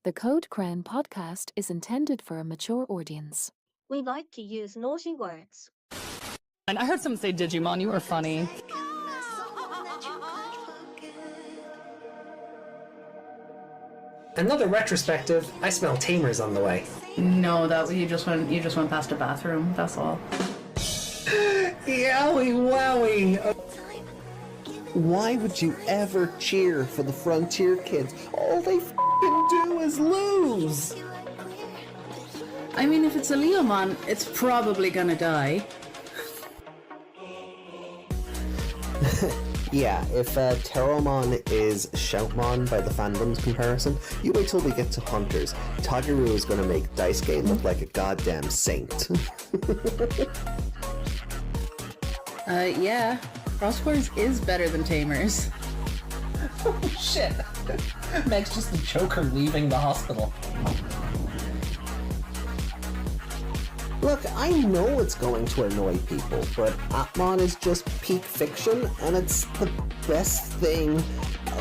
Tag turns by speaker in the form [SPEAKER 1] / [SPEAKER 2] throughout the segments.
[SPEAKER 1] The Code Cran podcast is intended for a mature audience.
[SPEAKER 2] We like to use naughty words.
[SPEAKER 3] And I heard someone say Digimon, you were funny.
[SPEAKER 4] Another retrospective, I smell tamers on the way.
[SPEAKER 3] No, that you just went past a bathroom, that's all.
[SPEAKER 4] Yowie wowie!
[SPEAKER 5] Why would you ever cheer for the Frontier kids? All they f***ing do is lose!
[SPEAKER 3] I mean, if it's a Leomon, it's probably gonna die.
[SPEAKER 5] Yeah, if Teromon is Shoutmon by the fandom's comparison, you wait till we get to Hunters. Toguru is gonna make Daisuke look like a goddamn saint.
[SPEAKER 3] Yeah. Crosswords is better than Tamers.
[SPEAKER 4] Oh shit! Meg's just a Joker leaving the hospital.
[SPEAKER 5] Look, I know it's going to annoy people, but Atmon is just peak fiction, and it's the best thing,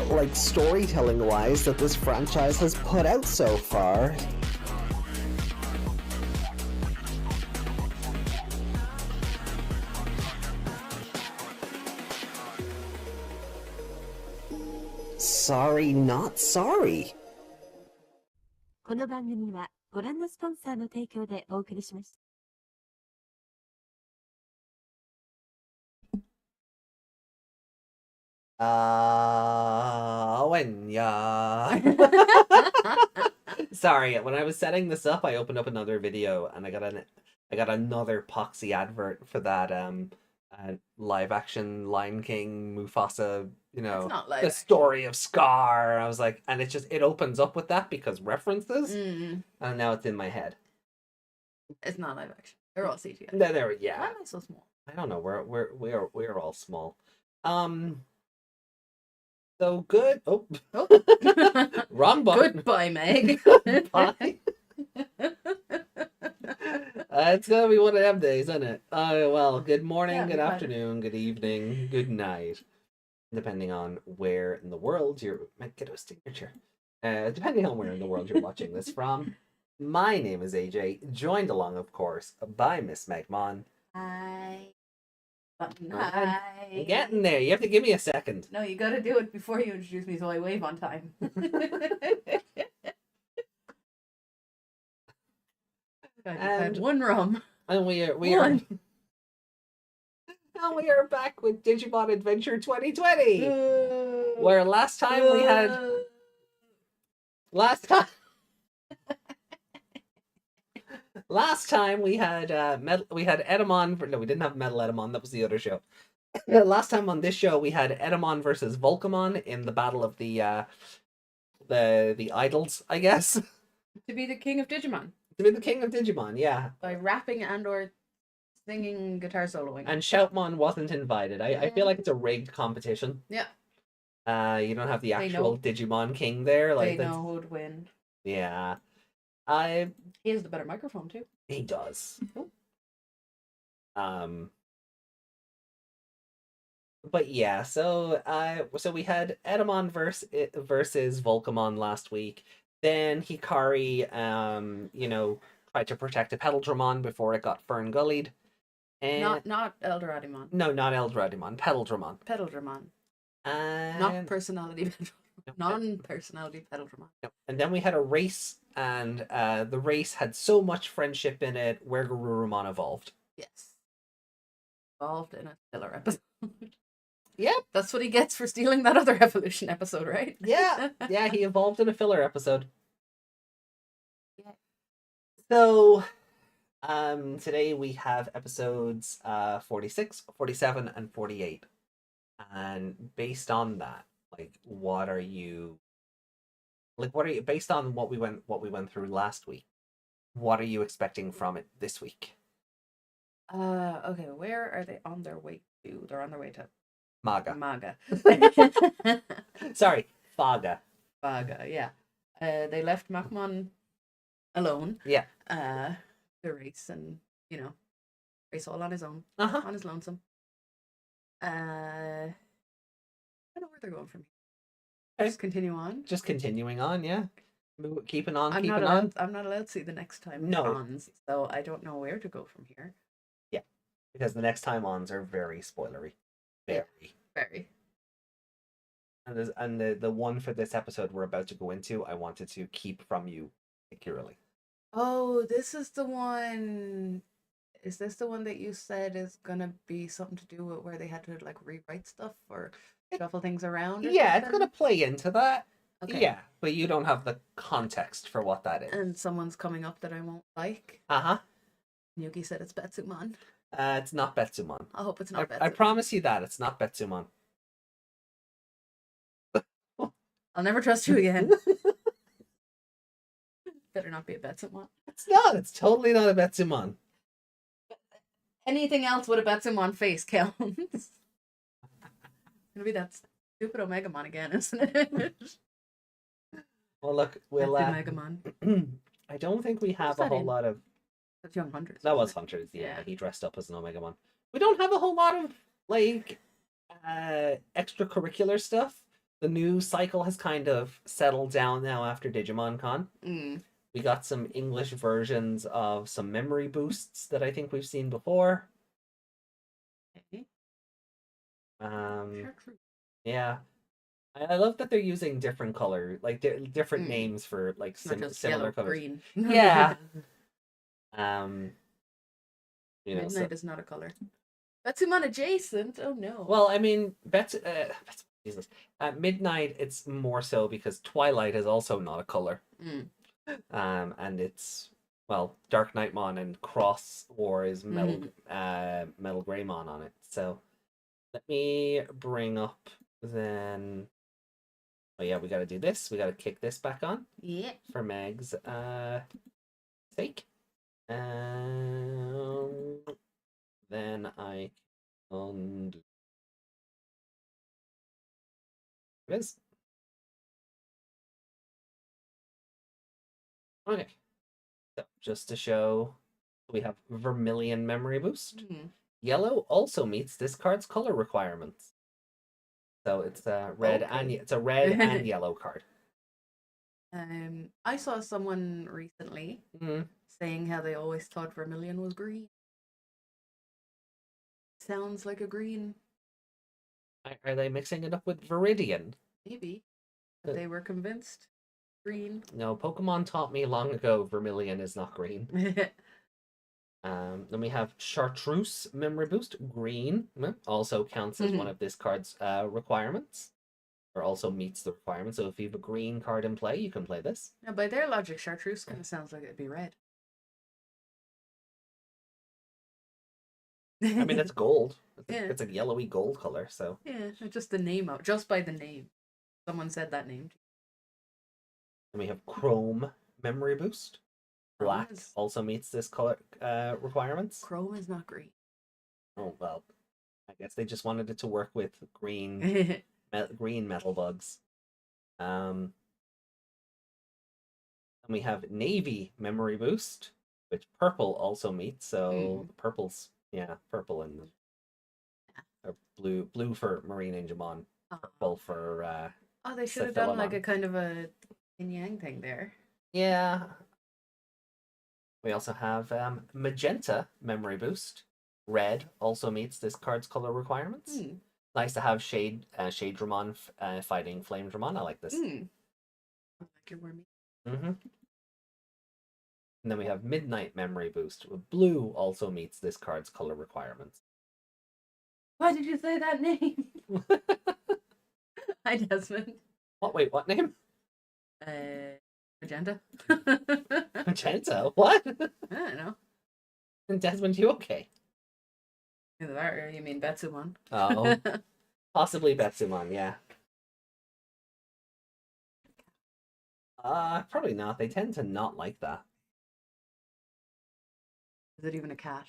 [SPEAKER 5] like storytelling-wise, that this franchise has put out so far. Sorry, not sorry.
[SPEAKER 2] この番組はご覧のスポンサーの提供でお送りしました。
[SPEAKER 6] Sorry, when I was setting this up, I opened up another video and I got another Poxy advert for that live action Lion King Mufasa, you know, the story of Scar. I was like, and it opens up with that because references, and now it's in my head.
[SPEAKER 3] It's not live action. They're all CGI.
[SPEAKER 6] Yeah.
[SPEAKER 3] Why am I so small?
[SPEAKER 6] I don't know. We're all small. So good. Oh. Wrong button.
[SPEAKER 3] Goodbye, Meg.
[SPEAKER 6] Bye. It's gonna be one of them days, isn't it? Well, good morning, good afternoon, good evening, good night, depending on where in the world you're. Get a signature. Depending on where in the world you're watching this from. My name is AJ, joined along, of course, by Miss Megmon.
[SPEAKER 3] Hi.
[SPEAKER 6] Hi. Getting there. You have to give me a second.
[SPEAKER 3] No, you gotta do it before you introduce me so I wave on time. God, you've had one rum.
[SPEAKER 6] And we are back with Digimon Adventure 2020. Where last time we had Edamon. No, we didn't have Metal Edamon. That was the other show. Last time on this show, we had Edamon versus Volcamon in the battle of the idols, I guess.
[SPEAKER 3] To be the king of Digimon.
[SPEAKER 6] To be the king of Digimon, yeah.
[SPEAKER 3] By rapping and or singing guitar soloing.
[SPEAKER 6] And Shoutmon wasn't invited. I feel like it's a rigged competition.
[SPEAKER 3] Yeah.
[SPEAKER 6] You don't have the actual Digimon king there. Like
[SPEAKER 3] they know who would win.
[SPEAKER 6] Yeah.
[SPEAKER 3] He has the better microphone too.
[SPEAKER 6] He does. But yeah, so we had Edamon versus Volcamon last week. Then Hikari, tried to protect a Petaldramon before it got Fern Gullied. And
[SPEAKER 3] not Eldoradimon.
[SPEAKER 6] No, not Eldoradimon. Petaldramon.
[SPEAKER 3] Petaldramon.
[SPEAKER 6] And
[SPEAKER 3] not personality. Non-personality Petaldramon.
[SPEAKER 6] No. And then we had a race, and the race had so much friendship in it where Garurumon evolved.
[SPEAKER 3] Yes. Evolved in a filler episode.
[SPEAKER 6] Yep.
[SPEAKER 3] That's what he gets for stealing that other evolution episode, right?
[SPEAKER 6] Yeah. Yeah, he evolved in a filler episode. Yeah. So, today we have episodes 46, 47, and 48. And based on that, based on what we went through last week, what are you expecting from it this week?
[SPEAKER 3] Okay, where are they on their way to? They're on their way to Maga.
[SPEAKER 6] Sorry, Faga,
[SPEAKER 3] yeah. They left Macmon alone.
[SPEAKER 6] Yeah.
[SPEAKER 3] To race and, race all on his own.
[SPEAKER 6] Uh-huh.
[SPEAKER 3] On his lonesome. I don't know where they're going from here. Just continue on.
[SPEAKER 6] Just continuing on, yeah. Keeping on,
[SPEAKER 7] I'm
[SPEAKER 6] keeping
[SPEAKER 7] not
[SPEAKER 6] on.
[SPEAKER 7] allowed. I'm not allowed to see the next time
[SPEAKER 6] No.
[SPEAKER 7] ons, so I don't know where to go from here.
[SPEAKER 6] Because the next time ons are very spoilery.
[SPEAKER 7] Yeah.
[SPEAKER 6] Very.
[SPEAKER 7] Very.
[SPEAKER 6] And the one for this episode we're about to go into, I wanted to keep from you particularly.
[SPEAKER 7] Oh, this is the one. Is this the one that you said is gonna be something to do with where they had to like rewrite stuff or shuffle things around? Or
[SPEAKER 6] Yeah, it's
[SPEAKER 7] something?
[SPEAKER 6] gonna play into that.
[SPEAKER 7] Okay.
[SPEAKER 6] Yeah, but you don't have the context for what that is.
[SPEAKER 7] And someone's coming up that I won't like.
[SPEAKER 6] Uh-huh.
[SPEAKER 7] Yuki said it's Betsumon.
[SPEAKER 6] It's not Betsumon.
[SPEAKER 7] I hope it's not Betsumon.
[SPEAKER 6] I promise you that it's not Betsumon.
[SPEAKER 7] I'll never trust you again. Better not be a Betsumon.
[SPEAKER 6] It's not. It's totally not a Betsumon.
[SPEAKER 7] Anything else with a Betsumon face counts. It's gonna be that stupid Omegamon again, isn't it?
[SPEAKER 6] Well, look, we'll.
[SPEAKER 7] Omegamon.
[SPEAKER 6] I don't think we have
[SPEAKER 7] What's
[SPEAKER 6] a
[SPEAKER 7] that
[SPEAKER 6] whole
[SPEAKER 7] in?
[SPEAKER 6] lot of.
[SPEAKER 7] That's Young Hunters.
[SPEAKER 6] That was
[SPEAKER 7] wasn't
[SPEAKER 6] Hunters. Yeah,
[SPEAKER 7] Yeah.
[SPEAKER 6] he dressed up as an Omegamon. We don't have a whole lot of like extracurricular stuff. The news cycle has kind of settled down now after Digimon Con.
[SPEAKER 7] it? Mm.
[SPEAKER 6] We got some English versions of some memory boosts that I think we've seen before.
[SPEAKER 7] Okay. Chartreuse.
[SPEAKER 6] Yeah. I love that they're using different color, like different
[SPEAKER 7] Mm.
[SPEAKER 6] names for like
[SPEAKER 7] It's not just
[SPEAKER 6] similar
[SPEAKER 7] yellow,
[SPEAKER 6] colors.
[SPEAKER 7] green.
[SPEAKER 6] Yeah. You know,
[SPEAKER 7] Midnight
[SPEAKER 6] so,
[SPEAKER 7] is not a color. Betsumon adjacent? Oh no.
[SPEAKER 6] well, I mean, Jesus. At Midnight, it's more so because Twilight is also not a color.
[SPEAKER 7] Mm.
[SPEAKER 6] And it's, well, Dark Knightmon and Cross War is Metal Greymon on it. So let me bring up then. Oh yeah, we got to do this. We got to kick this back on
[SPEAKER 7] Yeah.
[SPEAKER 6] for Meg's sake. Then I can do it is. Okay. So just to show, we have Vermilion Memory Boost.
[SPEAKER 7] Mm.
[SPEAKER 6] Yellow also meets this card's color requirements. So it's a red and
[SPEAKER 7] Okay.
[SPEAKER 6] it's a red and yellow card.
[SPEAKER 7] I saw someone recently saying how they always thought Vermilion was green. Sounds like a green,
[SPEAKER 6] Are they mixing it up with Viridian?
[SPEAKER 7] maybe. But they were convinced. Green.
[SPEAKER 6] No, Pokemon taught me long ago Vermilion is not green. Then we have Chartreuse Memory Boost, green. Also counts as one of this card's requirements. Or also meets the requirement. So if you have a green card in play, you can play this.
[SPEAKER 7] Now, by their logic, Chartreuse kind of sounds like it'd be red.
[SPEAKER 6] I mean, it's gold.
[SPEAKER 7] Yeah.
[SPEAKER 6] It's a yellowy gold color, so.
[SPEAKER 7] Yeah, just the name out. Just by the name. Someone said that name.
[SPEAKER 6] Then we have Chrome Memory Boost. Black
[SPEAKER 7] Chrome is-
[SPEAKER 6] also meets this color requirements.
[SPEAKER 7] Chrome is not green.
[SPEAKER 6] Oh, well. I guess they just wanted it to work with green green metal bugs. And we have Navy Memory Boost, which purple also meets. So purple's purple and or blue for Marine Ninjamon, purple for
[SPEAKER 7] Oh, they should have done like
[SPEAKER 6] Cephalomon.
[SPEAKER 7] a kind of a yin yang thing there.
[SPEAKER 6] yeah. We also have Magenta Memory Boost. Red also meets this card's color requirements. Nice to have Shade Dramon fighting Flame Dramon. I like this.
[SPEAKER 7] I like your wormy.
[SPEAKER 6] And then we have Midnight Memory Boost. Blue also meets this card's color requirements.
[SPEAKER 7] Why did you say that name? Hi, Desmond.
[SPEAKER 6] What? Wait, what name?
[SPEAKER 7] Magenta.
[SPEAKER 6] Magenta? What?
[SPEAKER 7] I don't know.
[SPEAKER 6] Desmond, you okay?
[SPEAKER 7] Either that or you mean Betsumon.
[SPEAKER 6] Oh, possibly Betsumon, yeah. Probably not. They tend to not like that.
[SPEAKER 7] Is it even a cat?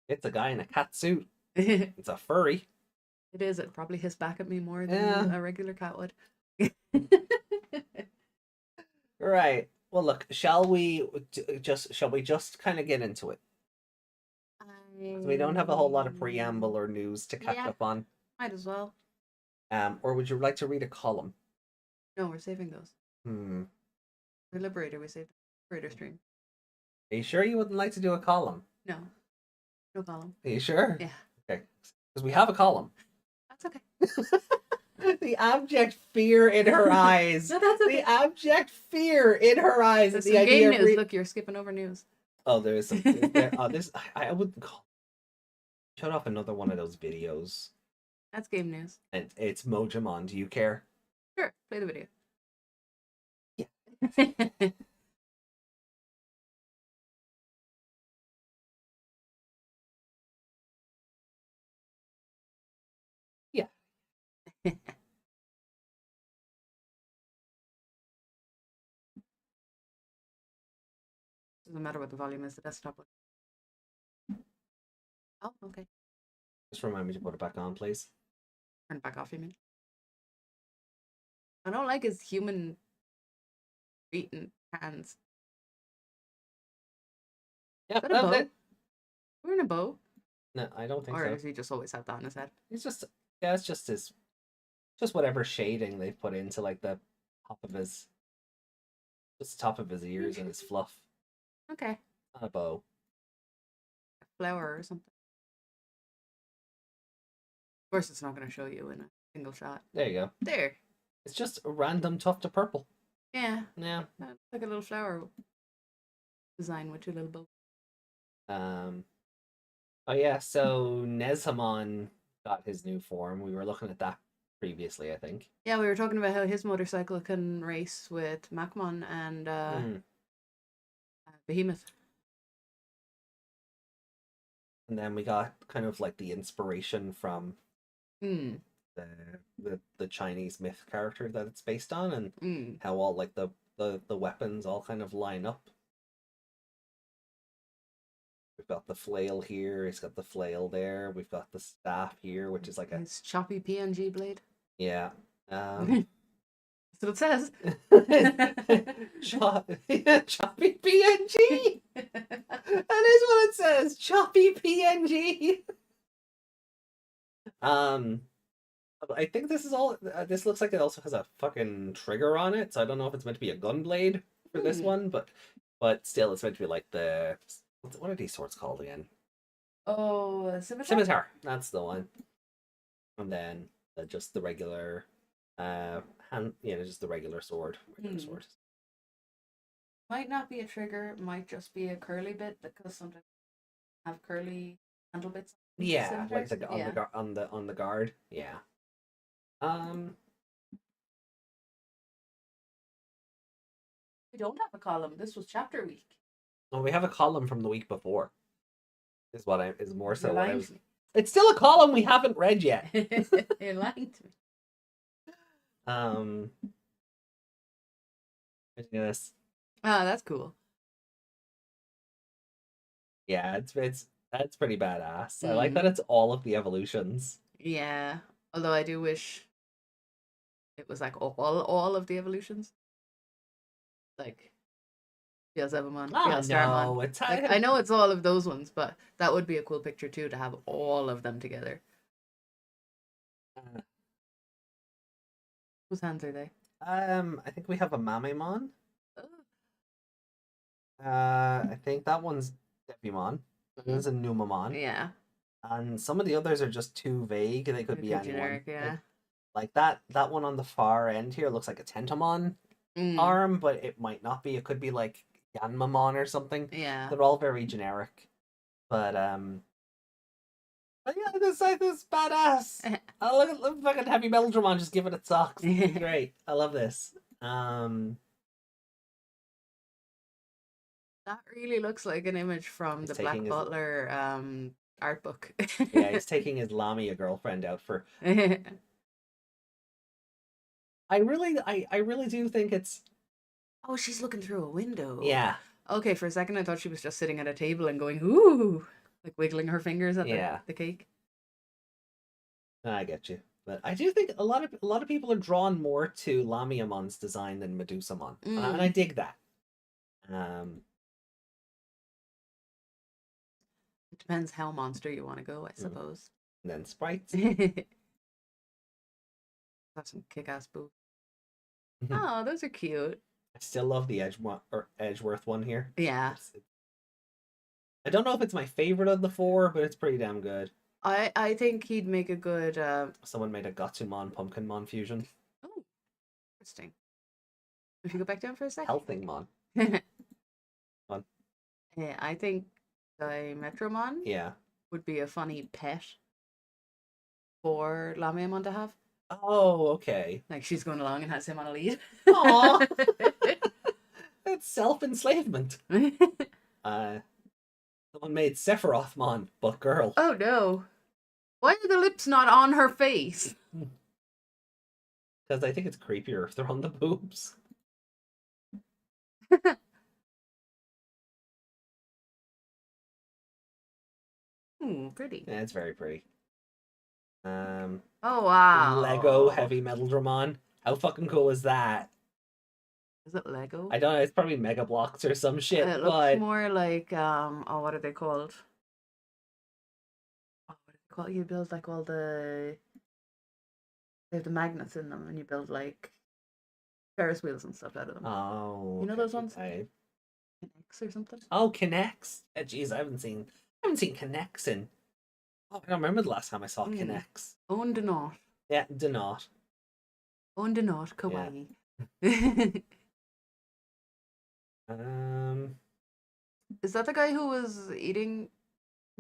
[SPEAKER 6] It's a guy in a cat suit.
[SPEAKER 7] It
[SPEAKER 6] It's a furry.
[SPEAKER 7] is. It probably hiss back at me more than
[SPEAKER 6] Yeah.
[SPEAKER 7] a regular cat would.
[SPEAKER 6] Right. Well, look. Shall we just kind of get into it? 'Cause we don't have a whole lot of preamble or news to catch
[SPEAKER 7] Yeah.
[SPEAKER 6] up on.
[SPEAKER 7] Might as well.
[SPEAKER 6] Or would you like to read a column?
[SPEAKER 7] No, we're saving those.
[SPEAKER 6] Hmm.
[SPEAKER 7] The Liberator, we saved the Liberator stream.
[SPEAKER 6] Are you sure you wouldn't like to do a column?
[SPEAKER 7] No. No column.
[SPEAKER 6] Are you sure?
[SPEAKER 7] Yeah.
[SPEAKER 6] Okay. Because we have a column.
[SPEAKER 7] That's okay.
[SPEAKER 6] The abject fear in her eyes.
[SPEAKER 7] No, that's okay.
[SPEAKER 6] The abject fear in her eyes at
[SPEAKER 7] There's
[SPEAKER 6] the
[SPEAKER 7] some
[SPEAKER 6] idea
[SPEAKER 7] game
[SPEAKER 6] of
[SPEAKER 7] news. Look, you're skipping over news.
[SPEAKER 6] Oh, there is some. There, this I wouldn't call. Shut off another one of those videos.
[SPEAKER 7] That's game news.
[SPEAKER 6] And it's Mojimon. Do you care?
[SPEAKER 7] Sure, play the video.
[SPEAKER 6] Yeah. Yeah.
[SPEAKER 7] Doesn't matter what the volume is, the desktop. Oh, okay.
[SPEAKER 6] Just remind me to put it back on, please.
[SPEAKER 7] Turn it back off, you mean? I don't like his human eating hands.
[SPEAKER 6] Yeah,
[SPEAKER 7] Is that a
[SPEAKER 6] that's
[SPEAKER 7] bow?
[SPEAKER 6] it.
[SPEAKER 7] We're in a bow.
[SPEAKER 6] No, I don't think
[SPEAKER 7] Or
[SPEAKER 6] so.
[SPEAKER 7] does he just always have that on his head?
[SPEAKER 6] It's just it's just his, just whatever shading they've put into like the top of his, just the top of his ears and his fluff.
[SPEAKER 7] Okay.
[SPEAKER 6] Not a bow.
[SPEAKER 7] A flower or something. Of course, it's not going to show you in a single shot.
[SPEAKER 6] There you go.
[SPEAKER 7] There.
[SPEAKER 6] It's just a random tuft of purple.
[SPEAKER 7] Yeah.
[SPEAKER 6] Yeah.
[SPEAKER 7] Like a little flower design with two little bows.
[SPEAKER 6] Oh yeah, so Nezhamon got his new form. We were looking at that previously, I think.
[SPEAKER 7] Yeah, we were talking about how his motorcycle can race with Macmon and Behemoth.
[SPEAKER 6] And then we got kind of like the inspiration from the Chinese myth character that it's based on, and how all like the weapons all kind of line up. We've got the flail here, he's got the flail there, we've got the staff here, which is like a
[SPEAKER 7] His choppy PNG blade.
[SPEAKER 6] yeah.
[SPEAKER 7] That's what it says.
[SPEAKER 6] Choppy PNG. That is what it says. Choppy PNG. I think this is all. This looks like it also has a fucking trigger on it, so I don't know if it's meant to be a gun blade for this one, but still, it's meant to be like the what are these swords called again?
[SPEAKER 7] Oh, scimitar.
[SPEAKER 6] Scimitar. That's the one. And then just the regular, just the regular sword. Sword.
[SPEAKER 7] Might not be a trigger. Might just be a curly bit because sometimes have curly handle bits.
[SPEAKER 6] Yeah, like
[SPEAKER 7] scimitars.
[SPEAKER 6] on the guard. Yeah.
[SPEAKER 7] We don't have a column. This was chapter week.
[SPEAKER 6] Well, we have a column from the week before. Is more so
[SPEAKER 7] You're
[SPEAKER 6] what I
[SPEAKER 7] lying
[SPEAKER 6] was.
[SPEAKER 7] to me.
[SPEAKER 6] It's still a column we haven't read yet.
[SPEAKER 7] You're lying to me.
[SPEAKER 6] Yes.
[SPEAKER 7] Ah, that's cool.
[SPEAKER 6] Yeah, that's pretty badass. I like that it's all of the evolutions.
[SPEAKER 7] Yeah. Although I do wish it was like all of the evolutions. Like DanDevimon,
[SPEAKER 6] No,
[SPEAKER 7] Starmon.
[SPEAKER 6] it's
[SPEAKER 7] Like, I know it's all of those ones, but that would be a cool picture too, to have all of them together. Whose hands are they?
[SPEAKER 6] I think we have a Mamemon.
[SPEAKER 7] Oh.
[SPEAKER 6] I think that one's Devimon. There's a Numamon.
[SPEAKER 7] Yeah.
[SPEAKER 6] And some of the others are just too vague. They could be
[SPEAKER 7] Too
[SPEAKER 6] anyone.
[SPEAKER 7] generic, yeah.
[SPEAKER 6] Like that one on the far end here looks like a Tentomon arm, but it might not be. It could be like Yanmamon or something.
[SPEAKER 7] Yeah.
[SPEAKER 6] They're all very generic. But yeah, this is badass. Oh, look at fucking Heavy Meldramon just giving it socks. Great. I love this.
[SPEAKER 7] That really looks like an image from
[SPEAKER 6] He's
[SPEAKER 7] the Black
[SPEAKER 6] taking his-
[SPEAKER 7] Butler art book.
[SPEAKER 6] Yeah, he's taking his Lamia girlfriend out for. I really do think it's.
[SPEAKER 7] Oh, she's looking through a window.
[SPEAKER 6] Yeah.
[SPEAKER 7] Okay, for a second I thought she was just sitting at a table and going, ooh, like wiggling her fingers at the cake.
[SPEAKER 6] I get you, but I do think a lot of people are drawn more to Lamiamon's design than Medusamon, and I dig that.
[SPEAKER 7] It depends how monster you want to go, I suppose.
[SPEAKER 6] And then sprites.
[SPEAKER 7] Have some kick-ass boobs. Oh, those are cute.
[SPEAKER 6] I still love the Edgeworth one here.
[SPEAKER 7] Yeah.
[SPEAKER 6] I don't know if it's my favorite of the 4, but it's pretty damn good.
[SPEAKER 7] I think he'd make a good
[SPEAKER 6] Someone made a Gatsumon Pumpkinmon fusion.
[SPEAKER 7] oh, interesting. If you go back down for a second.
[SPEAKER 6] Helpingmon. Fun.
[SPEAKER 7] Yeah, I think Metromon
[SPEAKER 6] Yeah.
[SPEAKER 7] would be a funny pet for Lamiamon to have.
[SPEAKER 6] Oh, okay.
[SPEAKER 7] Like she's going along and has him on a lead.
[SPEAKER 6] Aw. That's self-enslavement. Someone made Sephirothmon, but girl.
[SPEAKER 7] Oh no. Why are the lips not on her face?
[SPEAKER 6] Because I think it's creepier if they're on the boobs.
[SPEAKER 7] Pretty.
[SPEAKER 6] Yeah, it's very pretty.
[SPEAKER 7] Oh wow.
[SPEAKER 6] Lego Heavy Metal Dramon. How fucking cool is that?
[SPEAKER 7] Is it Lego?
[SPEAKER 6] I don't know, it's probably Mega Blocks or some shit,
[SPEAKER 7] It looks
[SPEAKER 6] but
[SPEAKER 7] more like oh, what are they called? Oh, what are they called? You build like all they have the magnets in them, and you build like Ferris wheels and stuff out of them.
[SPEAKER 6] oh,
[SPEAKER 7] You know those ones?
[SPEAKER 6] I...
[SPEAKER 7] X or something.
[SPEAKER 6] Oh, Kinects. Jeez, I haven't seen Kinects in. Oh, I don't remember the last time I saw Kinects.
[SPEAKER 7] Own the not.
[SPEAKER 6] Yeah, do not.
[SPEAKER 7] Own the not. Kawaii. Is that the guy who was eating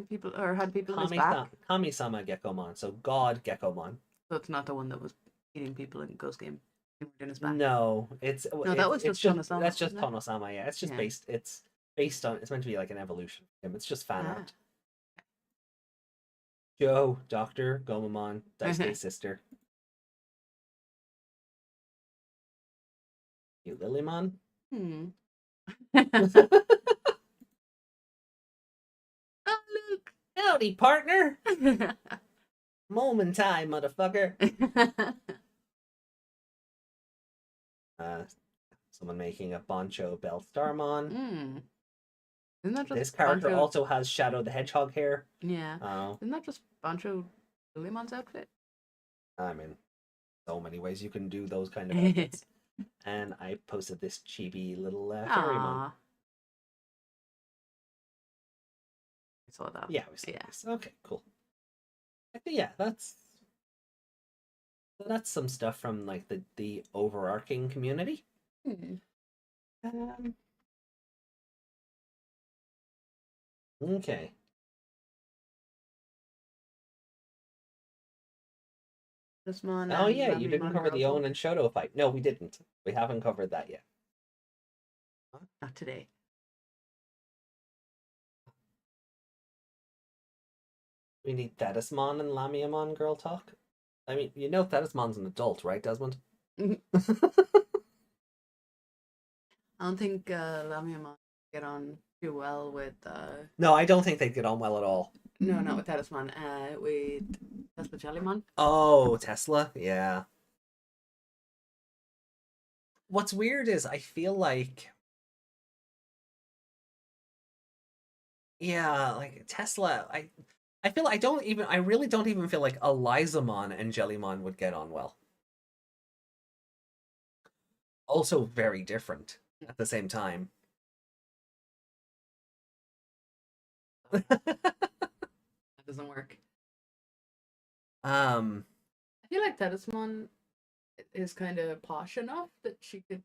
[SPEAKER 7] people or had people in his back?
[SPEAKER 6] Kami-sama Gekomon, so God Gekomon.
[SPEAKER 7] So it's not the one that was eating people in Ghost Game in his back.
[SPEAKER 6] No,
[SPEAKER 7] that was just Tonosama,
[SPEAKER 6] That's just
[SPEAKER 7] wasn't it?
[SPEAKER 6] Tonosama. Yeah, it's just
[SPEAKER 7] Yeah.
[SPEAKER 6] based. It's based on. It's meant to be like an evolution of him. It's just fan art. Joe, Doctor, Gomamon, Daisuke's sister. You Lilymon.
[SPEAKER 7] Oh look!
[SPEAKER 6] Howdy, partner. Moment time, motherfucker. Someone making a Boncho Bellstarmon.
[SPEAKER 7] Isn't that just
[SPEAKER 6] This character
[SPEAKER 7] Bancho...
[SPEAKER 6] also has Shadow the Hedgehog hair.
[SPEAKER 7] Yeah.
[SPEAKER 6] Oh,
[SPEAKER 7] Isn't that just Bancho Lilymon's outfit?
[SPEAKER 6] I mean, so many ways you can do those kind of outfits. And I posted this chibi little Fairymon.
[SPEAKER 7] I saw that.
[SPEAKER 6] Yeah, we saw
[SPEAKER 7] Yeah.
[SPEAKER 6] this. Okay, cool. I think, yeah, that's some stuff from like the overarching community. Okay.
[SPEAKER 7] This one.
[SPEAKER 6] Oh
[SPEAKER 7] and
[SPEAKER 6] yeah, you didn't
[SPEAKER 7] Lamiamon
[SPEAKER 6] cover the
[SPEAKER 7] Girl
[SPEAKER 6] Owen and Shoto fight. No, we didn't. We haven't covered that yet.
[SPEAKER 7] Talk. Not today.
[SPEAKER 6] We need Tedismon and Lamiamon girl talk. I mean, you know Tedismon's an adult, right, Desmond?
[SPEAKER 7] I don't think Lamiamon get on too well with
[SPEAKER 6] No, I don't think they'd get on well at all.
[SPEAKER 7] no, not with Tedismon. With Tesla Jellymon.
[SPEAKER 6] Oh, Tesla? Yeah. What's weird is I feel like... Yeah, like Tesla, I feel I really don't even feel like Elizamon and Jellymon would get on well. Also very different at the same time.
[SPEAKER 7] That doesn't work.
[SPEAKER 6] I
[SPEAKER 7] I feel like Tedismon is kind of posh enough that she could,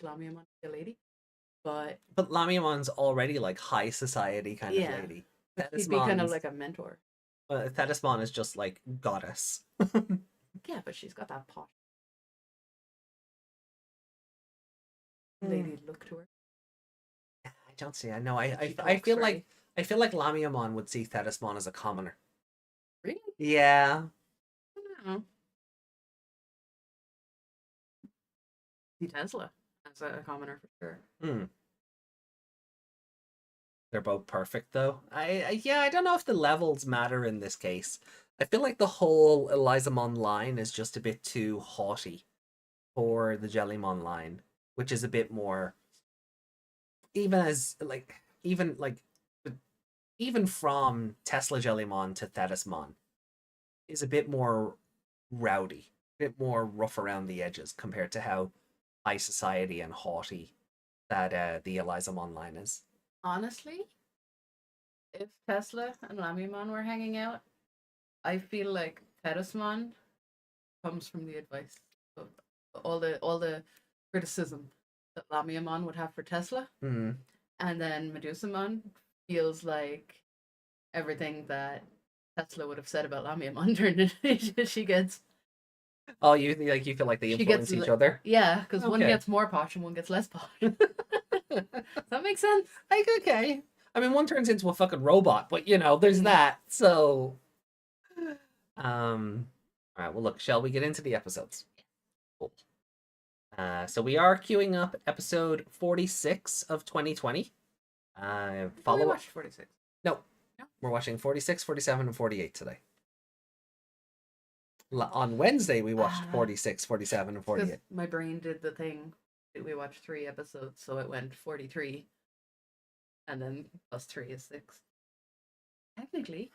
[SPEAKER 7] Lamiamon be a lady. But
[SPEAKER 6] Lamiamon's already like high society kind of
[SPEAKER 7] Yeah.
[SPEAKER 6] lady.
[SPEAKER 7] she'd be kind of
[SPEAKER 6] Tedismon's-
[SPEAKER 7] like a mentor.
[SPEAKER 6] Tedismon is just like goddess.
[SPEAKER 7] Yeah, but she's got that posh
[SPEAKER 6] Hmm.
[SPEAKER 7] lady look to her.
[SPEAKER 6] I don't see. I know. I
[SPEAKER 7] She
[SPEAKER 6] feel
[SPEAKER 7] talks,
[SPEAKER 6] like Lamiamon would see Tedismon as a commoner.
[SPEAKER 7] Really?
[SPEAKER 6] Yeah.
[SPEAKER 7] I don't know. See Tesla as a commoner for sure.
[SPEAKER 6] They're both perfect though. I don't know if the levels matter in this case. I feel like the whole Elizamon line is just a bit too haughty for the Jellymon line, which is a bit more even from Tesla Jellymon to Tedismon is a bit more rowdy. bit more rough around the edges compared to how high society and haughty that the Elizamon line is.
[SPEAKER 7] Honestly, if Tesla and Lamimon were hanging out, I feel like Pedismon comes from the advice of all the criticism that Lamimon would have for Tesla,
[SPEAKER 6] Hmm.
[SPEAKER 7] and then Medusamon feels like everything that Tesla would have said about Lamimon during it. She gets
[SPEAKER 6] Oh, you feel like they
[SPEAKER 7] she
[SPEAKER 6] influence
[SPEAKER 7] gets
[SPEAKER 6] each other?
[SPEAKER 7] yeah, because one
[SPEAKER 6] Okay.
[SPEAKER 7] gets more posh and one gets less posh. Does that make sense?
[SPEAKER 6] Like, okay. I mean, one turns into a fucking robot, but there's
[SPEAKER 7] Mm.
[SPEAKER 6] that. So, all right. Well, look, shall we get into the episodes? Cool. So we are queuing up episode 46 of 2020.
[SPEAKER 7] We
[SPEAKER 6] Follow up.
[SPEAKER 7] watched 46.
[SPEAKER 6] No,
[SPEAKER 7] No?
[SPEAKER 6] we're watching 46, 47, and 48 today. On Wednesday, we watched 46, 47, and
[SPEAKER 7] 'Cause
[SPEAKER 6] 48.
[SPEAKER 7] my brain did the thing. We watched 3 episodes, so it went 43, and then plus 3 is 6. Technically,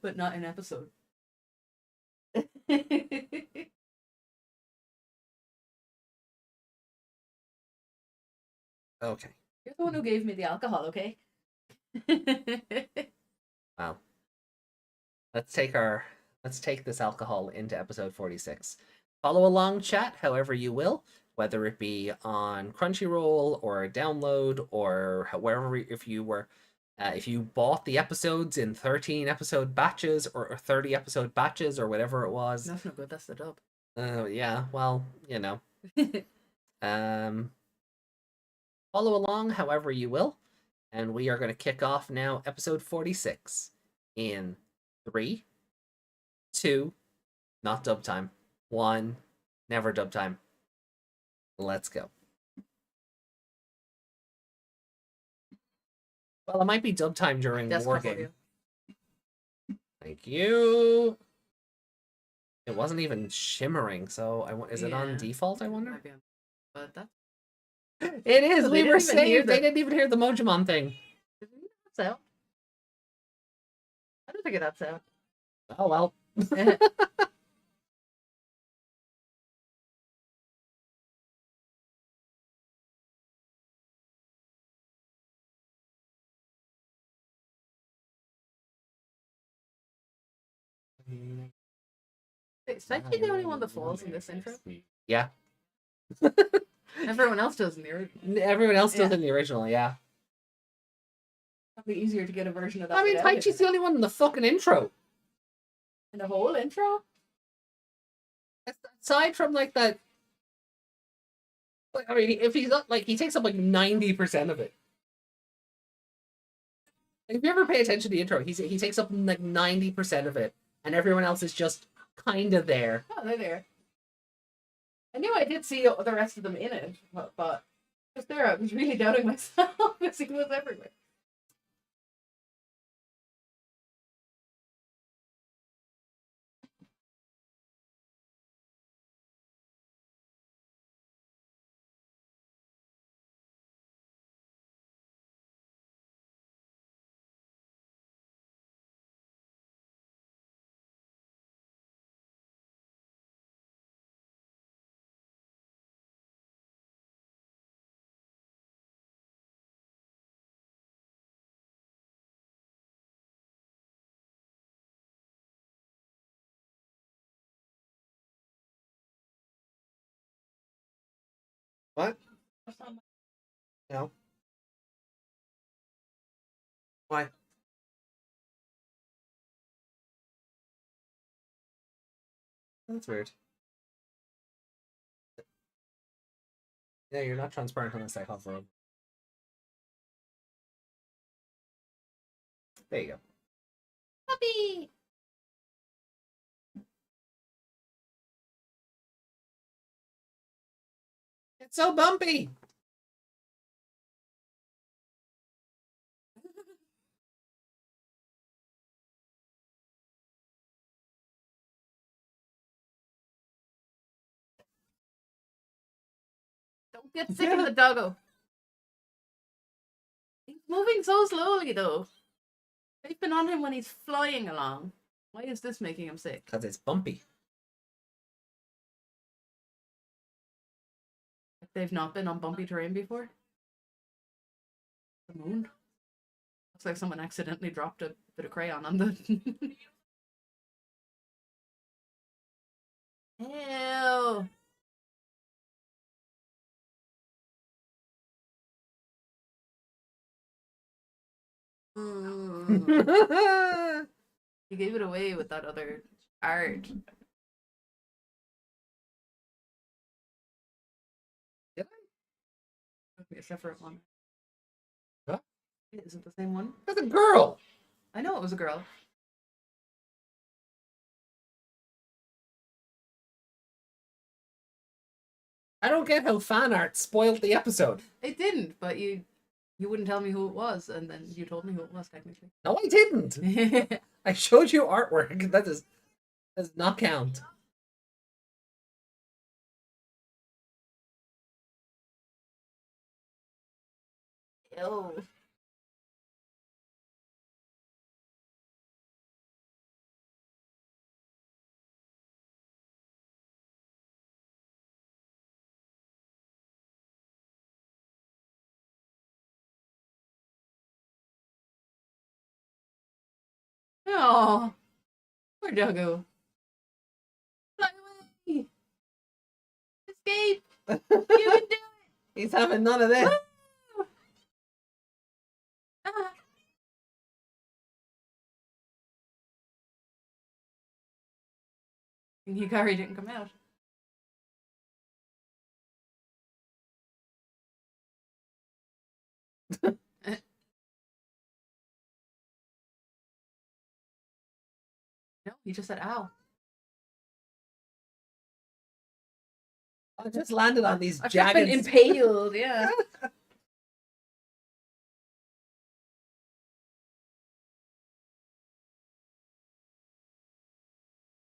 [SPEAKER 7] but not an episode.
[SPEAKER 6] Okay.
[SPEAKER 7] You're the one who gave me the alcohol, okay?
[SPEAKER 6] Wow. Let's take this alcohol into episode 46. Follow along, chat, however you will, whether it be on Crunchyroll or download or wherever. If you bought the episodes in 13 episode batches or 30 episode batches or whatever it was.
[SPEAKER 7] That's no good. That's the dub.
[SPEAKER 6] Yeah. Well, follow along however you will, and we are going to kick off now episode 46 in 3, 2, not dub time, 1, never dub time. Let's go. Well, it might be dub time during
[SPEAKER 7] Desktop
[SPEAKER 6] Wargame.
[SPEAKER 7] audio.
[SPEAKER 6] Thank you. It wasn't even shimmering, so is it on
[SPEAKER 7] Yeah.
[SPEAKER 6] default, I wonder?
[SPEAKER 7] Might be on- But that's
[SPEAKER 6] It is.
[SPEAKER 7] Oh,
[SPEAKER 6] We
[SPEAKER 7] they
[SPEAKER 6] were
[SPEAKER 7] didn't even hear
[SPEAKER 6] saved. They
[SPEAKER 7] the-
[SPEAKER 6] didn't even hear the Mojimon thing.
[SPEAKER 7] out. I don't think that's out.
[SPEAKER 6] Oh, well.
[SPEAKER 7] Is Taichi the only one that falls in this intro?
[SPEAKER 6] Yeah.
[SPEAKER 7] Everyone else does in the original.
[SPEAKER 6] Everyone else does
[SPEAKER 7] Yeah.
[SPEAKER 6] in the original, yeah.
[SPEAKER 7] Probably easier to get a version of that.
[SPEAKER 6] I mean,
[SPEAKER 7] without it.
[SPEAKER 6] Taichi's the only one in the fucking intro.
[SPEAKER 7] In the whole intro?
[SPEAKER 6] Aside from, like, that... I mean, if he's not, like, he takes up, like, 90% of it. Like, if you ever pay attention to the intro, he takes up, like, 90% of it, and everyone else is just kind of there.
[SPEAKER 7] Oh, they're there. I knew I did see the rest of them in it, but just there, I was really doubting myself because he was everywhere.
[SPEAKER 6] What? No. Why? That's weird. Yeah, you're not transparent unless I hover over. There you go.
[SPEAKER 7] Puppy!
[SPEAKER 6] It's so bumpy!
[SPEAKER 7] Don't get sick of the doggo. He's moving so slowly, though. They've been on him when he's flying along. Why is this making him sick?
[SPEAKER 6] Because it's bumpy.
[SPEAKER 7] They've not been on bumpy terrain before? The moon? Looks like someone accidentally dropped a bit of crayon on the... Ew! Mm. You gave it away with that other art.
[SPEAKER 6] Did
[SPEAKER 7] Must be a separate one.
[SPEAKER 6] Huh?
[SPEAKER 7] Is it the same one?
[SPEAKER 6] That's a girl!
[SPEAKER 7] I know it was a girl.
[SPEAKER 6] I don't get how fan art spoiled the episode.
[SPEAKER 7] It didn't, but you wouldn't tell me who it was, and then you told me who it was technically.
[SPEAKER 6] No, I didn't. I showed you artwork. That does not count.
[SPEAKER 7] Ew. Oh, poor Doggo. Fly away! Escape! You can do it!
[SPEAKER 6] He's having none of this.
[SPEAKER 7] Woo! Ah. And Hikari didn't come out. No, he just said ow.
[SPEAKER 6] I just landed on these
[SPEAKER 7] I've just been
[SPEAKER 6] jagged...
[SPEAKER 7] impaled, yeah.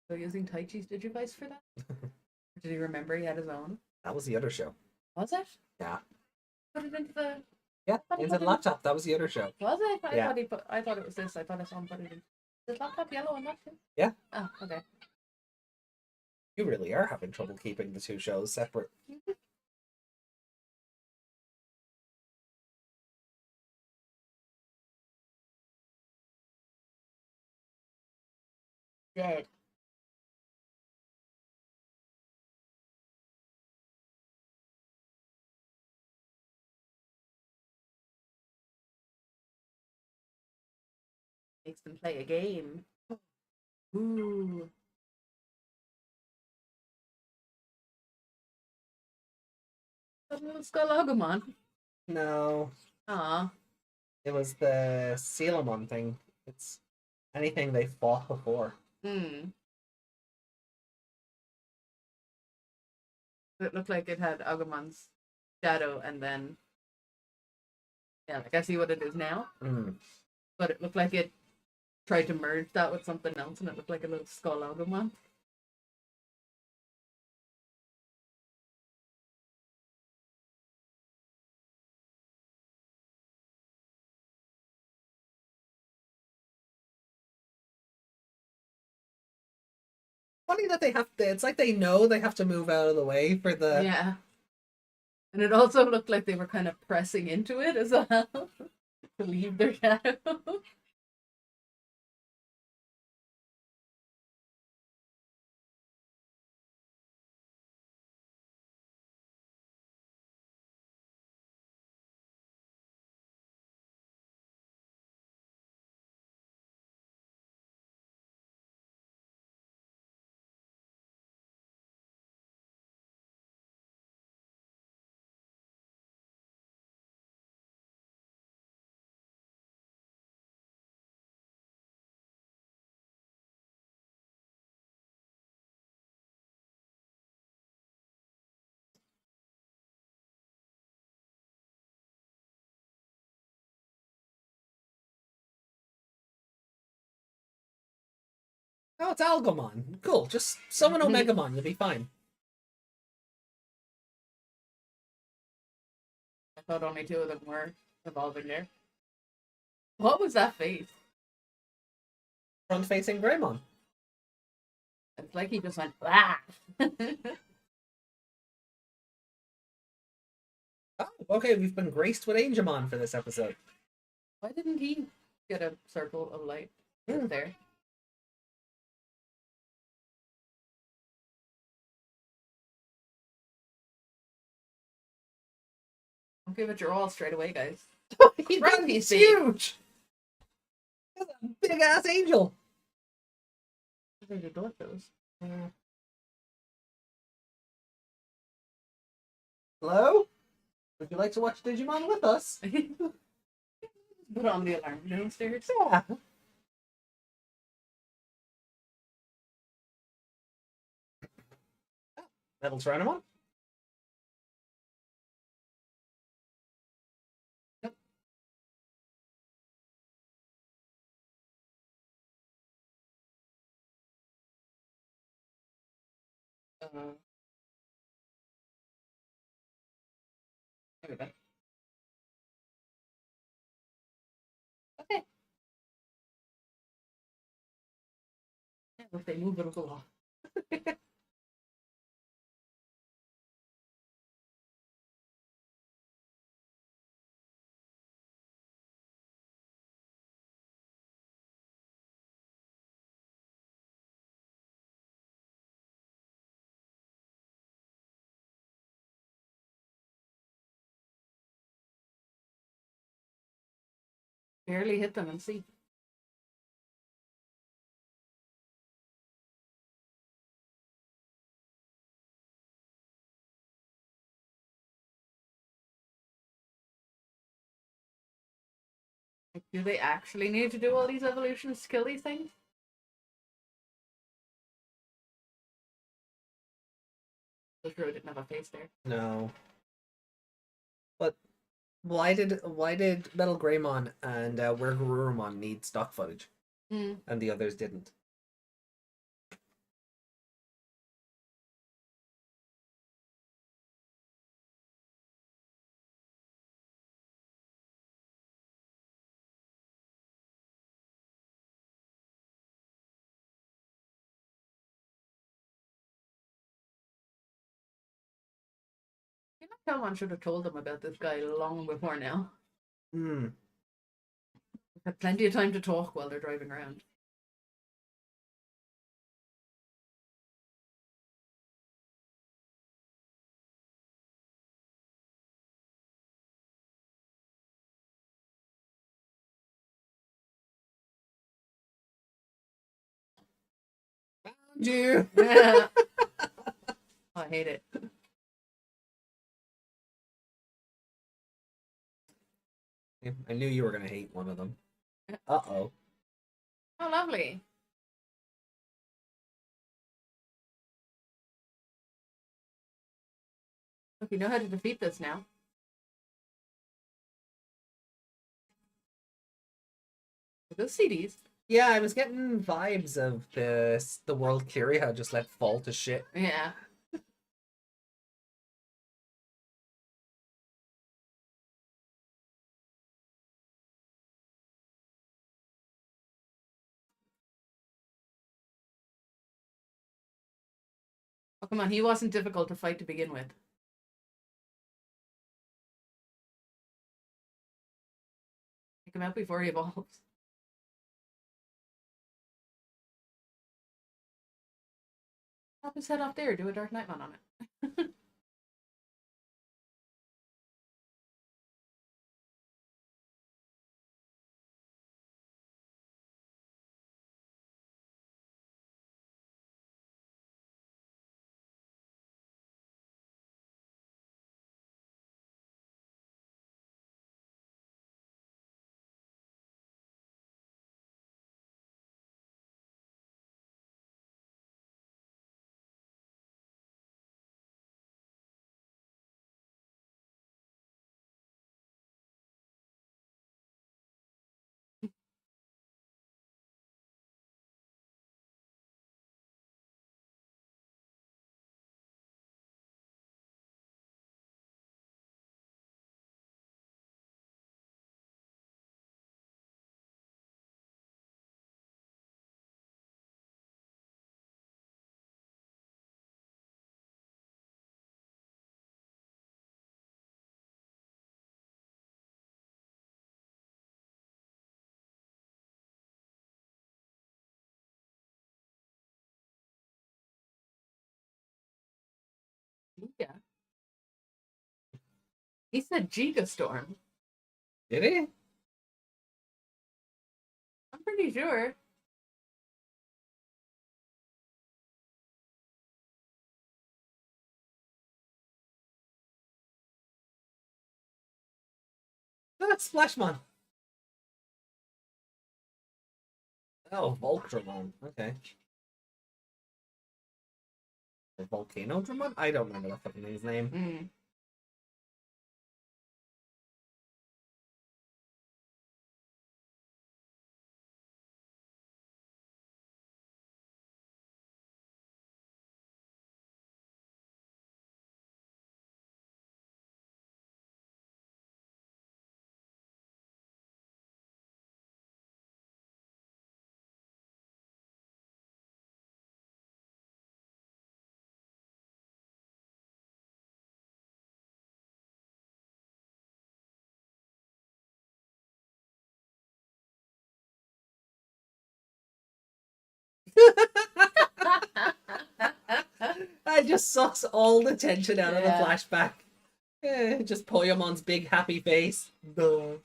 [SPEAKER 7] So using Taichi's Digivice for that? Or did he remember he had his own?
[SPEAKER 6] That was the other show.
[SPEAKER 7] Was it?
[SPEAKER 6] Yeah.
[SPEAKER 7] Put it into the...
[SPEAKER 6] Yeah,
[SPEAKER 7] But he
[SPEAKER 6] into
[SPEAKER 7] put
[SPEAKER 6] the
[SPEAKER 7] it-
[SPEAKER 6] laptop. That was the other show.
[SPEAKER 7] Was it?
[SPEAKER 6] Yeah.
[SPEAKER 7] I thought it was this. I thought I saw him put it in. Is the laptop yellow on that too?
[SPEAKER 6] Yeah.
[SPEAKER 7] Oh, okay.
[SPEAKER 6] You really are having trouble keeping the two shows separate.
[SPEAKER 7] Dead. Makes them play a game. Ooh. That little skull Agumon.
[SPEAKER 6] No,
[SPEAKER 7] Aw.
[SPEAKER 6] it was the Sealamon thing. It's anything they fought before.
[SPEAKER 7] Hmm. It looked like it had Agumon's shadow and then... Yeah, like I see what it is now.
[SPEAKER 6] Mm.
[SPEAKER 7] But it looked like it tried to merge that with something else and it looked like a little skull Agumon.
[SPEAKER 6] Funny that they have to. It's like they know they have to move out of the way for the.
[SPEAKER 7] Yeah. And it also looked like they were kind of pressing into it as well to leave their shadow.
[SPEAKER 6] Oh, it's Agumon. Cool. Just summon Omegamon. You'll be fine.
[SPEAKER 7] I thought only two of them were evolving there. What was that face?
[SPEAKER 6] Front-facing Greymon.
[SPEAKER 7] It's like he just went, ah!
[SPEAKER 6] Oh, okay, we've been graced with Angemon for this episode.
[SPEAKER 7] Why didn't he get a circle of light there? Don't give it your all straight away, guys.
[SPEAKER 6] He's
[SPEAKER 7] Right, PC.
[SPEAKER 6] huge! That's a big ass angel!
[SPEAKER 7] Where the door goes.
[SPEAKER 6] Hello? Would you like to watch Digimon with us?
[SPEAKER 7] Put on the alarm downstairs.
[SPEAKER 6] Yeah. Metal Tyrannomon?
[SPEAKER 7] Yep. There we go. Okay. Yeah, if they move, it'll go off. Barely hit them and see. Like, do they actually need to do all these evolutions to kill these things? The Shrew didn't have a face there.
[SPEAKER 6] No. But why did Metal Greymon and Where Garurumon need stock footage and the others didn't?
[SPEAKER 7] You know, someone should have told them about this guy long before now.
[SPEAKER 6] Hmm.
[SPEAKER 7] They've had plenty of time to talk while they're driving around.
[SPEAKER 6] Found you!
[SPEAKER 7] Oh, I hate it.
[SPEAKER 6] I knew you were gonna hate one of them. Uh-oh.
[SPEAKER 7] Oh, lovely. Look, you know how to defeat this now. Those CDs.
[SPEAKER 6] Yeah, I was getting vibes of the world Kiria just let fall to shit.
[SPEAKER 7] Yeah. Oh, come on, he wasn't difficult to fight to begin with. Take him out before he evolves. Pop his head off there, do a Dark Knightmon on it. He said Gigastorm.
[SPEAKER 6] Did he?
[SPEAKER 7] I'm pretty sure.
[SPEAKER 6] That's Splashmon. Oh, Voltramon. Okay. Or Volcano Dramon? I don't remember that fucking thing's name.
[SPEAKER 7] Mm.
[SPEAKER 6] I just sucks all the tension out of the
[SPEAKER 7] Yeah.
[SPEAKER 6] flashback. Just Poyamon's big happy face. Duh.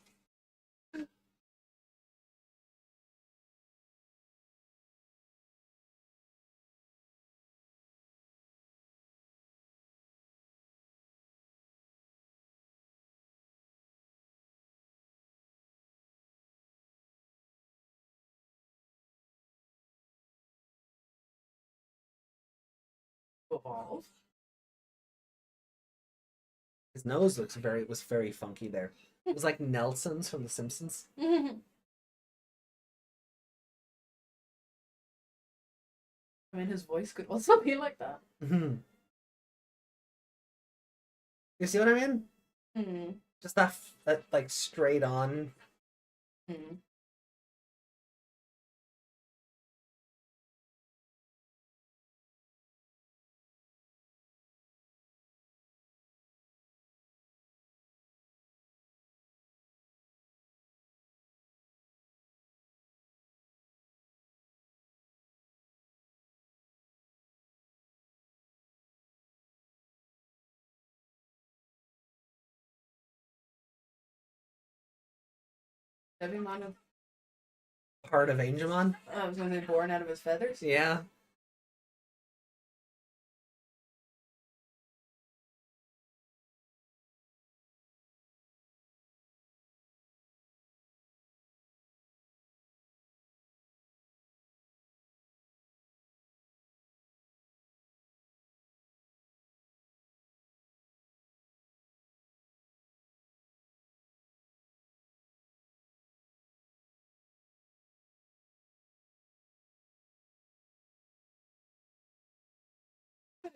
[SPEAKER 7] Evolve.
[SPEAKER 6] His nose was very funky there. It was like Nelson's from The Simpsons.
[SPEAKER 7] I mean, his voice could also be like that.
[SPEAKER 6] You see what I mean?
[SPEAKER 7] Mm.
[SPEAKER 6] Just that like straight on.
[SPEAKER 7] Mm. Devimon,
[SPEAKER 6] Part of Angemon.
[SPEAKER 7] I was gonna say born out of his feathers.
[SPEAKER 6] Yeah.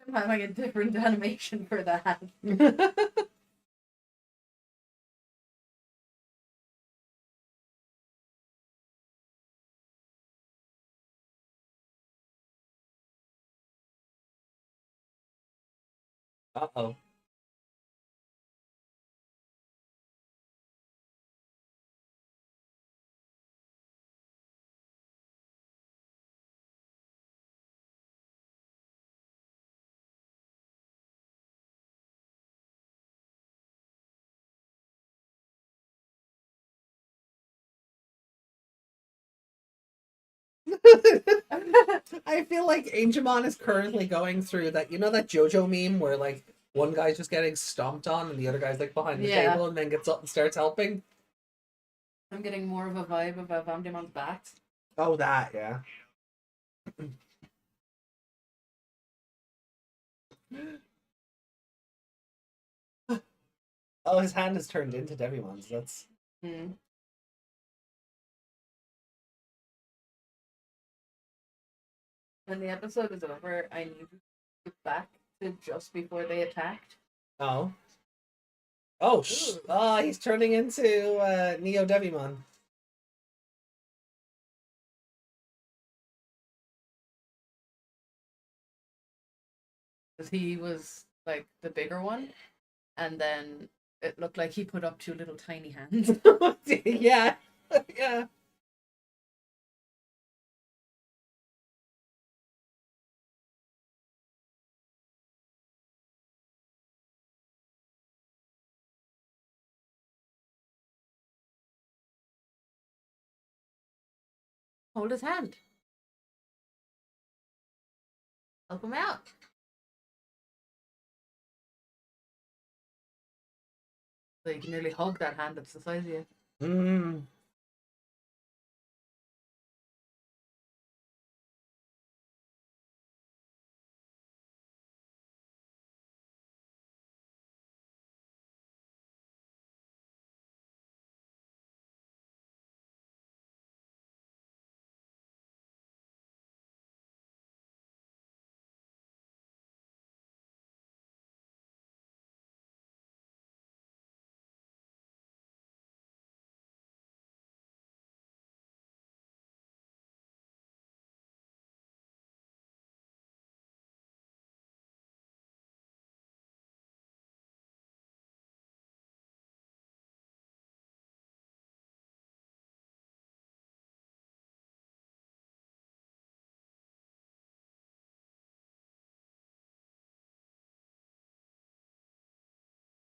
[SPEAKER 7] I'm having a different animation for that.
[SPEAKER 6] Uh-oh. I feel like Angemon is currently going through that, you know, that JoJo meme where like one guy's just getting stomped on and the other guy's like behind the
[SPEAKER 7] Yeah.
[SPEAKER 6] table and then gets up and starts helping.
[SPEAKER 7] I'm getting more of a vibe of DanDevimon's back.
[SPEAKER 6] Oh, that, yeah. Oh, his hand is turned into Devimon's. That's
[SPEAKER 7] Hmm. When the episode is over, I need to get back to just before they attacked.
[SPEAKER 6] oh. Oh,
[SPEAKER 7] Ooh.
[SPEAKER 6] oh, he's turning into Neo Devimon.
[SPEAKER 7] Because he was like the bigger one, and then it looked like he put up two little tiny hands.
[SPEAKER 6] Yeah. Yeah.
[SPEAKER 7] Hold his hand. Help him out. So you can nearly hug that hand that's the size of you.
[SPEAKER 6] Mm.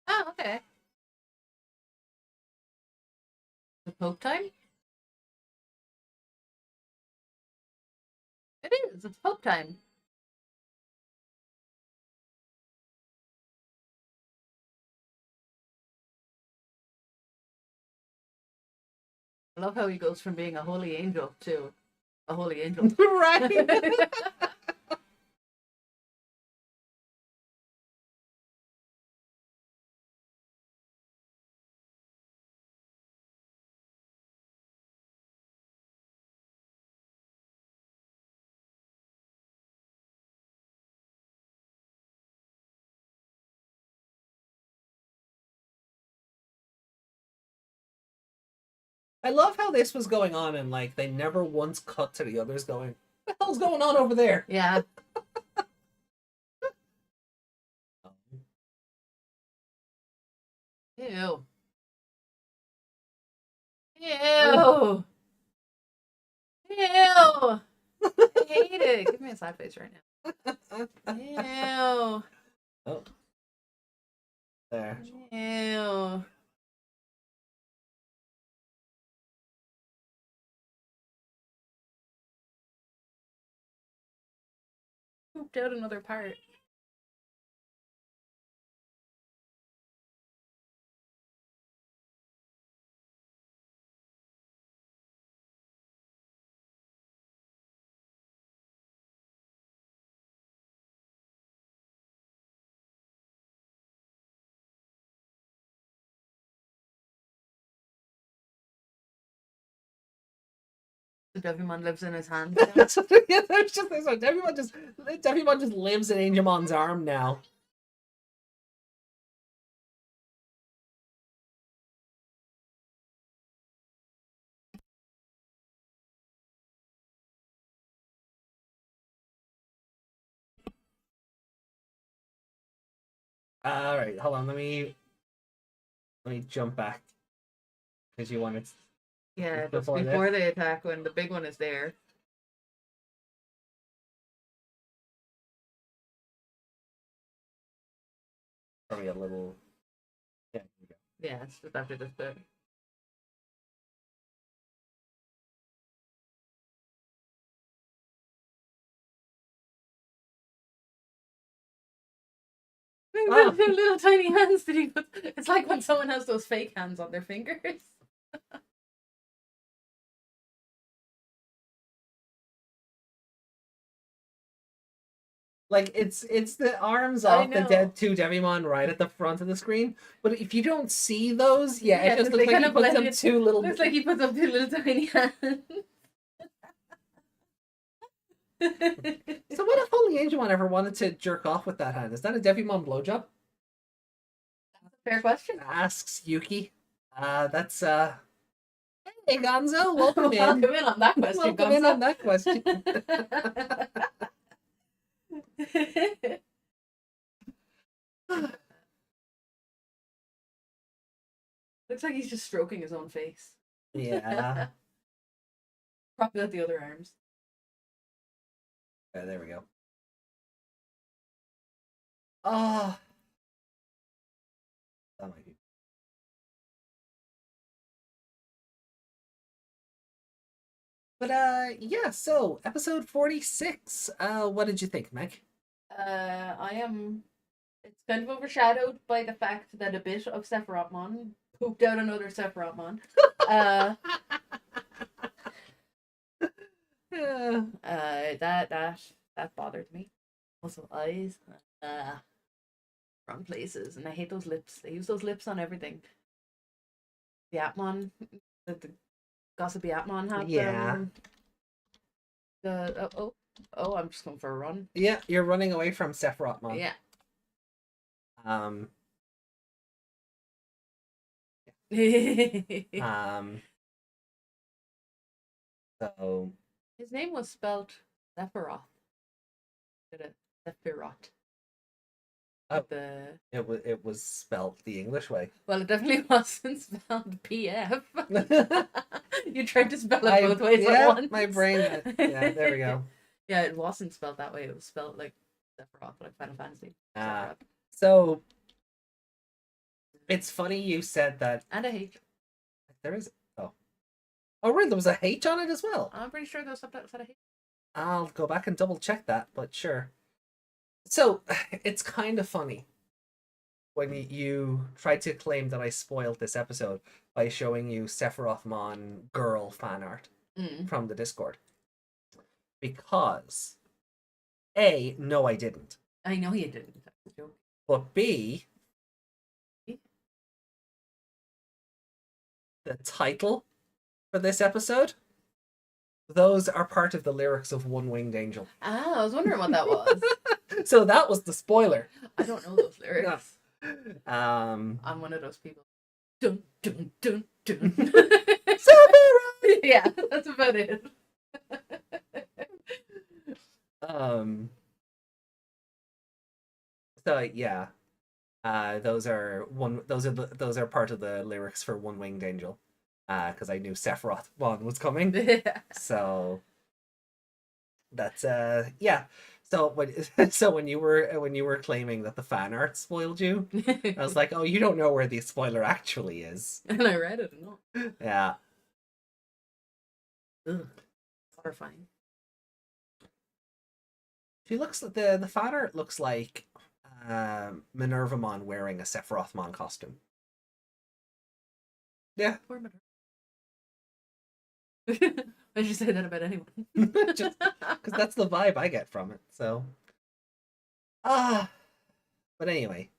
[SPEAKER 7] Oh, okay. The poke time? It is. It's poke time. I love how he goes from being a holy angel to a holy angel.
[SPEAKER 6] Right. I love how this was going on and like they never once cut to the others going, what the hell's going on over there?
[SPEAKER 7] Yeah. Ew. Ew. Ew. I hate it. Give me a side face right now. Ew.
[SPEAKER 6] Oh. There.
[SPEAKER 7] Ew. Pooped out another part. The Devimon lives in his hand.
[SPEAKER 6] Yeah, there's just this one. Devimon just lives in Angemon's arm now. All right, hold on. Let me jump back because you wanted.
[SPEAKER 7] Yeah, that's
[SPEAKER 6] Before
[SPEAKER 7] before
[SPEAKER 6] this?
[SPEAKER 7] they attack when the big one is there.
[SPEAKER 6] Probably a little. Yeah. Here we go.
[SPEAKER 7] Yeah, it's just after this bit.
[SPEAKER 6] Ah.
[SPEAKER 7] The little tiny hands that he puts. It's like when someone has those fake hands on their fingers.
[SPEAKER 6] Like it's the arms
[SPEAKER 7] I
[SPEAKER 6] off the
[SPEAKER 7] know.
[SPEAKER 6] dead two Devimon right at the front of the screen. But if you don't see those, yeah,
[SPEAKER 7] Yeah,
[SPEAKER 6] it just
[SPEAKER 7] 'cause
[SPEAKER 6] looks
[SPEAKER 7] they
[SPEAKER 6] like he
[SPEAKER 7] kinda
[SPEAKER 6] puts them
[SPEAKER 7] blended-
[SPEAKER 6] two little.
[SPEAKER 7] Looks like he puts up two little tiny hands.
[SPEAKER 6] So what if only Angemon ever wanted to jerk off with that hand? Is that a Devimon blowjob?
[SPEAKER 7] Fair question.
[SPEAKER 6] Asks Yuki. That's Hey Gonzo, welcome in.
[SPEAKER 7] Welcome in on that question.
[SPEAKER 6] Welcome in on that question.
[SPEAKER 7] Looks like he's just stroking his own face.
[SPEAKER 6] Yeah.
[SPEAKER 7] Propping out the other arms.
[SPEAKER 6] There we go. Oh. That might be. But yeah, so episode 46. What did you think, Meg?
[SPEAKER 7] It's kind of overshadowed by the fact that a bit of Sephirothmon pooped out another Sephirothmon. That bothered me. Also eyes, wrong places, and I hate those lips. They use those lips on everything. The Atmon, the gossipy Atmon have
[SPEAKER 6] Yeah.
[SPEAKER 7] I'm just going for a run.
[SPEAKER 6] Yeah, you're running away from Sephirothmon.
[SPEAKER 7] Yeah.
[SPEAKER 6] Um, so
[SPEAKER 7] His name was spelled Sephiroth. Sephiroth.
[SPEAKER 6] Oh.
[SPEAKER 7] The
[SPEAKER 6] it was spelled the English way.
[SPEAKER 7] Well, it definitely wasn't spelled PF. You tried to spell it both ways at once.
[SPEAKER 6] My brain. Yeah, there we go.
[SPEAKER 7] Yeah, it wasn't spelled that way. It was spelled like Sephiroth, like Final Fantasy. Sephiroth.
[SPEAKER 6] So it's funny you said that.
[SPEAKER 7] And a H.
[SPEAKER 6] There is. Oh, really? There was a H on it as well.
[SPEAKER 7] I'm pretty sure those subtitles had a H.
[SPEAKER 6] I'll go back and double check that, but sure. So it's kind of funny when you tried to claim that I spoiled this episode by showing you Sephirothmon girl fan art from the Discord. Because A, no, I didn't.
[SPEAKER 7] I know you didn't.
[SPEAKER 6] But B, the title for this episode, those are part of the lyrics of One Winged Angel.
[SPEAKER 7] Ah, I was wondering what that was.
[SPEAKER 6] So that was the spoiler.
[SPEAKER 7] I don't know those lyrics.
[SPEAKER 6] I'm
[SPEAKER 7] one of those people. Dun dun dun dun. Yeah, that's about it.
[SPEAKER 6] So yeah. Those are part of the lyrics for One Winged Angel. Because I knew Sephirothmon was coming.
[SPEAKER 7] Yeah.
[SPEAKER 6] So that's yeah. So when you were claiming that the fan art spoiled you, I was like, oh, you don't know where the spoiler actually is.
[SPEAKER 7] And I read it. No.
[SPEAKER 6] Yeah.
[SPEAKER 7] Ugh. Horrifying.
[SPEAKER 6] She looks the fan art looks like Minervamon wearing a Sephirothmon costume. Yeah.
[SPEAKER 7] Poor Minerva. I should say that about anyone.
[SPEAKER 6] Just because that's the vibe I get from it. So, but anyway.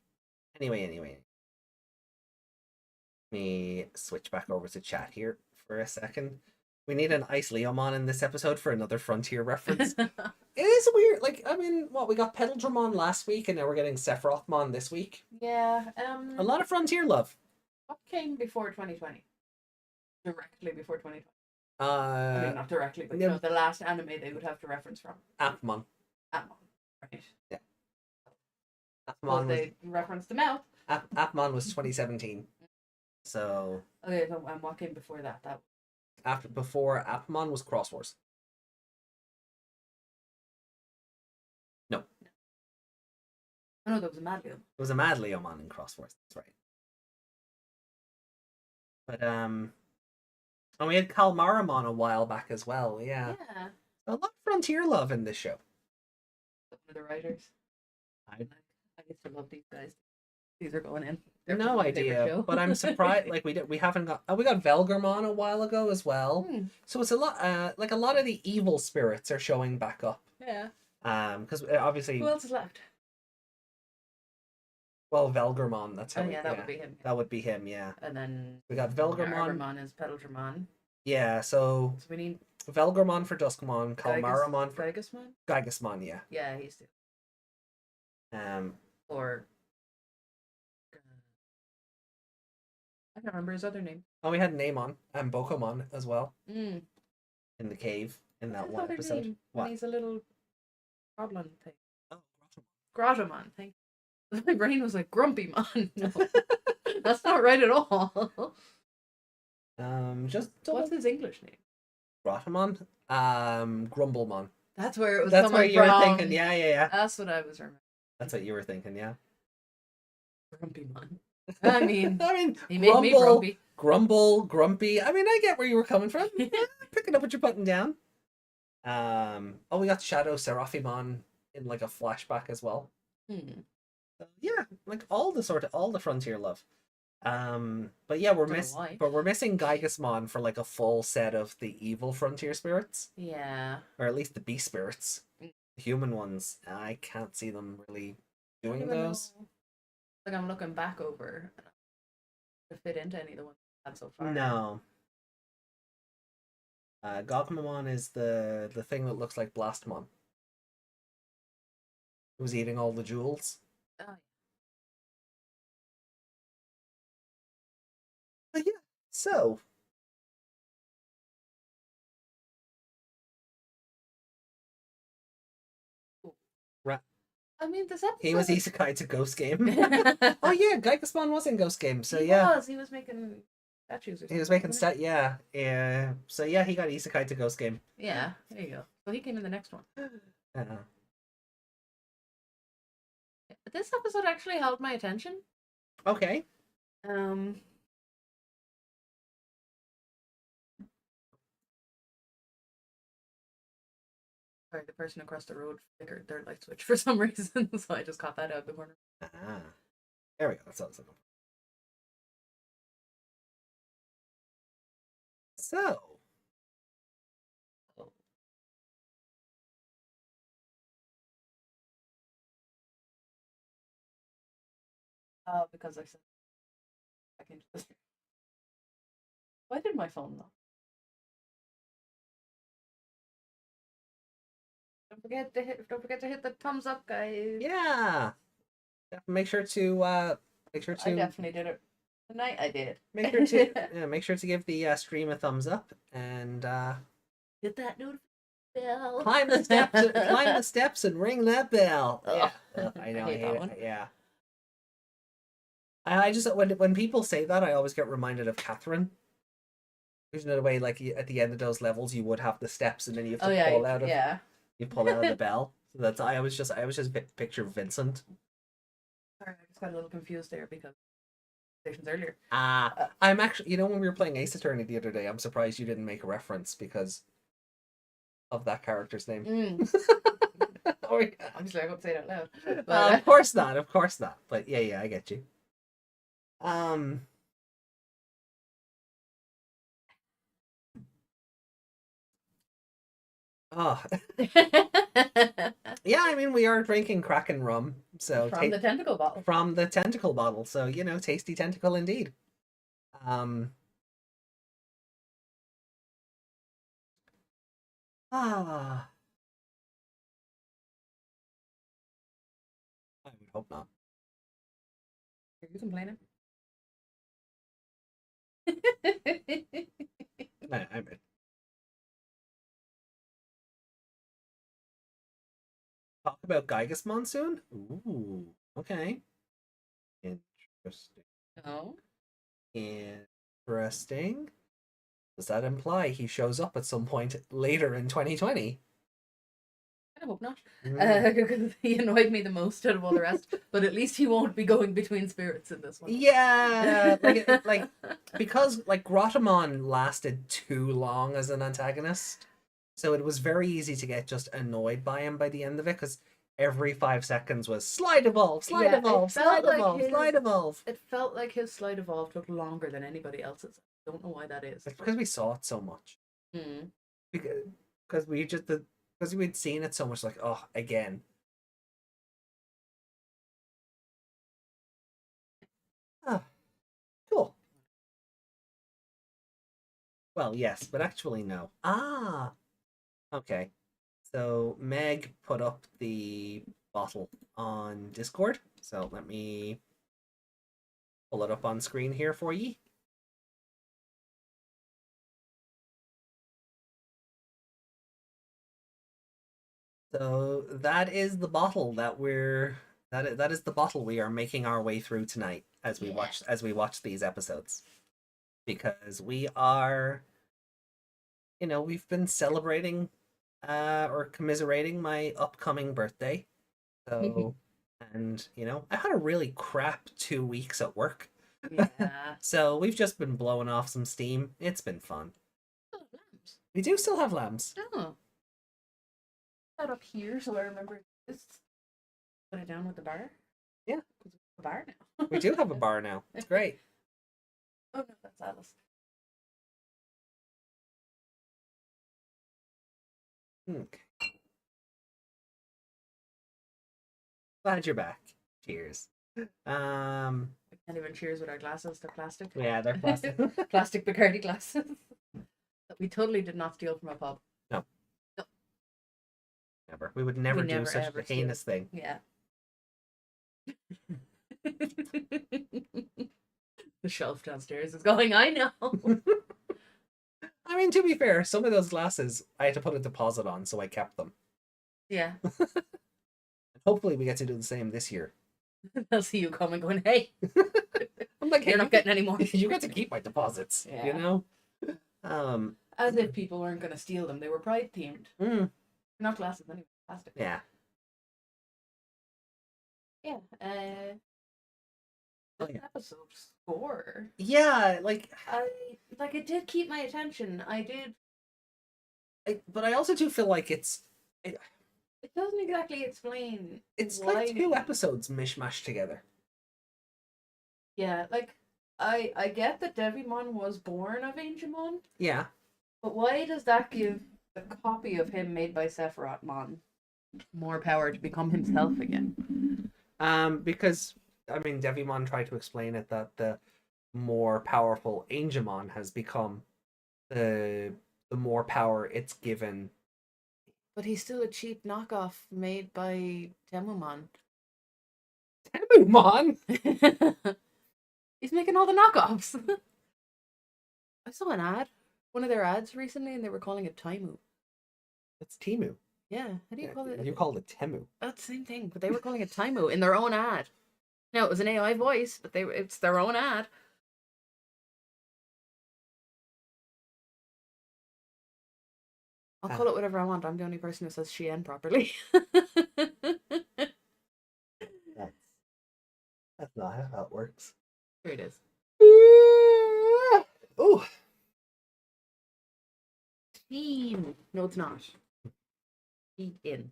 [SPEAKER 6] Let me switch back over to chat here for a second. We need an Ice Leomon in this episode for another Frontier reference. It is weird. Like, I mean, we got Petal last week, and now we're getting Sephirothmon this week.
[SPEAKER 7] Yeah.
[SPEAKER 6] A lot of Frontier love.
[SPEAKER 7] What came before 2020? Directly before 2020.
[SPEAKER 6] I
[SPEAKER 7] mean, not directly, but
[SPEAKER 6] no.
[SPEAKER 7] the last anime they would have to reference from.
[SPEAKER 6] Agumon.
[SPEAKER 7] Right.
[SPEAKER 6] Yeah.
[SPEAKER 7] Well, they referenced them out.
[SPEAKER 6] Agumon was 2017. So.
[SPEAKER 7] Okay, so what came before that?
[SPEAKER 6] Before Agumon was Cross Wars. No.
[SPEAKER 7] Oh no, there was a Mad Leomon.
[SPEAKER 6] It was a Mad Leomon in Cross Wars. That's right. But and we had Kalmaramon a while back as well. Yeah.
[SPEAKER 7] Yeah.
[SPEAKER 6] A lot of Frontier love in this show.
[SPEAKER 7] One of the writers.
[SPEAKER 6] I
[SPEAKER 7] used to love these guys. These are going in.
[SPEAKER 6] No idea, but I'm surprised. Like we haven't got. We got Velgramon a while ago as well. So it's a lot. Like a lot of the evil spirits are showing back up.
[SPEAKER 7] Yeah.
[SPEAKER 6] Because obviously.
[SPEAKER 7] Who else is left?
[SPEAKER 6] Well, Velgramon. That's how.
[SPEAKER 7] That would be him.
[SPEAKER 6] That would be him. Yeah.
[SPEAKER 7] And then
[SPEAKER 6] we got Velgramon.
[SPEAKER 7] Agumon is Petaltramon.
[SPEAKER 6] Yeah. So
[SPEAKER 7] we need
[SPEAKER 6] Velgramon for Duskmon, Kalmaramon for
[SPEAKER 7] Gygasmon.
[SPEAKER 6] Gygasmon. Yeah.
[SPEAKER 7] Yeah, he's too. Or I can't remember his other name.
[SPEAKER 6] Oh, we had Namon and Bokomon as well.
[SPEAKER 7] In
[SPEAKER 6] the cave in that one
[SPEAKER 7] other
[SPEAKER 6] episode.
[SPEAKER 7] Name?
[SPEAKER 6] What?
[SPEAKER 7] He's a little goblin thing.
[SPEAKER 6] Oh,
[SPEAKER 7] Grottomon. Thank you. My brain was like Grumpymon. No, that's not right at all.
[SPEAKER 6] Just
[SPEAKER 7] what's his English name?
[SPEAKER 6] Grottomon. Grumblemon.
[SPEAKER 7] That's where it was.
[SPEAKER 6] That's
[SPEAKER 7] coming
[SPEAKER 6] what you
[SPEAKER 7] from.
[SPEAKER 6] were thinking. Yeah.
[SPEAKER 7] That's what I was remembering.
[SPEAKER 6] That's what you were thinking. Yeah.
[SPEAKER 7] Grumpymon. I mean, he made me
[SPEAKER 6] Grumble,
[SPEAKER 7] grumpy.
[SPEAKER 6] grumble, grumpy. I mean, I get where you were coming from. Picking up what you're putting down. Oh, we got Shadow Seraphimon in like a flashback as well.
[SPEAKER 7] Hmm.
[SPEAKER 6] So, yeah, like all the frontier love. But yeah,
[SPEAKER 7] Don't know why.
[SPEAKER 6] we're missing Gygasmon for like a full set of the evil frontier spirits,
[SPEAKER 7] Yeah.
[SPEAKER 6] or at least the beast spirits.
[SPEAKER 7] Mm.
[SPEAKER 6] The human ones, I can't see them really
[SPEAKER 7] I don't
[SPEAKER 6] doing
[SPEAKER 7] even
[SPEAKER 6] those.
[SPEAKER 7] know. Like I'm looking back over to fit into any of the ones I've had so far.
[SPEAKER 6] No. Agumon is the thing that looks like Blastmon. Who's eating all the jewels.
[SPEAKER 7] Oh,
[SPEAKER 6] But yeah, so Ra-
[SPEAKER 7] I mean, this episode.
[SPEAKER 6] he was isekai to Ghost Game. Oh yeah, Gygasmon was in Ghost Game, so yeah.
[SPEAKER 7] He was making statues or something.
[SPEAKER 6] He was making
[SPEAKER 7] wasn't
[SPEAKER 6] yeah. So yeah, he got isekai to Ghost Game.
[SPEAKER 7] he? Yeah, there you go. So he came in the next one. This episode actually held my attention.
[SPEAKER 6] Okay.
[SPEAKER 7] Sorry, the person across the road flickered their light switch for some reason, so I just caught that out of the corner.
[SPEAKER 6] There we go. That's all I was looking for. So
[SPEAKER 7] Because I said back into this. Why did my phone lock? Don't forget to hit the thumbs up, guys.
[SPEAKER 6] yeah, make sure to
[SPEAKER 7] I definitely did it. Tonight I did.
[SPEAKER 6] make sure to make sure to give the stream a thumbs up and
[SPEAKER 7] hit that notification bell.
[SPEAKER 6] climb the steps and ring that bell.
[SPEAKER 7] Ugh.
[SPEAKER 6] Yeah, I know. I
[SPEAKER 7] hate
[SPEAKER 6] hate
[SPEAKER 7] that
[SPEAKER 6] it.
[SPEAKER 7] one.
[SPEAKER 6] Yeah. I just when people say that, I always get reminded of Catherine. There's another way, like at the end of those levels, you would have the steps, and then you have to pull out of you pull out of the bell. So that's I was just picture Vincent.
[SPEAKER 7] Sorry, I just got a little confused there because stations earlier.
[SPEAKER 6] I'm actually, when we were playing Ace Attorney the other day, I'm surprised you didn't make a reference because of that character's name. Oh, yeah.
[SPEAKER 7] Obviously, I won't say it out loud. But,
[SPEAKER 6] Of course not. But yeah, I get you. Oh. Yeah, I mean, we are drinking Kraken rum, so
[SPEAKER 7] from the tentacle bottle.
[SPEAKER 6] From the tentacle bottle, so tasty tentacle indeed. I would hope not.
[SPEAKER 7] Are you complaining?
[SPEAKER 6] I'm in. Talk about Gygas Monsoon? Ooh, okay. Interesting.
[SPEAKER 7] No.
[SPEAKER 6] Interesting. Does that imply he shows up at some point later in 2020?
[SPEAKER 7] I hope not. Because he annoyed me the most out of all the rest. But at least he won't be going between spirits in this one.
[SPEAKER 6] Yeah, like because Grottamon lasted too long as an antagonist, so it was very easy to get just annoyed by him by the end of it, because every 5 seconds was slide evolve, slide evolve, slide evolve, slide evolve.
[SPEAKER 7] It felt like his slide evolve took longer than anybody else's. I don't know why that is.
[SPEAKER 6] It's because we saw it so much. Because we'd seen it so much, like, oh, again. Ah, cool. Well, yes, but actually no. Okay. So Meg put up the bottle on Discord. So let me pull it up on screen here for ye. So that is the bottle that that is the bottle we are making our way through tonight as we watch these episodes. Because we are, we've been celebrating or commiserating my upcoming birthday. So, and I had a really crap 2 weeks at work.
[SPEAKER 7] Yeah.
[SPEAKER 6] So we've just been blowing off some steam. It's been fun.
[SPEAKER 7] Oh, lamps.
[SPEAKER 6] We do still have lamps.
[SPEAKER 7] Oh. That up here so I remember this. Put it down with the bar.
[SPEAKER 6] Yeah.
[SPEAKER 7] A bar now.
[SPEAKER 6] We do have a bar now. It's great.
[SPEAKER 7] Oh no, that's Alice.
[SPEAKER 6] Okay. Glad you're back. Cheers.
[SPEAKER 7] We can't even cheers with our glasses. They're plastic.
[SPEAKER 6] Yeah, they're plastic.
[SPEAKER 7] Plastic Bacardi glasses. That we totally did not steal from a pub.
[SPEAKER 6] Never. We would never do
[SPEAKER 7] never,
[SPEAKER 6] such
[SPEAKER 7] ever
[SPEAKER 6] a heinous thing.
[SPEAKER 7] Yeah. The shelf downstairs is going, I know.
[SPEAKER 6] I mean, to be fair, some of those glasses I had to put a deposit on, so I kept them.
[SPEAKER 7] Yeah.
[SPEAKER 6] Hopefully we get to do the same this year.
[SPEAKER 7] They'll see you coming going, hey,
[SPEAKER 6] I'm like, hey,
[SPEAKER 7] you're not getting any more.
[SPEAKER 6] you get to keep my deposits, you
[SPEAKER 7] Yeah.
[SPEAKER 6] know?
[SPEAKER 7] As if people weren't going to steal them. They were pride themed.
[SPEAKER 6] Mm,
[SPEAKER 7] Not glasses anyway. Plastic.
[SPEAKER 6] yeah.
[SPEAKER 7] Yeah.
[SPEAKER 6] Oh,
[SPEAKER 7] This
[SPEAKER 6] yeah.
[SPEAKER 7] episode score.
[SPEAKER 6] Yeah, like,
[SPEAKER 7] It did keep my attention. I did.
[SPEAKER 6] but I also do feel like it's
[SPEAKER 7] It doesn't exactly explain.
[SPEAKER 6] like
[SPEAKER 7] why-
[SPEAKER 6] 2 episodes mishmashed together.
[SPEAKER 7] Yeah, like I get that Devimon was born of Angemon,
[SPEAKER 6] Yeah.
[SPEAKER 7] but why does that give the copy of him made by Sephirothmon more power to become himself again?
[SPEAKER 6] Because I mean, Devimon tried to explain it that the more powerful Angemon has become, the more power it's given.
[SPEAKER 7] But he's still a cheap knockoff made by Temumon.
[SPEAKER 6] Temumon.
[SPEAKER 7] He's making all the knockoffs. I saw an ad, one of their ads recently, and they were calling it Taimu.
[SPEAKER 6] It's Timu.
[SPEAKER 7] Yeah, how do you call it?
[SPEAKER 6] You called it Temu.
[SPEAKER 7] That's the same thing, but they were calling it Taimu in their own ad. No, it was an AI voice, but it's their own ad. I'll call it whatever I want. I'm the only person who says Shien properly.
[SPEAKER 6] That's not how it works.
[SPEAKER 7] Here it is.
[SPEAKER 6] Oh.
[SPEAKER 7] Team. No, it's not. Feed in.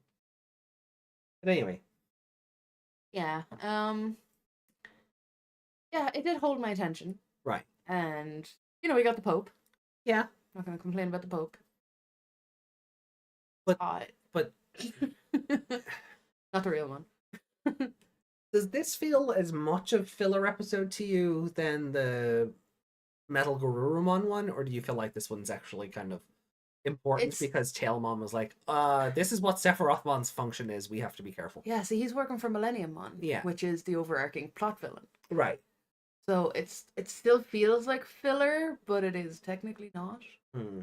[SPEAKER 6] But anyway,
[SPEAKER 7] Yeah. Yeah, it did hold my attention.
[SPEAKER 6] right.
[SPEAKER 7] And we got the Pope.
[SPEAKER 6] Yeah.
[SPEAKER 7] Not gonna complain about the Pope.
[SPEAKER 6] But-
[SPEAKER 7] Hot.
[SPEAKER 6] but-
[SPEAKER 7] Not the real one.
[SPEAKER 6] Does this feel as much of filler episode to you than the Metal Garurumon one, or do you feel like this one's actually kind of important
[SPEAKER 7] It's-
[SPEAKER 6] because Tailmon was like, this is what Sephirothmon's function is, we have to be careful.
[SPEAKER 7] Yeah, see, he's working for Millenniummon,
[SPEAKER 6] Yeah.
[SPEAKER 7] which is the overarching plot villain.
[SPEAKER 6] Right.
[SPEAKER 7] So it still feels like filler, but it is technically not.
[SPEAKER 6] Hmm.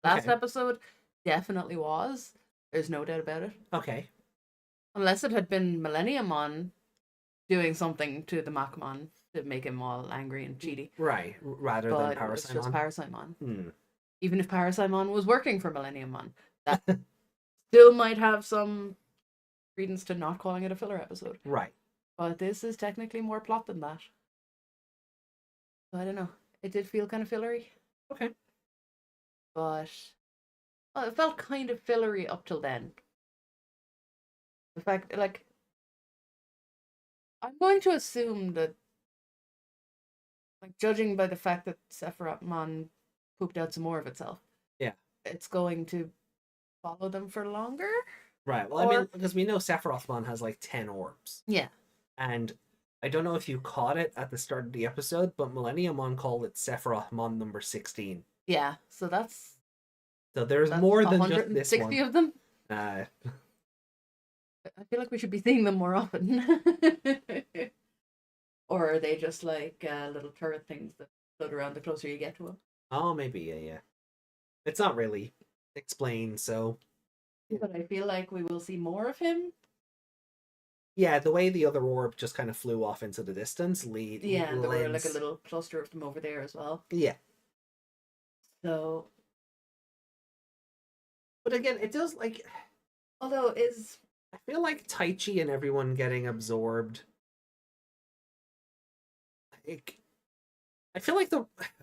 [SPEAKER 7] Last
[SPEAKER 6] Okay.
[SPEAKER 7] episode definitely was. There's no doubt about it.
[SPEAKER 6] Okay.
[SPEAKER 7] Unless it had been Millenniummon doing something to the Machmon to make him all angry and cheaty.
[SPEAKER 6] Right. Rather
[SPEAKER 7] But
[SPEAKER 6] than
[SPEAKER 7] it was just
[SPEAKER 6] Parasimon.
[SPEAKER 7] Parasimon.
[SPEAKER 6] Hmm.
[SPEAKER 7] Even if Parasimon was working for Millenniummon, that still might have some credence to not calling it a filler episode.
[SPEAKER 6] Right.
[SPEAKER 7] But this is technically more plot than that. So I don't know. It did feel kind of fillery.
[SPEAKER 6] Okay.
[SPEAKER 7] But it felt kind of fillery up till then. The fact, like, I'm going to assume that, like, judging by the fact that Sephirothmon pooped out some more of itself,
[SPEAKER 6] Yeah.
[SPEAKER 7] it's going to follow them for longer.
[SPEAKER 6] Right. Well, I mean,
[SPEAKER 7] Or-
[SPEAKER 6] because we know Sephirothmon has like 10 orbs.
[SPEAKER 7] Yeah.
[SPEAKER 6] And I don't know if you caught it at the start of the episode, but Millenniummon called it Sephirothmon number 16.
[SPEAKER 7] Yeah. So that's
[SPEAKER 6] So there's more than just this
[SPEAKER 7] 160
[SPEAKER 6] one.
[SPEAKER 7] of them.
[SPEAKER 6] Uh,
[SPEAKER 7] I feel like we should be seeing them more often. Or are they just like little turret things that float around the closer you get to them?
[SPEAKER 6] oh, maybe, yeah. It's not really explained, so...
[SPEAKER 7] But I feel like we will see more of him.
[SPEAKER 6] Yeah, the way the other orb just kind of flew off into the distance
[SPEAKER 7] Yeah, and there were like a
[SPEAKER 6] lends-
[SPEAKER 7] little cluster of them over there as well.
[SPEAKER 6] Yeah.
[SPEAKER 7] So,
[SPEAKER 6] But again, it does, like...
[SPEAKER 7] although
[SPEAKER 6] I feel like Taichi and everyone getting absorbed... I feel like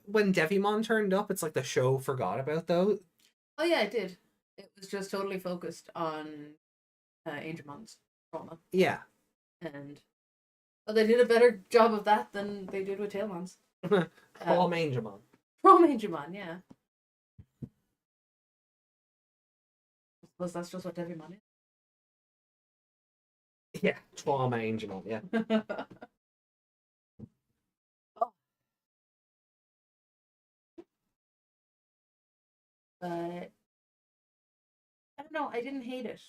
[SPEAKER 6] when Devimon turned up, it's like the show forgot about those.
[SPEAKER 7] Oh yeah, it did. It was just totally focused on Angemon's trauma,
[SPEAKER 6] Yeah.
[SPEAKER 7] and they did a better job of that than they did with Tailmon's.
[SPEAKER 6] Trauma Angemon.
[SPEAKER 7] From Angemon, yeah. I suppose that's just what Devimon
[SPEAKER 6] Yeah, Trauma Angemon, yeah.
[SPEAKER 7] is. But I don't know. I didn't hate it.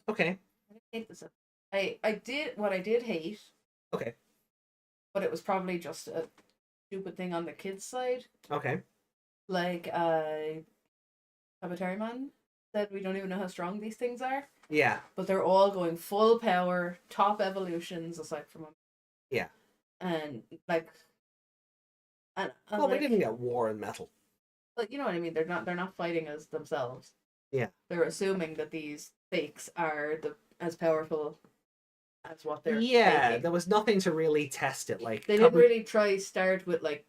[SPEAKER 6] Okay.
[SPEAKER 7] I didn't hate this. I did what I did hate.
[SPEAKER 6] Okay.
[SPEAKER 7] But it was probably just a stupid thing on the kids' side.
[SPEAKER 6] Okay.
[SPEAKER 7] Like Sabotaryman said, we don't even know how strong these things are.
[SPEAKER 6] Yeah.
[SPEAKER 7] But they're all going full power, top evolutions aside from him.
[SPEAKER 6] Yeah.
[SPEAKER 7] And like,
[SPEAKER 6] Well, we didn't get War and Metal.
[SPEAKER 7] But you know what I mean. They're not fighting as themselves.
[SPEAKER 6] Yeah.
[SPEAKER 7] They're assuming that these fakes are as powerful as what they're.
[SPEAKER 6] Yeah,
[SPEAKER 7] faking.
[SPEAKER 6] there was nothing to really test it. Like
[SPEAKER 7] They didn't really try start with like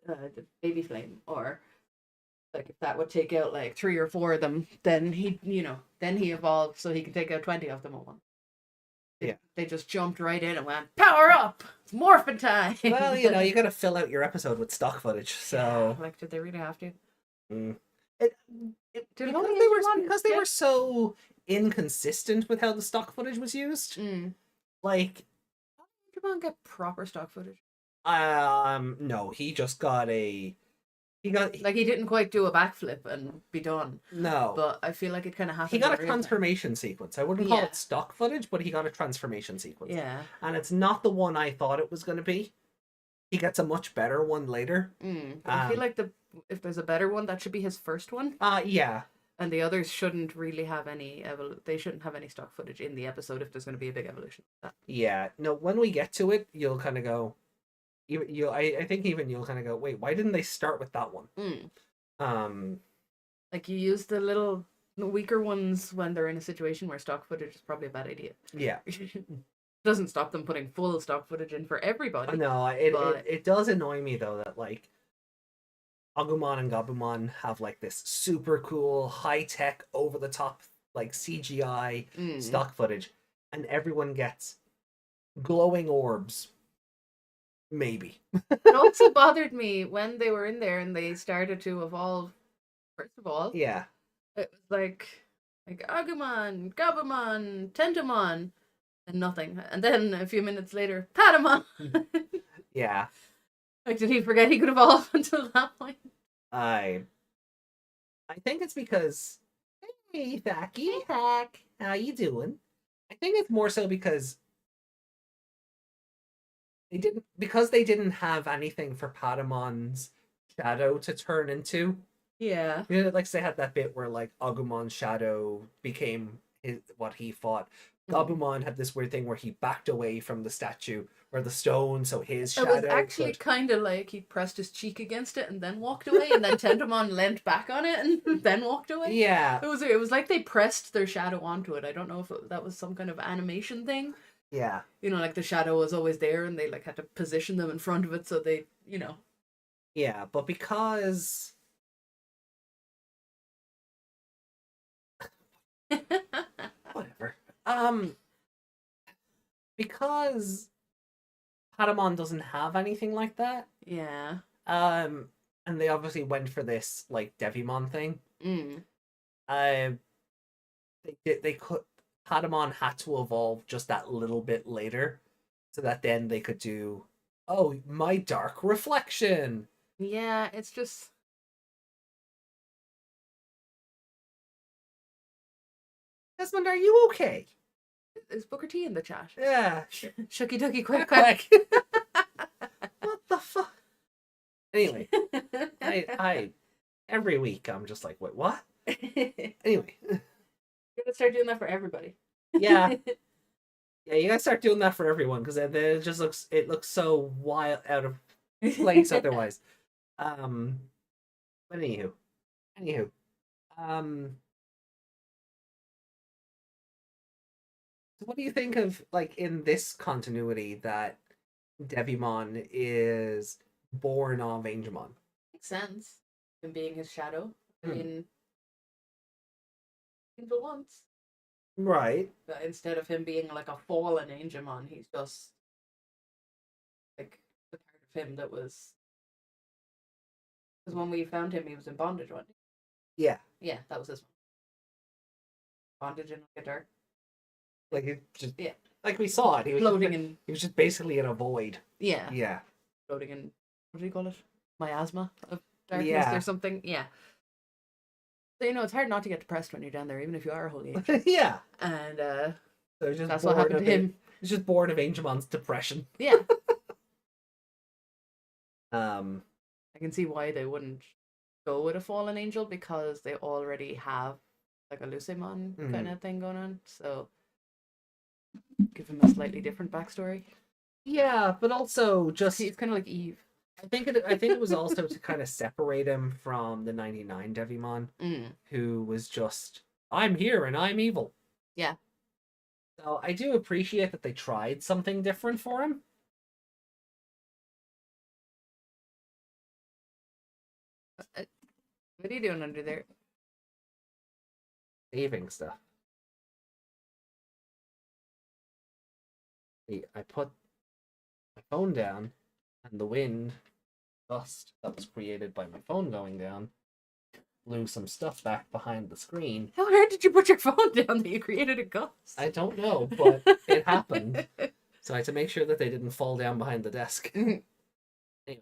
[SPEAKER 7] the baby flame, or like if that would take out like 3 or 4 of them, then he evolved so he can take out 20 of them at once. They just jumped right in and went, power up! It's morphin' time!
[SPEAKER 6] Well, you gotta fill out your episode with stock footage, so...
[SPEAKER 7] Like, did they really have to?
[SPEAKER 6] Because they were so inconsistent with how the stock footage was used. Like...
[SPEAKER 7] Did Digimon get proper stock footage?
[SPEAKER 6] No, he just got a... He
[SPEAKER 7] didn't quite do a backflip and be done.
[SPEAKER 6] No.
[SPEAKER 7] But I feel like it kind of happened.
[SPEAKER 6] He got a transformation sequence. I wouldn't call it stock footage, but he got a transformation sequence.
[SPEAKER 7] Yeah.
[SPEAKER 6] And it's not the one I thought it was going to be. He gets a much better one later.
[SPEAKER 7] I feel like if there's a better one, that should be his first one.
[SPEAKER 6] Yeah.
[SPEAKER 7] And the others shouldn't really have any they shouldn't have any stock footage in the episode if there's going to be a big evolution.
[SPEAKER 6] Yeah. No, when we get to it, you'll kind of go... I think even you'll kind of go, wait, why didn't they start with that one?
[SPEAKER 7] Like, you use the little weaker ones when they're in a situation where stock footage is probably a bad idea.
[SPEAKER 6] Yeah.
[SPEAKER 7] Doesn't stop them putting full stock footage in for everybody.
[SPEAKER 6] No, it does annoy me though that like Agumon and Gabumon have like this super cool, high tech, over the top like CGI stock footage, and everyone gets glowing orbs. Maybe.
[SPEAKER 7] It also bothered me when they were in there and they started to evolve. First of all,
[SPEAKER 6] yeah,
[SPEAKER 7] it was like Agumon, Gabumon, Tentomon, and nothing. And then a few minutes later, Patamon.
[SPEAKER 6] Yeah.
[SPEAKER 7] Like, did he forget he could evolve until that point?
[SPEAKER 6] I think it's because, hey, Thacky. Hey, Thack. How you doing? I think it's more so because they didn't have anything for Patamon's shadow to turn into.
[SPEAKER 7] Yeah.
[SPEAKER 6] Like they had that bit where like Agumon's shadow became what he fought. Gabumon had this weird thing where he backed away from the statue or the stone, so his shadow.
[SPEAKER 7] It was actually kind of like he pressed his cheek against it and then walked away, and then Tentomon leant back on it and then walked away.
[SPEAKER 6] Yeah.
[SPEAKER 7] It was like they pressed their shadow onto it. I don't know if that was some kind of animation thing.
[SPEAKER 6] Yeah.
[SPEAKER 7] Like the shadow was always there and they like had to position them in front of it so they,
[SPEAKER 6] Yeah, but because... Whatever. Because Patamon doesn't have anything like that.
[SPEAKER 7] Yeah.
[SPEAKER 6] And they obviously went for this like Devimon thing. They could... Patamon had to evolve just that little bit later, so that then they could do, oh, my dark reflection.
[SPEAKER 7] Yeah, it's just...
[SPEAKER 6] Desmond, are you okay?
[SPEAKER 7] Is Booker T in the chat?
[SPEAKER 6] Yeah.
[SPEAKER 7] Shucky ducky quack quack.
[SPEAKER 6] What the fuck? Anyway, I every week I'm just like, wait, what? Anyway.
[SPEAKER 7] You're gonna start doing that for everybody.
[SPEAKER 6] Yeah. Yeah, you gotta start doing that for everyone, because it just looks so wild out of place otherwise. But anywho. So what do you think of like in this continuity that Devimon is born of Angemon.
[SPEAKER 7] Makes sense. Him being his shadow. I
[SPEAKER 6] Hmm.
[SPEAKER 7] mean, Angel once.
[SPEAKER 6] Right.
[SPEAKER 7] But instead of him being like a fallen Angemon, he's just like the part of him that was. Because when we found him, he was in bondage, wasn't
[SPEAKER 6] Yeah.
[SPEAKER 7] he? Yeah, that was this one. Bondage in like a dark.
[SPEAKER 6] Like it just
[SPEAKER 7] Yeah.
[SPEAKER 6] like we saw it. He was
[SPEAKER 7] Floating
[SPEAKER 6] just,
[SPEAKER 7] in.
[SPEAKER 6] he was just basically in a void.
[SPEAKER 7] Yeah.
[SPEAKER 6] Yeah.
[SPEAKER 7] Floating in. What do you call it? Miasma of darkness
[SPEAKER 6] Yeah.
[SPEAKER 7] or something. Yeah. So, it's hard not to get depressed when you're down there, even if you are a holy angel.
[SPEAKER 6] Yeah.
[SPEAKER 7] And
[SPEAKER 6] So he's just
[SPEAKER 7] that's what
[SPEAKER 6] born
[SPEAKER 7] happened
[SPEAKER 6] of
[SPEAKER 7] to him.
[SPEAKER 6] He's just born of Angemon's depression.
[SPEAKER 7] Yeah.
[SPEAKER 6] I
[SPEAKER 7] can see why they wouldn't go with a fallen angel, because they already have like a Lucemon kind of thing going on. So give him a slightly different backstory.
[SPEAKER 6] Yeah, but also just
[SPEAKER 7] He's kind of like Eve.
[SPEAKER 6] I think it was also to kind of separate him from the 99 Devimon, who was just, I'm here and I'm evil.
[SPEAKER 7] Yeah.
[SPEAKER 6] So I do appreciate that they tried something different for him.
[SPEAKER 7] What are you doing under there?
[SPEAKER 6] Saving stuff. See, I put my phone down, and the wind, dust that was created by my phone going down, blew some stuff back behind the screen.
[SPEAKER 7] How hard did you put your phone down that you created a ghost?
[SPEAKER 6] I don't know, but it happened. So I had to make sure that they didn't fall down behind the desk. Anyway. That's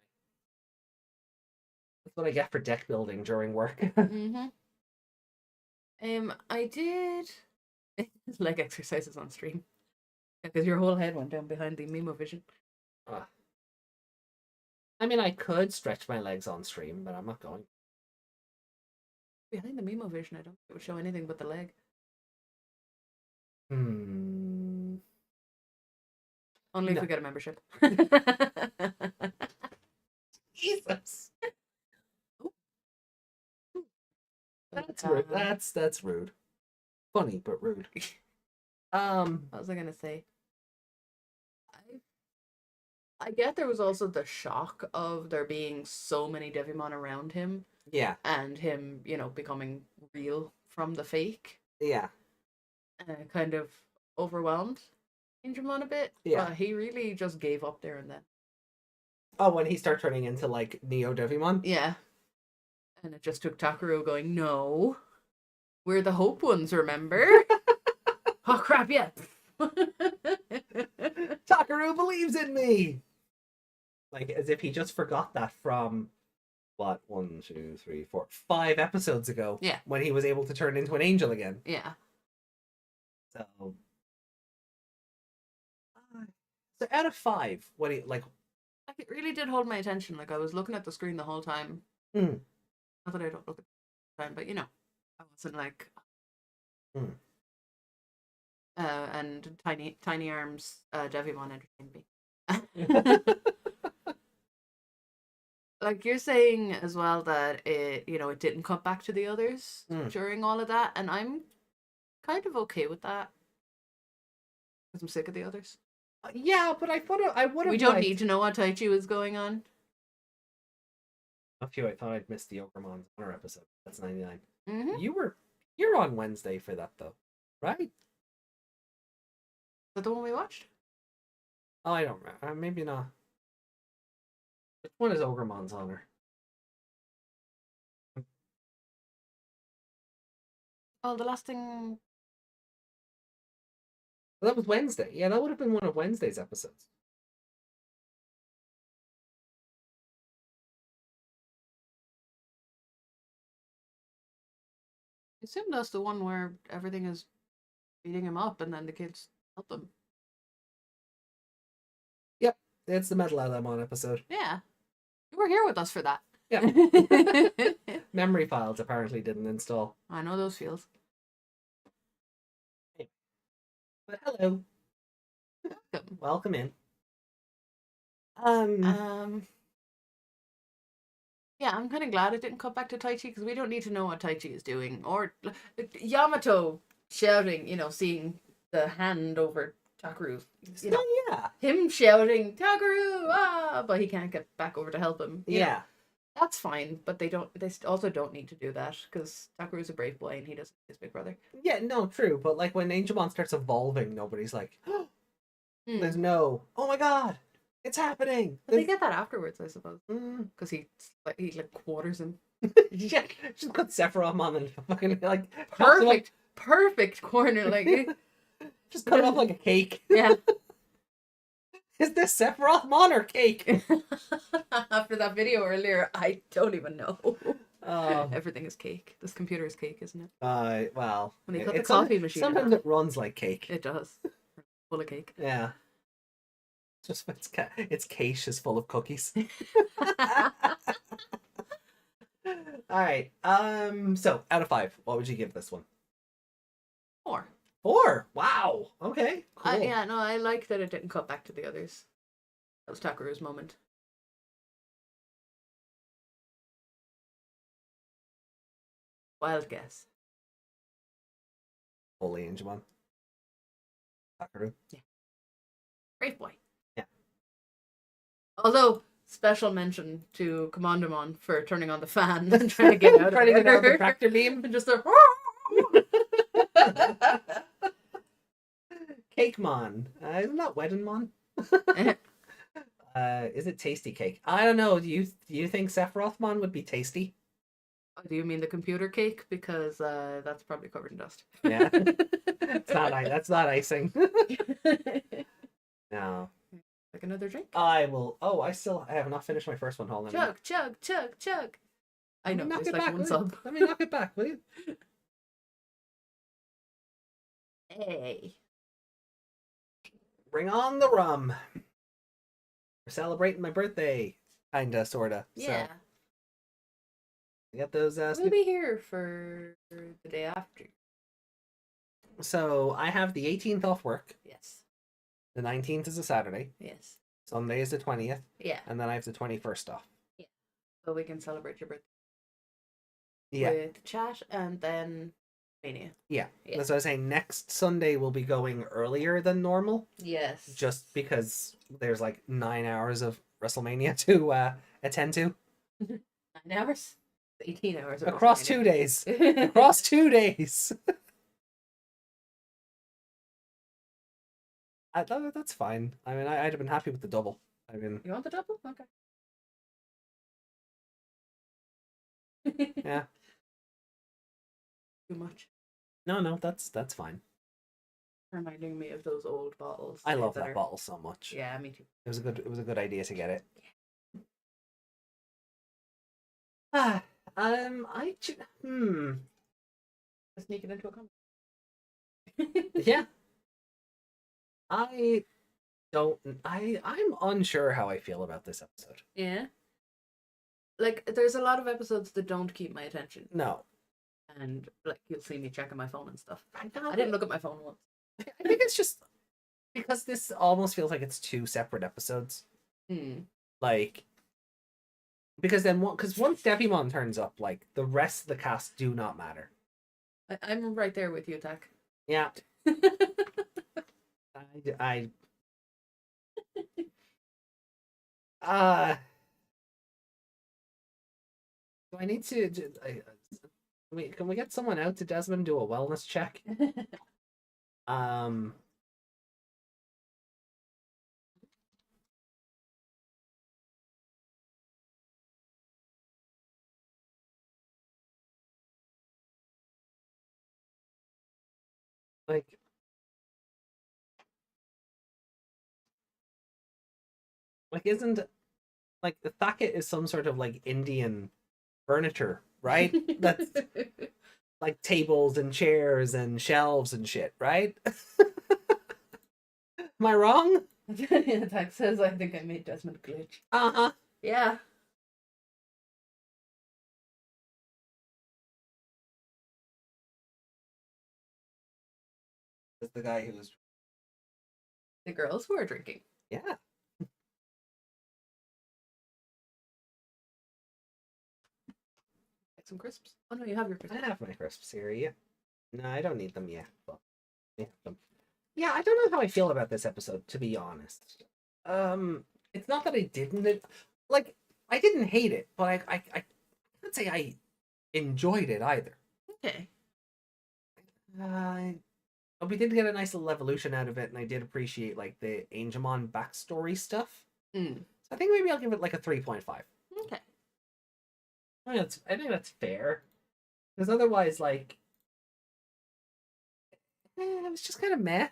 [SPEAKER 6] what I get for deck building during work.
[SPEAKER 7] I did leg exercises on stream. Because your whole head went down behind the Mimo vision.
[SPEAKER 6] I mean, I could stretch my legs on stream, but I'm not going.
[SPEAKER 7] Behind the Mimo vision, I don't think it would show anything but the leg. Only if
[SPEAKER 6] No.
[SPEAKER 7] we get a membership.
[SPEAKER 6] Jesus. That's rude. That's rude. Funny, but rude.
[SPEAKER 7] What was I gonna say? I get there was also the shock of there being so many Devimon around him.
[SPEAKER 6] Yeah.
[SPEAKER 7] And him, becoming real from the fake.
[SPEAKER 6] Yeah.
[SPEAKER 7] Kind of overwhelmed Angemon a bit.
[SPEAKER 6] Yeah.
[SPEAKER 7] But he really just gave up there and then.
[SPEAKER 6] Oh, when he started turning into like Neo Devimon?
[SPEAKER 7] Yeah. And it just took Takaru going, no, we're the Hope ones, remember? Oh crap, yeah.
[SPEAKER 6] Takaru believes in me! Like, as if he just forgot that from, what, 1, 2, 3, 4, 5 episodes ago.
[SPEAKER 7] Yeah.
[SPEAKER 6] When he was able to turn into an angel again.
[SPEAKER 7] Yeah.
[SPEAKER 6] So out of 5, what do you, like...
[SPEAKER 7] Like, it really did hold my attention. Like, I was looking at the screen the whole time.
[SPEAKER 6] Mm.
[SPEAKER 7] Not that I don't look at the time, but, I wasn't like... And Tiny Arms Devimon entertained me. Like, you're saying as well that it didn't cut back to the others during all of that, and I'm kind of okay with that. Because I'm sick of the others.
[SPEAKER 6] Yeah, but I would have.
[SPEAKER 7] We don't need to know what Taichi was going on.
[SPEAKER 6] A few, I thought I'd missed the Agumon Honor episode. That's 99.
[SPEAKER 7] Mm-hmm.
[SPEAKER 6] You're on Wednesday for that though, right?
[SPEAKER 7] Is that the one we watched?
[SPEAKER 6] Oh, I don't remember. Maybe not. Which one is Ogremon's Honor?
[SPEAKER 7] Oh, the last thing.
[SPEAKER 6] Well, that was Wednesday. Yeah, that would have been one of Wednesday's episodes.
[SPEAKER 7] I assume that's the one where everything is beating him up and then the kids help them.
[SPEAKER 6] Yep, it's the Metal Alamon episode.
[SPEAKER 7] Yeah. You were here with us for that.
[SPEAKER 6] Yeah. Memory files apparently didn't install.
[SPEAKER 7] I know those feels.
[SPEAKER 6] But hello.
[SPEAKER 7] Welcome.
[SPEAKER 6] Welcome in.
[SPEAKER 7] Yeah, I'm kind of glad it didn't cut back to Taichi because we don't need to know what Taichi is doing. Or Yamato shouting, seeing the hand over Takaru, you know,
[SPEAKER 6] Oh, yeah.
[SPEAKER 7] him shouting Takaru, but he can't get back over to help him. You know,
[SPEAKER 6] Yeah.
[SPEAKER 7] that's fine, but they also don't need to do that because Takaru's a brave boy and he doesn't need his big brother.
[SPEAKER 6] Yeah, no, true. But like when Angemon starts evolving, nobody's like, there's no, oh my god, it's happening.
[SPEAKER 7] But they get that afterwards, I suppose,
[SPEAKER 6] Mm.
[SPEAKER 7] because he quarters him.
[SPEAKER 6] Yeah, just put Sephiroth on and fucking like chops him up.
[SPEAKER 7] Perfect corner, like
[SPEAKER 6] Just cut it up like a cake.
[SPEAKER 7] yeah.
[SPEAKER 6] Is this Sephiroth Mon or cake?
[SPEAKER 7] After that video earlier, I don't even know.
[SPEAKER 6] Oh.
[SPEAKER 7] Everything is cake. This computer is cake, isn't it?
[SPEAKER 6] Well,
[SPEAKER 7] When they put the
[SPEAKER 6] it's
[SPEAKER 7] coffee machine in
[SPEAKER 6] sometimes
[SPEAKER 7] it.
[SPEAKER 6] it runs like cake.
[SPEAKER 7] It does. Full of cake.
[SPEAKER 6] Yeah. Just it's quiche is full of cookies. All right. So out of 5, what would you give this one?
[SPEAKER 7] 4.
[SPEAKER 6] 4. Wow. Okay. Cool.
[SPEAKER 7] Yeah, no, I like that it didn't cut back to the others. That was Takaru's moment. Wild guess.
[SPEAKER 6] Holy Angemon. Takaru.
[SPEAKER 7] Brave boy.
[SPEAKER 6] Yeah.
[SPEAKER 7] Although, special mention to Commandamon for turning on the fan and trying to get out
[SPEAKER 6] Trying to
[SPEAKER 7] of
[SPEAKER 6] get out of the
[SPEAKER 7] there.
[SPEAKER 6] tractor beam.
[SPEAKER 7] And just a...
[SPEAKER 6] Cake Mon. Isn't that Wedding Mon? Is it Tasty Cake? I don't know. Do you think Sephiroth Mon would be tasty?
[SPEAKER 7] Do you mean the computer cake? Because that's probably covered in dust.
[SPEAKER 6] Yeah. That's not icing. No.
[SPEAKER 7] Like another drink?
[SPEAKER 6] I will. Oh, I have not finished my first one. Hold on.
[SPEAKER 7] Chug, chug, chug, chug. I know,
[SPEAKER 6] Knock
[SPEAKER 7] it's
[SPEAKER 6] it
[SPEAKER 7] like
[SPEAKER 6] back,
[SPEAKER 7] one
[SPEAKER 6] will you?
[SPEAKER 7] sub.
[SPEAKER 6] Let me knock it back, will you?
[SPEAKER 7] Hey.
[SPEAKER 6] Bring on the rum. We're celebrating my birthday. Kinda, sorta.
[SPEAKER 7] Yeah.
[SPEAKER 6] So, I got those.
[SPEAKER 7] We'll be here for the day after.
[SPEAKER 6] So I have the 18th off work.
[SPEAKER 7] Yes.
[SPEAKER 6] The 19th is a Saturday.
[SPEAKER 7] Yes.
[SPEAKER 6] Sunday is the 20th.
[SPEAKER 7] Yeah.
[SPEAKER 6] And then I have the 21st off.
[SPEAKER 7] So we can celebrate your birthday
[SPEAKER 6] Yeah.
[SPEAKER 7] with chat and then Mania.
[SPEAKER 6] Yeah.
[SPEAKER 7] Yeah.
[SPEAKER 6] That's what I was saying. Next Sunday we'll be going earlier than normal.
[SPEAKER 7] Yes.
[SPEAKER 6] Just because there's like 9 hours of WrestleMania to attend to.
[SPEAKER 7] 9 hours? 18 hours. of
[SPEAKER 6] Across
[SPEAKER 7] WrestleMania.
[SPEAKER 6] 2 days. Across 2 days. That's fine. I mean, I'd have been happy with the double. I mean,
[SPEAKER 7] You want the double? Okay.
[SPEAKER 6] yeah.
[SPEAKER 7] Too much.
[SPEAKER 6] No, that's fine.
[SPEAKER 7] Reminding me of those old bottles.
[SPEAKER 6] I love that
[SPEAKER 7] are-
[SPEAKER 6] bottle so much.
[SPEAKER 7] Yeah, me too.
[SPEAKER 6] It was a good idea to get it. Ah,
[SPEAKER 7] Sneak it into a comment.
[SPEAKER 6] yeah. I'm unsure how I feel about this episode.
[SPEAKER 7] Yeah. Like, there's a lot of episodes that don't keep my attention.
[SPEAKER 6] No.
[SPEAKER 7] And, like, you'll see me checking my phone and stuff.
[SPEAKER 6] I
[SPEAKER 7] I didn't look at my phone once.
[SPEAKER 6] I think it's just because this almost feels like it's 2 separate episodes. Like, because once Devimon turns up, like, the rest of the cast do not matter.
[SPEAKER 7] I'm right there with you, Tak.
[SPEAKER 6] Yeah. I do I need to can we get someone out to Desmond do a wellness check? Like, isn't like the Thacket is some sort of like Indian furniture, right? That's like tables and chairs and shelves and shit, right? Am I wrong?
[SPEAKER 7] Yeah, Tak says I think I made Desmond glitch.
[SPEAKER 6] Uh-huh.
[SPEAKER 7] Yeah.
[SPEAKER 6] That's the guy who was
[SPEAKER 7] The girls who are drinking.
[SPEAKER 6] yeah.
[SPEAKER 7] Like some crisps. Oh no, you have your
[SPEAKER 6] I
[SPEAKER 7] crisps.
[SPEAKER 6] have my crisps here, yeah. No, I don't need them yet, but yeah, them. Yeah, I don't know how I feel about this episode, to be honest. It's not that I didn't like. I didn't hate it, but I can't say I enjoyed it either.
[SPEAKER 7] Okay.
[SPEAKER 6] But we did get a nice little evolution out of it, and I did appreciate like the Angemon backstory stuff.
[SPEAKER 7] Mm.
[SPEAKER 6] So I think maybe I'll give it like a 3.5.
[SPEAKER 7] Okay.
[SPEAKER 6] I think that's fair. Because otherwise, like, it was just kind of meh.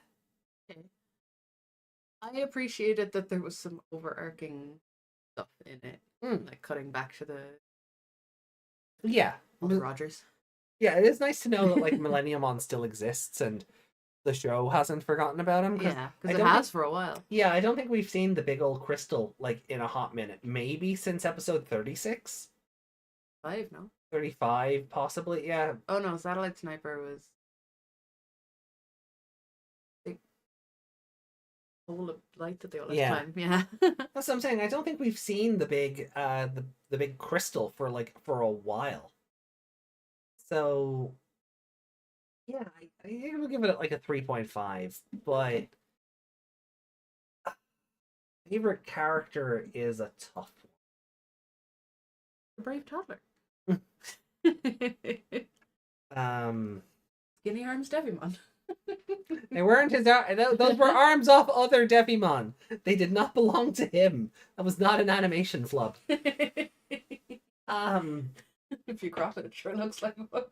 [SPEAKER 7] Okay. I appreciated that there was some overarching stuff in it, like cutting back to the
[SPEAKER 6] Yeah.
[SPEAKER 7] Rogers.
[SPEAKER 6] Yeah, it is nice to know that like Millenniumon still exists and the show hasn't forgotten about him.
[SPEAKER 7] Yeah,
[SPEAKER 6] I
[SPEAKER 7] because it
[SPEAKER 6] don't
[SPEAKER 7] has
[SPEAKER 6] think-
[SPEAKER 7] for a while.
[SPEAKER 6] Yeah, I don't think we've seen the big old crystal like in a hot minute. Maybe since episode 36,
[SPEAKER 7] 5, no?
[SPEAKER 6] 35, possibly. Yeah.
[SPEAKER 7] Oh no, Satellite Sniper was big hole of light that they all
[SPEAKER 6] Yeah.
[SPEAKER 7] time. Yeah.
[SPEAKER 6] That's what I'm saying. I don't think we've seen the big the big crystal for a while. So yeah, I think we'll give it like a 3.5, but favorite character is a tough
[SPEAKER 7] The Brave Toddler.
[SPEAKER 6] one.
[SPEAKER 7] Skinny Arms Devimon.
[SPEAKER 6] They weren't his those were arms off other Devimon. They did not belong to him. That was not an animation flub.
[SPEAKER 7] If you crop it, it sure looks like one.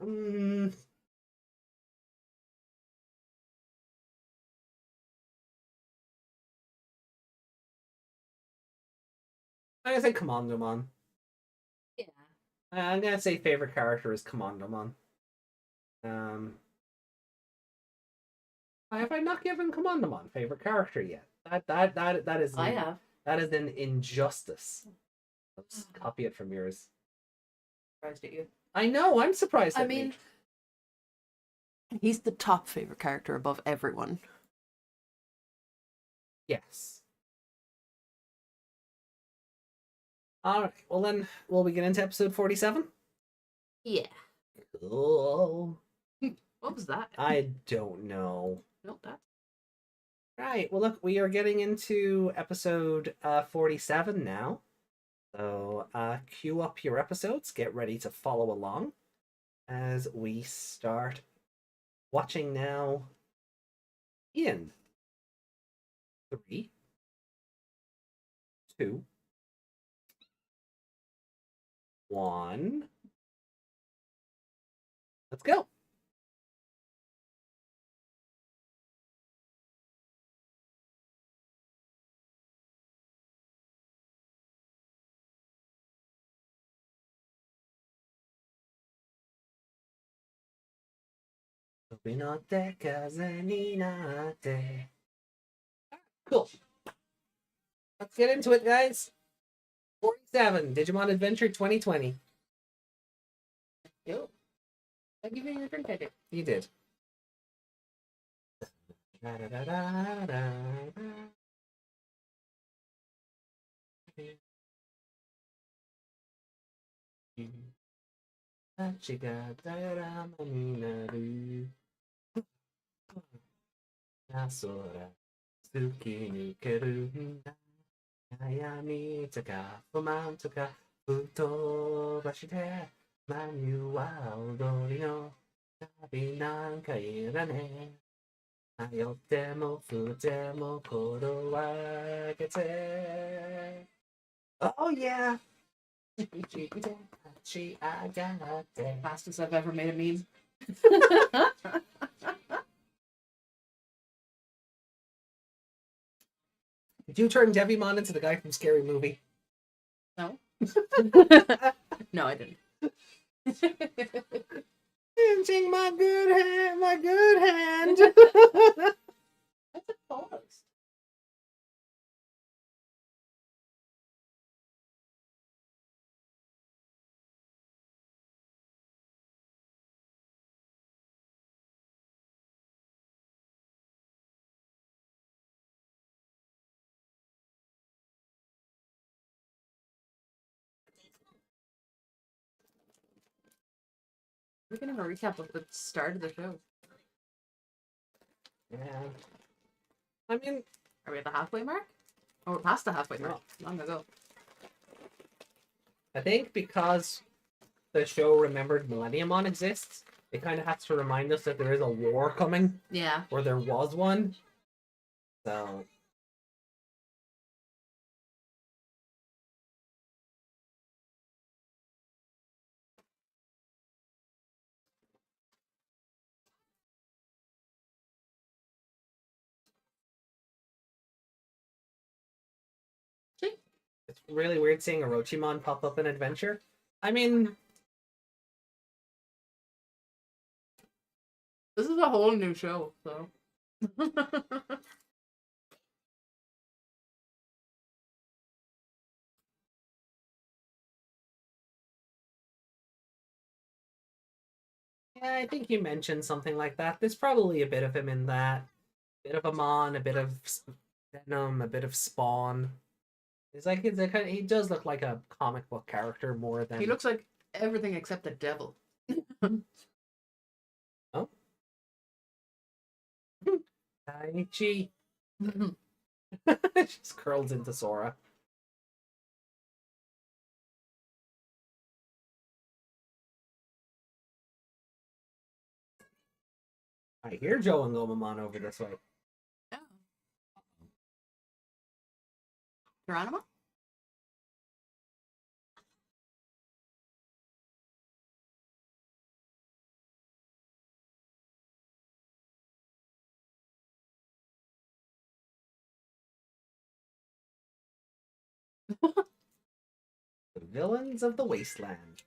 [SPEAKER 6] um, I'm gonna say Commandomon.
[SPEAKER 7] Yeah.
[SPEAKER 6] I'm gonna say favorite character is Commandomon. Have I not given Commandomon favorite character yet? That is
[SPEAKER 7] I have.
[SPEAKER 6] that is an injustice. Let's copy it from yours.
[SPEAKER 7] Surprised at you.
[SPEAKER 6] I know. I'm surprised.
[SPEAKER 7] I
[SPEAKER 6] at me.
[SPEAKER 7] mean, he's the top favorite character above everyone.
[SPEAKER 6] Yes. All right. Well, then, will we get into episode 47?
[SPEAKER 7] Yeah.
[SPEAKER 6] Cool.
[SPEAKER 7] What was that?
[SPEAKER 6] I don't know.
[SPEAKER 7] Nope, that's
[SPEAKER 6] Right. Well, look, we are getting into episode 47 now. So, queue up your episodes. Get ready to follow along as we start watching now in 3, 2, 1. Let's go. Cool. Let's get into it, guys. 47, Digimon Adventure 2020.
[SPEAKER 7] Yo. I give you your drink, I did.
[SPEAKER 6] You did. Oh yeah.
[SPEAKER 7] Fastest I've ever made a meme.
[SPEAKER 6] Did you turn Devimon into the guy from Scary Movie?
[SPEAKER 7] No. No, I didn't.
[SPEAKER 6] Pinching my good hand, my good hand.
[SPEAKER 7] That's a pause. We're getting a recap of the start of the show.
[SPEAKER 6] Yeah. I mean,
[SPEAKER 7] Are we at the halfway mark? Oh, we're past the halfway mark.
[SPEAKER 6] No.
[SPEAKER 7] Long ago.
[SPEAKER 6] I think because the show remembered Millenniumon exists, it kind of has to remind us that there is a war coming,
[SPEAKER 7] Yeah.
[SPEAKER 6] or there was one. So.
[SPEAKER 7] See?
[SPEAKER 6] It's really weird seeing Orochimon pop up in Adventure. I mean,
[SPEAKER 7] This is a whole new show, so.
[SPEAKER 6] yeah, I think you mentioned something like that. There's probably a bit of him in that. Bit of Amon, a bit of Venom, a bit of Spawn. He does look like a comic book character more than
[SPEAKER 7] He looks like everything except the devil.
[SPEAKER 6] oh. Taichi. Just curls into Sora. I hear Joe and Gomamon over this way.
[SPEAKER 7] Oh. Geronimo?
[SPEAKER 6] The villains of the wasteland.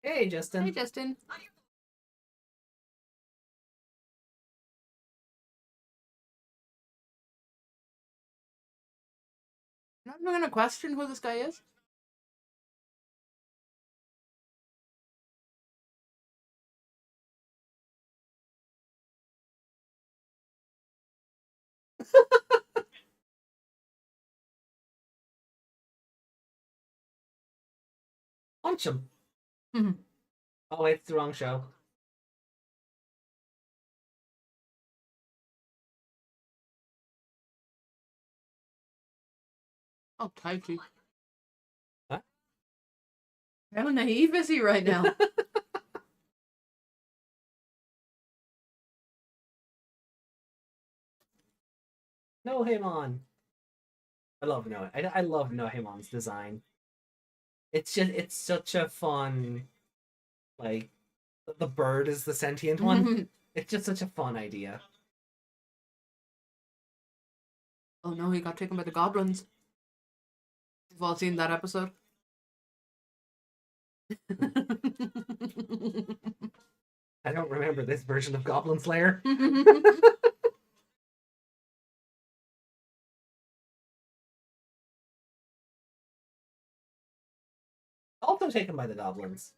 [SPEAKER 6] Hey, Justin.
[SPEAKER 7] Hey, Justin. I'm not gonna question who this guy is.
[SPEAKER 6] Punch him.
[SPEAKER 7] Mhm.
[SPEAKER 6] Oh, wait, it's the wrong show.
[SPEAKER 7] Oh, Taichi.
[SPEAKER 6] What?
[SPEAKER 7] How naive is he right now?
[SPEAKER 6] No Hamon. I love Noah. I love Nohemon's design. It's such a fun, like, the bird is the sentient one. It's just such a fun idea.
[SPEAKER 7] Oh no, he got taken by the goblins. We've all seen that episode.
[SPEAKER 6] I don't remember this version of Goblin Slayer. Also taken by the goblins.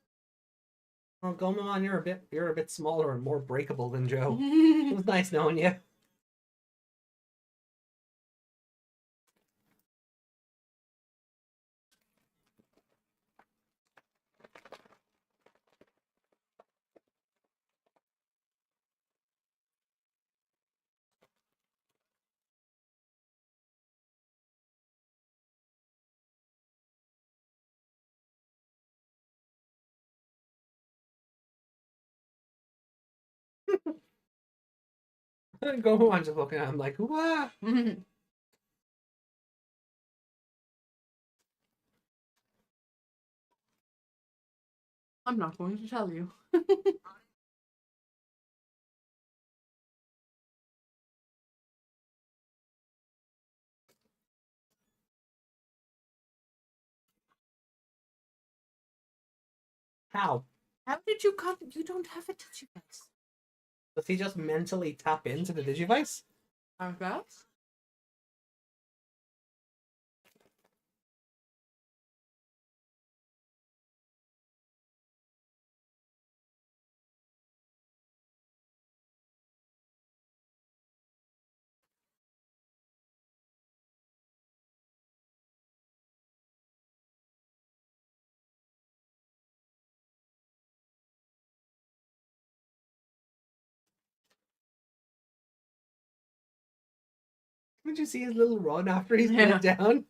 [SPEAKER 6] Well, Gomamon, you're a bit smaller and more breakable than Joe. It was nice knowing you. Gomamon's just looking at him like, "Wah!"
[SPEAKER 7] I'm not going to tell you.
[SPEAKER 6] How?
[SPEAKER 7] How did you cut? You don't have a Digivice.
[SPEAKER 6] Does he just mentally tap into the Digivice?
[SPEAKER 7] I guess.
[SPEAKER 6] Did you see his little run after he's put
[SPEAKER 7] Yeah.
[SPEAKER 6] it down?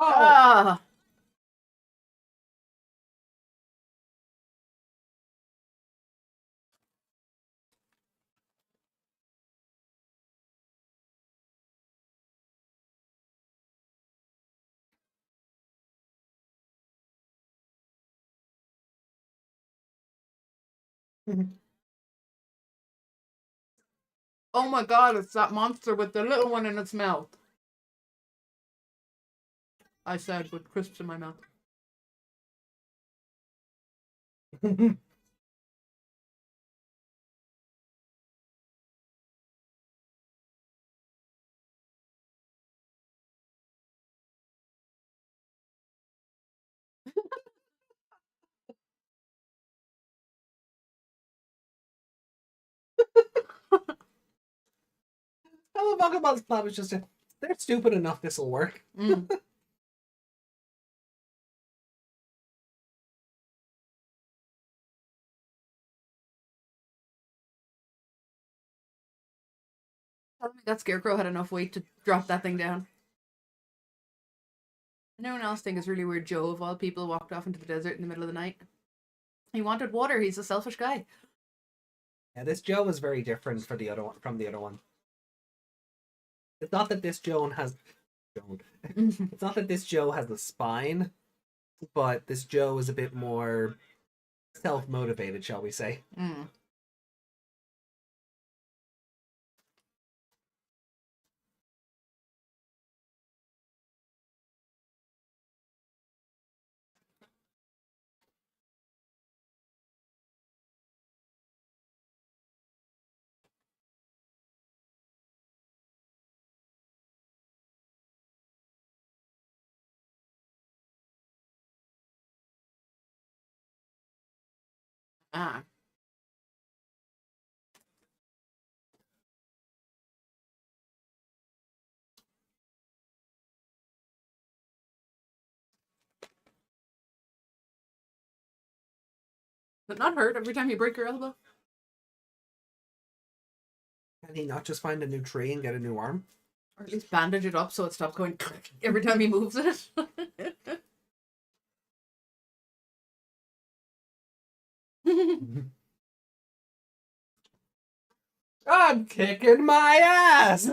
[SPEAKER 6] Oh!
[SPEAKER 7] Ah. Oh my god, it's that monster with the little one in its mouth. I said with crisps in my mouth.
[SPEAKER 6] How the Pokemon's plan was just they're stupid enough, this'll work.
[SPEAKER 7] Mm. Tell me that Scarecrow had enough weight to drop that thing down. Anyone else think it's really weird Joe, of all people, walked off into the desert in the middle of the night? He wanted water. He's a selfish guy.
[SPEAKER 6] Yeah, this Joe is very different from the other one. It's not that this Joan has it's not that this Joe has a spine, but this Joe is a bit more self-motivated, shall we say.
[SPEAKER 7] Mm. Ah. Does it not hurt every time you break your elbow?
[SPEAKER 6] Can he not just find a new tree and get a new arm?
[SPEAKER 7] Or at least bandage it up so it stops going every time he moves it?
[SPEAKER 6] I'm kicking my ass!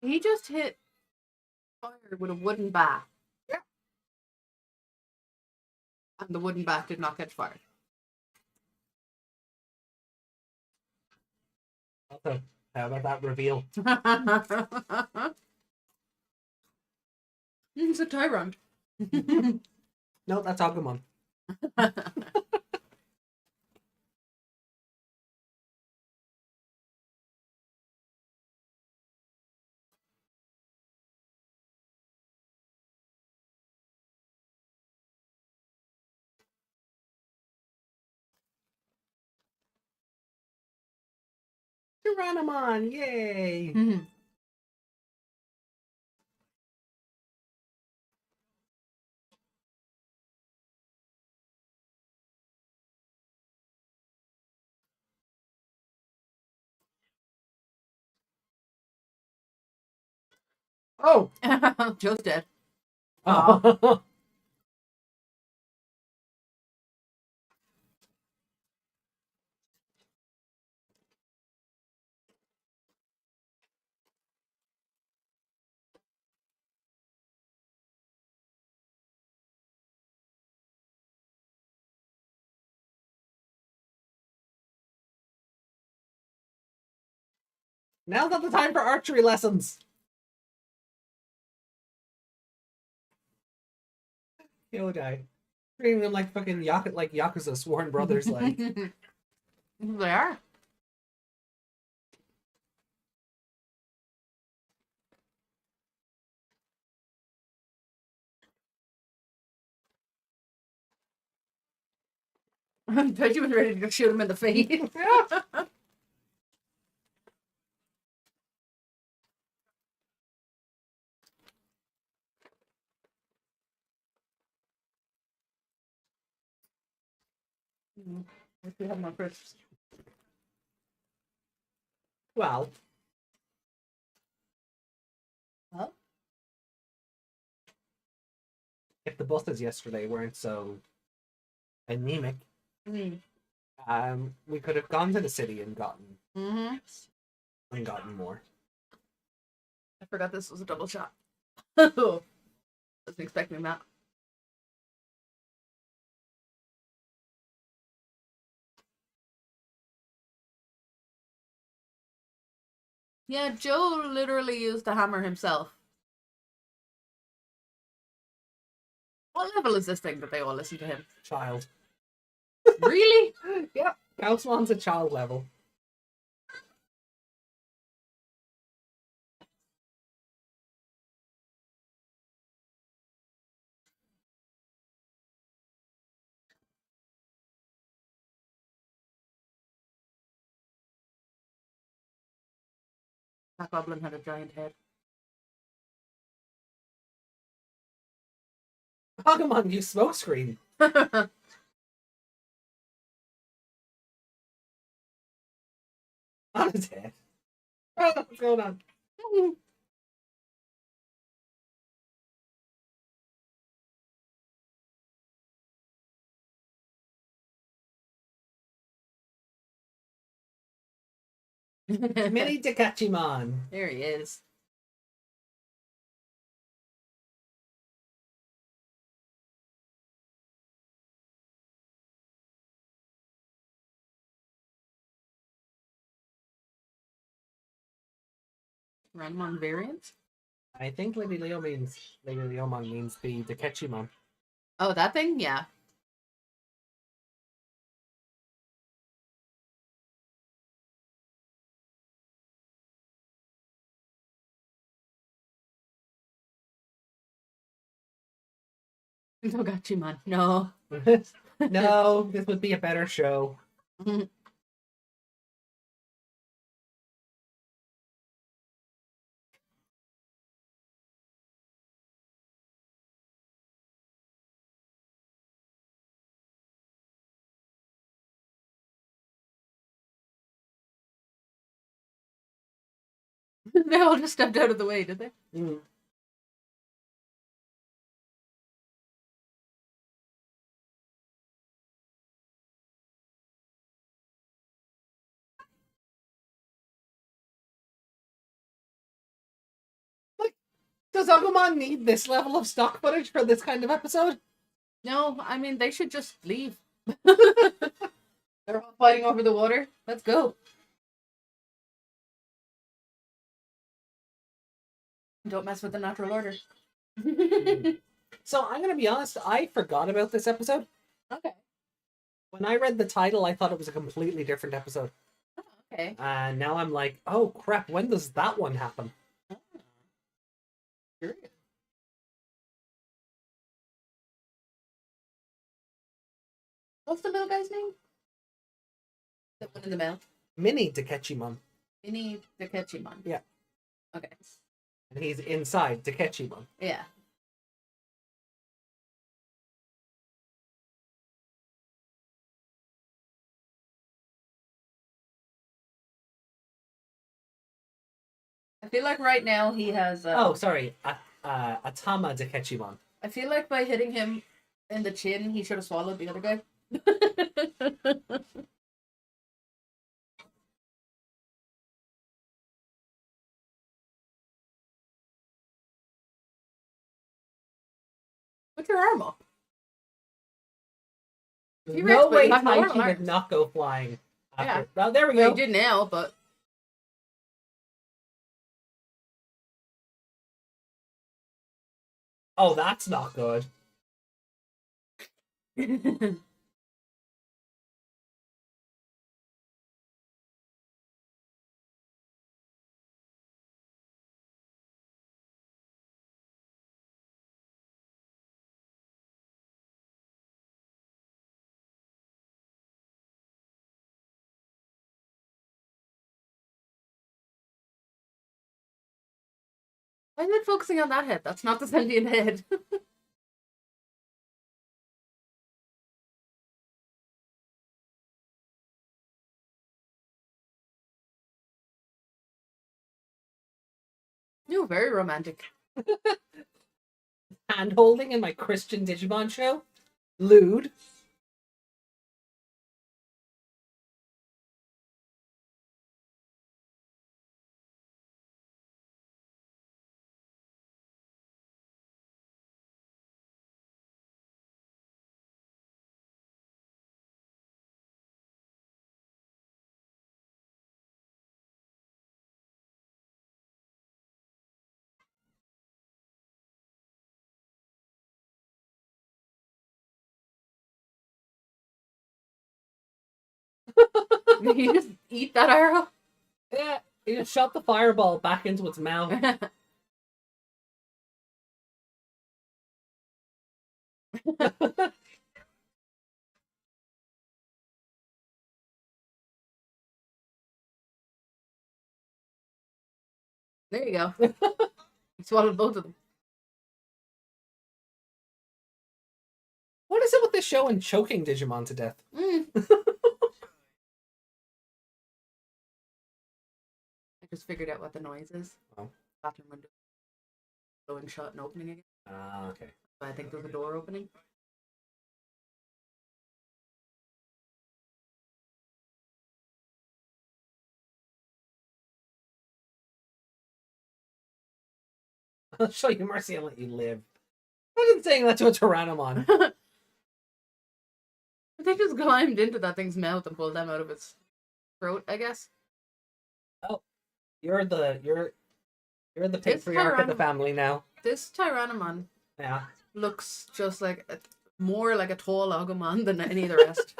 [SPEAKER 7] He just hit fire with a wooden bat.
[SPEAKER 3] Yeah.
[SPEAKER 7] And the wooden bat did not catch fire.
[SPEAKER 6] Also, how about that reveal?
[SPEAKER 7] It's a Tyrant.
[SPEAKER 6] No, that's Agumon. Tyrannomon, yay! Oh!
[SPEAKER 7] Joe's dead.
[SPEAKER 6] Oh. Now's not the time for archery lessons. Kill a guy. Treating them like fucking Yakuza sworn brothers, like.
[SPEAKER 7] They are. Taichi was ready to shoot him in the face. We have more crisps.
[SPEAKER 6] Well.
[SPEAKER 7] Well?
[SPEAKER 6] If the buses yesterday weren't so anemic,
[SPEAKER 7] Mm.
[SPEAKER 6] we could have gone to the city and gotten more.
[SPEAKER 7] I forgot this was a double shot. Wasn't expecting that. Yeah, Joe literally used the hammer himself. What level is this thing that they all listen to him?
[SPEAKER 6] Child.
[SPEAKER 7] Really?
[SPEAKER 6] Yeah, Gaussmon's a child level.
[SPEAKER 7] That goblin had a giant head.
[SPEAKER 6] Agumon, you smokescreen. On his head. Oh, what's going on? Mini Digimon.
[SPEAKER 7] There he is. Ranmon variant?
[SPEAKER 6] I think Lady Leomon means the Dekechimon.
[SPEAKER 7] Oh, that thing? Yeah. Togachimon. No.
[SPEAKER 6] No, this would be a better show.
[SPEAKER 7] They all just stepped out of the way, did they?
[SPEAKER 6] Mm.
[SPEAKER 3] Does Agumon need this level of stock footage for this kind of episode?
[SPEAKER 7] No, I mean, they should just leave. They're all fighting over the water. Let's go. Don't mess with the natural order.
[SPEAKER 3] So I'm gonna be honest, I forgot about this episode.
[SPEAKER 7] Okay.
[SPEAKER 3] When I read the title, I thought it was a completely different episode.
[SPEAKER 7] Oh, okay.
[SPEAKER 3] And now I'm like, oh crap, when does that one happen?
[SPEAKER 7] Oh. Curious. What's the little guy's name? The one in the mouth.
[SPEAKER 3] Mini Dekechimon.
[SPEAKER 7] Mini Digimon.
[SPEAKER 3] Yeah.
[SPEAKER 7] Okay.
[SPEAKER 3] And he's inside Dekechimon.
[SPEAKER 7] Yeah. I feel like right now he has.
[SPEAKER 3] Oh, sorry. Atama Dekechimon.
[SPEAKER 7] I feel like by hitting him in the chin, he should have swallowed the other guy. Put your arm up. T-Rex,
[SPEAKER 3] No
[SPEAKER 7] but
[SPEAKER 3] way
[SPEAKER 7] you have normal
[SPEAKER 3] Taichi
[SPEAKER 7] arms.
[SPEAKER 3] did not go flying.
[SPEAKER 7] Yeah.
[SPEAKER 3] After. Oh, there we
[SPEAKER 7] Well,
[SPEAKER 3] go.
[SPEAKER 7] he did now, but
[SPEAKER 3] Oh, that's not good.
[SPEAKER 7] why is it focusing on that head? That's not the sentient head. You're very romantic.
[SPEAKER 3] Hand holding in my Christian Digimon show. Lewd.
[SPEAKER 7] You just eat that arrow.
[SPEAKER 3] Yeah, he just shot the fireball back into its mouth.
[SPEAKER 7] There you go. You swallowed both of them.
[SPEAKER 3] What is it with this show and choking Digimon to death?
[SPEAKER 7] I just figured out what the noise is.
[SPEAKER 3] Oh.
[SPEAKER 7] Bathroom window going shut and opening again.
[SPEAKER 3] Ah, okay.
[SPEAKER 7] I think there's a door opening.
[SPEAKER 3] I'll show you mercy and let you live. Imagine saying that to a Tyrannomon.
[SPEAKER 7] They just climbed into that thing's mouth and pulled them out of its throat, I guess.
[SPEAKER 3] You're the
[SPEAKER 7] It's
[SPEAKER 3] patriarch of the
[SPEAKER 7] Tyrannomon.
[SPEAKER 3] family now.
[SPEAKER 7] This Tyrannomon
[SPEAKER 3] Yeah.
[SPEAKER 7] looks just like more like a tall Agumon than any of the rest.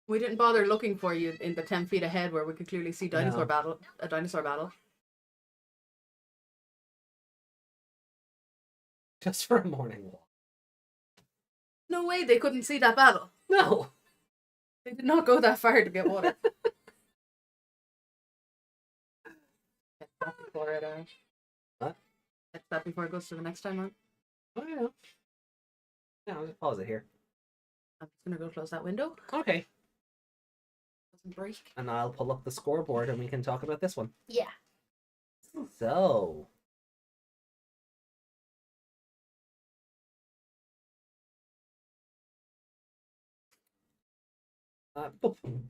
[SPEAKER 7] We didn't bother looking for you in the 10 feet ahead where we could clearly see
[SPEAKER 3] No.
[SPEAKER 7] dinosaur battle.
[SPEAKER 3] Just for a morning walk.
[SPEAKER 7] No way they couldn't see that battle.
[SPEAKER 3] No.
[SPEAKER 7] They did not go that far to get water. Catch that before it,
[SPEAKER 3] What?
[SPEAKER 7] Catch that before it goes to the next time on.
[SPEAKER 3] Oh, yeah. Yeah, I'll just pause it here.
[SPEAKER 7] I'm just gonna go close that window.
[SPEAKER 3] Okay.
[SPEAKER 7] Doesn't break.
[SPEAKER 3] And I'll pull up the scoreboard and we can talk about this one.
[SPEAKER 7] Yeah.
[SPEAKER 3] So.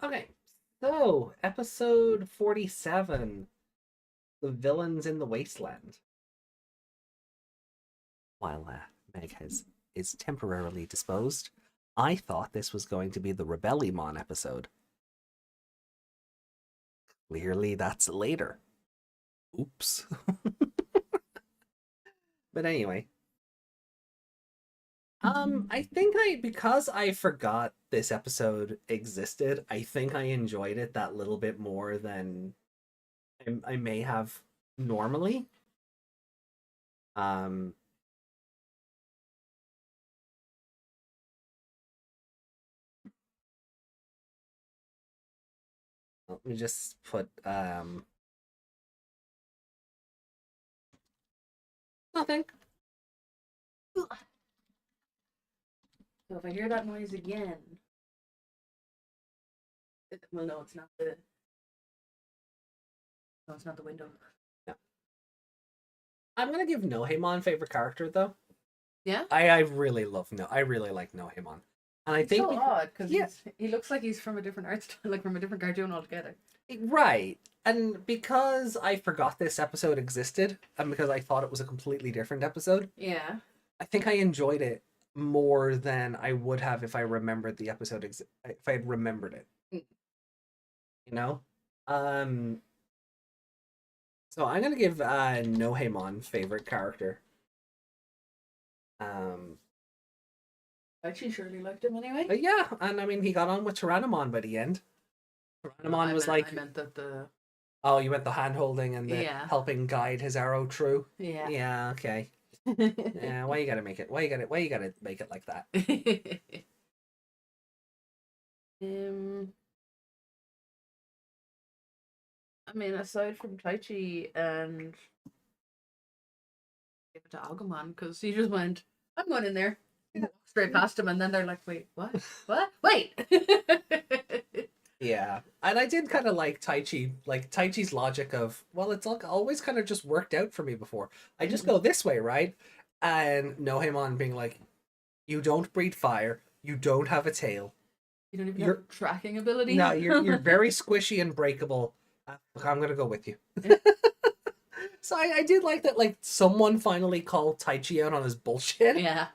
[SPEAKER 6] Okay, so episode 47, The Villains in the Wasteland. While Meg is temporarily disposed, I thought this was going to be the Rebellimon episode. Clearly, that's later. Oops. But anyway. I think because I forgot this episode existed, I think I enjoyed it that little bit more than I may have normally. Let me just put nothing.
[SPEAKER 7] So if I hear that noise again, well, no, it's not the. No, it's not the window.
[SPEAKER 6] No. I'm gonna give Nohemon favorite character though.
[SPEAKER 7] Yeah.
[SPEAKER 6] I really I really like Nohemon, and I
[SPEAKER 7] It's
[SPEAKER 6] think
[SPEAKER 7] so odd because
[SPEAKER 6] yeah.
[SPEAKER 7] he looks like he's from a different art style, like from a different cartoon altogether.
[SPEAKER 6] Right. And because I forgot this episode existed, and because I thought it was a completely different episode,
[SPEAKER 7] Yeah.
[SPEAKER 6] I think I enjoyed it more than I would have if I remembered the episode if I had remembered it.
[SPEAKER 7] Mm.
[SPEAKER 6] You know? So I'm gonna give Nohemon favorite character.
[SPEAKER 7] Taichi surely liked him anyway.
[SPEAKER 6] But yeah, and I mean he got on with Tyrannomon by the end. Tyrannomon was like
[SPEAKER 7] I meant that the.
[SPEAKER 6] oh, you meant the hand holding and the
[SPEAKER 7] Yeah.
[SPEAKER 6] helping guide his arrow true.
[SPEAKER 7] Yeah.
[SPEAKER 6] Yeah, okay. Yeah, why you gotta make it? Why you gotta make it like that?
[SPEAKER 7] I mean, aside from Taichi and give it to Agumon because he just went, "I'm going in there," straight past him, and then they're like, "Wait, what? What? Wait!"
[SPEAKER 6] Yeah, and I did kind of like Taichi, like Taichi's logic of, well, it's like always kind of just worked out for me before. I just go this way, right? And Nohemon being like, you don't breathe fire, you don't have a tail.
[SPEAKER 7] You don't even have tracking ability.
[SPEAKER 6] No, you're very squishy and breakable. Look, I'm gonna go with you. So I did like that, like someone finally called Taichi out on his bullshit.
[SPEAKER 7] Yeah.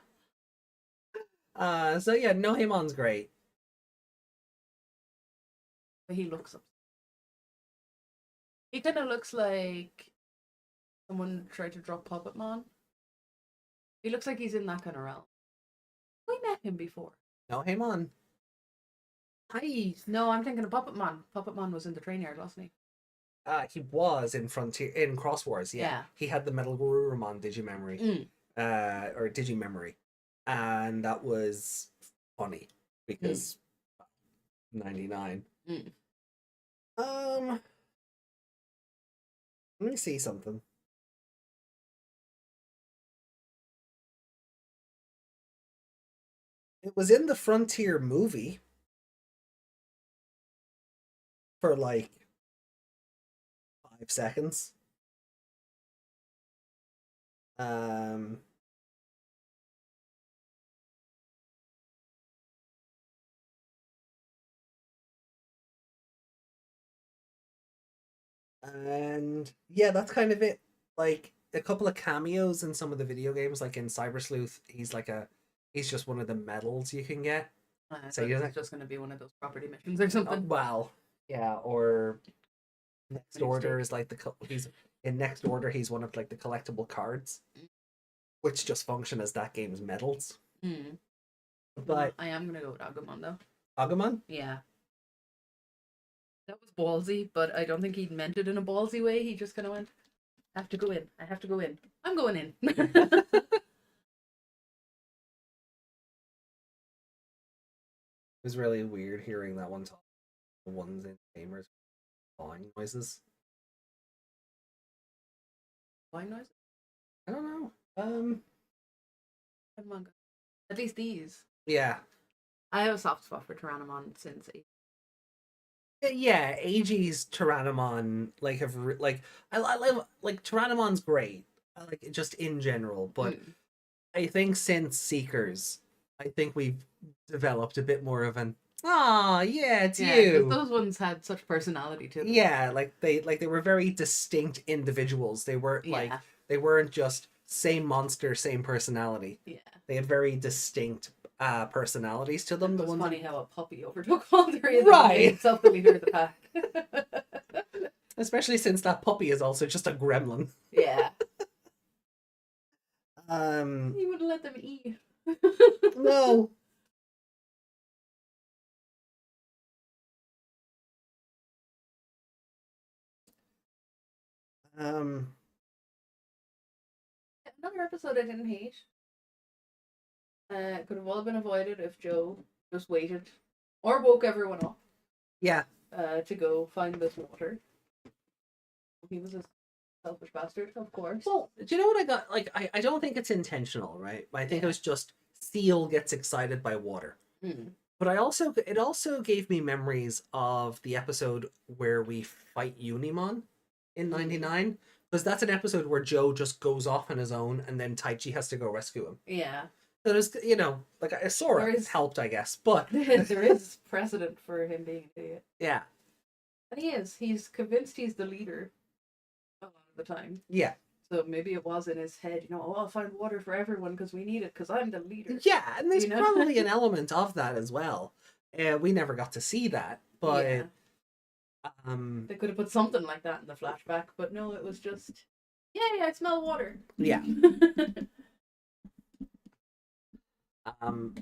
[SPEAKER 6] So yeah, Nohemon's great.
[SPEAKER 7] But he looks up. He kind of looks like someone tried to drop Puppetmon. He looks like he's in that kind of realm. We met him before.
[SPEAKER 6] Nohemon. Hi.
[SPEAKER 7] No, I'm thinking of Puppetmon. Puppetmon was in the train yard, wasn't he?
[SPEAKER 6] He was in Cross Wars, yeah.
[SPEAKER 7] Yeah.
[SPEAKER 6] He had the Metal Garurumon Digimemory. Or Digimemory. And that was funny because 99. Let me see something. It was in the Frontier movie for like 5 seconds. And yeah, that's kind of it. Like a couple of cameos in some of the video games, like in Cyber Sleuth, he's just one of the medals you can get.
[SPEAKER 7] So
[SPEAKER 6] you're
[SPEAKER 7] it's just going to be one of those property missions or something.
[SPEAKER 6] Well, yeah, or Next Order is like he's in Next Order. He's one of like the collectible cards, which just function as that game's medals. But
[SPEAKER 7] I am going to go with Agumon though.
[SPEAKER 6] Agumon?
[SPEAKER 7] Yeah. That was ballsy, but I don't think he meant it in a ballsy way. He just kind of went, I have to go in. I have to go in. I'm going in.
[SPEAKER 6] It was really weird hearing that one talk. The ones in gamers flying noises.
[SPEAKER 7] Why noise?
[SPEAKER 6] I don't know.
[SPEAKER 7] Come on, at least these.
[SPEAKER 6] Yeah.
[SPEAKER 7] I have a soft spot for Tyrannomon since
[SPEAKER 6] Yeah, AG's Tyrannomon I love like Tyrannomon's great. I like it just in general, but I think since Seekers, I think we've developed a bit more of an Oh, yeah, it's
[SPEAKER 7] Yeah, 'cause
[SPEAKER 6] you.
[SPEAKER 7] those ones had such personality to them.
[SPEAKER 6] Yeah, like they were very distinct individuals. They weren't like
[SPEAKER 7] Yeah.
[SPEAKER 6] they weren't just same monster, same personality.
[SPEAKER 7] Yeah.
[SPEAKER 6] They had very distinct personalities to them.
[SPEAKER 7] It
[SPEAKER 6] The
[SPEAKER 7] was
[SPEAKER 6] ones
[SPEAKER 7] funny how a puppy overtook all three of them and
[SPEAKER 6] Right.
[SPEAKER 7] made itself the leader of the pack.
[SPEAKER 6] especially since that puppy is also just a gremlin.
[SPEAKER 7] Yeah.
[SPEAKER 6] Um,
[SPEAKER 7] You wouldn't let them eat.
[SPEAKER 6] no. Um,
[SPEAKER 7] Another episode I didn't hate. Could have all been avoided if Joe just waited or woke everyone up
[SPEAKER 6] yeah.
[SPEAKER 7] to go find this water. He was a selfish bastard, of course.
[SPEAKER 6] Well, do you know what I got? Like, I don't think it's intentional, right? I think it was just Seal gets excited by water.
[SPEAKER 7] Mm.
[SPEAKER 6] But it also gave me memories of the episode where we fight Unimon in '99, because that's an episode where Joe just goes off on his own, and then Taichi has to go rescue him.
[SPEAKER 7] Yeah.
[SPEAKER 6] So there's, like I saw
[SPEAKER 7] There
[SPEAKER 6] it
[SPEAKER 7] is-
[SPEAKER 6] helped, I guess, but
[SPEAKER 7] There is precedent for him being an idiot.
[SPEAKER 6] yeah,
[SPEAKER 7] And he is. He's convinced he's the leader a lot of the time.
[SPEAKER 6] yeah,
[SPEAKER 7] So maybe it was in his head, I'll find water for everyone because we need it because I'm the leader.
[SPEAKER 6] yeah, and there's
[SPEAKER 7] You know?
[SPEAKER 6] probably an element of that as well. We never got to see that, but
[SPEAKER 7] Yeah.
[SPEAKER 6] um,
[SPEAKER 7] They could have put something like that in the flashback, but no, it was just, yay, I smell water.
[SPEAKER 6] yeah. Um,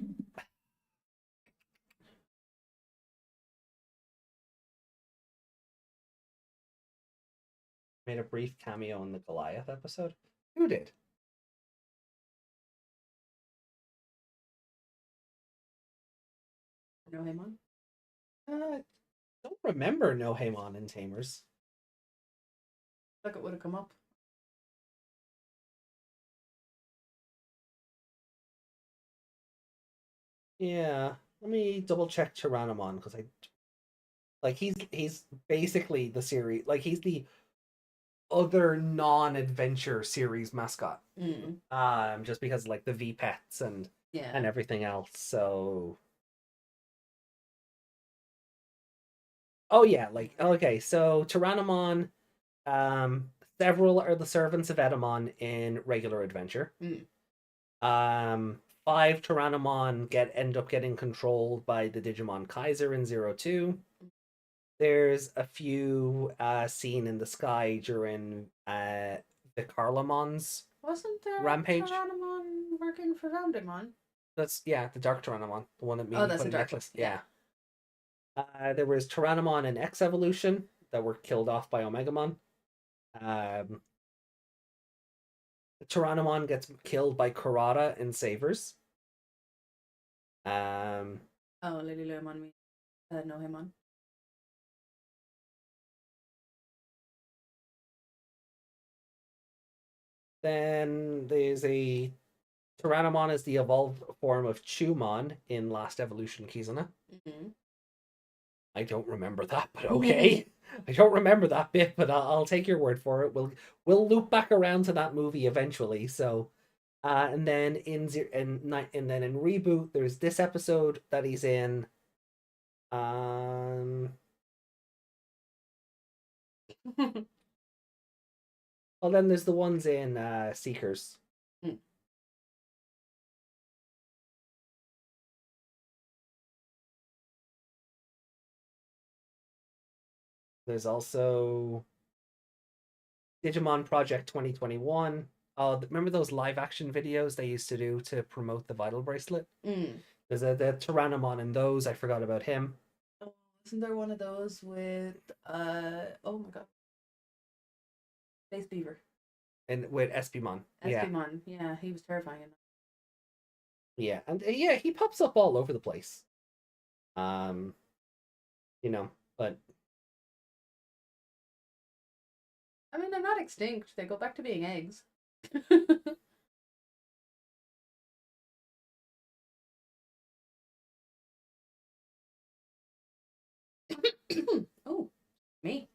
[SPEAKER 6] made a brief cameo in the Goliath episode. Who did?
[SPEAKER 7] No, Hamon?
[SPEAKER 6] Don't remember No Haemon in Tamers.
[SPEAKER 7] Like it would have come up.
[SPEAKER 6] Yeah, let me double check Tyrannomon because he's basically the series, like he's the other non-adventure series mascot. Just because like the V pets and
[SPEAKER 7] Yeah.
[SPEAKER 6] everything else. So oh yeah, like okay, so Tyrannomon, several are the servants of Edamon in regular adventure. 5 Tyrannomon end up getting controlled by the Digimon Kaiser in 02. There's a few seen in the sky during the Carlamon's
[SPEAKER 7] Wasn't there
[SPEAKER 6] Rampage?
[SPEAKER 7] Tyrannomon working for DanDevimon?
[SPEAKER 6] That's the Dark Tyrannomon, the one that made
[SPEAKER 7] Oh,
[SPEAKER 6] me
[SPEAKER 7] that's
[SPEAKER 6] put
[SPEAKER 7] the
[SPEAKER 6] a
[SPEAKER 7] dark
[SPEAKER 6] necklace.
[SPEAKER 7] one, yeah.
[SPEAKER 6] There was Tyrannomon in X Evolution that were killed off by Omegamon. Tyrannomon gets killed by Kurata in Savers.
[SPEAKER 7] Oh, Lily Lemon, no Hamon.
[SPEAKER 6] Then there's a Tyrannomon is the evolved form of Chumon in Last Evolution Kizuna. I don't remember that, but okay. I don't remember that bit, but I'll take your word for it. We'll loop back around to that movie eventually. So, and then in Reboot, there's this episode that he's in. Well, then there's the ones in Seekers. There's also Digimon Project 2021. Remember those live action videos they used to do to promote the Vital Bracelet? There's the Tyrannomon in those. I forgot about him.
[SPEAKER 7] Oh, isn't there one of those with oh my god, Space Beaver?
[SPEAKER 6] And with Espimon.
[SPEAKER 7] Espimon, yeah, he was terrifying.
[SPEAKER 6] Yeah, and yeah, he pops up all over the place. But
[SPEAKER 7] I mean, they're not extinct. They go back to being eggs. Oh, me.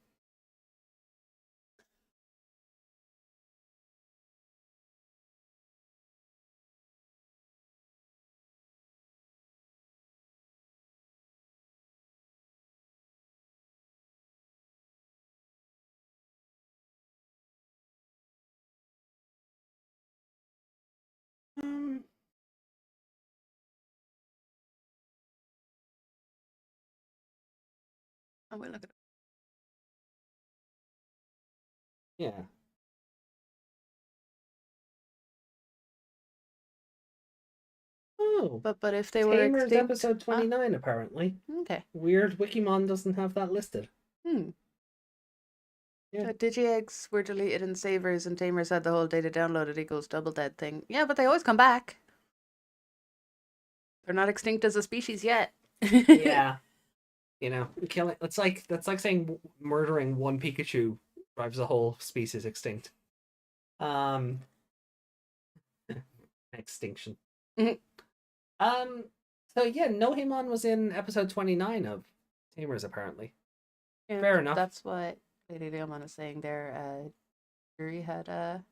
[SPEAKER 7] I will look at it.
[SPEAKER 6] Yeah. Oh,
[SPEAKER 7] But if they were
[SPEAKER 6] Tamers
[SPEAKER 7] extinct,
[SPEAKER 6] episode 29 apparently.
[SPEAKER 7] okay.
[SPEAKER 6] Weird, Wikimon doesn't have that listed.
[SPEAKER 7] Hmm.
[SPEAKER 6] Yeah.
[SPEAKER 7] So Digi-eggs were deleted in Savers, and Tamers had the whole data downloaded equals double dead thing. Yeah, but they always come back. They're not extinct as a species yet.
[SPEAKER 6] Yeah. You know, killing that's like saying murdering one Pikachu drives the whole species extinct. Extinction.
[SPEAKER 7] Mhm.
[SPEAKER 6] So yeah, Nohimon was in episode 29 of Tamers apparently.
[SPEAKER 7] Yeah,
[SPEAKER 6] Fair enough.
[SPEAKER 7] That's what Lady Leomon is saying there. Yuri had a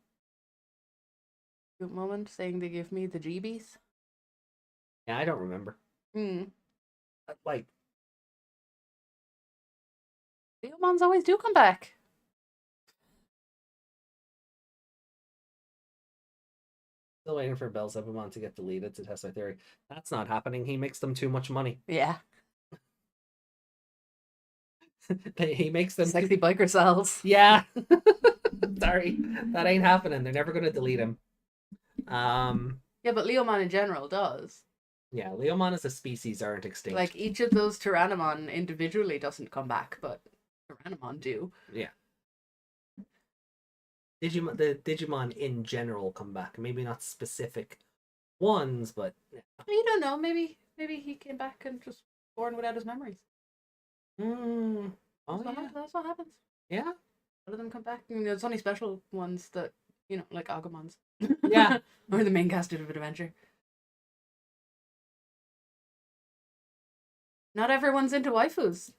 [SPEAKER 7] cute moment saying they give me the jeebies.
[SPEAKER 6] Yeah, I don't remember.
[SPEAKER 7] Hmm.
[SPEAKER 6] Like,
[SPEAKER 7] Leomons always do come back.
[SPEAKER 6] still waiting for Belzebubon to get deleted to test my theory. That's not happening. He makes them too much money.
[SPEAKER 7] Yeah.
[SPEAKER 6] He makes them
[SPEAKER 7] Sexy biker cells.
[SPEAKER 6] Yeah. Sorry. That ain't happening. They're never gonna delete him.
[SPEAKER 7] Yeah, but Leomon in general does.
[SPEAKER 6] Yeah, Leomon as a species aren't extinct.
[SPEAKER 7] Like, each of those Tyrannomon individually doesn't come back, but Tyrannomon do.
[SPEAKER 6] Yeah. The Digimon in general come back. Maybe not specific ones, but yeah.
[SPEAKER 7] You don't know. Maybe he came back and just born without his memories.
[SPEAKER 6] Oh, yeah.
[SPEAKER 7] That's what happens.
[SPEAKER 6] Yeah.
[SPEAKER 7] A lot of them come back. I mean, there's only special ones that, you know, like Agumons.
[SPEAKER 6] Yeah.
[SPEAKER 7] Or the main cast of Adventure. Not everyone's into waifus.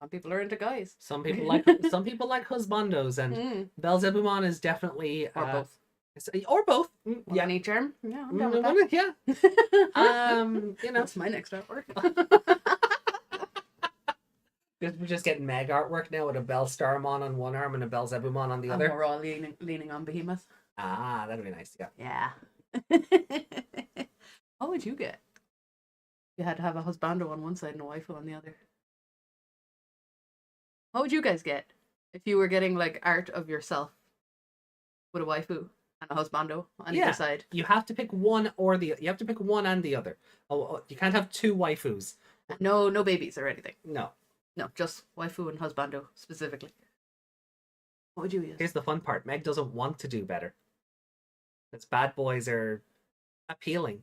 [SPEAKER 7] Some people are into guys.
[SPEAKER 6] Some people like husbandos, and
[SPEAKER 7] Mm.
[SPEAKER 6] Belzebubon is definitely
[SPEAKER 7] Or both.
[SPEAKER 6] Or both.
[SPEAKER 7] One
[SPEAKER 6] Yeah.
[SPEAKER 7] on each arm. Yeah, I'm down with that.
[SPEAKER 6] Yeah. You know,
[SPEAKER 7] That's my next artwork.
[SPEAKER 6] we're just getting meg artwork now with a Bellstarmon on one arm and a Belzebubon on the
[SPEAKER 7] And
[SPEAKER 6] other.
[SPEAKER 7] we're all leaning on Behemoth.
[SPEAKER 6] Ah, that'd be nice. Yeah.
[SPEAKER 7] Yeah. What would you get? You had to have a husbando on one side and a waifu on the other. What would you guys get if you were getting like art of yourself with a waifu and a husbando on
[SPEAKER 6] Yeah.
[SPEAKER 7] either side?
[SPEAKER 6] You have to pick one or the. You have to pick one and the other. Oh, you can't have two waifus.
[SPEAKER 7] No babies or anything.
[SPEAKER 6] No.
[SPEAKER 7] No, just waifu and husbando specifically. What would you use?
[SPEAKER 6] Here's the fun part. Meg doesn't want to do better. Because bad boys are appealing.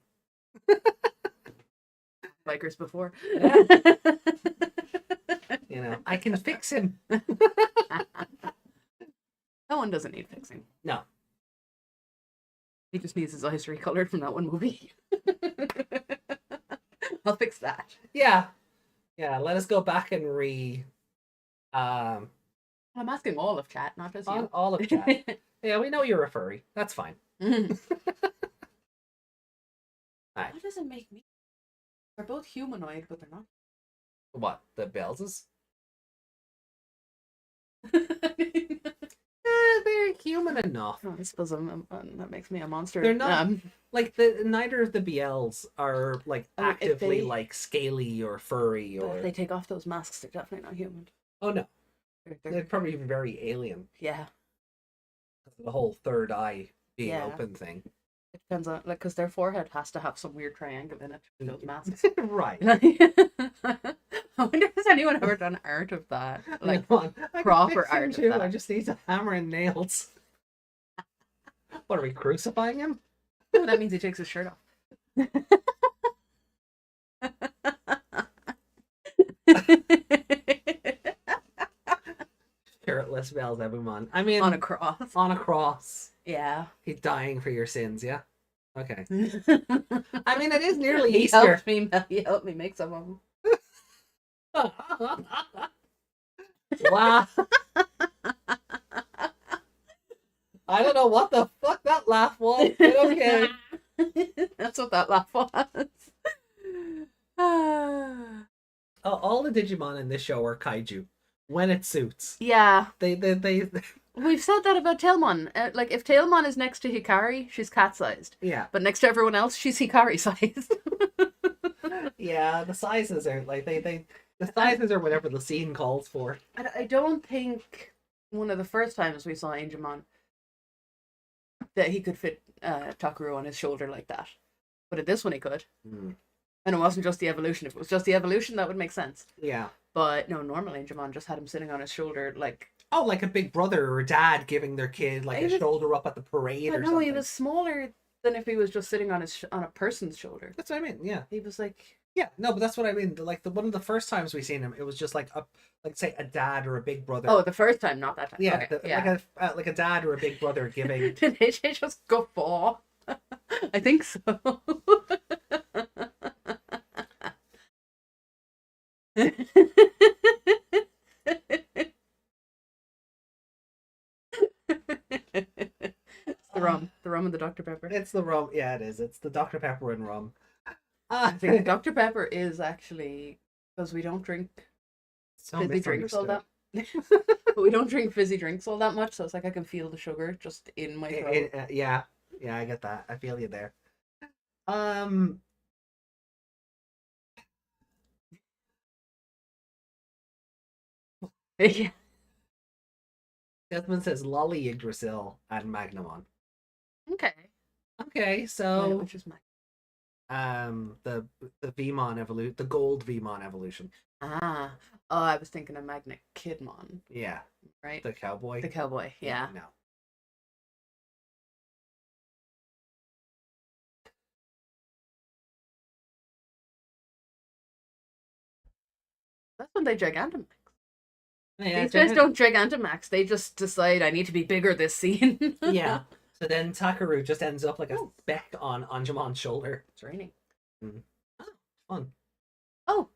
[SPEAKER 7] Bikers before.
[SPEAKER 6] You know, I can fix him.
[SPEAKER 7] No one doesn't need fixing.
[SPEAKER 6] No.
[SPEAKER 7] He just needs his eyes recolored from that one movie. I'll fix that.
[SPEAKER 6] Yeah. Yeah, let us go back and
[SPEAKER 7] I'm asking all of chat, not just
[SPEAKER 6] on
[SPEAKER 7] you.
[SPEAKER 6] all of chat. Yeah, we know you're a furry. That's fine.
[SPEAKER 7] What
[SPEAKER 6] Alright.
[SPEAKER 7] does it make me? They're both humanoid, but they're not.
[SPEAKER 6] What? The Belzes? They're human enough.
[SPEAKER 7] I suppose that makes me a monster.
[SPEAKER 6] They're not like neither of the BLs are like
[SPEAKER 7] I mean, if
[SPEAKER 6] actively
[SPEAKER 7] they-
[SPEAKER 6] like scaly or furry
[SPEAKER 7] But
[SPEAKER 6] or
[SPEAKER 7] if they take off those masks, they're definitely not human.
[SPEAKER 6] oh no.
[SPEAKER 7] They're
[SPEAKER 6] They're probably very alien.
[SPEAKER 7] yeah.
[SPEAKER 6] The whole third eye being
[SPEAKER 7] Yeah.
[SPEAKER 6] open thing.
[SPEAKER 7] It depends on because their forehead has to have some weird triangle in it. Those masks.
[SPEAKER 6] Right.
[SPEAKER 7] I wonder if anyone ever done art of that, like
[SPEAKER 6] Come on. I can
[SPEAKER 7] proper
[SPEAKER 6] fix him
[SPEAKER 7] art of
[SPEAKER 6] too.
[SPEAKER 7] that.
[SPEAKER 6] I just need a hammer and nails. What are we crucifying him?
[SPEAKER 7] that means he takes his shirt off.
[SPEAKER 6] Shirtless Belzebubon. I mean
[SPEAKER 7] On a cross.
[SPEAKER 6] on a cross.
[SPEAKER 7] Yeah.
[SPEAKER 6] He's dying for your sins, yeah? Okay. I mean, it is nearly
[SPEAKER 7] He
[SPEAKER 6] Easter.
[SPEAKER 7] helped me make some of them.
[SPEAKER 6] Wow. I don't know what the fuck that laugh was, but okay.
[SPEAKER 7] That's what that laugh was.
[SPEAKER 6] All the Digimon in this show are kaiju when it suits.
[SPEAKER 7] Yeah.
[SPEAKER 6] They
[SPEAKER 7] We've said that about Tailmon. Like, if Tailmon is next to Hikari, she's cat-sized.
[SPEAKER 6] yeah.
[SPEAKER 7] But next to everyone else, she's Hikari-sized.
[SPEAKER 6] Yeah, the sizes are like the The sizes are whatever the scene calls for.
[SPEAKER 7] I don't think one of the first times we saw Angemon that he could fit Takuru on his shoulder like that. But at this one he could.
[SPEAKER 6] Mm.
[SPEAKER 7] And it wasn't just the evolution. If it was just the evolution, that would make sense.
[SPEAKER 6] Yeah.
[SPEAKER 7] But no, normal Angemon just had him sitting on his shoulder like...
[SPEAKER 6] Oh, like a big brother or a dad giving their kid like a shoulder up at the parade or
[SPEAKER 7] no,
[SPEAKER 6] something.
[SPEAKER 7] he was smaller than if he was just sitting on his on a person's shoulder.
[SPEAKER 6] That's what I mean, yeah.
[SPEAKER 7] He was like...
[SPEAKER 6] Yeah, no, but that's what I mean. Like one of the first times we seen him, it was just like say a dad or a big brother.
[SPEAKER 7] Oh, the first time, not that time.
[SPEAKER 6] Yeah,
[SPEAKER 7] Okay, yeah.
[SPEAKER 6] like a dad or a big brother giving.
[SPEAKER 7] Did AJ just guffaw? I think so. It's the rum and the Dr. Pepper.
[SPEAKER 6] It's the rum. Yeah, it is. It's the Dr. Pepper and rum.
[SPEAKER 7] I think Dr. Pepper is actually because we don't drink
[SPEAKER 6] so
[SPEAKER 7] fizzy drinks all that.
[SPEAKER 6] misunderstood.
[SPEAKER 7] But we don't drink fizzy drinks all that much, so it's like I can feel the sugar just in my throat.
[SPEAKER 6] Yeah, I get that. I feel you there.
[SPEAKER 7] Yeah.
[SPEAKER 6] Desmond says Lolly Yggdrasil and Magnamon.
[SPEAKER 7] Okay.
[SPEAKER 6] Okay, so
[SPEAKER 7] Which is my
[SPEAKER 6] the Vemon evolution, the gold Vemon evolution.
[SPEAKER 7] oh, I was thinking of Magnet Kidmon,
[SPEAKER 6] Yeah,
[SPEAKER 7] right?
[SPEAKER 6] the cowboy.
[SPEAKER 7] The cowboy, yeah.
[SPEAKER 6] No.
[SPEAKER 7] That's when they Gigantamax.
[SPEAKER 6] Yeah,
[SPEAKER 7] These guys don't Gigantamax. They just decide I need to be bigger this scene.
[SPEAKER 6] Yeah. So then Takaru just ends up like a speck on Anjumon's shoulder.
[SPEAKER 7] It's raining.
[SPEAKER 6] Mm. Oh, fun.
[SPEAKER 7] Oh.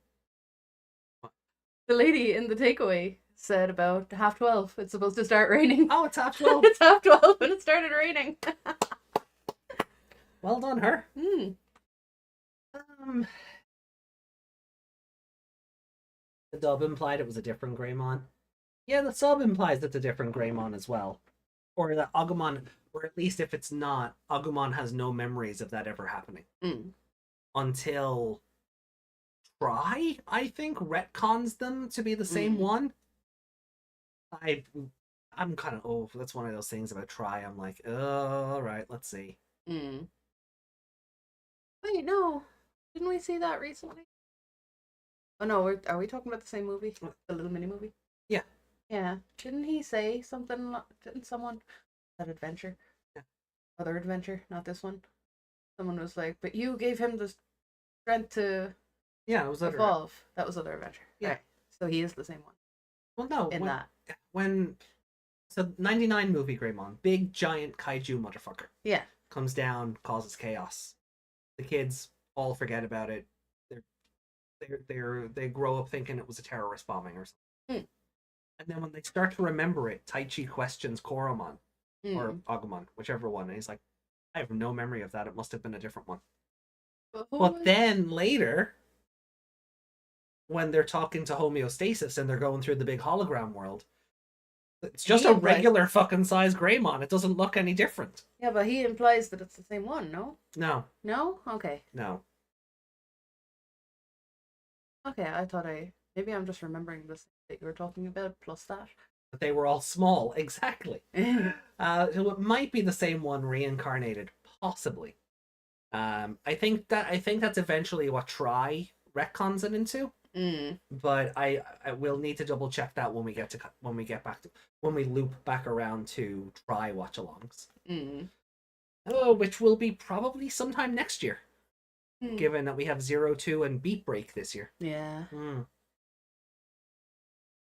[SPEAKER 7] The lady in the takeaway said about 12:30 it's supposed to start raining.
[SPEAKER 6] Oh, it's 12:30.
[SPEAKER 7] It's 12:30 and it started raining.
[SPEAKER 6] Well done, her.
[SPEAKER 7] Hmm.
[SPEAKER 6] The dub implied it was a different Greymon. Yeah, the sub implies it's a different Greymon as well. Or that Agumon, or at least if it's not, Agumon has no memories of that ever happening.
[SPEAKER 7] Mm.
[SPEAKER 6] Until I think, retcons them to be the same one. I'm kind of, that's one of those things about Try. I'm like, all right, let's see.
[SPEAKER 7] Mm. Wait, no. Didn't we see that recently? Oh no, are we talking about the same movie? The little mini movie?
[SPEAKER 6] Yeah.
[SPEAKER 7] Yeah. Didn't he say something? Didn't someone that adventure?
[SPEAKER 6] Yeah.
[SPEAKER 7] Other adventure, not this one. Someone was like, but you gave him the strength to
[SPEAKER 6] Yeah, it was
[SPEAKER 7] evolve. That was other adventure.
[SPEAKER 6] Yeah.
[SPEAKER 7] Right. So he is the same one.
[SPEAKER 6] Well, no.
[SPEAKER 7] In
[SPEAKER 6] So 99 movie Greymon, big giant kaiju motherfucker,
[SPEAKER 7] Yeah.
[SPEAKER 6] comes down, causes chaos. The kids all forget about it. They grow up thinking it was a terrorist bombing or something. And then when they start to remember it, Taichi questions Koromon or Agumon, whichever one, and he's like, I have no memory of that. It must have been a different one. But then later, when they're talking to homeostasis and they're going through the big hologram world, it's just a regular fucking size Greymon. It doesn't look any different.
[SPEAKER 7] Yeah, but he implies that it's the same one, no?
[SPEAKER 6] No.
[SPEAKER 7] No? Okay.
[SPEAKER 6] No.
[SPEAKER 7] Okay, I thought maybe I'm just remembering this that you were talking about plus that.
[SPEAKER 6] But they were all small, exactly. So it might be the same one reincarnated, possibly. I think that's eventually what Try retcons it into. But I will need to double check that when we loop back around to Try watch-alongs. Which will be probably sometime next year, given that we have 02 and Beat Break this year.
[SPEAKER 7] Yeah.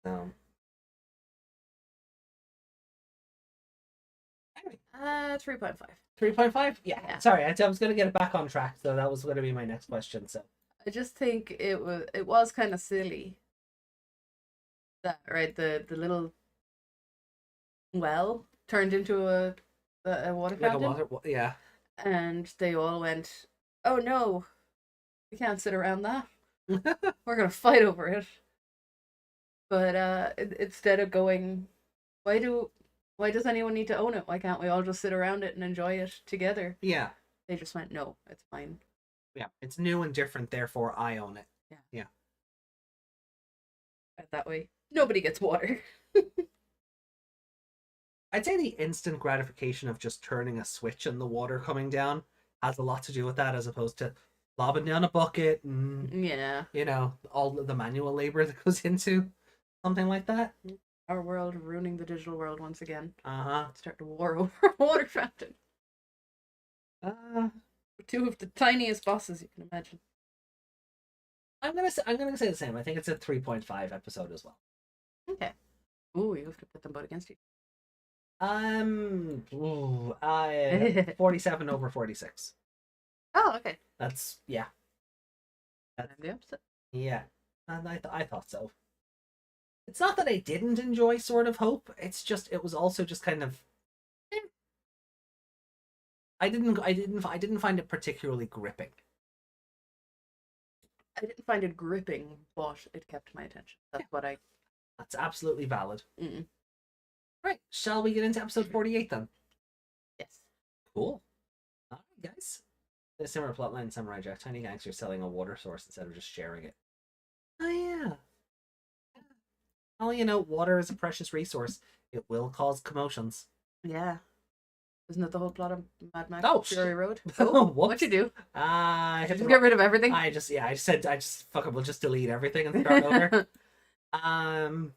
[SPEAKER 6] So.
[SPEAKER 7] Anyway. 3.5.
[SPEAKER 6] 3.5? Yeah. Sorry, I was going to get it back on track, so that was going to be my next question. So
[SPEAKER 7] I just think it was kind of silly. That right, the little well turned into a water fountain.
[SPEAKER 6] Yeah.
[SPEAKER 7] And they all went, "Oh no, we can't sit around that. We're gonna fight over it." But instead of going, why does anyone need to own it? Why can't we all just sit around it and enjoy it together?
[SPEAKER 6] Yeah.
[SPEAKER 7] They just went, no, it's fine.
[SPEAKER 6] Yeah, it's new and different, therefore I own it.
[SPEAKER 7] Yeah. That way, nobody gets water.
[SPEAKER 6] I'd say the instant gratification of just turning a switch and the water coming down has a lot to do with that, as opposed to lobbing down a bucket and,
[SPEAKER 7] Yeah.
[SPEAKER 6] you know, all the manual labor that goes into something like that.
[SPEAKER 7] Our world ruining the digital world once again.
[SPEAKER 6] Uh-huh.
[SPEAKER 7] Start a war over a water fountain.
[SPEAKER 6] Uh,
[SPEAKER 7] Two of the tiniest bosses you can imagine.
[SPEAKER 6] I'm gonna say the same. I think it's a 3.5 episode as well.
[SPEAKER 7] Okay. Ooh, you have to put them both against you.
[SPEAKER 6] 47 over 46.
[SPEAKER 7] Oh, okay.
[SPEAKER 6] That's yeah.
[SPEAKER 7] And the opposite.
[SPEAKER 6] Yeah, and I thought so. It's not that I didn't enjoy Sword of Hope. It's just it was also just kind of. I didn't find it particularly gripping.
[SPEAKER 7] I didn't find it gripping, but it kept my attention. That's what I.
[SPEAKER 6] That's absolutely valid.
[SPEAKER 7] Mm.
[SPEAKER 6] Right, shall we get into episode 48 then?
[SPEAKER 7] Yes.
[SPEAKER 6] Cool. All right, guys. The similar plotline, Samurai Jack, tiny gangsters selling a water source instead of just sharing it. Oh yeah. Well, you know, water is a precious resource. It will cause commotions.
[SPEAKER 7] Yeah. Isn't that the whole plot of Mad Max
[SPEAKER 6] Oh,
[SPEAKER 7] Fury
[SPEAKER 6] shit.
[SPEAKER 7] Road?
[SPEAKER 6] Oh,
[SPEAKER 7] What'd you do?
[SPEAKER 6] I hit
[SPEAKER 7] Just
[SPEAKER 6] the
[SPEAKER 7] get rid of everything?
[SPEAKER 6] I just fuck it, we'll just delete everything and start over.
[SPEAKER 7] Oh.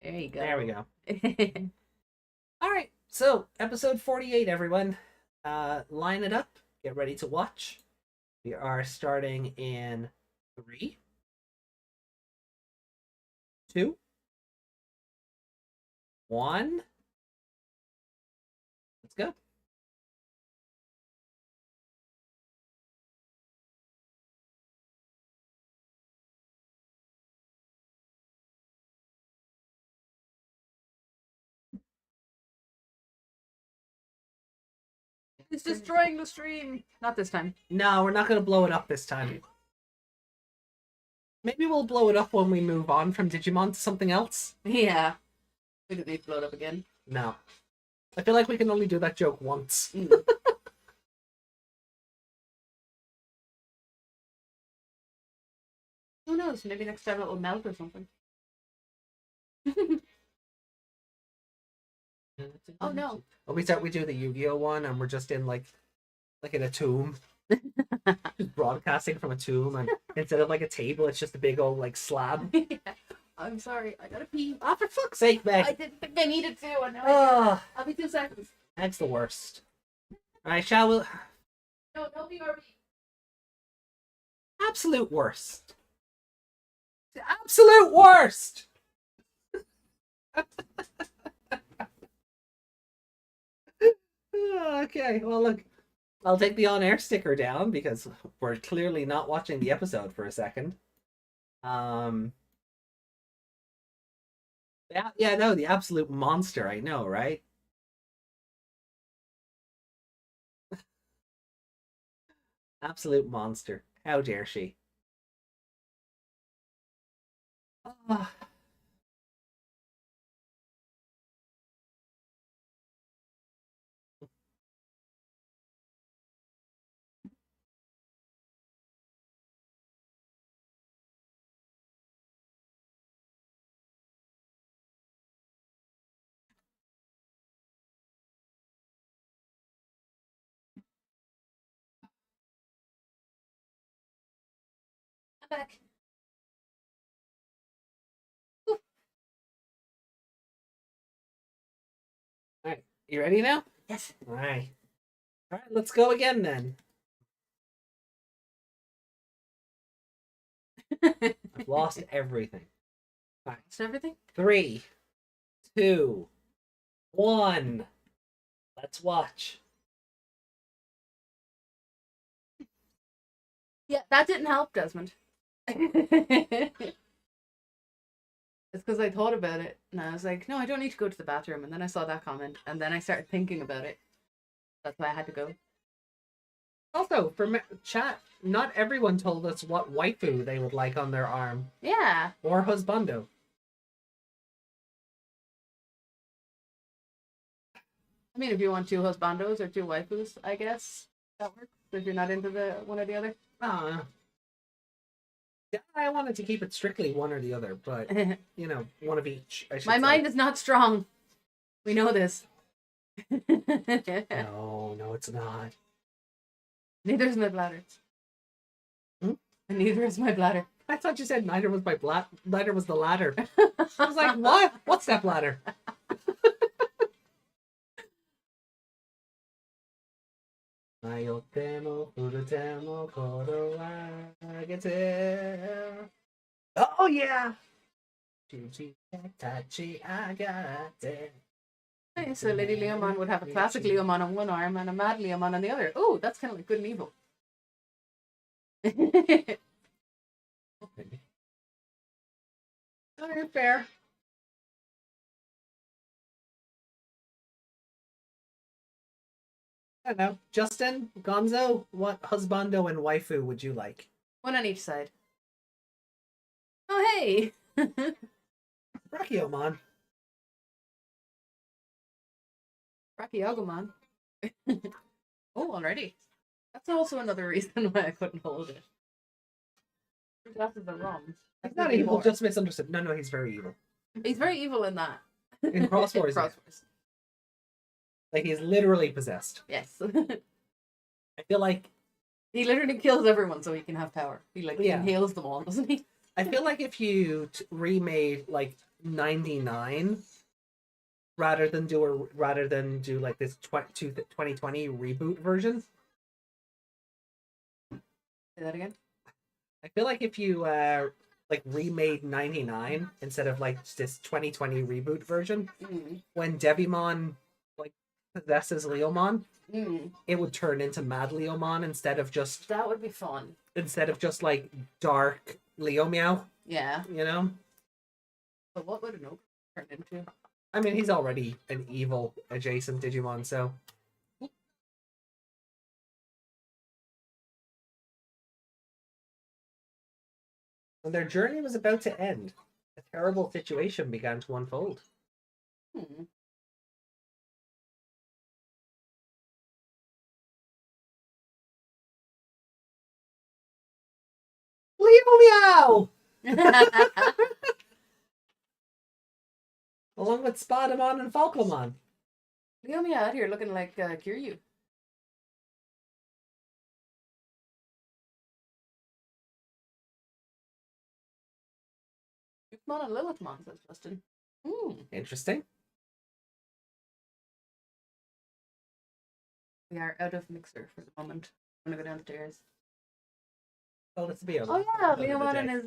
[SPEAKER 7] There you go.
[SPEAKER 6] There we go. All right, so episode 48, everyone. Line it up. Get ready to watch. We are starting in 3, 2, 1. Let's go.
[SPEAKER 7] It's destroying the stream. Not this time.
[SPEAKER 6] No, we're not going to blow it up this time. Maybe we'll blow it up when we move on from Digimon to something else.
[SPEAKER 7] Yeah. We didn't need to blow it up again.
[SPEAKER 6] No. I feel like we can only do that joke once.
[SPEAKER 7] Mm. Who knows? Maybe next time it will melt or something. Oh no.
[SPEAKER 6] Well, we do the Yu-Gi-Oh one, and we're just in like in a tomb, just broadcasting from a tomb, and instead of like a table, it's just a big old like slab.
[SPEAKER 7] Yeah. I'm sorry. I gotta pee.
[SPEAKER 6] Ah, for fuck's sake, Meg!
[SPEAKER 7] I didn't think I needed to. I know.
[SPEAKER 6] Ah,
[SPEAKER 7] I'll be 2 seconds.
[SPEAKER 6] that's the worst. All right, shall we?
[SPEAKER 7] No, don't be already.
[SPEAKER 6] Absolute worst. The absolute worst. Okay, well look, I'll take the on-air sticker down because we're clearly not watching the episode for a second. Yeah, no, the absolute monster, I know, right? Absolute monster. How dare she? Ah.
[SPEAKER 7] I'm back.
[SPEAKER 6] Alright, you ready now?
[SPEAKER 7] Yes.
[SPEAKER 6] Alright. Alright, let's go again then. I've lost everything.
[SPEAKER 7] That's everything?
[SPEAKER 6] 3, 2, 1. Let's watch.
[SPEAKER 7] Yeah, that didn't help, Desmond. It's because I thought about it, and I was like, no, I don't need to go to the bathroom. And then I saw that comment, and then I started thinking about it. That's why I had to go.
[SPEAKER 6] Also, for chat, not everyone told us what waifu they would like on their arm.
[SPEAKER 7] Yeah.
[SPEAKER 6] Or husbando.
[SPEAKER 7] I mean, if you want 2 husbandos or 2 waifus, I guess that works. If you're not into the one or the other.
[SPEAKER 6] Yeah, I wanted to keep it strictly one or the other, but you know, one of each. I should
[SPEAKER 7] My
[SPEAKER 6] say.
[SPEAKER 7] mind is not strong. We know this.
[SPEAKER 6] No, it's not.
[SPEAKER 7] Neither is my bladder.
[SPEAKER 6] Hmm?
[SPEAKER 7] And neither is my bladder.
[SPEAKER 6] I thought you said neither was neither was the ladder. I was like, what? What's that ladder? Oh yeah. Taichi, I got it.
[SPEAKER 7] Okay, so Lady Leomon would have a classic Leomon on one arm and a mad Leomon on the other. Oh, that's kind of like good and evil.
[SPEAKER 6] Okay, fair. I don't know. Justin, Gonzo, what husbando and waifu would you like?
[SPEAKER 7] One on each side. Oh, hey!
[SPEAKER 6] Brachiomon.
[SPEAKER 7] Rocky Agumon. Oh, already. That's also another reason why I couldn't hold it. Your glasses are wrong.
[SPEAKER 6] He's not evil, just misunderstood. No, he's very evil.
[SPEAKER 7] He's very evil in that.
[SPEAKER 6] In Cross Wars, yeah. Like, he's literally possessed.
[SPEAKER 7] Yes.
[SPEAKER 6] I feel like
[SPEAKER 7] he literally kills everyone so he can have power. He inhales them all, doesn't he?
[SPEAKER 6] I feel like if you remade like 99 rather than do like this 2020 reboot version.
[SPEAKER 7] Say that again.
[SPEAKER 6] I feel like if you like remade 99 instead of like this 2020 reboot version, when Devimon like possesses Leomon, it would turn into Mad Leomon instead of just
[SPEAKER 7] that would be fun.
[SPEAKER 6] Instead of just like dark Leomeow.
[SPEAKER 7] Yeah.
[SPEAKER 6] You know?
[SPEAKER 7] But what would an ogre turn into?
[SPEAKER 6] I mean, he's already an evil adjacent Digimon, so. When their journey was about to end, a terrible situation began to unfold. Leomeow! Along with Spadamon and Falcomon.
[SPEAKER 7] Leomia out here looking like Kiryu. Jukemon and Lilithmon, says Justin.
[SPEAKER 6] Interesting.
[SPEAKER 7] We are out of mixer for the moment. I'm gonna go downstairs.
[SPEAKER 6] Well, let's be
[SPEAKER 7] Oh yeah, Leomon and his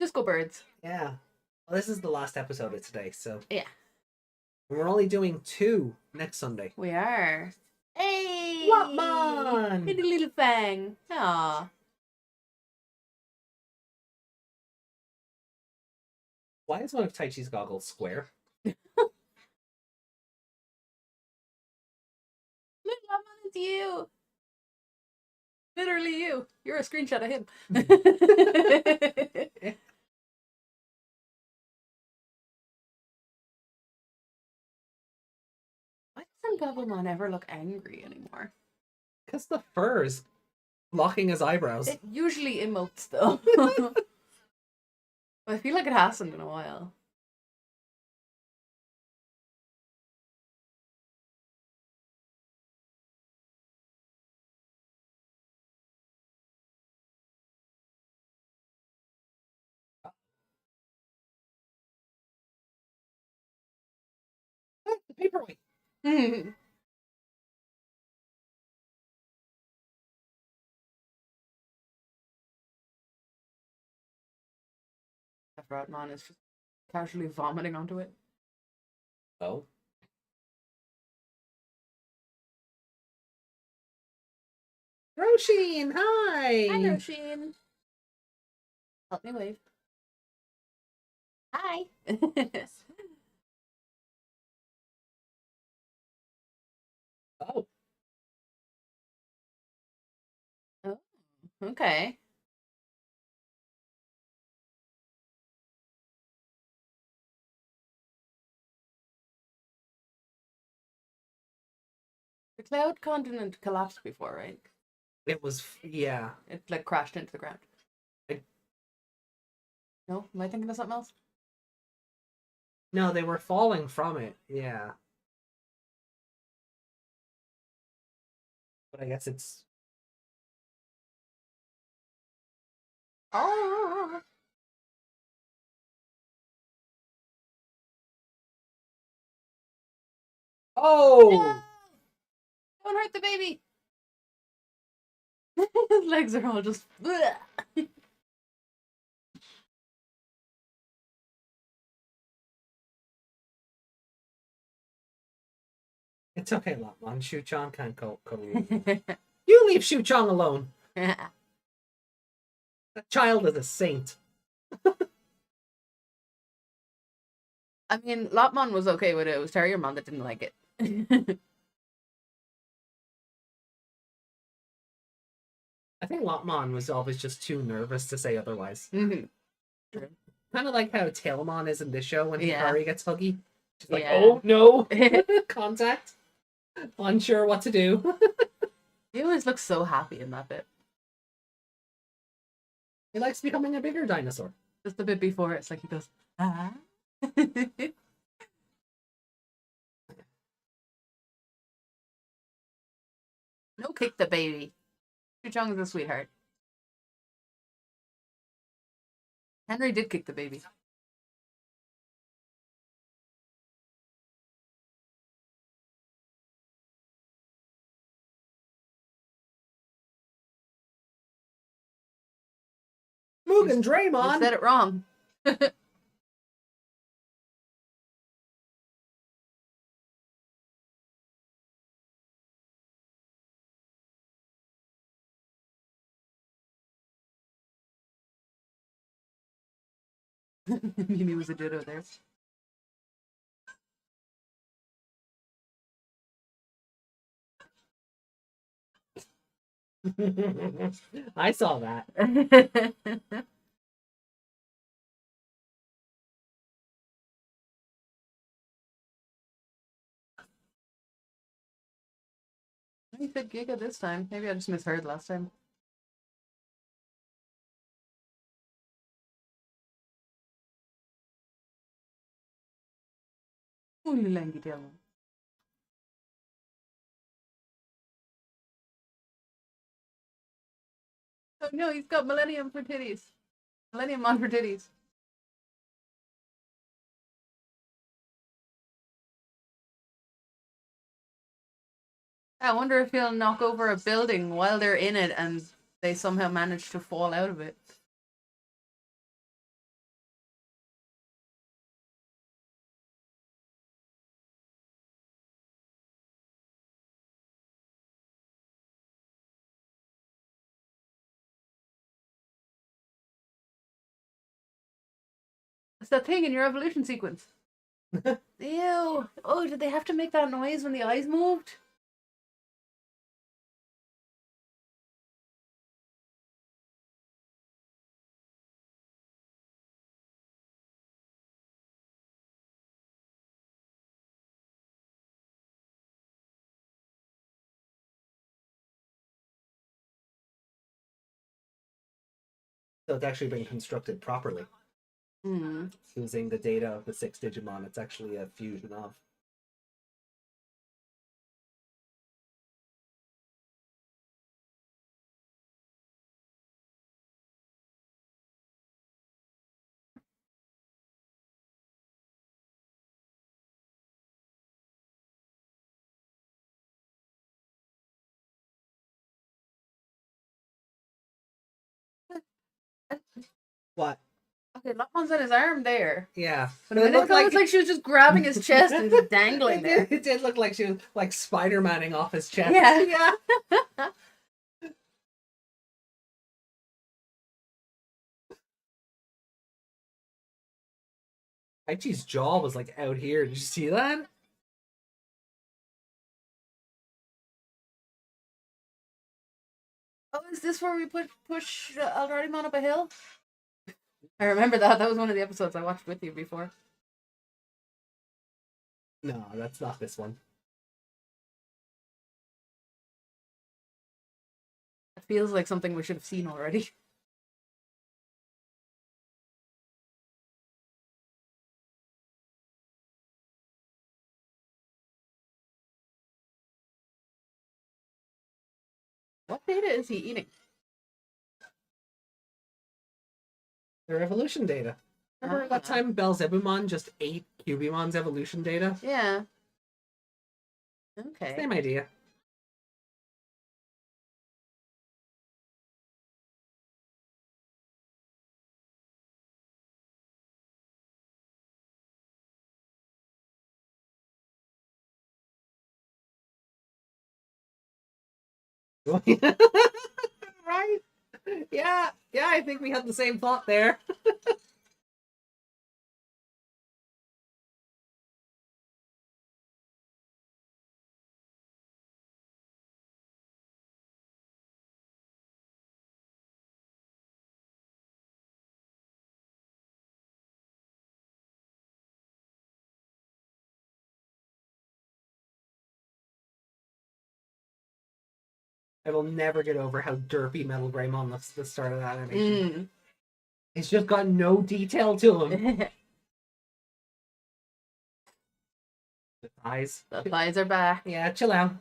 [SPEAKER 7] disco birds.
[SPEAKER 6] Yeah. Well, this is the last episode of today, so.
[SPEAKER 7] Yeah.
[SPEAKER 6] We're only doing 2 next Sunday.
[SPEAKER 7] We are. Hey!
[SPEAKER 6] Lopmon!
[SPEAKER 7] Hit a little fang. Aww.
[SPEAKER 6] Why is one of Taichi's goggles square?
[SPEAKER 7] Look, Lopmon, it's you. Literally you. You're a screenshot of him. Why doesn't Agumon ever look angry anymore?
[SPEAKER 6] Because the fur is blocking his eyebrows.
[SPEAKER 7] It usually emotes though. I feel like it hasn't in a while.
[SPEAKER 6] The paperweight.
[SPEAKER 7] Rodmon is just casually vomiting onto it.
[SPEAKER 6] Oh. Roshin, hi!
[SPEAKER 7] Hi, Roshin. Help me wave. Hi.
[SPEAKER 6] Oh.
[SPEAKER 7] Oh, okay. The cloud continent collapsed before, right?
[SPEAKER 6] It was, yeah.
[SPEAKER 7] It like crashed into the ground.
[SPEAKER 6] I-
[SPEAKER 7] No, am I thinking of something else?
[SPEAKER 6] No, they were falling from it. Yeah. But I guess it's.
[SPEAKER 7] Oh,
[SPEAKER 6] Oh!
[SPEAKER 7] don't hurt the baby. His legs are all just.
[SPEAKER 6] It's okay, Lopmon. Shu-chan can't cover you. You leave Shu-chan alone. That child is a saint.
[SPEAKER 7] I mean, Lopmon was okay with it. It was Terriermon that didn't like it.
[SPEAKER 6] I think Lopmon was always just too nervous to say otherwise.
[SPEAKER 7] Mhm.
[SPEAKER 6] Kind of like how Tailmon is in this show when
[SPEAKER 7] Yeah.
[SPEAKER 6] Hikari gets huggy. She's like,
[SPEAKER 7] Yeah.
[SPEAKER 6] oh no, contact. Unsure what to do.
[SPEAKER 7] He always looks so happy in that bit.
[SPEAKER 6] He likes becoming a bigger dinosaur.
[SPEAKER 7] Just a bit before, it's like he goes, ah. No, kick the baby. Chu-Chang is a sweetheart. Henry did kick the baby.
[SPEAKER 6] Mugendraymon!
[SPEAKER 7] You said it wrong. Mimi was a ditto there.
[SPEAKER 6] I saw that. He said Giga this time. Maybe I just misheard last time. Ooh, you lanky tail. Oh no, he's got Millennium for titties. Millennium on for titties. I wonder if he'll knock over a building while they're in it and they somehow manage to fall out of it. It's that thing in your evolution sequence. Ew. Oh, did they have to make that noise when the eyes moved? So it's actually been constructed properly.
[SPEAKER 7] Hmm.
[SPEAKER 6] Using the data of the 6 Digimon, it's actually a fusion of. What?
[SPEAKER 7] Okay, Lopmon's on his arm there.
[SPEAKER 6] Yeah.
[SPEAKER 7] But a minute ago, it's like she was just grabbing his chest and just dangling there.
[SPEAKER 6] It did look like she was like Spider-Manning off his chest.
[SPEAKER 7] Yeah.
[SPEAKER 6] Yeah. Taichi's jaw was like out here. Did you see that?
[SPEAKER 7] Oh, is this where we push Aldrarimon up a hill? I remember that. That was one of the episodes I watched with you before.
[SPEAKER 6] No, that's not this one.
[SPEAKER 7] It feels like something we should have seen already. What data is he eating?
[SPEAKER 3] Their evolution data. Remember that time Belzebumon just ate Cubimon's evolution data?
[SPEAKER 7] Yeah. Okay.
[SPEAKER 3] Same idea. Right? Yeah, I think we had the same thought there. I will never get over how derpy Metal Greymon looks at the start of that animation. It's just got no detail to him. The thighs.
[SPEAKER 7] The thighs are back.
[SPEAKER 3] Yeah, chill out.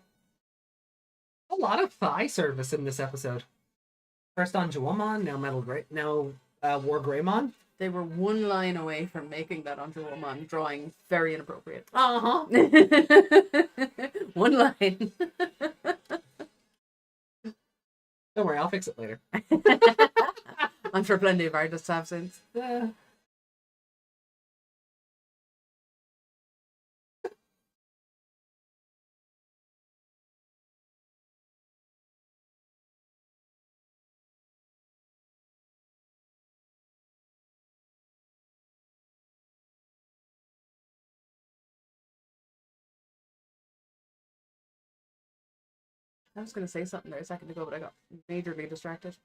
[SPEAKER 3] A lot of thigh service in this episode. First on Jawamon, now War Greymon.
[SPEAKER 7] They were one line away from making that Angelomon drawing very inappropriate.
[SPEAKER 3] Uh-huh.
[SPEAKER 7] One line.
[SPEAKER 3] Don't worry, I'll fix it later.
[SPEAKER 7] I'm sure plenty of artists have since. I was going to say something there a second ago, but I got majorly distracted.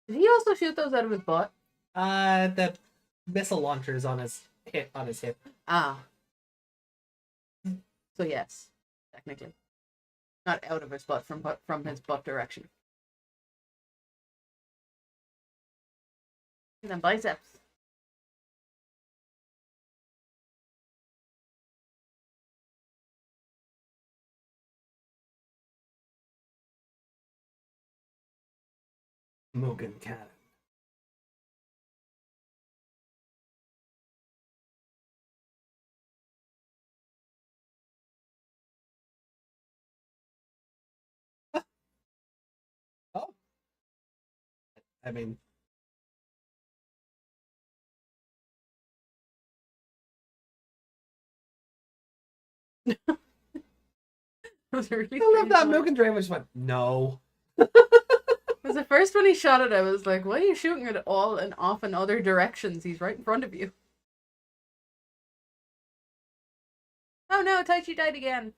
[SPEAKER 7] Did he also shoot those out of his butt?
[SPEAKER 3] The missile launcher's on his hip.
[SPEAKER 7] Ah. So yes, technically. Not out of his butt, from his butt direction. And then biceps.
[SPEAKER 3] Mugen cannon. Oh. I mean,
[SPEAKER 7] Was really
[SPEAKER 3] I love that
[SPEAKER 7] strange one.
[SPEAKER 3] Mugendraymon just went, no.
[SPEAKER 7] Because at first when he shot it, I was like, why are you shooting it all and off in other directions? He's right in front of you. Oh no, Taichi died again.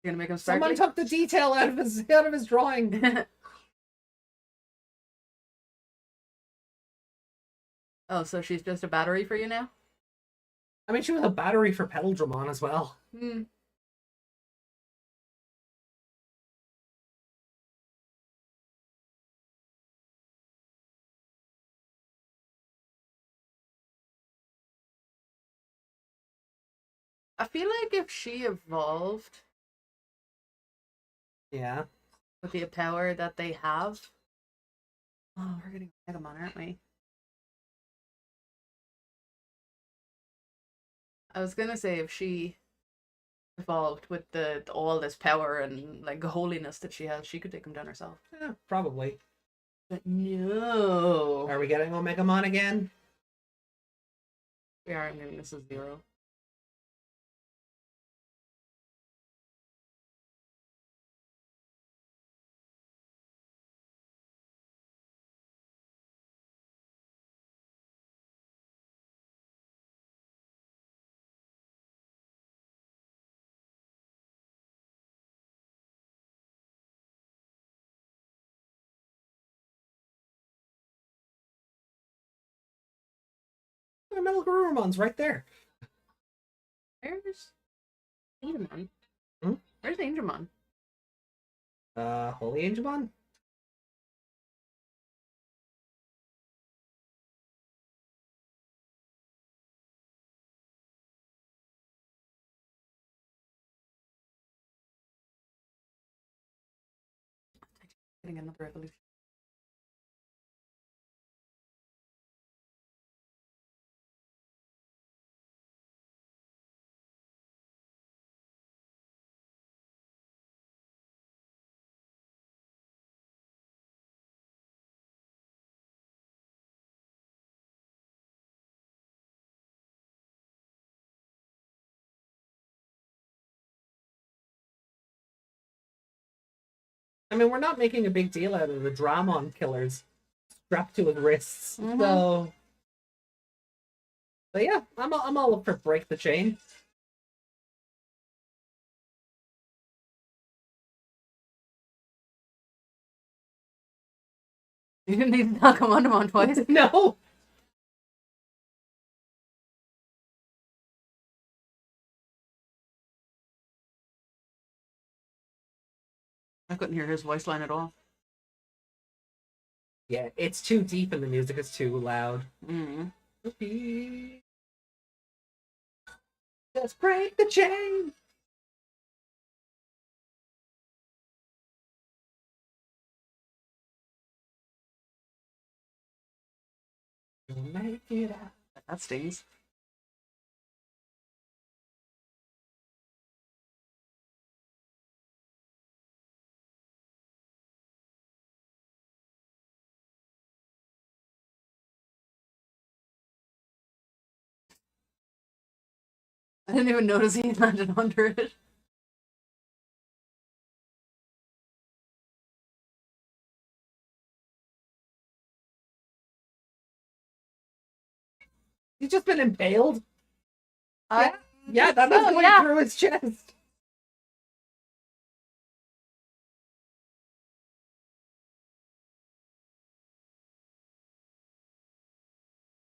[SPEAKER 7] You're gonna make him
[SPEAKER 3] Someone
[SPEAKER 7] sparkly?
[SPEAKER 3] took the detail out of his drawing.
[SPEAKER 7] Oh, so she's just a battery for you now?
[SPEAKER 3] I mean, she was a battery for Petal as well.
[SPEAKER 7] Hmm. I feel like if she evolved
[SPEAKER 3] Yeah.
[SPEAKER 7] with the power that they have. Oh, we're getting Agumon, aren't we? I was gonna say if she evolved with all this power and like holiness that she has, she could take him down herself.
[SPEAKER 3] Yeah, probably.
[SPEAKER 7] But no.
[SPEAKER 3] Are we getting Omegamon again?
[SPEAKER 7] We are. I'm giving this a 0.
[SPEAKER 3] My Metal Garurumon's right there.
[SPEAKER 7] Where's Digimon?
[SPEAKER 3] Hmm?
[SPEAKER 7] Where's Angemon?
[SPEAKER 3] Holy Angemon?
[SPEAKER 7] Getting another evolution.
[SPEAKER 3] I mean, we're not making a big deal out of the Dramon killers strapped to his wrists.
[SPEAKER 7] Mhm.
[SPEAKER 3] So, but yeah, I'm all up for break the chain.
[SPEAKER 7] You didn't need to knock him on twice.
[SPEAKER 3] No.
[SPEAKER 7] I couldn't hear his voice line at all.
[SPEAKER 3] Yeah, it's too deep and the music is too loud.
[SPEAKER 7] Mm.
[SPEAKER 3] Just break the chain. You'll make it out.
[SPEAKER 7] That stings. I didn't even notice he landed under it.
[SPEAKER 3] He's just been impaled.
[SPEAKER 7] I
[SPEAKER 3] Yeah, that's
[SPEAKER 7] Oh,
[SPEAKER 3] going
[SPEAKER 7] yeah.
[SPEAKER 3] through his chest.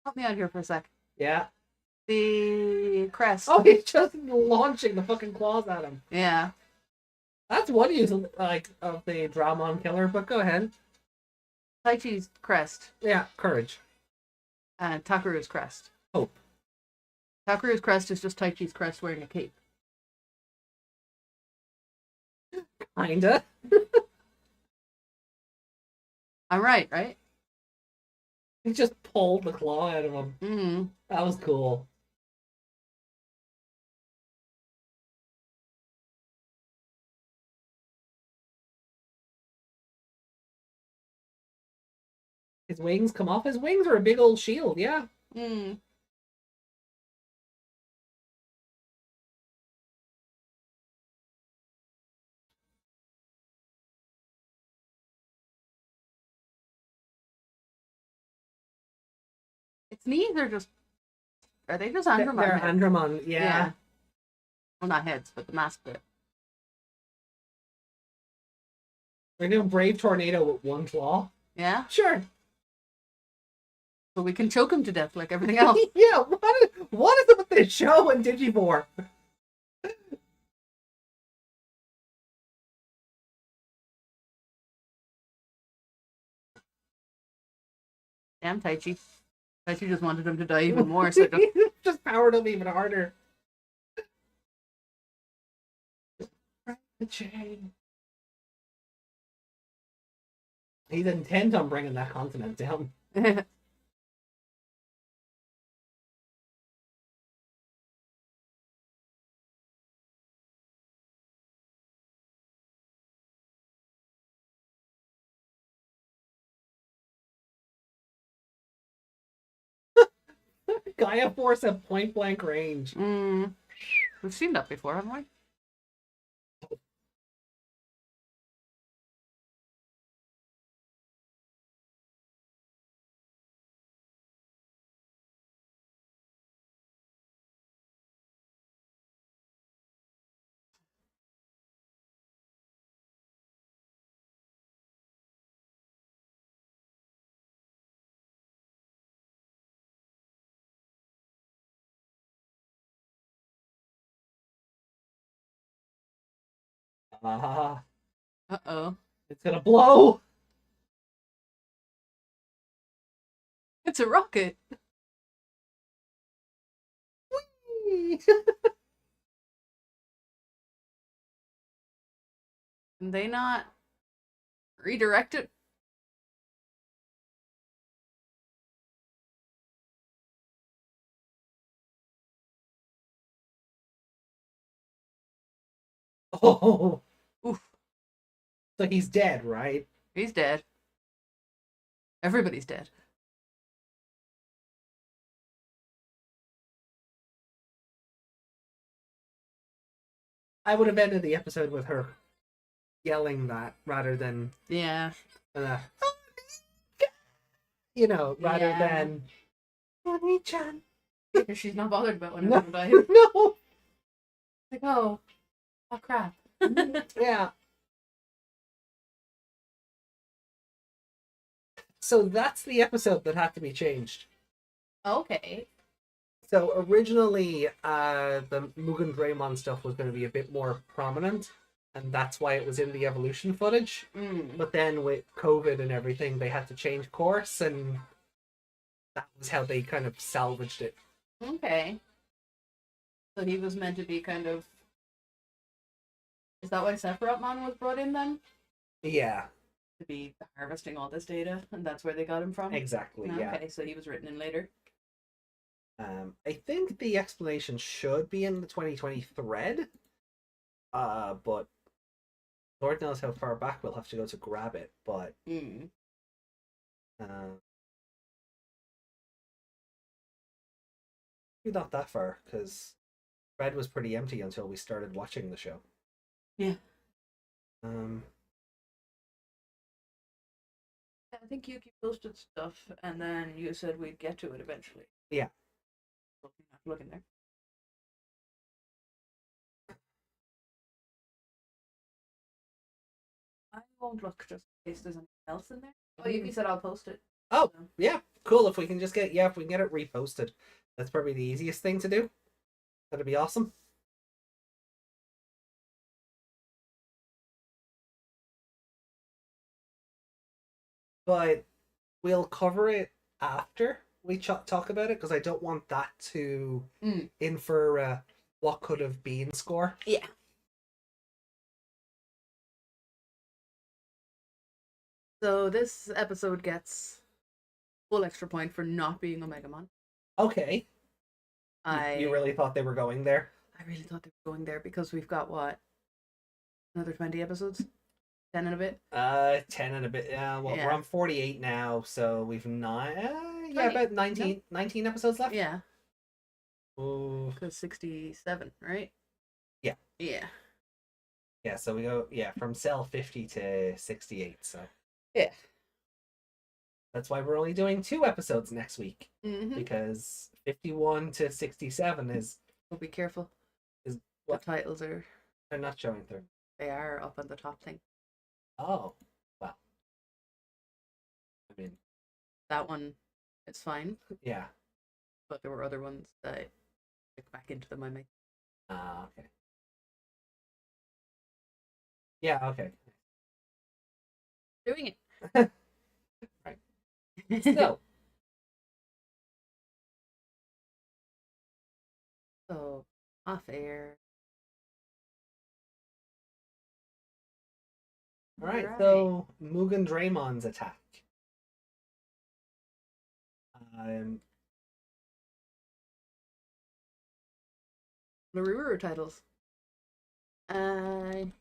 [SPEAKER 7] help me out here for a sec.
[SPEAKER 3] Yeah.
[SPEAKER 7] The crest.
[SPEAKER 3] Oh, he's just launching the fucking claws at him.
[SPEAKER 7] Yeah.
[SPEAKER 3] That's one use like of the Dramon killer, but go ahead.
[SPEAKER 7] Taichi's crest.
[SPEAKER 3] Yeah, courage.
[SPEAKER 7] And Takuru's crest.
[SPEAKER 3] Hope.
[SPEAKER 7] Takuru's crest is just Taichi's crest wearing a cape.
[SPEAKER 3] Kinda.
[SPEAKER 7] I'm right, right?
[SPEAKER 3] He just pulled the claw out of him.
[SPEAKER 7] Mm-hmm.
[SPEAKER 3] That was cool. His wings come off. His wings are a big old shield, yeah.
[SPEAKER 7] Mm. Its knees are just... Are they just Andromon
[SPEAKER 3] They're
[SPEAKER 7] heads?
[SPEAKER 3] Andromon, yeah.
[SPEAKER 7] Well, not heads, but the mask bit.
[SPEAKER 3] We're doing Brave Tornado with one claw.
[SPEAKER 7] Yeah?
[SPEAKER 3] Sure.
[SPEAKER 7] But we can choke him to death like everything else.
[SPEAKER 3] Yeah, what is it with this show and Digivore?
[SPEAKER 7] Damn Taichi. Taichi just wanted him to die even more, so just...
[SPEAKER 3] Just powered him even harder. Break the chain. He's intent on bringing that continent down. Gaia Force at point blank range.
[SPEAKER 7] Mm. We've seen that before, haven't we?
[SPEAKER 3] Ah,
[SPEAKER 7] Uh-oh.
[SPEAKER 3] it's gonna blow.
[SPEAKER 7] It's a rocket.
[SPEAKER 3] Whee!
[SPEAKER 7] Can they not redirect it?
[SPEAKER 3] Oh,
[SPEAKER 7] Oof.
[SPEAKER 3] so he's dead, right?
[SPEAKER 7] He's dead. Everybody's dead.
[SPEAKER 3] I would have ended the episode with her yelling that rather than,
[SPEAKER 7] Yeah.
[SPEAKER 3] uh, rather
[SPEAKER 7] Yeah.
[SPEAKER 3] than, Oni-chan.
[SPEAKER 7] She's not bothered about when
[SPEAKER 3] No,
[SPEAKER 7] everyone died.
[SPEAKER 3] no.
[SPEAKER 7] Like, oh crap.
[SPEAKER 3] Yeah. So that's the episode that had to be changed.
[SPEAKER 7] Okay.
[SPEAKER 3] So originally, the Mugendraymon stuff was going to be a bit more prominent, and that's why it was in the evolution footage.
[SPEAKER 7] Mm.
[SPEAKER 3] But then with COVID and everything, they had to change course, and that was how they kind of salvaged it.
[SPEAKER 7] Okay. So he was meant to be kind of. Is that why Sephirothmon was brought in then?
[SPEAKER 3] Yeah,
[SPEAKER 7] To be harvesting all this data, and that's where they got him from?
[SPEAKER 3] exactly. Yeah.
[SPEAKER 7] Okay, so he was written in later.
[SPEAKER 3] I think the explanation should be in the 2020 thread. But Lord knows how far back we'll have to go to grab it. But
[SPEAKER 7] Mm.
[SPEAKER 3] maybe not that far, because thread was pretty empty until we started watching the show.
[SPEAKER 7] Yeah. I think Yuki posted stuff, and then you said we'd get to it eventually.
[SPEAKER 3] Yeah.
[SPEAKER 7] Looking there. I won't look just in case there's anything else in there. Oh, Yuki said I'll post it.
[SPEAKER 3] Oh,
[SPEAKER 7] So,
[SPEAKER 3] yeah, cool. If we can just get if we can get it reposted, that's probably the easiest thing to do. That'd be awesome. But we'll cover it after we talk about it, because I don't want that to infer what could have been score.
[SPEAKER 7] Yeah. So this episode gets full extra point for not being Omegamon.
[SPEAKER 3] Okay.
[SPEAKER 7] I
[SPEAKER 3] You really thought they were going there?
[SPEAKER 7] I really thought they were going there because we've got what? Another 20 episodes? 10 and a bit?
[SPEAKER 3] 10 and a bit. Yeah, well,
[SPEAKER 7] Yeah.
[SPEAKER 3] we're on 48 now, so we've yeah,
[SPEAKER 7] 20,
[SPEAKER 3] about 19 episodes left.
[SPEAKER 7] Yeah,
[SPEAKER 3] Ooh.
[SPEAKER 7] because 67, right?
[SPEAKER 3] Yeah.
[SPEAKER 7] Yeah.
[SPEAKER 3] Yeah, so we go from cell 50 to 68, so
[SPEAKER 7] Yeah.
[SPEAKER 3] that's why we're only doing 2 episodes next week,
[SPEAKER 7] Mm-hmm.
[SPEAKER 3] because 51 to 67 is
[SPEAKER 7] So be careful.
[SPEAKER 3] Is
[SPEAKER 7] The
[SPEAKER 3] what?
[SPEAKER 7] titles are,
[SPEAKER 3] they're not showing through.
[SPEAKER 7] they are up on the top thing.
[SPEAKER 3] Oh, well. I mean,
[SPEAKER 7] That one is fine,
[SPEAKER 3] yeah.
[SPEAKER 7] but there were other ones that I clicked back into them. I might.
[SPEAKER 3] Okay. Yeah, okay.
[SPEAKER 7] Doing it.
[SPEAKER 3] Right. So,
[SPEAKER 7] So, off air.
[SPEAKER 3] all right,
[SPEAKER 7] Alright.
[SPEAKER 3] so Mugendraymon's attack.
[SPEAKER 7] Laruru titles. Mugendraymon.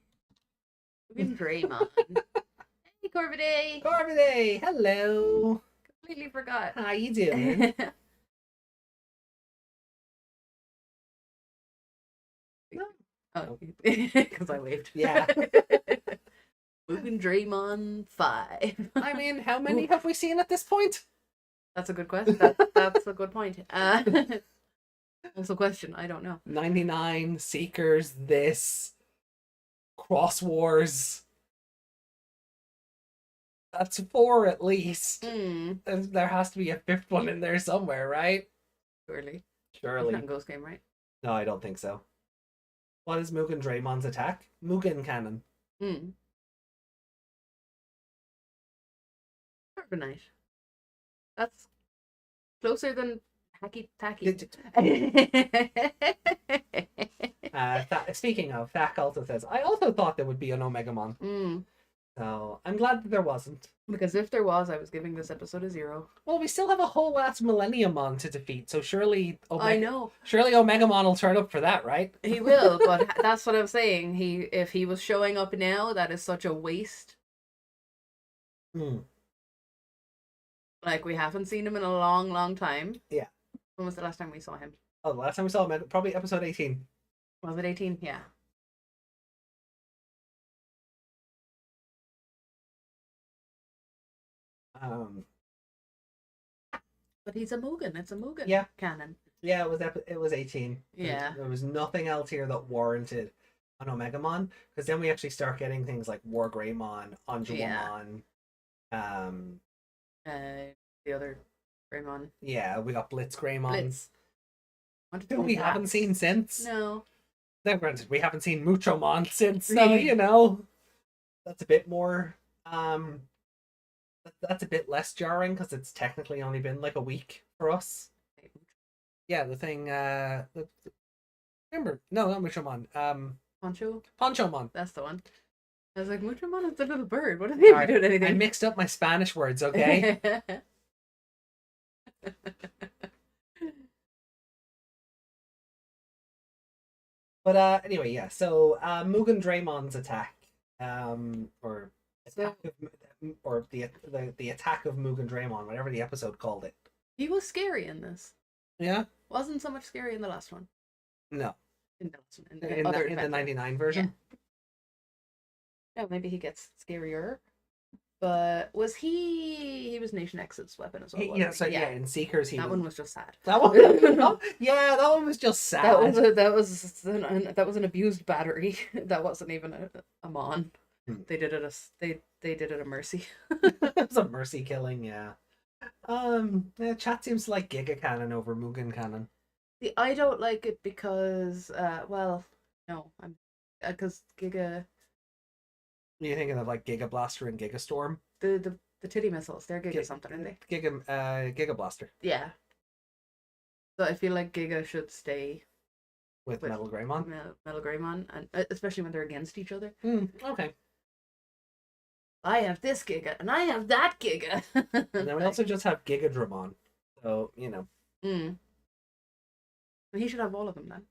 [SPEAKER 7] Hey, Corvidae!
[SPEAKER 3] Corvidae, hello.
[SPEAKER 7] Completely forgot.
[SPEAKER 3] How you doing?
[SPEAKER 7] Oh, because I waved.
[SPEAKER 3] Yeah.
[SPEAKER 7] Mugendraymon 5.
[SPEAKER 3] I mean, how many have we seen at this point?
[SPEAKER 7] That's a good question. That's a good point. Also, question. I don't know.
[SPEAKER 3] 99, Seekers, this, Cross Wars. That's 4 at least.
[SPEAKER 7] Mm,
[SPEAKER 3] There has to be a 5th one in there somewhere, right?
[SPEAKER 7] surely. It's
[SPEAKER 3] Surely.
[SPEAKER 7] not a Ghost game, right?
[SPEAKER 3] No, I don't think so. What is Mugendraymon's attack? Mugen Cannon.
[SPEAKER 7] Hmm. Carbonite. That's closer than hacky tacky.
[SPEAKER 3] Speaking of, Thak also says, I also thought there would be an Omegamon. So I'm glad that there wasn't.
[SPEAKER 7] Because if there was, I was giving this episode a 0.
[SPEAKER 3] Well, we still have a whole last Millenniumon to defeat, so surely
[SPEAKER 7] I know.
[SPEAKER 3] Surely Omegamon will turn up for that, right?
[SPEAKER 7] He will, but that's what I'm saying. If he was showing up now, that is such a waste. Like, we haven't seen him in a long, long time.
[SPEAKER 3] Yeah.
[SPEAKER 7] When was the last time we saw him?
[SPEAKER 3] Oh, the last time we saw him, probably episode 18.
[SPEAKER 7] Was it 18? Yeah. But he's a Mugen. It's a Mugen cannon.
[SPEAKER 3] Yeah, it was 18.
[SPEAKER 7] Yeah.
[SPEAKER 3] There was nothing else here that warranted an Omegamon, because then we actually start getting things like Wargreymon, Anjuamon,
[SPEAKER 7] the other Greymon.
[SPEAKER 3] Yeah, we got Blitzgreymon.
[SPEAKER 7] Blitz.
[SPEAKER 3] Who we haven't seen since.
[SPEAKER 7] No.
[SPEAKER 3] Then granted, we haven't seen Muchomon since, so
[SPEAKER 7] Really?
[SPEAKER 3] you know, that's a bit more that's a bit less jarring because it's technically only been like a week for us. Yeah, the thing remember, no, not Muchomon. Ponchomon.
[SPEAKER 7] That's the one. I was like, Muchomon is the little bird. What are they
[SPEAKER 3] Alright,
[SPEAKER 7] doing anything?
[SPEAKER 3] I mixed up my Spanish words, okay? But anyway, yeah. So Mugendraymon's attack, or attack or the attack of Mugendraymon, whatever the episode called it.
[SPEAKER 7] He was scary in this.
[SPEAKER 3] Yeah.
[SPEAKER 7] Wasn't so much scary in the last one.
[SPEAKER 3] No.
[SPEAKER 7] In the last one.
[SPEAKER 3] In the 99 version.
[SPEAKER 7] Yeah, maybe he gets scarier. But was he was Nation X's weapon as well?
[SPEAKER 3] Yeah, so yeah, in Seekers
[SPEAKER 7] that one was just sad.
[SPEAKER 3] That one, yeah, that one was just sad.
[SPEAKER 7] That was an abused battery. That wasn't even a mon. They did it they did it a mercy.
[SPEAKER 3] It was a mercy killing, yeah. Chat seems to like Giga Cannon over Mugen Cannon.
[SPEAKER 7] See, I don't like it because because Giga.
[SPEAKER 3] You're thinking of like Giga Blaster and Giga Storm?
[SPEAKER 7] The titty missiles, they're Giga something, aren't they?
[SPEAKER 3] Giga Blaster.
[SPEAKER 7] Yeah. So I feel like Giga should stay
[SPEAKER 3] with Metal Greymon.
[SPEAKER 7] Metal Greymon, and especially when they're against each other.
[SPEAKER 3] Okay.
[SPEAKER 7] I have this Giga, and I have that Giga.
[SPEAKER 3] And then we also just have Gigadramon. So, you know.
[SPEAKER 7] He should have all of them then.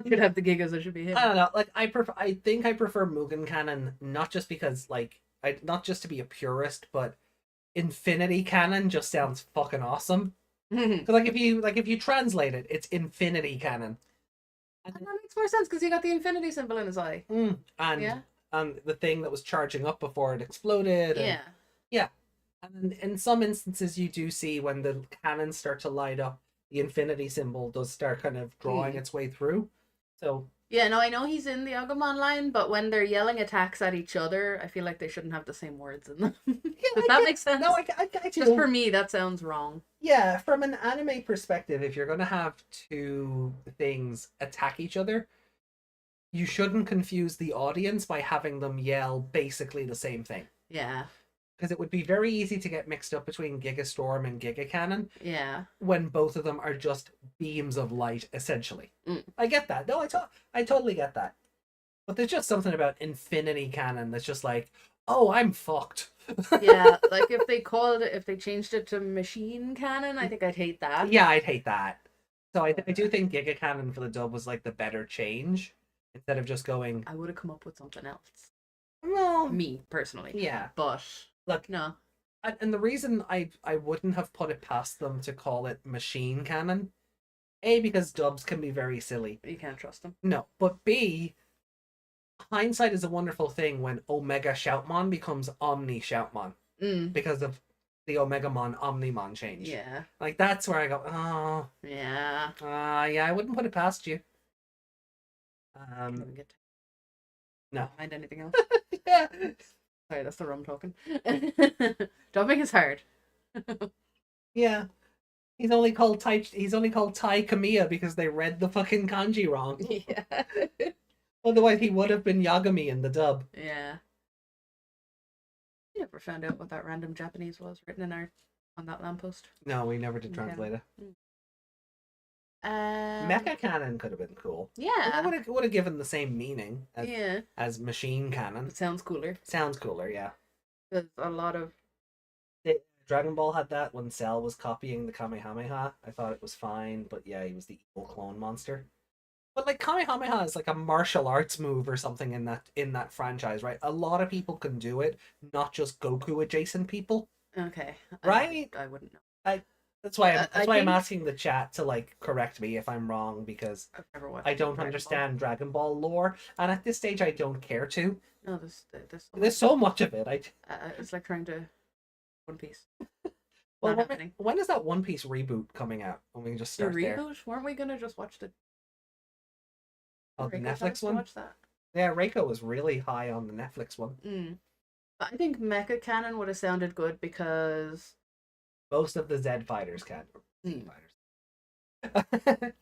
[SPEAKER 7] Should have the Gigas, it should be him.
[SPEAKER 3] I don't know. Like I think I prefer Mugen Cannon, not just because not just to be a purist, but Infinity Cannon just sounds fucking awesome. Because if you translate it, it's Infinity Cannon.
[SPEAKER 7] And that makes more sense because he got the infinity symbol in his eye.
[SPEAKER 3] And the thing that was charging up before it exploded. And in some instances, you do see when the cannons start to light up, the infinity symbol does start kind of drawing its way through. So
[SPEAKER 7] yeah, no, I know he's in the Agumon line, but when they're yelling attacks at each other, I feel like they shouldn't have the same words in them. Does that make sense?
[SPEAKER 3] No, I do.
[SPEAKER 7] Just for me, that sounds wrong.
[SPEAKER 3] Yeah, from an anime perspective, if you're going to have two things attack each other, you shouldn't confuse the audience by having them yell basically the same thing.
[SPEAKER 7] Yeah.
[SPEAKER 3] Because it would be very easy to get mixed up between Giga Storm and Giga Cannon.
[SPEAKER 7] Yeah.
[SPEAKER 3] When both of them are just beams of light, essentially. I get that. No, I totally get that. But there's just something about Infinity Cannon that's just like, oh, I'm fucked.
[SPEAKER 7] Yeah, like if they changed it to Machine Cannon, I think I'd hate that.
[SPEAKER 3] Yeah, I'd hate that. So I do think Giga Cannon for the dub was like the better change. Instead of just going...
[SPEAKER 7] I would have come up with something else.
[SPEAKER 3] Well...
[SPEAKER 7] Me, personally.
[SPEAKER 3] Yeah.
[SPEAKER 7] But...
[SPEAKER 3] Look,
[SPEAKER 7] no.
[SPEAKER 3] And the reason I wouldn't have put it past them to call it Machine Cannon, A, because dubs can be very silly.
[SPEAKER 7] You can't trust them.
[SPEAKER 3] No, but B, hindsight is a wonderful thing when Omega Shoutmon becomes Omni Shoutmon. Because of the Omegamon Omnimon change.
[SPEAKER 7] Yeah.
[SPEAKER 3] Like, that's where I go, oh.
[SPEAKER 7] Yeah.
[SPEAKER 3] Yeah, I wouldn't put it past you. No.
[SPEAKER 7] Find anything else?
[SPEAKER 3] Yeah.
[SPEAKER 7] Sorry, that's the rum talking. Dubbing is hard.
[SPEAKER 3] Yeah. He's only called Tai Kamiya because they read the fucking kanji wrong.
[SPEAKER 7] Yeah.
[SPEAKER 3] Otherwise, he would have been Yagami in the dub.
[SPEAKER 7] Yeah. You never found out what that random Japanese was written in our on that lamppost.
[SPEAKER 3] No, we never did
[SPEAKER 7] Okay.
[SPEAKER 3] translate it.
[SPEAKER 7] Um,
[SPEAKER 3] Mecha cannon could have been cool.
[SPEAKER 7] Yeah.
[SPEAKER 3] That would have given the same meaning
[SPEAKER 7] Yeah.
[SPEAKER 3] as machine cannon.
[SPEAKER 7] It sounds cooler.
[SPEAKER 3] Sounds cooler, yeah.
[SPEAKER 7] There's a lot of
[SPEAKER 3] Dragon Ball had that when Cell was copying the Kamehameha. I thought it was fine, but yeah, he was the evil clone monster. But like Kamehameha is like a martial arts move or something in that franchise, right? A lot of people can do it, not just Goku adjacent people.
[SPEAKER 7] okay.
[SPEAKER 3] Right?
[SPEAKER 7] I wouldn't know.
[SPEAKER 3] That's why I'm
[SPEAKER 7] I think-
[SPEAKER 3] asking the chat to like correct me if I'm wrong, because
[SPEAKER 7] I've never watched.
[SPEAKER 3] I don't
[SPEAKER 7] Dragon Ball.
[SPEAKER 3] understand Dragon Ball lore, and at this stage I don't care to.
[SPEAKER 7] No,
[SPEAKER 3] There's so much of it.
[SPEAKER 7] It's like trying to One Piece.
[SPEAKER 3] Well,
[SPEAKER 7] Not happening.
[SPEAKER 3] when is that One Piece reboot coming out? When we can just
[SPEAKER 7] The
[SPEAKER 3] start there.
[SPEAKER 7] reboot? Weren't we gonna just watch the?
[SPEAKER 3] Oh, the
[SPEAKER 7] Reiko
[SPEAKER 3] Netflix
[SPEAKER 7] Tales to
[SPEAKER 3] one?
[SPEAKER 7] Watch that.
[SPEAKER 3] Yeah, Reiko was really high on the Netflix one.
[SPEAKER 7] But I think Mecha Cannon would have sounded good because
[SPEAKER 3] Most of the Zed fighters can. Z
[SPEAKER 7] Mm.
[SPEAKER 3] fighters.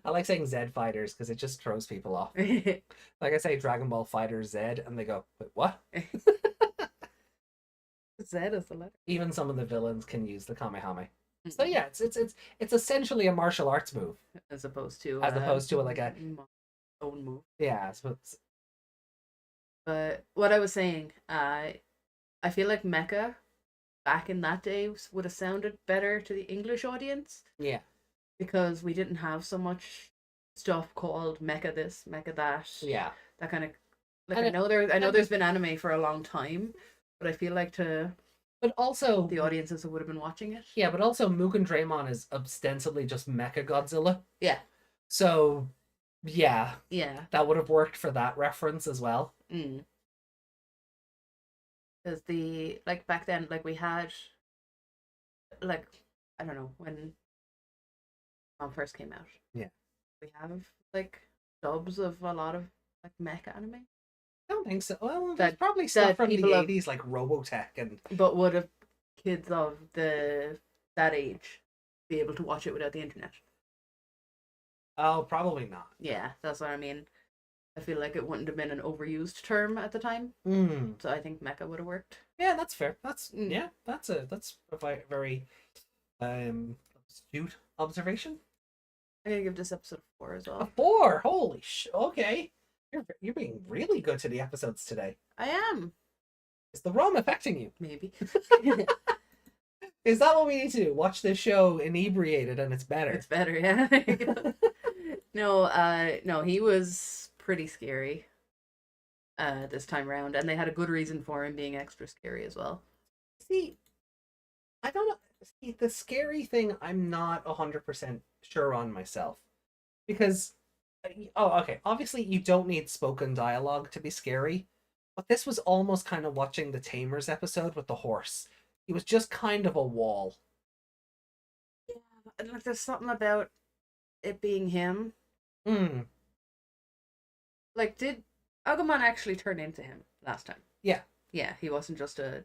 [SPEAKER 3] I like saying Zed fighters because it just throws people off. Like I say Dragon Ball Fighter Zed, and they go, "Wait, what?"
[SPEAKER 7] Z is the letter.
[SPEAKER 3] Even some of the villains can use the Kamehameha. So yeah, it's essentially a martial arts move.
[SPEAKER 7] As opposed to
[SPEAKER 3] like a
[SPEAKER 7] own move.
[SPEAKER 3] yeah. So
[SPEAKER 7] But what I was saying, I feel like Mecha back in that day would have sounded better to the English audience
[SPEAKER 3] yeah,
[SPEAKER 7] because we didn't have so much stuff called Mecha this, Mecha that.
[SPEAKER 3] yeah.
[SPEAKER 7] That kind of like
[SPEAKER 3] And
[SPEAKER 7] I know there's been anime for a long time, but I feel like to
[SPEAKER 3] But also
[SPEAKER 7] the audiences who would have been watching it.
[SPEAKER 3] yeah, but also Mugendraymon is ostensibly just Mecha Godzilla.
[SPEAKER 7] Yeah.
[SPEAKER 3] So yeah,
[SPEAKER 7] Yeah.
[SPEAKER 3] that would have worked for that reference as well.
[SPEAKER 7] Because like back then, like we had, like I don't know when Mom first came out.
[SPEAKER 3] Yeah.
[SPEAKER 7] We have like dubs of a lot of like mecha anime,
[SPEAKER 3] I don't think so. Well, there's
[SPEAKER 7] That-
[SPEAKER 3] probably stuff
[SPEAKER 7] that
[SPEAKER 3] from the
[SPEAKER 7] people have-
[SPEAKER 3] 80s like Robotech and
[SPEAKER 7] but would have kids of that age be able to watch it without the internet?
[SPEAKER 3] oh, probably not.
[SPEAKER 7] Yeah, that's what I mean. I feel like it wouldn't have been an overused term at the time,
[SPEAKER 3] Mm.
[SPEAKER 7] so I think mecha would have worked.
[SPEAKER 3] Yeah, that's fair. That's
[SPEAKER 7] Mm.
[SPEAKER 3] yeah, that's a very astute observation.
[SPEAKER 7] I'm gonna give this episode 4 as
[SPEAKER 3] A
[SPEAKER 7] well.
[SPEAKER 3] 4. Holy okay. You're being really good to the episodes today.
[SPEAKER 7] I am
[SPEAKER 3] Is the rum affecting you?
[SPEAKER 7] maybe.
[SPEAKER 3] Is that what we need to do? Watch this show inebriated and it's better.
[SPEAKER 7] It's better, yeah. There you go. No, he was pretty scary this time around, and they had a good reason for him being extra scary as well.
[SPEAKER 3] See, I don't know. See, the scary thing, I'm not 100% sure on myself. Because, okay, obviously you don't need spoken dialogue to be scary, but this was almost kind of watching the Tamers episode with the horse. He was just kind of a wall.
[SPEAKER 7] Yeah, and like there's something about it being him.
[SPEAKER 3] Mm,
[SPEAKER 7] Like, did Agumon actually turn into him last time?
[SPEAKER 3] yeah,
[SPEAKER 7] Yeah, he wasn't just a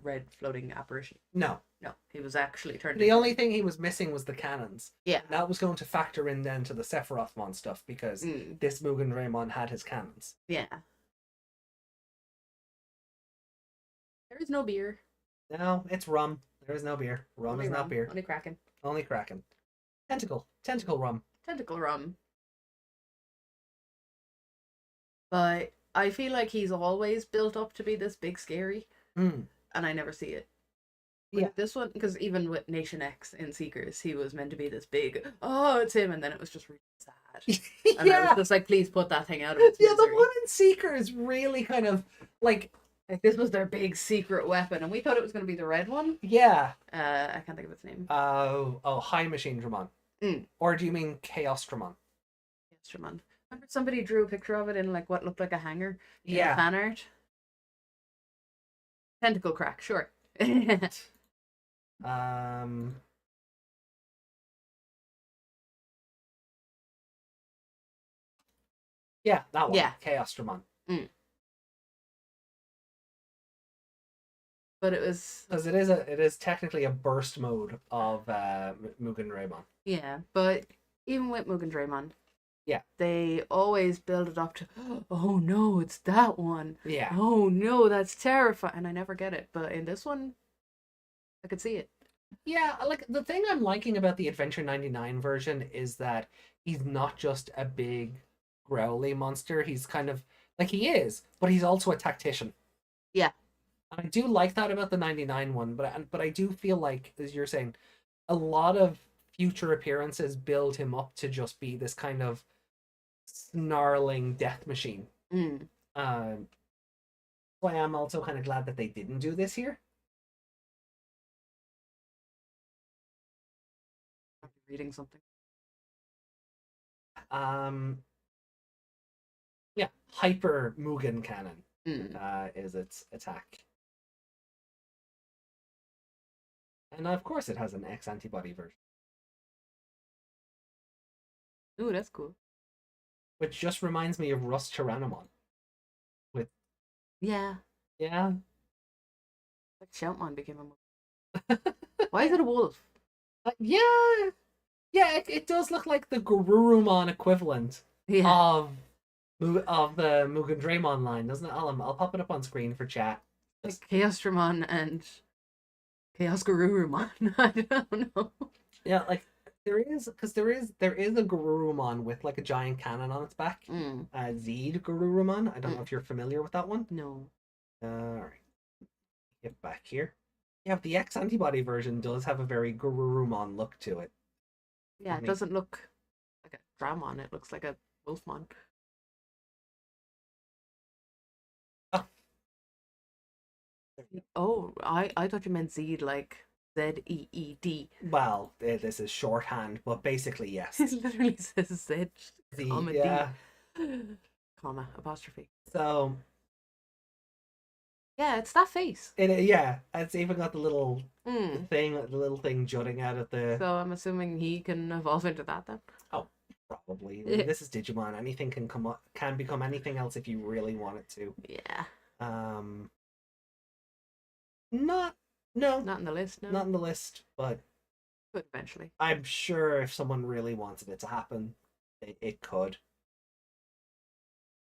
[SPEAKER 7] red floating apparition.
[SPEAKER 3] no.
[SPEAKER 7] No, he was actually turned
[SPEAKER 3] The
[SPEAKER 7] into
[SPEAKER 3] only thing he was missing was the cannons.
[SPEAKER 7] Yeah.
[SPEAKER 3] That was going to factor in then to the Sephirothmon stuff, because this Mugendraymon had his cannons.
[SPEAKER 7] Yeah. There is no beer.
[SPEAKER 3] No, it's rum. There is no beer. Rum
[SPEAKER 7] Only
[SPEAKER 3] is not beer.
[SPEAKER 7] Only Kraken.
[SPEAKER 3] Only Kraken. Tentacle rum.
[SPEAKER 7] Tentacle rum. But I feel like he's always built up to be this big scary,
[SPEAKER 3] Mm.
[SPEAKER 7] and I never see it. With
[SPEAKER 3] Yeah.
[SPEAKER 7] this one, because even with Nation X in Seekers, he was meant to be this big, oh, it's him, and then it was just really sad. And I was just like, please put that thing out of its
[SPEAKER 3] Yeah, the
[SPEAKER 7] misery.
[SPEAKER 3] one in Seeker is really kind of like,
[SPEAKER 7] Like, this was their big secret weapon, and we thought it was going to be the red one.
[SPEAKER 3] yeah.
[SPEAKER 7] I can't think of its name.
[SPEAKER 3] High Machine Dramon.
[SPEAKER 7] Mm.
[SPEAKER 3] Or do you mean Chaos Dramon?
[SPEAKER 7] Instrument. Remember somebody drew a picture of it in like what looked like a hanger? In
[SPEAKER 3] Yeah.
[SPEAKER 7] fan art. Tentacle crack, sure.
[SPEAKER 3] Yeah, that one.
[SPEAKER 7] Yeah.
[SPEAKER 3] Chaos Dramon.
[SPEAKER 7] But it was
[SPEAKER 3] Because it is technically a burst mode of Mugendraymon.
[SPEAKER 7] yeah. But even with Mugendraymon,
[SPEAKER 3] Yeah.
[SPEAKER 7] they always build it up to, oh no, it's that one.
[SPEAKER 3] Yeah.
[SPEAKER 7] Oh no, that's terrifying. And I never get it. But in this one, I could see it.
[SPEAKER 3] Yeah, like the thing I'm liking about the Adventure 99 version is that he's not just a big growly monster. He's kind of like he is, but he's also a tactician.
[SPEAKER 7] Yeah.
[SPEAKER 3] And I do like that about the 99 one, but I do feel like, as you're saying, a lot of future appearances build him up to just be this kind of snarling death machine.
[SPEAKER 7] Mm.
[SPEAKER 3] So I am also kind of glad that they didn't do this here.
[SPEAKER 7] I'm reading something.
[SPEAKER 3] Yeah, Hyper Mugen Cannon
[SPEAKER 7] Mm.
[SPEAKER 3] is its attack. And of course it has an X antibody version.
[SPEAKER 7] Ooh, that's cool.
[SPEAKER 3] Which just reminds me of Rust Tyrannomon.
[SPEAKER 7] Yeah.
[SPEAKER 3] Yeah.
[SPEAKER 7] Like Shoutmon became a wolf. Why is it a wolf?
[SPEAKER 3] Yeah. Yeah, it does look like the Garurumon equivalent
[SPEAKER 7] Yeah.
[SPEAKER 3] of the Mugendraymon line, doesn't it? I'll pop it up on screen for chat.
[SPEAKER 7] Like Chaosdramon and Chaos Garurumon. I don't know.
[SPEAKER 3] Yeah, like there is a Garurumon with like a giant cannon on its back.
[SPEAKER 7] Mm.
[SPEAKER 3] Zed Garurumon. I don't know if you're familiar with that one.
[SPEAKER 7] No.
[SPEAKER 3] Alright. Get back here. Yeah, the X antibody version does have a very Garurumon look to it.
[SPEAKER 7] Yeah, it doesn't look like a Dramon. It looks like a Wolfmon. Oh, I thought you meant Zed like Zeed.
[SPEAKER 3] Well, this is shorthand, but basically yes.
[SPEAKER 7] It literally says Zed, comma
[SPEAKER 3] Yeah.
[SPEAKER 7] D, comma apostrophe.
[SPEAKER 3] So
[SPEAKER 7] Yeah, it's that face.
[SPEAKER 3] it's even got the little
[SPEAKER 7] Mm.
[SPEAKER 3] thing jutting out of the.
[SPEAKER 7] So I'm assuming he can evolve into that then.
[SPEAKER 3] Probably. I mean, this is Digimon. Anything can become anything else if you really want it to.
[SPEAKER 7] Yeah.
[SPEAKER 3] Not
[SPEAKER 7] Not in the list, no.
[SPEAKER 3] not in the list, but
[SPEAKER 7] Could eventually.
[SPEAKER 3] I'm sure if someone really wanted it to happen, it could.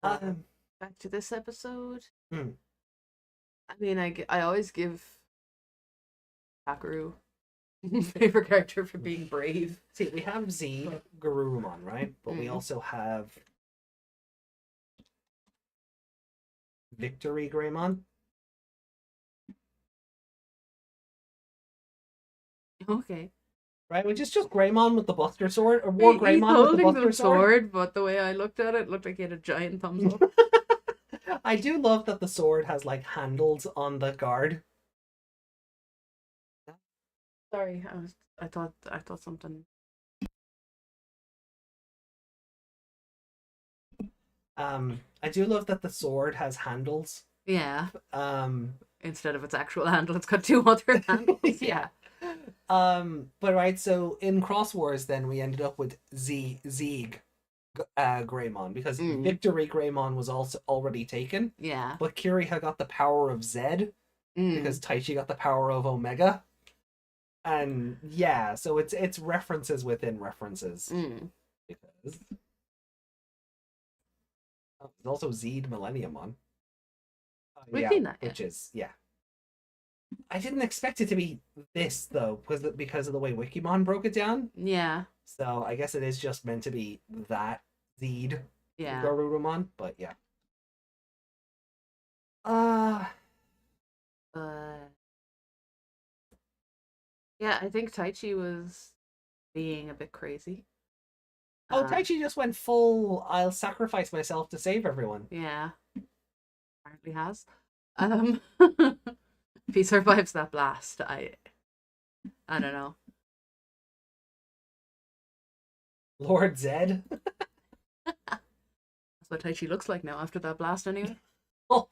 [SPEAKER 7] Back to this episode.
[SPEAKER 3] Hmm.
[SPEAKER 7] I mean, I always give Kakeru favorite character for being brave.
[SPEAKER 3] See, we have Z Garurumon, right? But we
[SPEAKER 7] Mhm.
[SPEAKER 3] also have Victory Greymon.
[SPEAKER 7] Okay.
[SPEAKER 3] Right, which is just Greymon with the Buster Sword, or War
[SPEAKER 7] He's
[SPEAKER 3] Greymon with the
[SPEAKER 7] holding
[SPEAKER 3] Buster
[SPEAKER 7] the sword, but the way I looked at it looked like he had a giant thumbs up.
[SPEAKER 3] I do love that the sword has like handles on the guard.
[SPEAKER 7] Sorry, I thought something.
[SPEAKER 3] I do love that the sword has handles.
[SPEAKER 7] Yeah.
[SPEAKER 3] Um,
[SPEAKER 7] Instead of its actual handle, it's got two other handles. Yeah.
[SPEAKER 3] but right, so in Cross Wars, then we ended up with Zeeg Greymon, because Victory Greymon was also already taken.
[SPEAKER 7] Yeah.
[SPEAKER 3] But Kiriha got the power of Zed because Taichi got the power of Omega. And yeah, so it's references within references. Because there's also Zed Millenniumon.
[SPEAKER 7] We've seen that,
[SPEAKER 3] which is I didn't expect it to be this though, because of the way Wikimon broke it down.
[SPEAKER 7] Yeah.
[SPEAKER 3] So I guess it is just meant to be that Zed
[SPEAKER 7] Yeah.
[SPEAKER 3] Garurumon, but yeah.
[SPEAKER 7] Yeah, I think Taichi was being a bit crazy.
[SPEAKER 3] Taichi just went full, I'll sacrifice myself to save everyone.
[SPEAKER 7] Yeah. Apparently has. If he survives that blast, I don't know.
[SPEAKER 3] Lord Zed.
[SPEAKER 7] That's what Taichi looks like now after that blast anyway.
[SPEAKER 3] Oh.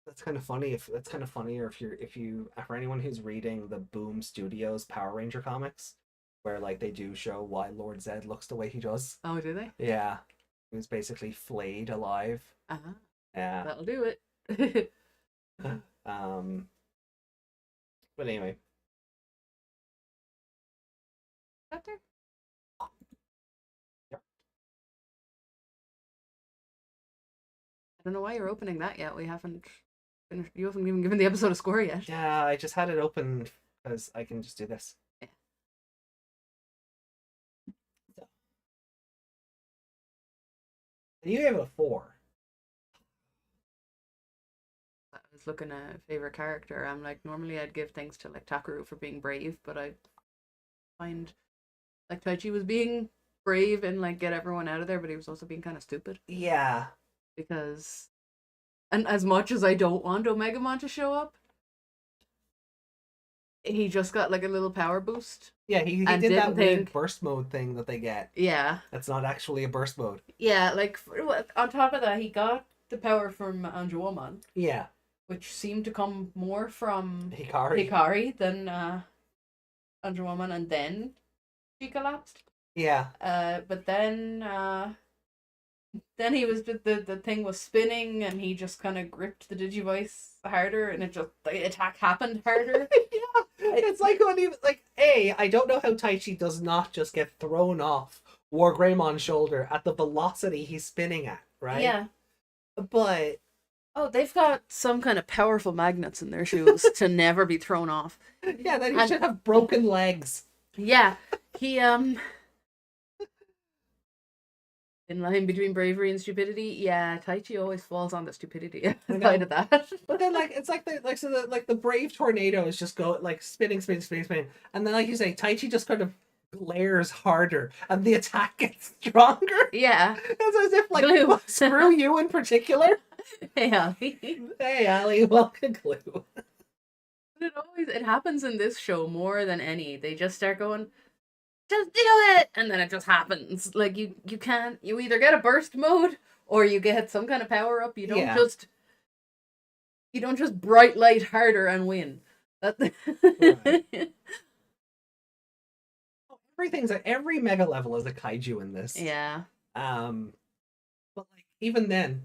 [SPEAKER 3] That's kind of funny. That's kind of funnier if you for anyone who's reading the Boom Studios Power Ranger comics, where like they do show why Lord Zed looks the way he does.
[SPEAKER 7] Oh, do they?
[SPEAKER 3] Yeah, he was basically flayed alive.
[SPEAKER 7] Uh-huh.
[SPEAKER 3] Yeah.
[SPEAKER 7] That'll do it.
[SPEAKER 3] But anyway.
[SPEAKER 7] Doctor? I don't know why you're opening that yet. We haven't finished. You haven't even given the episode a score yet.
[SPEAKER 3] Yeah, I just had it open because I can just do this.
[SPEAKER 7] Yeah.
[SPEAKER 3] So. You gave it a 4.
[SPEAKER 7] I was looking at favorite character. I'm like, normally I'd give things to like Takaru for being brave, but I find like Taichi was being brave and like get everyone out of there, but he was also being kind of stupid.
[SPEAKER 3] Yeah.
[SPEAKER 7] Because, and as much as I don't want Omegamon to show up, he just got like a little power boost.
[SPEAKER 3] Yeah, he did that weird burst mode thing that they get.
[SPEAKER 7] Yeah.
[SPEAKER 3] That's not actually a burst mode.
[SPEAKER 7] Yeah, like on top of that, he got the power from Agumon.
[SPEAKER 3] Yeah.
[SPEAKER 7] Which seemed to come more from
[SPEAKER 3] Hikari
[SPEAKER 7] than Agumon, and then she collapsed.
[SPEAKER 3] Yeah.
[SPEAKER 7] But then he was the thing was spinning, and he just kind of gripped the Digivice harder, and the attack happened harder.
[SPEAKER 3] Yeah, it's like when he like, I don't know how Taichi does not just get thrown off Wargreymon's shoulder at the velocity he's spinning at, right?
[SPEAKER 7] Yeah.
[SPEAKER 3] But
[SPEAKER 7] they've got some kind of powerful magnets in their shoes to never be thrown off.
[SPEAKER 3] Yeah, then he should have broken legs.
[SPEAKER 7] Yeah, he in line between bravery and stupidity. Yeah, Taichi always falls on the stupidity side of that.
[SPEAKER 3] But then like it's like the brave tornado is just go like spinning, and then like you say, Taichi just kind of glares harder, and the attack gets stronger.
[SPEAKER 7] Yeah,
[SPEAKER 3] it's as if like well, screw you in particular.
[SPEAKER 7] Hey Ali.
[SPEAKER 3] Hey Ali, welcome Glue.
[SPEAKER 7] It happens in this show more than any. They just start going, just do it, and then it just happens. Like you either get a burst mode or you get some kind of power up. You don't just bright light harder and win. Right.
[SPEAKER 3] Everything's every mega level is a kaiju in this.
[SPEAKER 7] Yeah.
[SPEAKER 3] But like even then,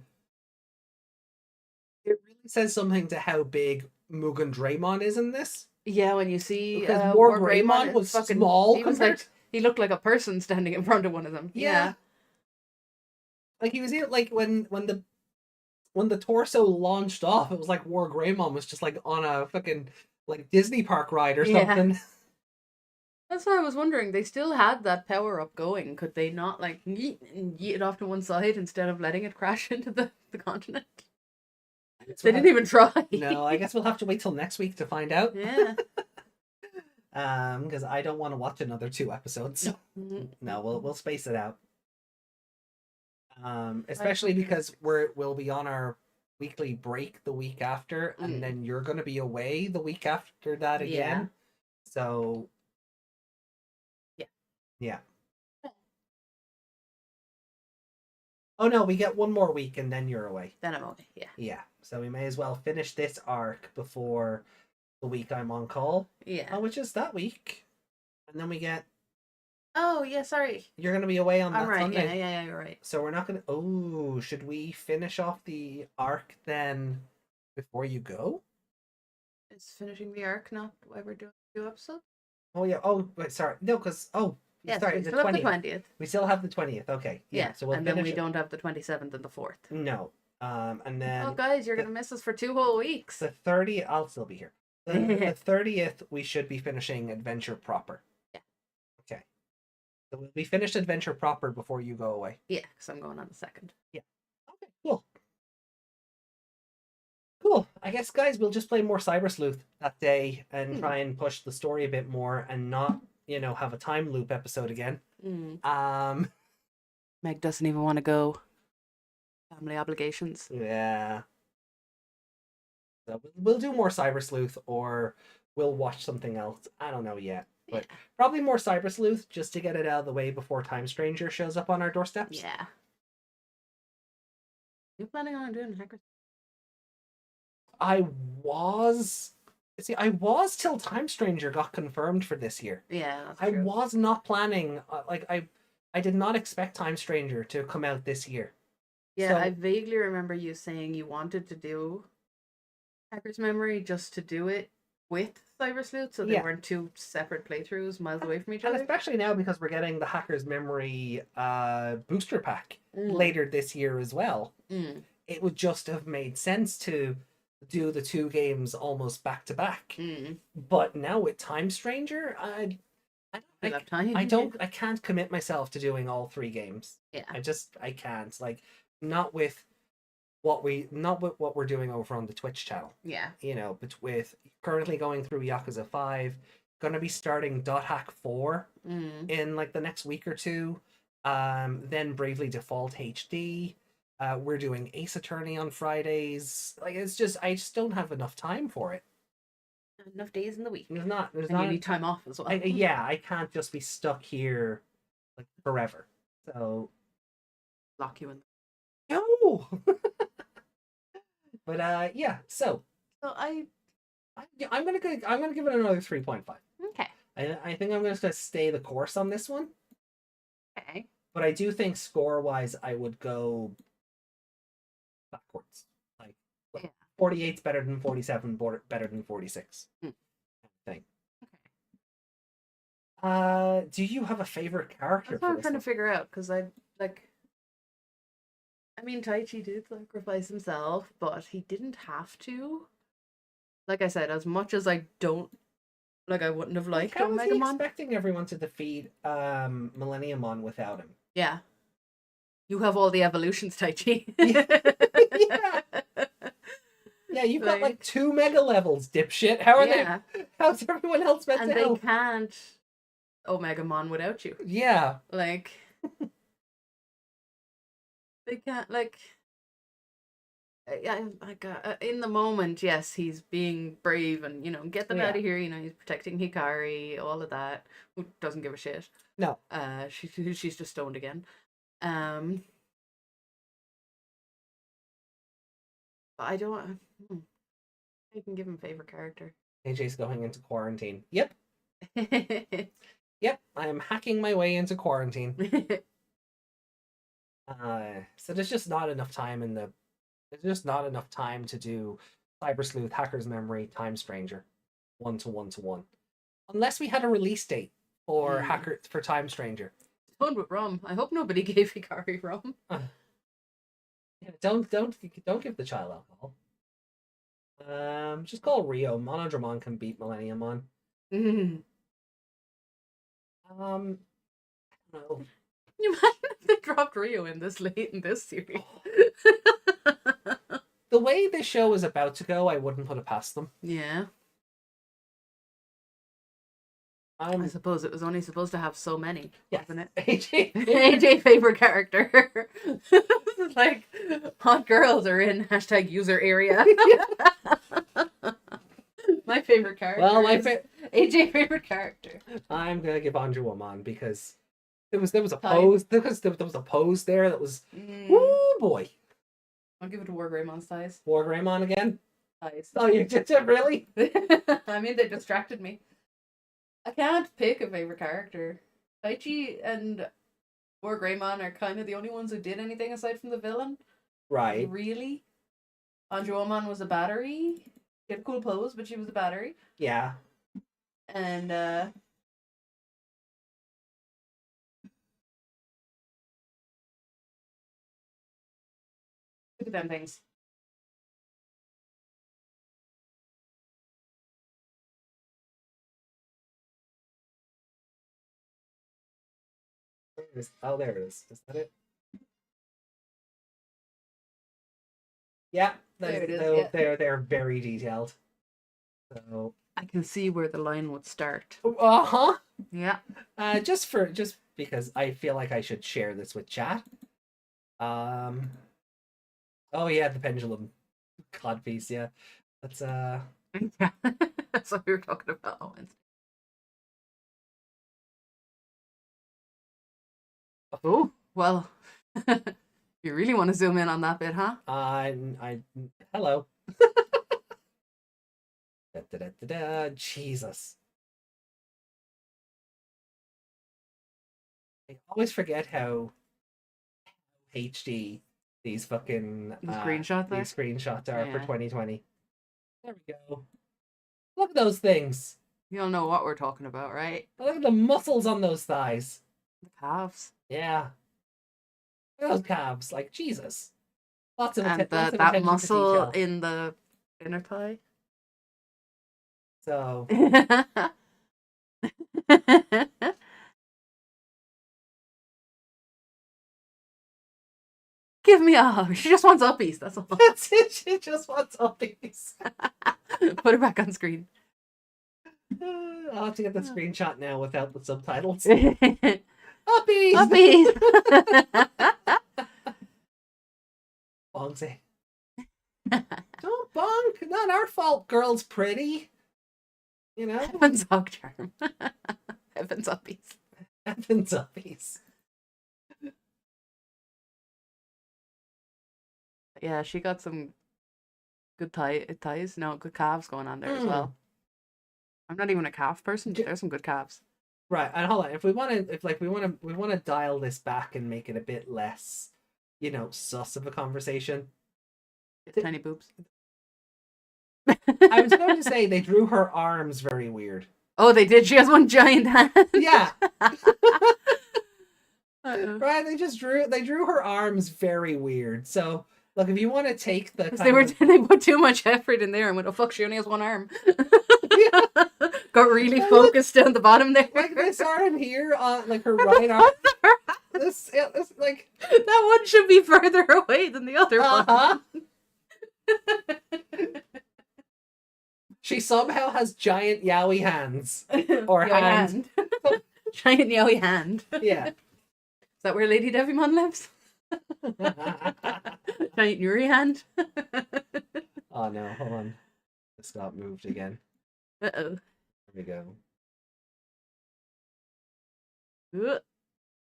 [SPEAKER 3] it really says something to how big Mugendraymon is in this.
[SPEAKER 7] Yeah, when you see
[SPEAKER 3] because Wargreymon was fucking small.
[SPEAKER 7] He looked like a person standing in front of one of them. Yeah.
[SPEAKER 3] Like he was like when the torso launched off, it was like Wargreymon was just like on a fucking like Disney park ride or something.
[SPEAKER 7] Yeah. That's why I was wondering. They still had that power up going. Could they not like yeet it off to one side instead of letting it crash into the continent? They didn't even try.
[SPEAKER 3] No, I guess we'll have to wait till next week to find out.
[SPEAKER 7] Yeah.
[SPEAKER 3] Because I don't want to watch another 2 episodes. No, we'll space it out. Especially because we'll be on our weekly break the week after, and then you're going to be away the week after that again.
[SPEAKER 7] Yeah.
[SPEAKER 3] So. Yeah. Oh no, we get 1 more week and then you're away.
[SPEAKER 7] Then I'm away, yeah.
[SPEAKER 3] Yeah, so we may as well finish this arc before the week I'm on call.
[SPEAKER 7] Yeah.
[SPEAKER 3] Which is that week. And then we get...
[SPEAKER 7] Oh, yeah, sorry.
[SPEAKER 3] You're going to be away on that Sunday.
[SPEAKER 7] Yeah, you're right.
[SPEAKER 3] So we're not going to... Oh, should we finish off the arc then before you go?
[SPEAKER 7] Is finishing the arc not why we're doing 2 episodes?
[SPEAKER 3] Oh, yeah. Oh, wait, sorry. No, because... Oh,
[SPEAKER 7] yes,
[SPEAKER 3] sorry,
[SPEAKER 7] we still have the 20th.
[SPEAKER 3] We still have the 20th, okay.
[SPEAKER 7] Yeah,
[SPEAKER 3] so we'll
[SPEAKER 7] and then we don't have the 27th and the 4th.
[SPEAKER 3] No. And then...
[SPEAKER 7] Oh, guys, you're going to miss us for 2 whole weeks.
[SPEAKER 3] The 30th... I'll still be here. The 30th, we should be finishing Adventure proper.
[SPEAKER 7] Yeah.
[SPEAKER 3] Okay. So we'll be finished Adventure proper before you go away.
[SPEAKER 7] Yeah, because I'm going on the 2nd.
[SPEAKER 3] Yeah. Okay, cool. Cool. I guess, guys, we'll just play more Cyber Sleuth that day and try and push the story a bit more and not, have a time loop episode again.
[SPEAKER 7] Meg doesn't even want to go. Family obligations.
[SPEAKER 3] Yeah. So we'll do more Cyber Sleuth or we'll watch something else. I don't know yet. But probably more Cyber Sleuth just to get it out of the way before Time Stranger shows up on our doorsteps.
[SPEAKER 7] Yeah. You planning on doing Hackers?
[SPEAKER 3] I was, See, I was till Time Stranger got confirmed for this year.
[SPEAKER 7] Yeah, that's
[SPEAKER 3] I
[SPEAKER 7] true.
[SPEAKER 3] was not planning, I did not expect Time Stranger to come out this year.
[SPEAKER 7] Yeah,
[SPEAKER 3] So,
[SPEAKER 7] I vaguely remember you saying you wanted to do Hacker's Memory just to do it with Cyber Sleuth, so they
[SPEAKER 3] Yeah.
[SPEAKER 7] weren't two separate playthroughs miles away from each
[SPEAKER 3] and
[SPEAKER 7] other.
[SPEAKER 3] especially now because we're getting the Hacker's Memory booster pack later this year as well. It would just have made sense to do the two games almost back to back. But now with Time Stranger, I can't commit myself to doing all three games.
[SPEAKER 7] Yeah.
[SPEAKER 3] I can't. Like, not with what we're doing over on the Twitch channel.
[SPEAKER 7] Yeah.
[SPEAKER 3] You know, but with currently going through Yakuza 5, gonna be starting .hack 4 in like the next week or two. Then Bravely Default HD. We're doing Ace Attorney on Fridays. Like, I just don't have enough time for it.
[SPEAKER 7] Enough days in the week.
[SPEAKER 3] There's
[SPEAKER 7] And
[SPEAKER 3] not
[SPEAKER 7] you need time off as well.
[SPEAKER 3] I can't just be stuck here like forever. So
[SPEAKER 7] Lock you in.
[SPEAKER 3] no. But yeah. So I'm gonna give it another 3.5.
[SPEAKER 7] Okay.
[SPEAKER 3] I think I'm gonna stay the course on this one.
[SPEAKER 7] Okay.
[SPEAKER 3] But I do think score wise, I would go backwards. Like, 48's better than 47, better than 46. Thing.
[SPEAKER 7] Okay.
[SPEAKER 3] Do you have a favorite character?
[SPEAKER 7] That's what I'm trying to figure out, because I mean, Taichi did sacrifice himself, but he didn't have to. Like I said, as much as I don't, I wouldn't have liked
[SPEAKER 3] How was he
[SPEAKER 7] Omegamon.
[SPEAKER 3] expecting everyone to defeat Millenniumon without him?
[SPEAKER 7] Yeah. You have all the evolutions, Taichi.
[SPEAKER 3] Yeah. Yeah, you've got like 2 mega levels, dipshit. How are they? How's everyone else meant
[SPEAKER 7] and
[SPEAKER 3] to
[SPEAKER 7] they
[SPEAKER 3] help?
[SPEAKER 7] can't Omegamon without you.
[SPEAKER 3] Yeah.
[SPEAKER 7] Like, they can't, in the moment, yes, he's being brave and, get them out of here, he's protecting Hikari, all of that, who doesn't give a shit.
[SPEAKER 3] No.
[SPEAKER 7] She's just stoned again. I don't, I can give him favorite character.
[SPEAKER 3] AJ's going into quarantine. Yep. Yep, I am hacking my way into quarantine. So there's just not enough time to do Cyber Sleuth, Hacker's Memory, Time Stranger, 1-to-1-to-1. Unless we had a release date for for Time Stranger.
[SPEAKER 7] Fun with rum. I hope nobody gave Hikari rum.
[SPEAKER 3] Yeah, don't give the child alcohol. Just call Rio. Mogendraymon can beat Millenniumon. I don't know.
[SPEAKER 7] You imagine if they dropped Rio in this late in this series?
[SPEAKER 3] The way this show is about to go, I wouldn't put it past them.
[SPEAKER 7] Yeah. I suppose it was only supposed to have so many, wasn't it? AJ favorite character. Like, hot girls are in #user area. My favorite character.
[SPEAKER 3] Well,
[SPEAKER 7] AJ favorite character.
[SPEAKER 3] I'm gonna give Agumon because there was a pose. There was a pose there that was. Woo boy.
[SPEAKER 7] I'll give it to Wargreymon's thighs.
[SPEAKER 3] Wargreymon again.
[SPEAKER 7] Thighs.
[SPEAKER 3] Oh, you did it really?
[SPEAKER 7] I mean, they distracted me. I can't pick a favorite character. Taichi and Wargreymon are kind of the only ones who did anything aside from the villain.
[SPEAKER 3] Right.
[SPEAKER 7] Really? Agumon was a battery. She had a cool pose, but she was a battery.
[SPEAKER 3] Yeah.
[SPEAKER 7] And look at them things.
[SPEAKER 3] Oh, there it is. Is that it? Yeah,
[SPEAKER 7] there it is.
[SPEAKER 3] They're very detailed. So
[SPEAKER 7] I can see where the line would start.
[SPEAKER 3] Uh-huh.
[SPEAKER 7] Yeah.
[SPEAKER 3] Just because I feel like I should share this with chat. Oh yeah, the pendulum codpiece, yeah. That's
[SPEAKER 7] That's what we were talking about on Wednesday. Oh, well, you really want to zoom in on that bit, huh?
[SPEAKER 3] hello. Jesus. I always forget how HD these fucking
[SPEAKER 7] The screenshots are?
[SPEAKER 3] these screenshots are for
[SPEAKER 7] Yeah.
[SPEAKER 3] 2020. There we go. Look at those things.
[SPEAKER 7] You'll know what we're talking about, right?
[SPEAKER 3] Look at the muscles on those thighs.
[SPEAKER 7] The calves.
[SPEAKER 3] Yeah. Look at those calves. Like, Jesus. Lots of,
[SPEAKER 7] And
[SPEAKER 3] lots of
[SPEAKER 7] that
[SPEAKER 3] attention
[SPEAKER 7] muscle
[SPEAKER 3] to detail.
[SPEAKER 7] in the inner thigh.
[SPEAKER 3] So,
[SPEAKER 7] Give me a hug. She just wants uppies, that's all.
[SPEAKER 3] that's it. She just wants uppies.
[SPEAKER 7] Put her back on screen.
[SPEAKER 3] I'll have to get the screenshot now without the subtitles.
[SPEAKER 7] Uppies!
[SPEAKER 3] Uppies! Bonksy. Don't bonk. Not our fault. Girl's pretty. You know?
[SPEAKER 7] Heaven's hug charm. Heaven's uppies.
[SPEAKER 3] Heaven's uppies.
[SPEAKER 7] Yeah, she got some good thighs. No, good calves going on there as well. I'm not even a calf person. There's some good calves.
[SPEAKER 3] Right, and hold on. If we want to dial this back and make it a bit less, sus of a conversation.
[SPEAKER 7] Tiny boobs.
[SPEAKER 3] I was going to say they drew her arms very weird.
[SPEAKER 7] Oh, they did. She has one giant hand.
[SPEAKER 3] Yeah. Right, they drew her arms very weird. So, look, if you want to take the
[SPEAKER 7] they put too much effort in there and went, oh fuck, she only has one arm. Got really focused down the bottom there.
[SPEAKER 3] Like this arm here, like her right arm. This like
[SPEAKER 7] that one should be further away than the other one.
[SPEAKER 3] She somehow has giant yaoi hands. Or
[SPEAKER 7] Yaoi
[SPEAKER 3] hand.
[SPEAKER 7] Giant yaoi hand.
[SPEAKER 3] Yeah.
[SPEAKER 7] Is that where Lady Devimon lives? Giant Yuri hand.
[SPEAKER 3] Oh no, hold on. It's got moved again.
[SPEAKER 7] Uh-oh.
[SPEAKER 3] There we go.
[SPEAKER 7] Ooh.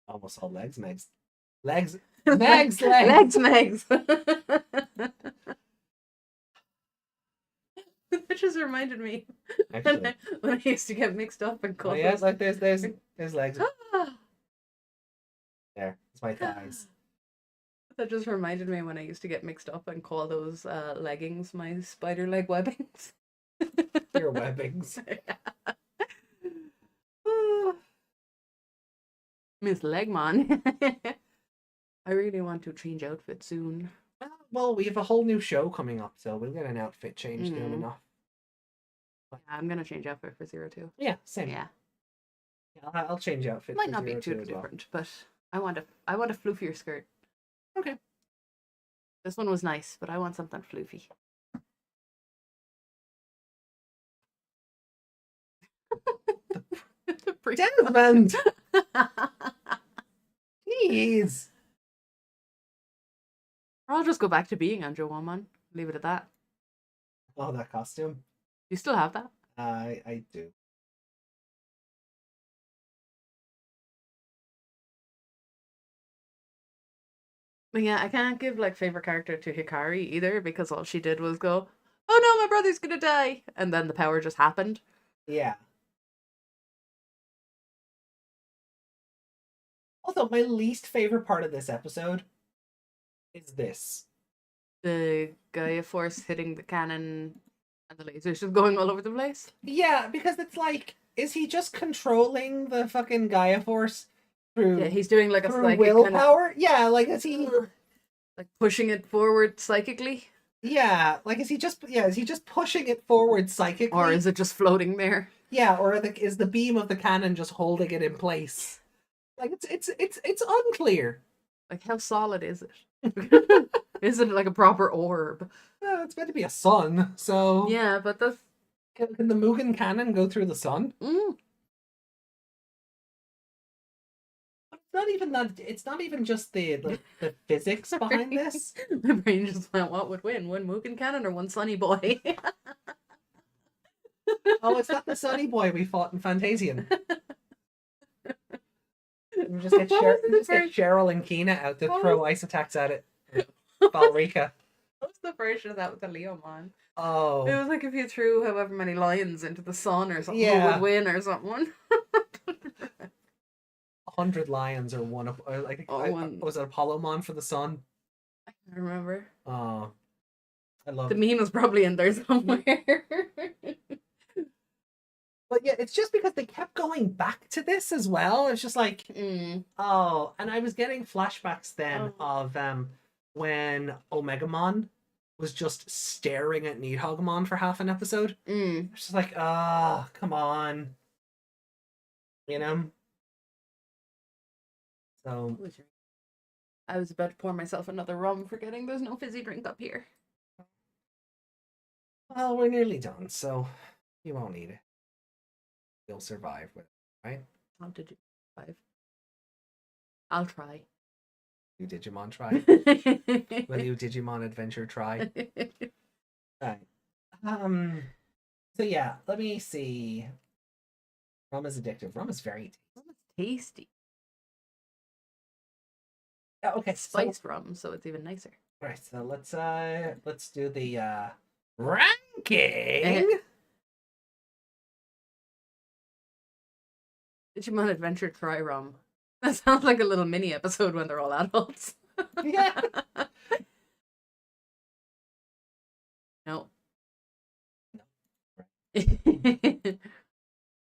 [SPEAKER 3] Almost all legs, Megs. Legs. Megs, legs.
[SPEAKER 7] Legs, Megs. That just reminded me
[SPEAKER 3] Actually.
[SPEAKER 7] when I used to get mixed up and
[SPEAKER 3] Oh,
[SPEAKER 7] call
[SPEAKER 3] yeah,
[SPEAKER 7] those-
[SPEAKER 3] like there's legs. There. It's my thighs.
[SPEAKER 7] That just reminded me when I used to get mixed up and call those leggings my spider leg webbings.
[SPEAKER 3] Your webbings.
[SPEAKER 7] Miss Legmon. I really want to change outfit soon.
[SPEAKER 3] Well, we have a whole new show coming up, so we'll get an outfit change soon enough.
[SPEAKER 7] Yeah, I'm gonna change outfit for 02.
[SPEAKER 3] Yeah, same.
[SPEAKER 7] Yeah,
[SPEAKER 3] I'll change outfit.
[SPEAKER 7] might
[SPEAKER 3] for
[SPEAKER 7] not be
[SPEAKER 3] 02
[SPEAKER 7] too
[SPEAKER 3] as well.
[SPEAKER 7] different, but I want a floofier skirt.
[SPEAKER 3] Okay.
[SPEAKER 7] This one was nice, but I want something floofy. The priest.
[SPEAKER 3] Desmond! Jeez!
[SPEAKER 7] Or I'll just go back to being Anjo-Woman. Leave it at that.
[SPEAKER 3] Oh, that costume.
[SPEAKER 7] You still have that?
[SPEAKER 3] I do.
[SPEAKER 7] But yeah, I can't give like favorite character to Hikari either because all she did was go, "Oh no, my brother's gonna die," and then the power just happened.
[SPEAKER 3] Yeah. Also, my least favorite part of this episode is this.
[SPEAKER 7] The Gaia Force hitting the cannon and the lasers just going all over the place.
[SPEAKER 3] Yeah, because it's like, is he just controlling the fucking Gaia Force through,
[SPEAKER 7] Yeah, he's doing like a
[SPEAKER 3] through
[SPEAKER 7] psychic
[SPEAKER 3] willpower? Yeah, like is he?
[SPEAKER 7] like pushing it forward psychically,
[SPEAKER 3] Yeah, like is he just pushing it forward psychically?
[SPEAKER 7] or is it just floating there?
[SPEAKER 3] Yeah, or is the beam of the cannon just holding it in place? Like it's unclear.
[SPEAKER 7] Like how solid is it? Is it like a proper orb?
[SPEAKER 3] It's meant to be a sun, so
[SPEAKER 7] Yeah, but that's
[SPEAKER 3] can the Mugen cannon go through the sun? It's not even that. It's not even just the physics behind this.
[SPEAKER 7] My brain just went, what would win? One Mugen cannon or one Sunny Boy?
[SPEAKER 3] Oh, it's not the Sunny Boy we fought in Fantasian. We just get,
[SPEAKER 7] What was the
[SPEAKER 3] Cheryl and Kina out to throw ice attacks at it. Valrika.
[SPEAKER 7] What was the version of that with the Leomon.
[SPEAKER 3] Oh.
[SPEAKER 7] It was like if you threw however many lions into the sun or something, who
[SPEAKER 3] Yeah.
[SPEAKER 7] would win or something.
[SPEAKER 3] 100 lions or one of like was it Apollomon for the sun?
[SPEAKER 7] I can't remember.
[SPEAKER 3] Oh, I love
[SPEAKER 7] The meme was probably in there somewhere.
[SPEAKER 3] But yeah, it's just because they kept going back to this as well. It's just like, oh, and I was getting flashbacks then of when Omegamon was just staring at Nidhoggmon for half an episode. It's just like, come on. You know? So
[SPEAKER 7] I was about to pour myself another rum, forgetting there's no fizzy drink up here.
[SPEAKER 3] Well, we're nearly done, so you won't need it. You'll survive with it, right?
[SPEAKER 7] How did you survive? I'll try.
[SPEAKER 3] You Digimon try? Will you Digimon Adventure try? Right. So yeah, let me see. Rum is addictive. Rum is very
[SPEAKER 7] tasty.
[SPEAKER 3] Okay,
[SPEAKER 7] spice rum, so it's even nicer.
[SPEAKER 3] Right, so let's do the ranking.
[SPEAKER 7] Digimon Adventure try rum. That sounds like a little mini episode when they're all adults.
[SPEAKER 3] Yeah.
[SPEAKER 7] No.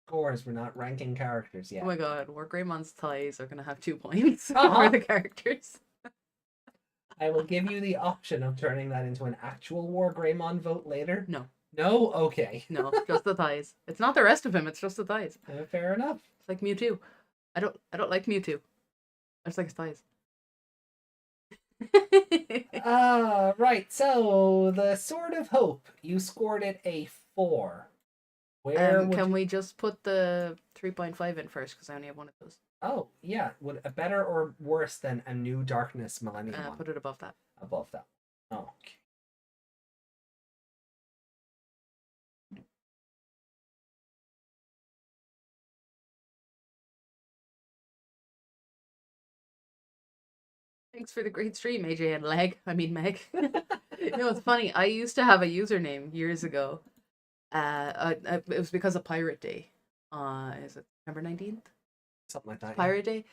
[SPEAKER 3] Scores, we're not ranking characters yet.
[SPEAKER 7] Oh my god, Wargreymon's ties are gonna have 2 points for the characters.
[SPEAKER 3] I will give you the option of turning that into an actual Wargreymon vote later.
[SPEAKER 7] No.
[SPEAKER 3] No? Okay.
[SPEAKER 7] No, just the thighs. It's not the rest of him, it's just the thighs.
[SPEAKER 3] Fair enough.
[SPEAKER 7] It's like Mewtwo. I don't like Mewtwo. I just like his thighs.
[SPEAKER 3] Right, so the Sword of Hope, you scored it a 4. Where
[SPEAKER 7] can we just put the 3.5 in first, because I only have one of those.
[SPEAKER 3] Oh, yeah. Would a better or worse than a New Darkness Millennium one?
[SPEAKER 7] Put it above that.
[SPEAKER 3] Above that. Oh, okay.
[SPEAKER 7] Thanks for the great stream, AJ and Meg. You know, it's funny. I used to have a username years ago. It was because of Pirate Day. Is it September 19th?
[SPEAKER 3] Something like that.
[SPEAKER 7] Pirate Day.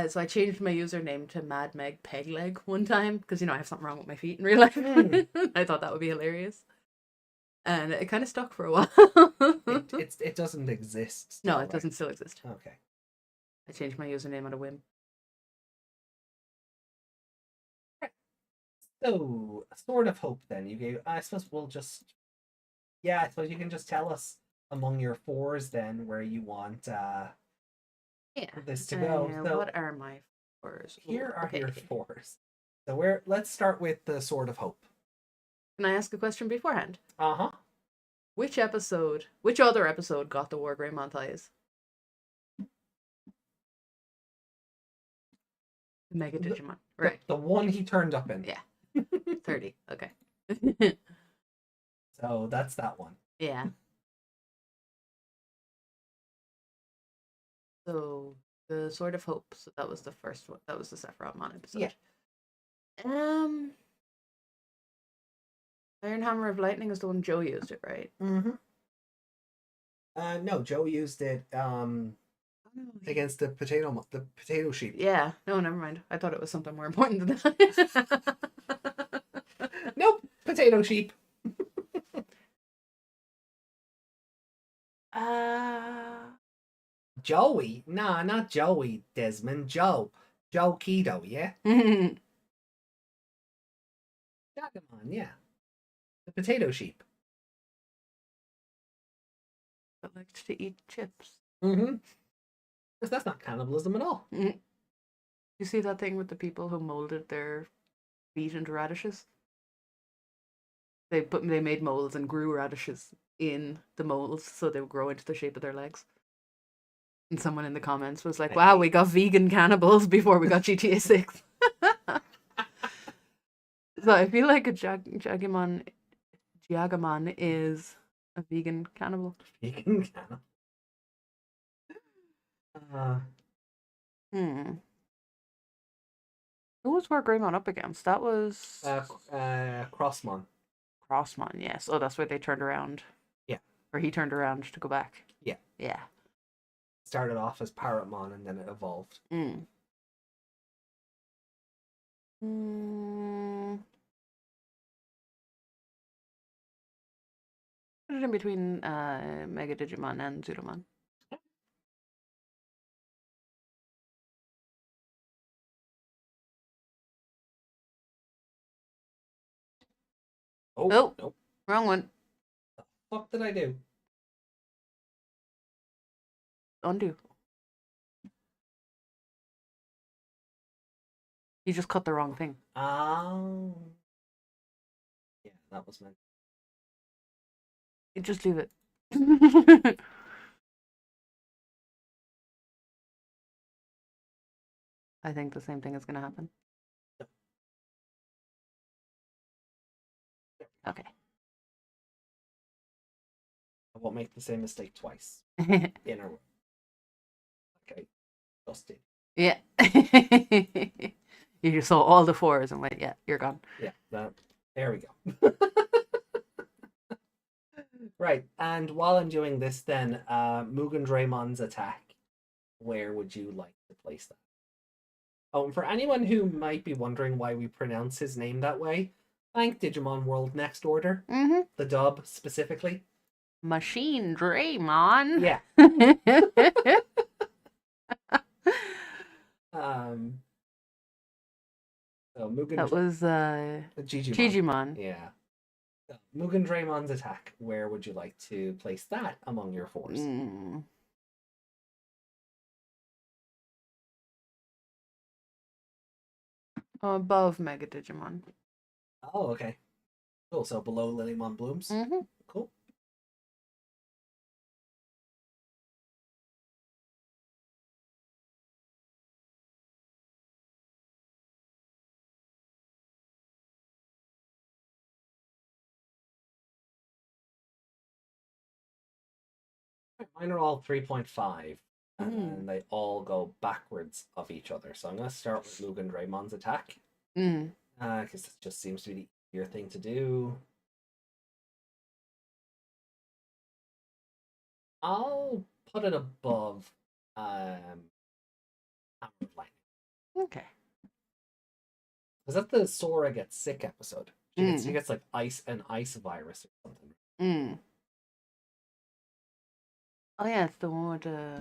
[SPEAKER 7] So I changed my username to Mad Meg Pegleg one time because, you know, I have something wrong with my feet in real life. I thought that would be hilarious. And it kind of stuck for a while.
[SPEAKER 3] It doesn't exist.
[SPEAKER 7] Still, no, it doesn't still exist.
[SPEAKER 3] Okay.
[SPEAKER 7] I changed my username on a whim.
[SPEAKER 3] So, Sword of Hope then. You gave, I suppose we'll just, yeah, I suppose you can just tell us among your 4s then where you want this to go. So
[SPEAKER 7] what are my 4s?
[SPEAKER 3] Here are your 4s. So let's start with the Sword of Hope.
[SPEAKER 7] Can I ask a question beforehand?
[SPEAKER 3] Uh-huh.
[SPEAKER 7] Which other episode got the Wargreymon thighs? The Mega Digimon. Right.
[SPEAKER 3] The one he turned up in.
[SPEAKER 7] Yeah. 30. Okay.
[SPEAKER 3] So that's that one.
[SPEAKER 7] Yeah. So the Sword of Hope. So that was the first one. That was the Sephirothmon episode.
[SPEAKER 3] Yeah.
[SPEAKER 7] Iron Hammer of Lightning is the one Joe used it, right?
[SPEAKER 3] Mm-hmm. No, Joe used it against the potato sheep.
[SPEAKER 7] Yeah. No, never mind. I thought it was something more important than that.
[SPEAKER 3] Nope. Potato sheep. Joey? Nah, not Joey, Desmond. Joe. Joe Keto, yeah? Agumon, yeah. The potato sheep.
[SPEAKER 7] That likes to eat chips.
[SPEAKER 3] Mm-hmm. That's not cannibalism at all.
[SPEAKER 7] Mm-hmm. You see that thing with the people who molded their feet into radishes? They made molds and grew radishes in the molds so they would grow into the shape of their legs. And someone in the comments was like, wow, we got vegan cannibals before we got GTA 6. So I feel like a Giagumon is a vegan cannibal.
[SPEAKER 3] Vegan cannibal.
[SPEAKER 8] Who was Greymon up against? That was
[SPEAKER 3] Crossmon.
[SPEAKER 8] Crossmon, yes. Oh, that's where they turned around.
[SPEAKER 3] Yeah.
[SPEAKER 8] Or he turned around to go back.
[SPEAKER 3] Yeah.
[SPEAKER 8] Yeah.
[SPEAKER 3] Started off as Parrotmon and then it evolved.
[SPEAKER 8] Mm. Mm. Put it in between Mega Digimon and Zulumon.
[SPEAKER 3] Oh, nope.
[SPEAKER 8] Wrong one.
[SPEAKER 3] What did I do?
[SPEAKER 8] Undo. You just cut the wrong thing.
[SPEAKER 3] Oh. Yeah, that was meant.
[SPEAKER 8] You just leave it. I think the same thing is going to happen. Okay.
[SPEAKER 3] I won't make the same mistake twice in a row. Okay, just did.
[SPEAKER 8] Yeah. You just saw all the fours and went, yeah, you're gone.
[SPEAKER 3] Yeah, there we go. Right, and while I'm doing this then, Mugendraymon's attack, where would you like to place that? Oh, and for anyone who might be wondering why we pronounce his name that way, thank Digimon World Next Order, the dub specifically.
[SPEAKER 8] Mugendraymon.
[SPEAKER 3] Yeah. So
[SPEAKER 8] That was Digimon.
[SPEAKER 3] Yeah. So, Mugendraymon's attack. Where would you like to place that among your fours?
[SPEAKER 8] Above Mega Digimon.
[SPEAKER 3] Oh, okay. Cool. So below Lilymon Blooms. Cool. Mine are all 3.5, and they all go backwards of each other. So I'm going to start with Mugendraymon's attack, because this just seems to be the easier thing to do. I'll put it above Hammer of Lightning.
[SPEAKER 8] Okay.
[SPEAKER 3] Was that the Sora gets sick episode? She gets like an ice virus or something.
[SPEAKER 8] Oh yeah, it's the one with the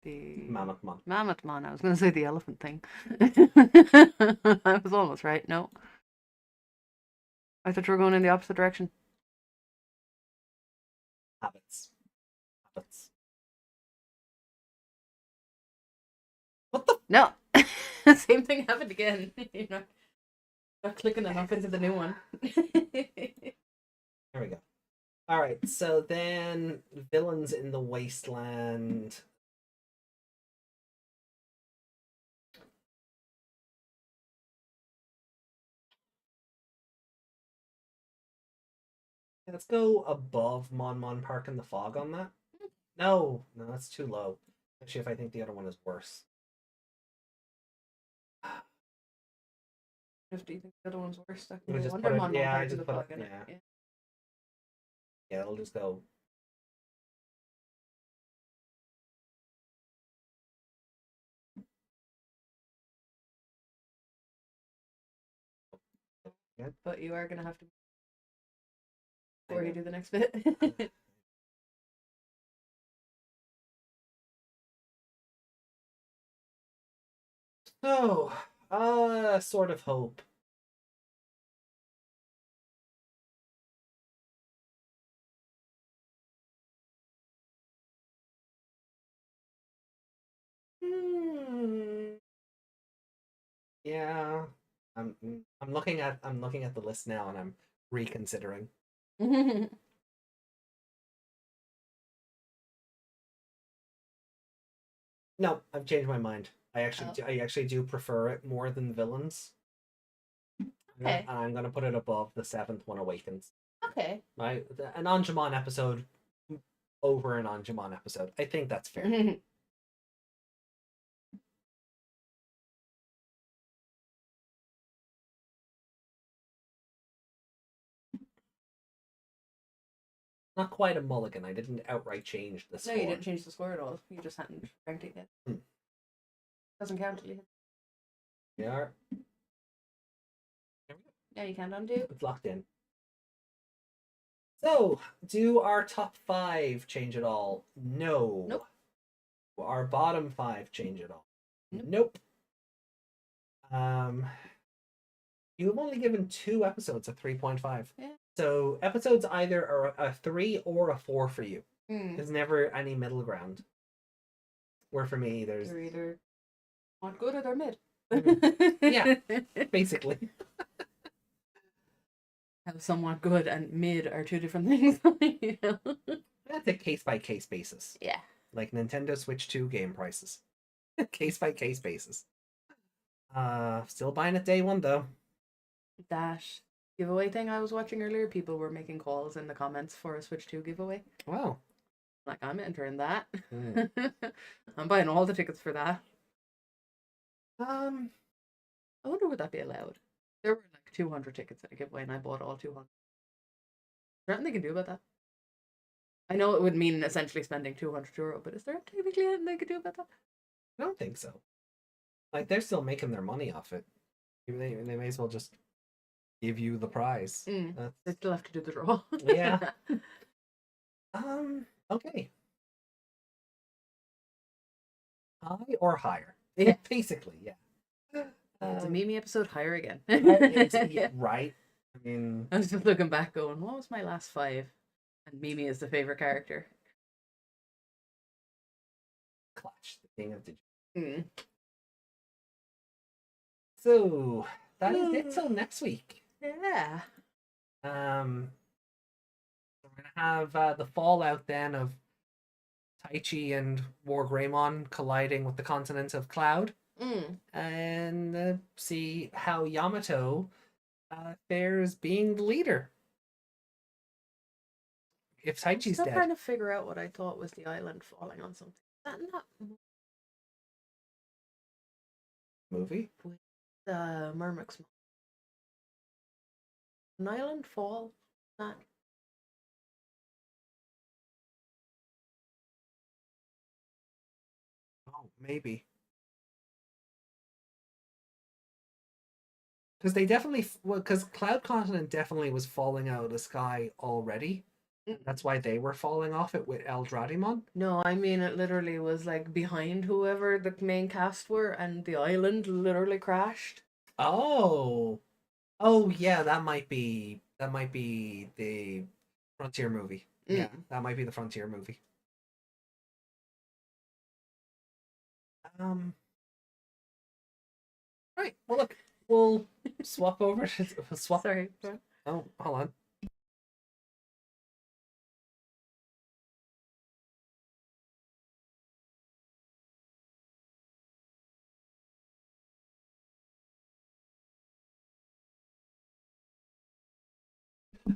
[SPEAKER 3] Mammothmon.
[SPEAKER 8] Mammothmon. I was going to say the elephant thing. I was almost right. No. I thought you were going in the opposite direction.
[SPEAKER 3] Habits. What the?
[SPEAKER 8] No. Same thing happened again. You're not clicking enough into the new one.
[SPEAKER 3] There we go. All right, so then Villains in the Wasteland. Let's go above Mon Park in the Fog on that. No, that's too low. Especially if I think the other one is worse.
[SPEAKER 8] If do you think the other one's worse, that
[SPEAKER 3] We'll
[SPEAKER 8] can
[SPEAKER 3] just
[SPEAKER 8] go
[SPEAKER 3] put
[SPEAKER 8] under
[SPEAKER 3] it-
[SPEAKER 8] Mon
[SPEAKER 3] yeah, I
[SPEAKER 8] Park in
[SPEAKER 3] just
[SPEAKER 8] the
[SPEAKER 3] put
[SPEAKER 8] Fog
[SPEAKER 3] it-
[SPEAKER 8] in it.
[SPEAKER 3] yeah. Yeah, it'll just go. Yeah.
[SPEAKER 8] But you are going to have to before you do the next bit.
[SPEAKER 3] So, sort of hope. Yeah, I'm looking at the list now and I'm reconsidering. No, I've changed my mind. I actually do prefer it more than Villains.
[SPEAKER 8] Okay.
[SPEAKER 3] And I'm gonna put it above the 7th one, Awakens.
[SPEAKER 8] Okay.
[SPEAKER 3] Right, an Anjumon episode over an Anjumon episode. I think that's fair. not quite a mulligan. I didn't outright change the
[SPEAKER 8] No,
[SPEAKER 3] score.
[SPEAKER 8] you didn't change the score at all. You just hadn't ranked it yet.
[SPEAKER 3] Hmm.
[SPEAKER 8] Doesn't count till you hit.
[SPEAKER 3] We are.
[SPEAKER 8] Yeah, you can't undo.
[SPEAKER 3] It's locked in. So, do our top 5 change at all? No.
[SPEAKER 8] Nope.
[SPEAKER 3] Our bottom 5 change at all?
[SPEAKER 8] Nope.
[SPEAKER 3] You have only given 2 episodes a 3.5.
[SPEAKER 8] Yeah.
[SPEAKER 3] So episodes either are a 3 or a 4 for you. There's never any middle ground. Where for me, there's
[SPEAKER 8] They're either not good or they're mid.
[SPEAKER 3] Yeah. basically.
[SPEAKER 8] Have somewhat good and mid are two different things. You know?
[SPEAKER 3] That's a case by case basis.
[SPEAKER 8] Yeah.
[SPEAKER 3] Like Nintendo Switch 2 game prices. Case by case basis. Still buying it day one though.
[SPEAKER 8] That giveaway thing I was watching earlier, people were making calls in the comments for a Switch 2 giveaway.
[SPEAKER 3] Wow.
[SPEAKER 8] Like, I'm entering that.
[SPEAKER 3] Mm.
[SPEAKER 8] I'm buying all the tickets for that.
[SPEAKER 3] Um,
[SPEAKER 8] I wonder would that be allowed? There were like 200 tickets at a giveaway and I bought all 200. There's nothing they can do about that. I know it would mean essentially spending €200, but is there technically anything they could do about that?
[SPEAKER 3] I don't think so. Like, they're still making their money off it. They may as well just give you the prize.
[SPEAKER 8] They still have to do the draw.
[SPEAKER 3] Yeah. Okay. High or higher?
[SPEAKER 8] Yeah.
[SPEAKER 3] Basically, yeah.
[SPEAKER 8] It's a Mimi episode, higher again.
[SPEAKER 3] Yeah, right. I mean,
[SPEAKER 8] I was just looking back going, what was my last 5? And Mimi is the favorite character.
[SPEAKER 3] Clutch, the king of Digimon.
[SPEAKER 8] Mm.
[SPEAKER 3] So that is it till next week.
[SPEAKER 8] Yeah.
[SPEAKER 3] We're gonna have the fallout then of Taichi and Mugendraymon colliding with the continent of Cloud, and see how Yamato fares being the leader. If
[SPEAKER 8] I'm
[SPEAKER 3] Taichi's
[SPEAKER 8] still
[SPEAKER 3] dead,
[SPEAKER 8] trying to figure out what I thought was the island falling on something. Is that not
[SPEAKER 3] movie.
[SPEAKER 8] the Mermix? An island fall? Not.
[SPEAKER 3] Oh, maybe. Because they definitely, because Cloud Continent definitely was falling out of the sky already. That's why they were falling off it with DanDevimon.
[SPEAKER 8] No, I mean it literally was like behind whoever the main cast were, and the island literally crashed.
[SPEAKER 3] Oh, oh yeah, that might be the Frontier movie. Yeah, that might be the Frontier movie. Right. Well, look, we'll swap over to swap.
[SPEAKER 8] Sorry.
[SPEAKER 3] Oh, hold on.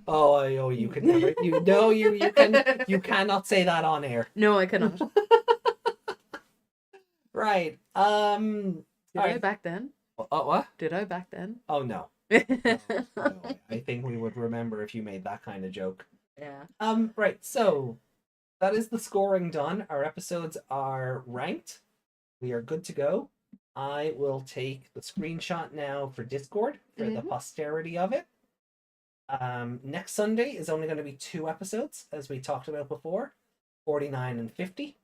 [SPEAKER 3] Oh, you could never. You cannot say that on air.
[SPEAKER 8] No, I cannot.
[SPEAKER 3] Right.
[SPEAKER 8] Did I
[SPEAKER 3] right.
[SPEAKER 8] back then?
[SPEAKER 3] Oh, what?
[SPEAKER 8] Did I back then?
[SPEAKER 3] Oh no. No, I think we would remember if you made that kind of joke.
[SPEAKER 8] Yeah.
[SPEAKER 3] Right, so that is the scoring done. Our episodes are ranked. We are good to go. I will take the screenshot now for Discord for the posterity of it. Next Sunday is only going to be 2 episodes, as we talked about before, 49 and 50.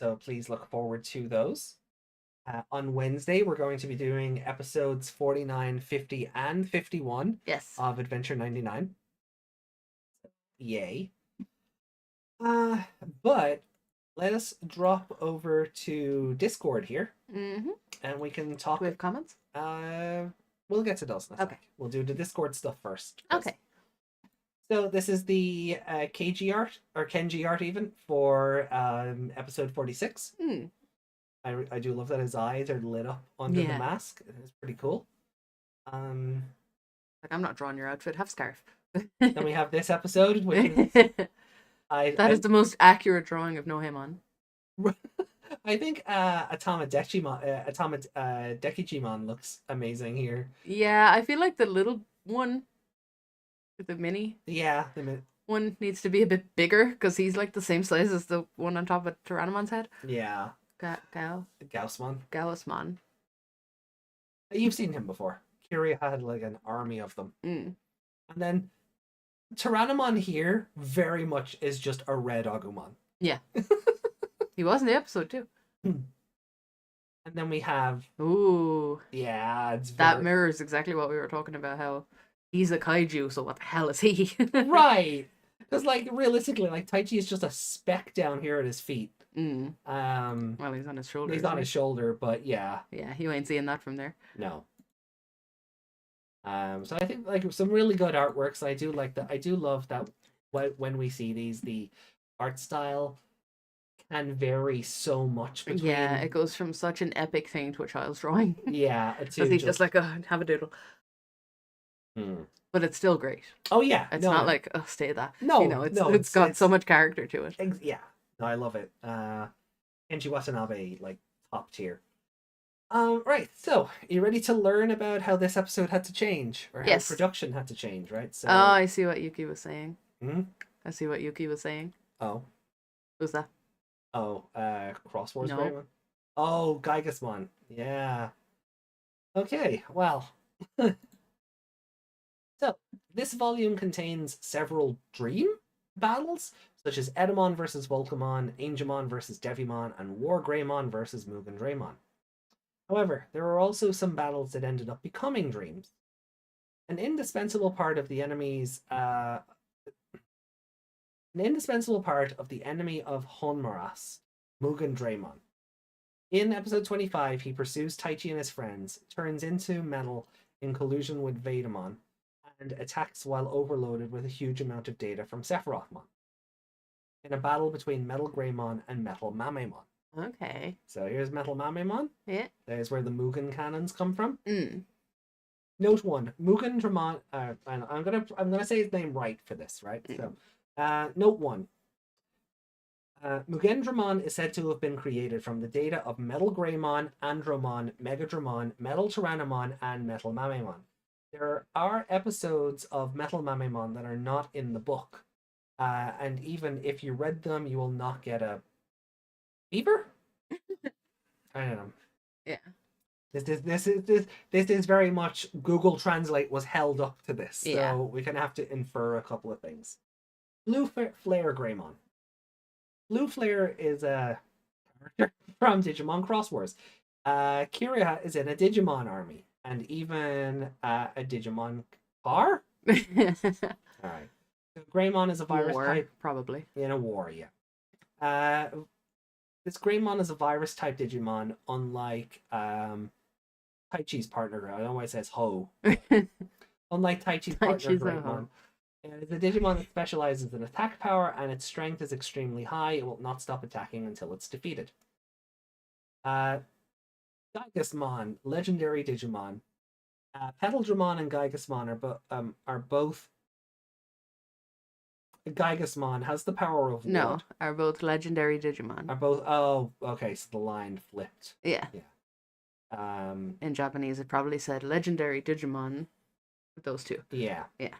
[SPEAKER 3] So please look forward to those. On Wednesday, we're going to be doing episodes 49, 50, and 51
[SPEAKER 8] Yes.
[SPEAKER 3] of Adventure 99. Yay. But let us drop over to Discord here, and we can talk.
[SPEAKER 8] Do we have comments?
[SPEAKER 3] We'll get to those in a
[SPEAKER 8] Okay.
[SPEAKER 3] sec. We'll do the Discord stuff first.
[SPEAKER 8] Okay.
[SPEAKER 3] So this is the KG art, or Kenji art even, for episode 46. I do love that his eyes are lit up under the mask. It's pretty cool.
[SPEAKER 8] Like, I'm not drawing your outfit. Have a scarf.
[SPEAKER 3] Then we have this episode, which is
[SPEAKER 8] That is the most accurate drawing of Nohemon.
[SPEAKER 3] I think Dekijimon looks amazing here.
[SPEAKER 8] Yeah, I feel like the little one The mini
[SPEAKER 3] Yeah,
[SPEAKER 8] one needs to be a bit bigger because he's like the same size as the one on top of Tyrannomon's head.
[SPEAKER 3] yeah.
[SPEAKER 8] Gaussmon.
[SPEAKER 3] You've seen him before. Curia had like an army of them.
[SPEAKER 8] Mm.
[SPEAKER 3] And then Tyrannomon here very much is just a red Agumon.
[SPEAKER 8] Yeah. He was in the episode too.
[SPEAKER 3] And then we have...
[SPEAKER 8] Ooh.
[SPEAKER 3] Yeah, it's
[SPEAKER 8] that mirrors exactly what we were talking about, how he's a kaiju, so what the hell is he?
[SPEAKER 3] Right. Because, like, realistically, like, Taichi is just a speck down here at his feet.
[SPEAKER 8] Well, he's on his shoulder.
[SPEAKER 3] He's on his shoulder, but yeah.
[SPEAKER 8] Yeah, you ain't seeing that from there.
[SPEAKER 3] No. So I think, like, some really good artworks. I do like that. I do love that when we see these, the art style can vary so much between...
[SPEAKER 8] Yeah, it goes from such an epic thing to a child's drawing.
[SPEAKER 3] Yeah.
[SPEAKER 8] Because he's just like, have a doodle. But it's still great.
[SPEAKER 3] Oh, yeah.
[SPEAKER 8] It's not like, stay that.
[SPEAKER 3] No,
[SPEAKER 8] you know, it's got so much character to it.
[SPEAKER 3] Yeah. No, I love it. Kenji Watanabe, like, top tier. Right, so, you ready to learn about how this episode had to change? Or how production had to change, right? So...
[SPEAKER 8] Oh, I see what Yuki was saying.
[SPEAKER 3] I
[SPEAKER 8] see what Yuki was saying.
[SPEAKER 3] Oh.
[SPEAKER 8] Who's that?
[SPEAKER 3] Oh, Cross Wars
[SPEAKER 8] No.
[SPEAKER 3] Greymon? Oh, Gigasmon. Yeah. Okay, well. So, this volume contains several dream battles, such as Edamon versus Volcamon, Angemon versus Devimon, and War Greymon versus Mugendraymon. However, there were also some battles that ended up becoming dreams. An indispensable part of the enemy of Honmaras, Mugendraymon. In episode 25, he pursues Taichi and his friends, turns into metal in collusion with Vehementi, and attacks while overloaded with a huge amount of data from Sephirothmon, in a battle between Metal Greymon and Metal Mamemon.
[SPEAKER 8] Okay.
[SPEAKER 3] So here's Metal Mamemon.
[SPEAKER 8] Yeah.
[SPEAKER 3] There's where the Mugen cannons come from. Note 1, Mugendraymon. I'm gonna say his name right for this, right? So, note 1. Mugendraymon is said to have been created from the data of Metal Greymon, Andromon, Megadramon, Metal Tyrannomon, and Metal Mamemon. There are episodes of Metal Mamemon that are not in the book, and even if you read them, you will not get a fever. I don't know.
[SPEAKER 8] Yeah.
[SPEAKER 3] This is very much Google Translate was held up to this, so we can have to infer a couple of things. Blue Flare Greymon. Blue Flare is a character from Digimon Cross Wars. Curia is in a Digimon army, and even a Digimon car. All right. So Greymon is a virus type,
[SPEAKER 8] probably
[SPEAKER 3] in a war. Yeah. This Greymon is a virus type Digimon, unlike Taichi's partner. I don't know why it says Ho. Unlike Taichi's partner Greymon. It's a Digimon that specializes in attack power, and its strength is extremely high. It will not stop attacking until it's defeated. Gigasmon, legendary Digimon. Petal-Dramon and Gigasmon are both. Gigasmon has the power of wood.
[SPEAKER 8] Are both legendary Digimon.
[SPEAKER 3] Are both? Oh, okay. So the line flipped.
[SPEAKER 8] Yeah.
[SPEAKER 3] Yeah.
[SPEAKER 8] In Japanese, it probably said legendary Digimon. With those two.
[SPEAKER 3] Yeah.
[SPEAKER 8] Yeah.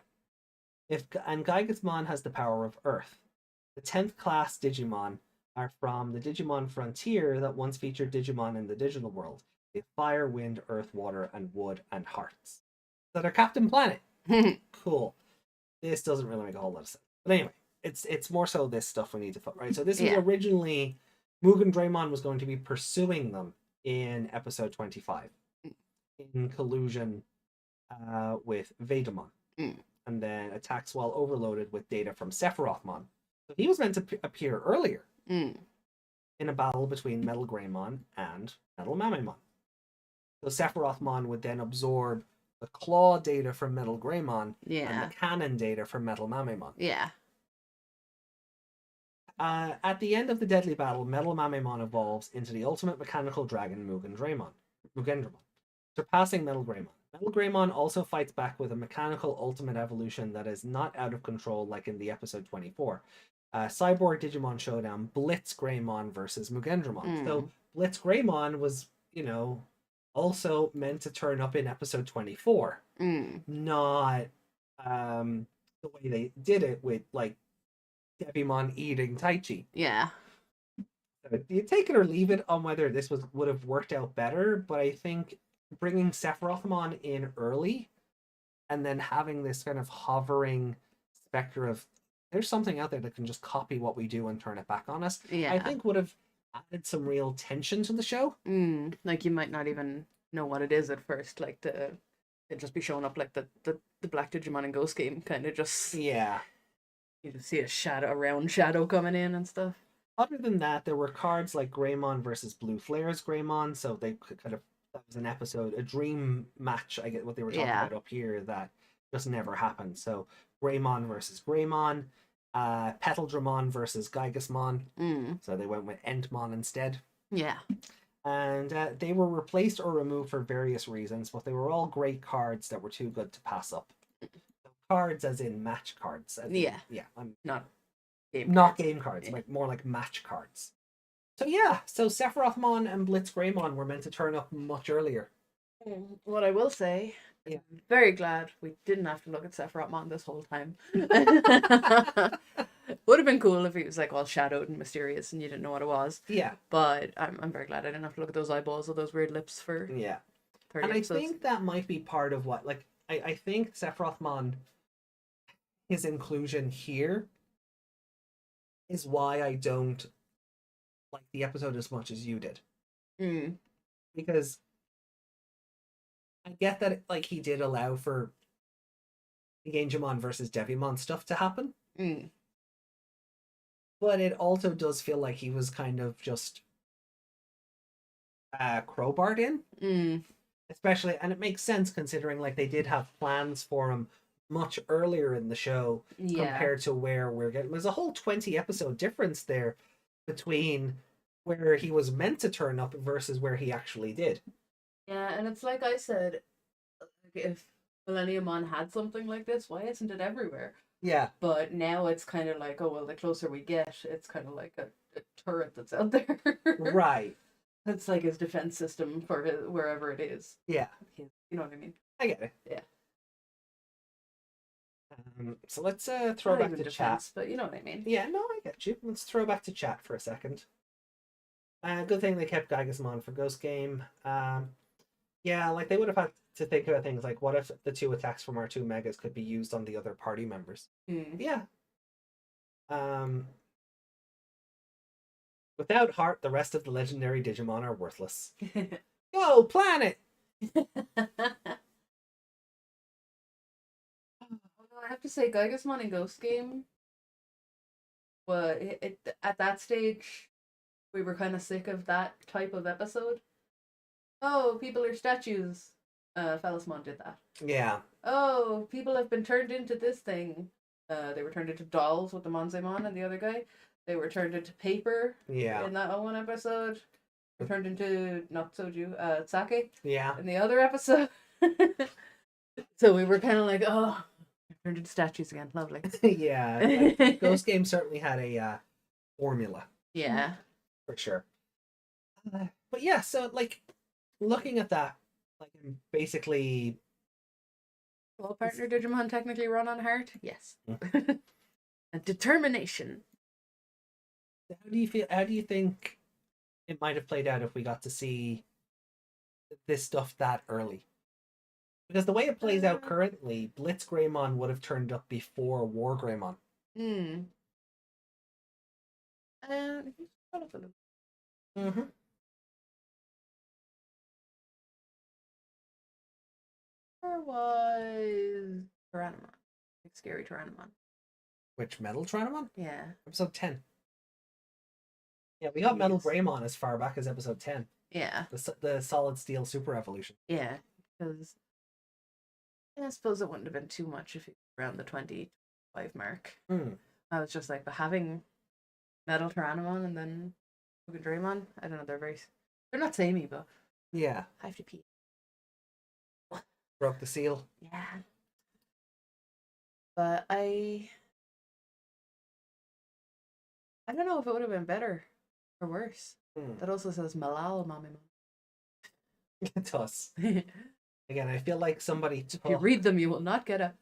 [SPEAKER 3] And Gigasmon has the power of Earth. The 10th class Digimon are from the Digimon Frontier that once featured Digimon in the digital world. They have fire, wind, earth, water, and wood, and hearts. So they're Captain Planet. Cool. This doesn't really make a whole lot of sense. But anyway, it's more so this stuff we need to right. So this was originally Mugendraymon was going to be pursuing them in episode 25 in collusion with Vehementi. And then attacks while overloaded with data from Sephirothmon. So he was meant to appear earlier in a battle between Metal Greymon and Metal Mamemon. So Sephirothmon would then absorb the claw data from Metal Greymon and the cannon data from Metal Mamemon.
[SPEAKER 8] Yeah.
[SPEAKER 3] At the end of the deadly battle, Metal Mamemon evolves into the ultimate mechanical dragon Mugendraymon, surpassing Metal Greymon. Metal Greymon also fights back with a mechanical ultimate evolution that is not out of control like in the episode 24. Cyborg Digimon Showdown, Blitz Greymon versus Mugendraymon. So Blitz Greymon was, also meant to turn up in episode 24. Not the way they did it with like Devimon eating Taichi.
[SPEAKER 8] Yeah.
[SPEAKER 3] So you take it or leave it on whether this would have worked out better, but I think bringing Sephirothmon in early and then having this kind of hovering specter of there's something out there that can just copy what we do and turn it back on us,
[SPEAKER 8] Yeah.
[SPEAKER 3] I think would have added some real tension to the show.
[SPEAKER 8] Like you might not even know what it is at first. Like it'd just be showing up like the Black Digimon and Ghost game kind of just
[SPEAKER 3] Yeah.
[SPEAKER 8] you just see a round shadow coming in and stuff.
[SPEAKER 3] Other than that, there were cards like Greymon versus Blue Flare's Greymon, so they could kind of that was an episode, a dream match. I get what they were talking about up here that just never happened. So Greymon versus Greymon, Petaldramon versus Gigasmon. So they went with Entmon instead.
[SPEAKER 8] Yeah.
[SPEAKER 3] And they were replaced or removed for various reasons, but they were all great cards that were too good to pass up. Cards as in match cards. I'm
[SPEAKER 8] not
[SPEAKER 3] game cards, like more like match cards. So so Sephirothmon and Blitz Greymon were meant to turn up much earlier.
[SPEAKER 8] What I will say, I'm very glad we didn't have to look at Sephirothmon this whole time. Would have been cool if he was like all shadowed and mysterious and you didn't know what it was.
[SPEAKER 3] Yeah.
[SPEAKER 8] But I'm very glad I didn't have to look at those eyeballs or those weird lips for 30
[SPEAKER 3] And
[SPEAKER 8] episodes.
[SPEAKER 3] I think that might be part of what, like, I think Sephirothmon, his inclusion here is why I don't like the episode as much as you did. Because I get that like he did allow for the Angemon versus Devimon stuff to happen. But it also does feel like he was kind of just crowbarred in. Especially, and it makes sense considering like they did have plans for him much earlier in the show compared to where we're getting. There's a whole 20 episode difference there between where he was meant to turn up versus where he actually did.
[SPEAKER 8] Yeah, and it's like I said, if Millenniumon had something like this, why isn't it everywhere?
[SPEAKER 3] Yeah.
[SPEAKER 8] But now it's kind of like, oh, well, the closer we get, it's kind of like a turret that's out there.
[SPEAKER 3] Right.
[SPEAKER 8] That's like his defense system for wherever it is.
[SPEAKER 3] Yeah.
[SPEAKER 8] You know what I mean?
[SPEAKER 3] I get it.
[SPEAKER 8] Yeah.
[SPEAKER 3] So let's throw back to chat.
[SPEAKER 8] But you know what I mean?
[SPEAKER 3] Yeah, no, I get you. Let's throw back to chat for a second. Good thing they kept Gigasmon for Ghost Game. Yeah, like they would have had to think about things like, what if the 2 attacks from our 2 megas could be used on the other party members? Yeah. Without heart, the rest of the legendary Digimon are worthless. Go, planet!
[SPEAKER 8] I have to say, Gigasmon and Ghost Game, but at that stage, we were kind of sick of that type of episode. Oh, people are statues. Phallusmon did that.
[SPEAKER 3] Yeah.
[SPEAKER 8] Oh, people have been turned into this thing. They were turned into dolls with the Monzaemon and the other guy. They were turned into paper.
[SPEAKER 3] Yeah.
[SPEAKER 8] In that one episode. They were turned into not soju, sake.
[SPEAKER 3] Yeah.
[SPEAKER 8] In the other episode. So we were kind of like, oh, turned into statues again. Lovely.
[SPEAKER 3] Yeah. Like, Ghost Game certainly had a formula.
[SPEAKER 8] Yeah.
[SPEAKER 3] For sure. But yeah, so like looking at that, like basically,
[SPEAKER 8] Well, partner Digimon technically run on heart? Yes. And determination.
[SPEAKER 3] How do you feel? How do you think it might have played out if we got to see this stuff that early? Because the way it plays out currently, Blitz Greymon would have turned up before War Greymon.
[SPEAKER 8] Where was Tyrannomon? Big scary Tyrannomon.
[SPEAKER 3] Which Metal Tyrannomon?
[SPEAKER 8] Yeah.
[SPEAKER 3] Episode 10. Yeah, we got Metal Greymon as far back as episode 10.
[SPEAKER 8] Yeah.
[SPEAKER 3] The Solid Steel Super Evolution.
[SPEAKER 8] Yeah, because I suppose it wouldn't have been too much if it was around the 25 mark. I was just like, but having Metal Tyrannomon and then Mugendraymon, I don't know, they're not samey, but
[SPEAKER 3] yeah,
[SPEAKER 8] 50p.
[SPEAKER 3] Broke the seal.
[SPEAKER 8] Yeah. But I don't know if it would have been better or worse. That also says Malal Mamimon.
[SPEAKER 3] It does. Again, I feel like somebody
[SPEAKER 8] If you read them, you will not get a...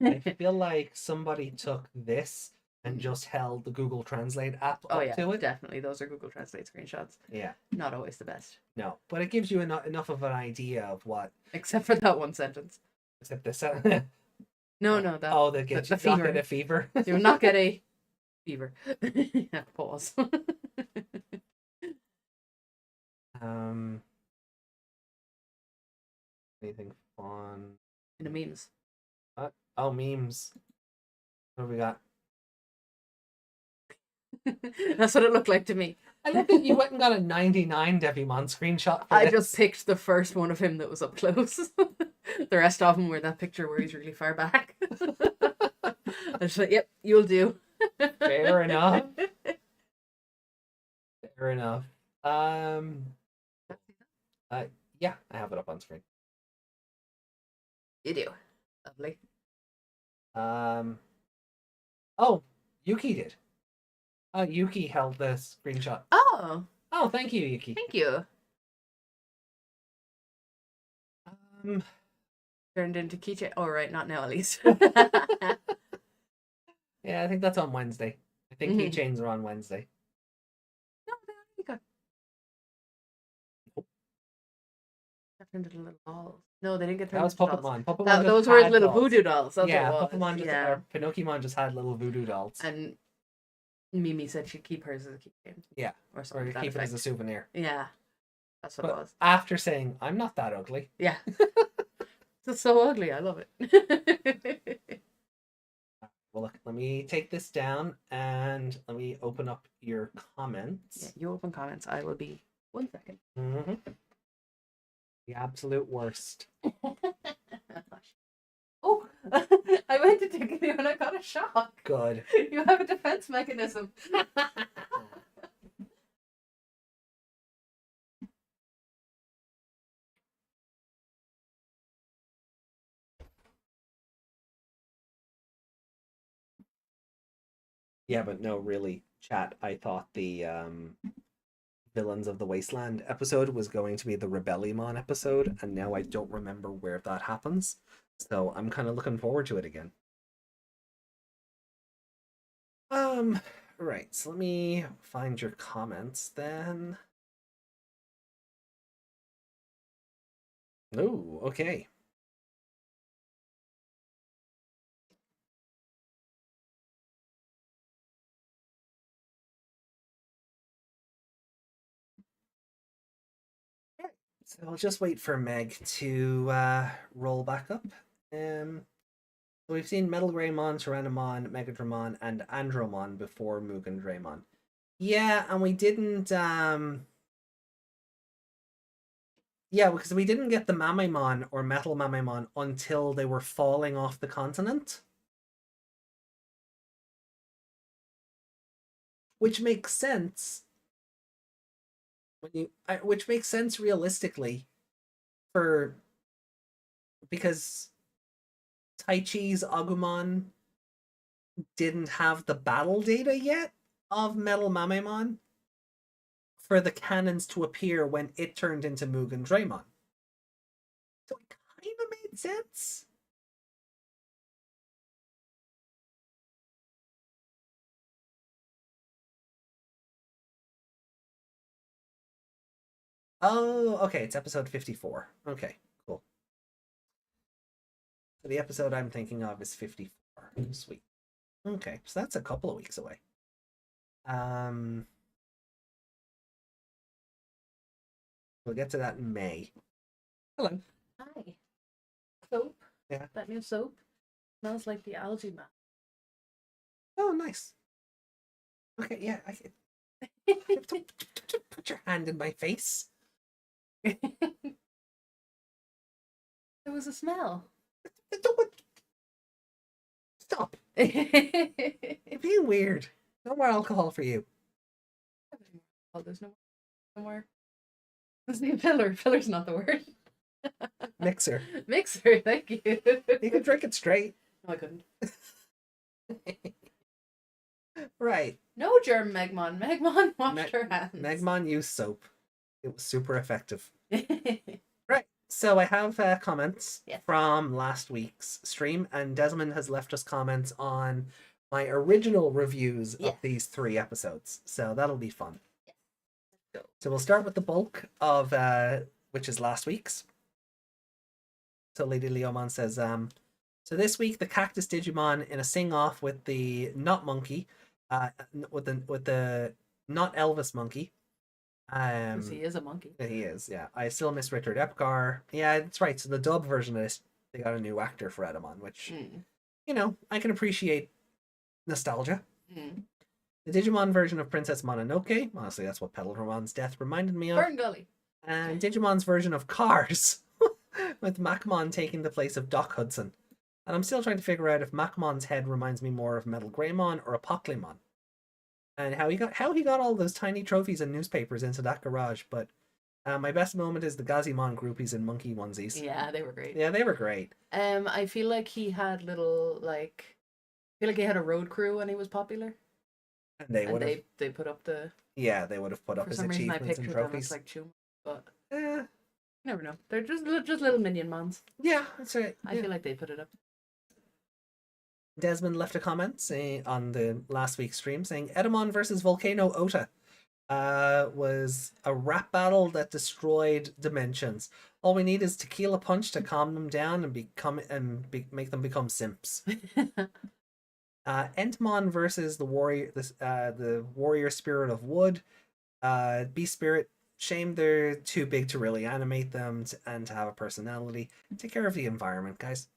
[SPEAKER 3] I feel like somebody took this and just held the Google Translate app
[SPEAKER 8] Oh
[SPEAKER 3] up
[SPEAKER 8] yeah,
[SPEAKER 3] to it.
[SPEAKER 8] definitely. Those are Google Translate screenshots.
[SPEAKER 3] Yeah.
[SPEAKER 8] Not always the best.
[SPEAKER 3] No, but it gives you enough of an idea of what.
[SPEAKER 8] Except for that one sentence.
[SPEAKER 3] Except this.
[SPEAKER 8] No, that.
[SPEAKER 3] Oh, they get
[SPEAKER 8] the
[SPEAKER 3] you not
[SPEAKER 8] fever.
[SPEAKER 3] get a fever.
[SPEAKER 8] You will not get a fever. Pause.
[SPEAKER 3] Anything fun?
[SPEAKER 8] In the memes.
[SPEAKER 3] Oh, memes. What have we got?
[SPEAKER 8] That's what it looked like to me.
[SPEAKER 3] I love that you went and got a 99 Devimon screenshot for
[SPEAKER 8] I
[SPEAKER 3] this.
[SPEAKER 8] just picked the first one of him that was up close. The rest of them were that picture where he's really far back. I just like, yep, you'll do.
[SPEAKER 3] Fair enough. Fair enough. Yeah, I have it up on screen.
[SPEAKER 8] You do. Lovely.
[SPEAKER 3] Oh, Yuki did. Yuki held the screenshot.
[SPEAKER 8] Oh,
[SPEAKER 3] Oh, thank you, Yuki.
[SPEAKER 8] thank you. Turned into keychain. Oh, right, not now at least.
[SPEAKER 3] Yeah, I think that's on Wednesday. I think
[SPEAKER 8] Mhm.
[SPEAKER 3] keychains are on Wednesday.
[SPEAKER 8] No, they already got. Got turned into little dolls. No, they didn't get turned
[SPEAKER 3] That was
[SPEAKER 8] into dolls.
[SPEAKER 3] Pokemon. Pokemon
[SPEAKER 8] That,
[SPEAKER 3] just
[SPEAKER 8] those were
[SPEAKER 3] had
[SPEAKER 8] little
[SPEAKER 3] dolls.
[SPEAKER 8] voodoo dolls. That's
[SPEAKER 3] Yeah,
[SPEAKER 8] what it was.
[SPEAKER 3] Pokemon just
[SPEAKER 8] yeah.
[SPEAKER 3] or Pinocchimon just had little voodoo dolls.
[SPEAKER 8] And Mimi said she'd keep hers as a keychain.
[SPEAKER 3] Yeah,
[SPEAKER 8] Or
[SPEAKER 3] or
[SPEAKER 8] something.
[SPEAKER 3] to
[SPEAKER 8] to that
[SPEAKER 3] keep it as a
[SPEAKER 8] effect.
[SPEAKER 3] souvenir.
[SPEAKER 8] Yeah. That's what it
[SPEAKER 3] But
[SPEAKER 8] was.
[SPEAKER 3] after saying, I'm not that ugly.
[SPEAKER 8] Yeah. It's so ugly. I love it.
[SPEAKER 3] Well, look, let me take this down and let me open up your comments.
[SPEAKER 8] Yeah, you open comments. I will be 1 second.
[SPEAKER 3] Mm-hmm. The absolute worst.
[SPEAKER 8] Oh, I went to take it and I got a shock.
[SPEAKER 3] Good.
[SPEAKER 8] You have a defense mechanism.
[SPEAKER 3] Yeah, but no, really, chat. I thought the Villains of the Wasteland episode was going to be the Rebellimon episode, and now I don't remember where that happens. So I'm kind of looking forward to it again. Right, so let me find your comments then. Oh, okay. So I'll just wait for Meg to roll back up. So we've seen Metal Greymon, Tyrannomon, Megadramon, and Andromon before Mugendraymon. Yeah, and we didn't yeah, because we didn't get the Mamemon or Metal Mamemon until they were falling off the continent. Which makes sense. Which makes sense realistically because Taichi's Agumon didn't have the battle data yet of Metal Mamemon for the cannons to appear when it turned into Mugendraymon. So it kind of made sense. Oh, okay, it's episode 54. Okay, cool. So the episode I'm thinking of is 54. Sweet. Okay, so that's a couple of weeks away. We'll get to that in May. Hello.
[SPEAKER 8] Hi. Soap.
[SPEAKER 3] Yeah.
[SPEAKER 8] That new soap smells like the algae man.
[SPEAKER 3] Oh, nice. Okay, yeah. Don't put your hand in my face.
[SPEAKER 8] There was a smell.
[SPEAKER 3] Stop. You're being weird. No more alcohol for you.
[SPEAKER 8] Oh, there's no more. Let's name filler. Filler's not the word.
[SPEAKER 3] Mixer.
[SPEAKER 8] Mixer, thank you.
[SPEAKER 3] You can drink it straight.
[SPEAKER 8] No, I couldn't.
[SPEAKER 3] Right.
[SPEAKER 8] No germ, Megmon. Megmon washed her hands.
[SPEAKER 3] Megmon used soap. It was super effective. Right. So I have comments
[SPEAKER 8] Yes.
[SPEAKER 3] from last week's stream, and Desmond has left us comments on my original reviews
[SPEAKER 8] Yes.
[SPEAKER 3] of these 3 episodes. So that'll be fun.
[SPEAKER 8] Go.
[SPEAKER 3] So we'll start with the bulk of which is last week's. So Lady Leomon says, so this week the cactus Digimon in a sing-off with the not monkey, with the not Elvis monkey.
[SPEAKER 8] 'Cause he is a monkey.
[SPEAKER 3] He is, yeah. I still miss Richard Epcar. Yeah, that's right. So the dub version of this, they got a new actor for Edamon, which, you know, I can appreciate nostalgia.
[SPEAKER 8] Mm.
[SPEAKER 3] The Digimon version of Princess Mononoke, honestly, that's what Pedalromon's death reminded me of.
[SPEAKER 8] Fern Gully.
[SPEAKER 3] And Digimon's version of Cars, with Macmon taking the place of Doc Hudson. And I'm still trying to figure out if Macmon's head reminds me more of Metal Greymon or Apocalypse. And how he got all those tiny trophies and newspapers into that garage. But my best moment is the Gazimon groupies in monkey onesies.
[SPEAKER 8] Yeah, they were great.
[SPEAKER 3] Yeah, they were great.
[SPEAKER 8] I feel like he had little like, I feel like he had a road crew when he was popular.
[SPEAKER 3] And they would have.
[SPEAKER 8] They put up the.
[SPEAKER 3] Yeah, they would have put up
[SPEAKER 8] For
[SPEAKER 3] his
[SPEAKER 8] some reason, I
[SPEAKER 3] achievements and
[SPEAKER 8] pictured them as
[SPEAKER 3] trophies.
[SPEAKER 8] like Chuma, but
[SPEAKER 3] Yeah,
[SPEAKER 8] you never know. They're just little minion mons.
[SPEAKER 3] yeah, that's right.
[SPEAKER 8] I
[SPEAKER 3] Yeah.
[SPEAKER 8] feel like they put it up.
[SPEAKER 3] Desmond left a comment saying on the last week's stream saying Edamon versus Volcano Ota was a rap battle that destroyed dimensions. All we need is Tequila Punch to calm them down and make them become simps. Entmon versus the warrior spirit of wood. Beast spirit. Shame they're too big to really animate them and to have a personality. Take care of the environment, guys.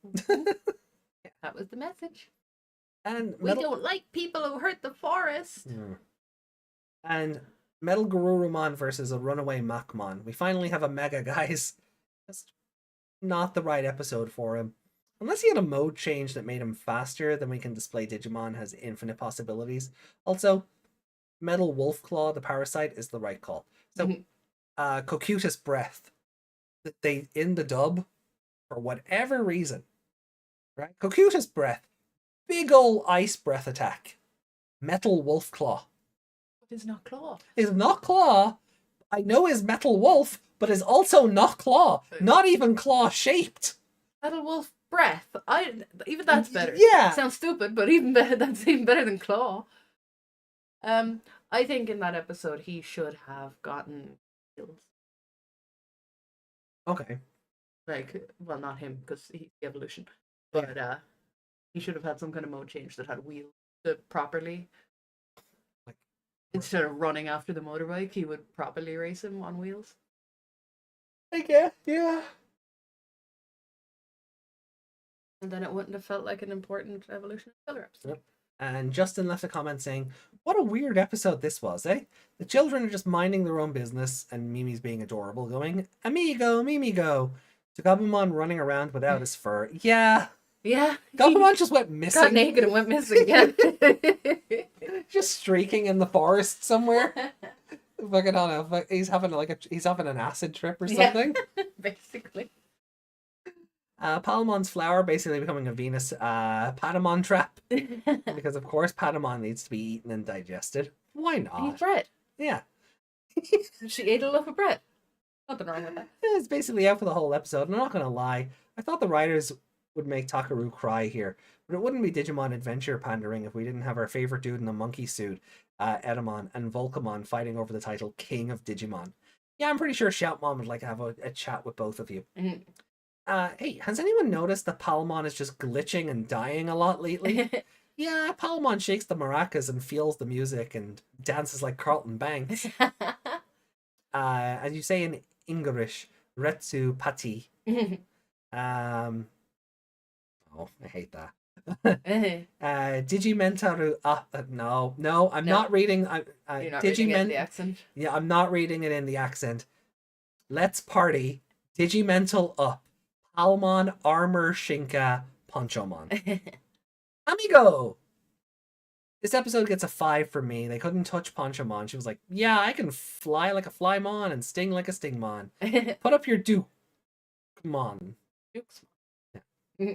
[SPEAKER 8] That was the message.
[SPEAKER 3] And
[SPEAKER 8] We don't like people who hurt the forest.
[SPEAKER 3] And Metal Garurumon versus a runaway Macmon. We finally have a Mega, guys. Just not the right episode for him. Unless he had a mode change that made him faster, then we can display Digimon has infinite possibilities. Also, Metal Wolfclaw, the parasite, is the right call. So, Cocutus Breath. They, in the dub, for whatever reason, right? Cocutus Breath. Big ol' ice breath attack. Metal Wolf Claw.
[SPEAKER 8] It is not claw.
[SPEAKER 3] Is not claw. I know is metal wolf, but is also not claw. Not even claw shaped.
[SPEAKER 8] Metal wolf breath. Even that's better.
[SPEAKER 3] Yeah.
[SPEAKER 8] Sounds stupid, but even better. That's even better than claw. I think in that episode he should have gotten wheels.
[SPEAKER 3] Okay.
[SPEAKER 8] Like, well, not him because he's the evolution, but he should have had some kind of mode change that had wheels to properly.
[SPEAKER 3] Like,
[SPEAKER 8] instead of running after the motorbike, he would properly race him on wheels.
[SPEAKER 3] I guess, yeah.
[SPEAKER 8] And then it wouldn't have felt like an important evolution of killer episode.
[SPEAKER 3] Yep. And Justin left a comment saying, what a weird episode this was, eh? The children are just minding their own business and Mimi's being adorable, going, Amigo, Mimigo. To Agumon running around without his fur. Yeah.
[SPEAKER 8] Yeah.
[SPEAKER 3] Agumon just went missing.
[SPEAKER 8] Got naked and went missing again.
[SPEAKER 3] Just streaking in the forest somewhere. Fucking on a, he's having an acid trip or something.
[SPEAKER 8] Yeah, basically.
[SPEAKER 3] Palamon's flower basically becoming a Venus Patamon trap. Because of course Patamon needs to be eaten and digested. Why not?
[SPEAKER 8] Eat bread.
[SPEAKER 3] Yeah.
[SPEAKER 8] She ate a loaf of bread. Nothing wrong with that.
[SPEAKER 3] It's basically out for the whole episode. I'm not gonna lie. I thought the writers would make Takaru cry here. But it wouldn't be Digimon Adventure pandering if we didn't have our favorite dude in a monkey suit, Edamon, and Volcamon fighting over the title King of Digimon. Yeah, I'm pretty sure Shoutmon would like to have a chat with both of you. Hey, has anyone noticed that Palmon is just glitching and dying a lot lately? Yeah, Palmon shakes the maracas and feels the music and dances like Carlton Banks. As you say in English, Retsu Pati. Oh, I hate that. Digimentaru. No, I'm not reading.
[SPEAKER 8] You're not reading it in the accent.
[SPEAKER 3] Yeah, I'm not reading it in the accent. Let's party. Digimental up. Palmon Armor Shinka Ponchomon. Amigo! This episode gets a 5 for me. They couldn't touch Ponchomon. She was like, yeah, I can fly like a Flymon and sting like a Stingmon. Put up your Duke. Come on. Yeah.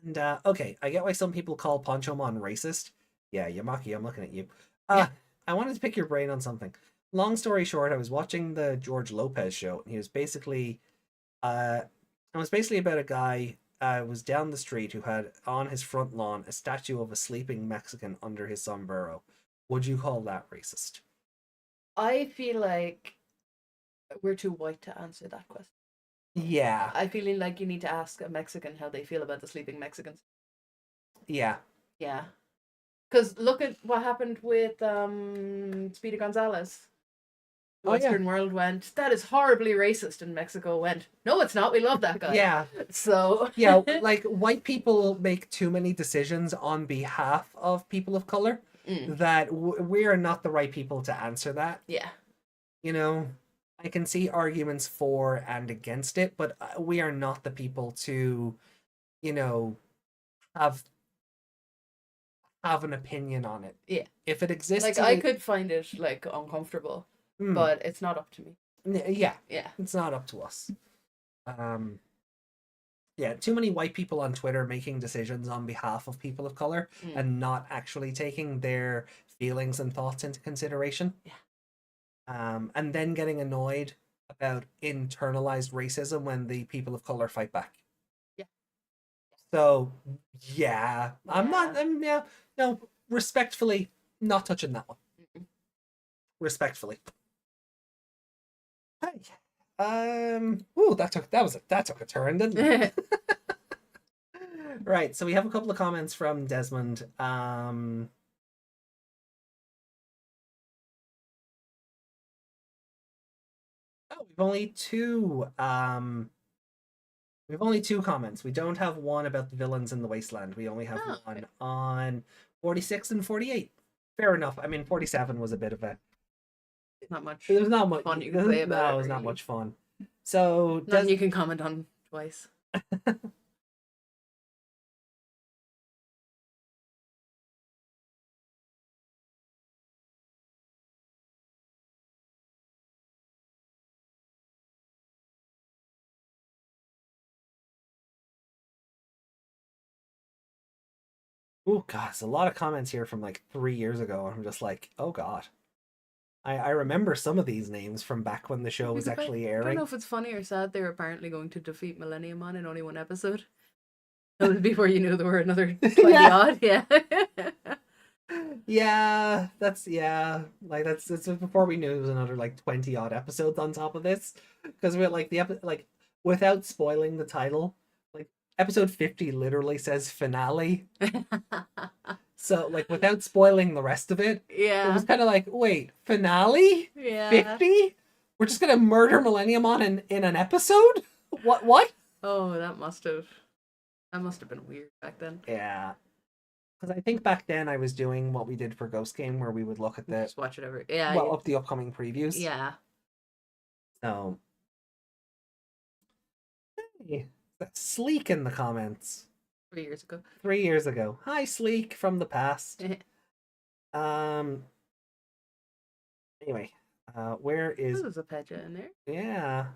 [SPEAKER 3] And, okay, I get why some people call Ponchomon racist. Yeah, Yamaki, I'm looking at you. I wanted to pick your brain on something. Long story short, I was watching the George Lopez show, and he was basically It was basically about a guy was down the street who had on his front lawn a statue of a sleeping Mexican under his sombrero. Would you call that racist?
[SPEAKER 8] I feel like we're too white to answer that question.
[SPEAKER 3] Yeah.
[SPEAKER 8] I feel like you need to ask a Mexican how they feel about the sleeping Mexicans.
[SPEAKER 3] Yeah.
[SPEAKER 8] Yeah. Because look at what happened with Speedy Gonzalez. The Western world went, that is horribly racist, and Mexico went, no, it's not. We love that guy.
[SPEAKER 3] Yeah.
[SPEAKER 8] So
[SPEAKER 3] Yeah, like white people make too many decisions on behalf of people of color that we are not the right people to answer that.
[SPEAKER 8] Yeah.
[SPEAKER 3] You know, I can see arguments for and against it, but we are not the people to, you know, have an opinion on it.
[SPEAKER 8] Yeah.
[SPEAKER 3] If it exists,
[SPEAKER 8] like I could find it like uncomfortable, but it's not up to me.
[SPEAKER 3] Yeah.
[SPEAKER 8] Yeah.
[SPEAKER 3] It's not up to us. Yeah, too many white people on Twitter making decisions on behalf of people of color and not actually taking their feelings and thoughts into consideration.
[SPEAKER 8] Yeah.
[SPEAKER 3] And then getting annoyed about internalized racism when the people of color fight back.
[SPEAKER 8] Yeah.
[SPEAKER 3] So, yeah. No, respectfully, not touching that one. Respectfully. Hey. Ooh, that took a turn, didn't it? Right, so we have a couple of comments from Desmond. Oh, we've only two comments. We don't have one about the villains in the wasteland. We only have one on 46 and 48. Fair enough. I mean, 47 was a bit of a
[SPEAKER 8] not much.
[SPEAKER 3] There's not much
[SPEAKER 8] fun you can say about it.
[SPEAKER 3] No, it was not much fun. So
[SPEAKER 8] nothing you can comment on twice.
[SPEAKER 3] Oh god, there's a lot of comments here from like 3 years ago. I'm just like, oh god. I remember some of these names from back when the show was actually airing.
[SPEAKER 8] I don't know if it's funny or sad they're apparently going to defeat Millenniumon in only one episode. That was before you knew there were another 20 odd. Yeah.
[SPEAKER 3] Yeah, that's before we knew there was another like 20 odd episodes on top of this, because we're like without spoiling the title, like episode 50 literally says finale. So like without spoiling the rest of it,
[SPEAKER 8] yeah,
[SPEAKER 3] it was kind of like, wait, finale?
[SPEAKER 8] Yeah.
[SPEAKER 3] 50? We're just gonna murder Millenniumon in an episode? What?
[SPEAKER 8] Oh, that must have been weird back then.
[SPEAKER 3] Yeah. Because I think back then I was doing what we did for Ghost Game, where we would look at
[SPEAKER 8] Just watch it every
[SPEAKER 3] up the upcoming previews.
[SPEAKER 8] Yeah.
[SPEAKER 3] So hey, that's Sleek in the comments.
[SPEAKER 8] 3 years ago.
[SPEAKER 3] 3 years ago. Hi, Sleek from the past. Anyway, where is?
[SPEAKER 8] There's a Pedja in there.
[SPEAKER 3] Yeah.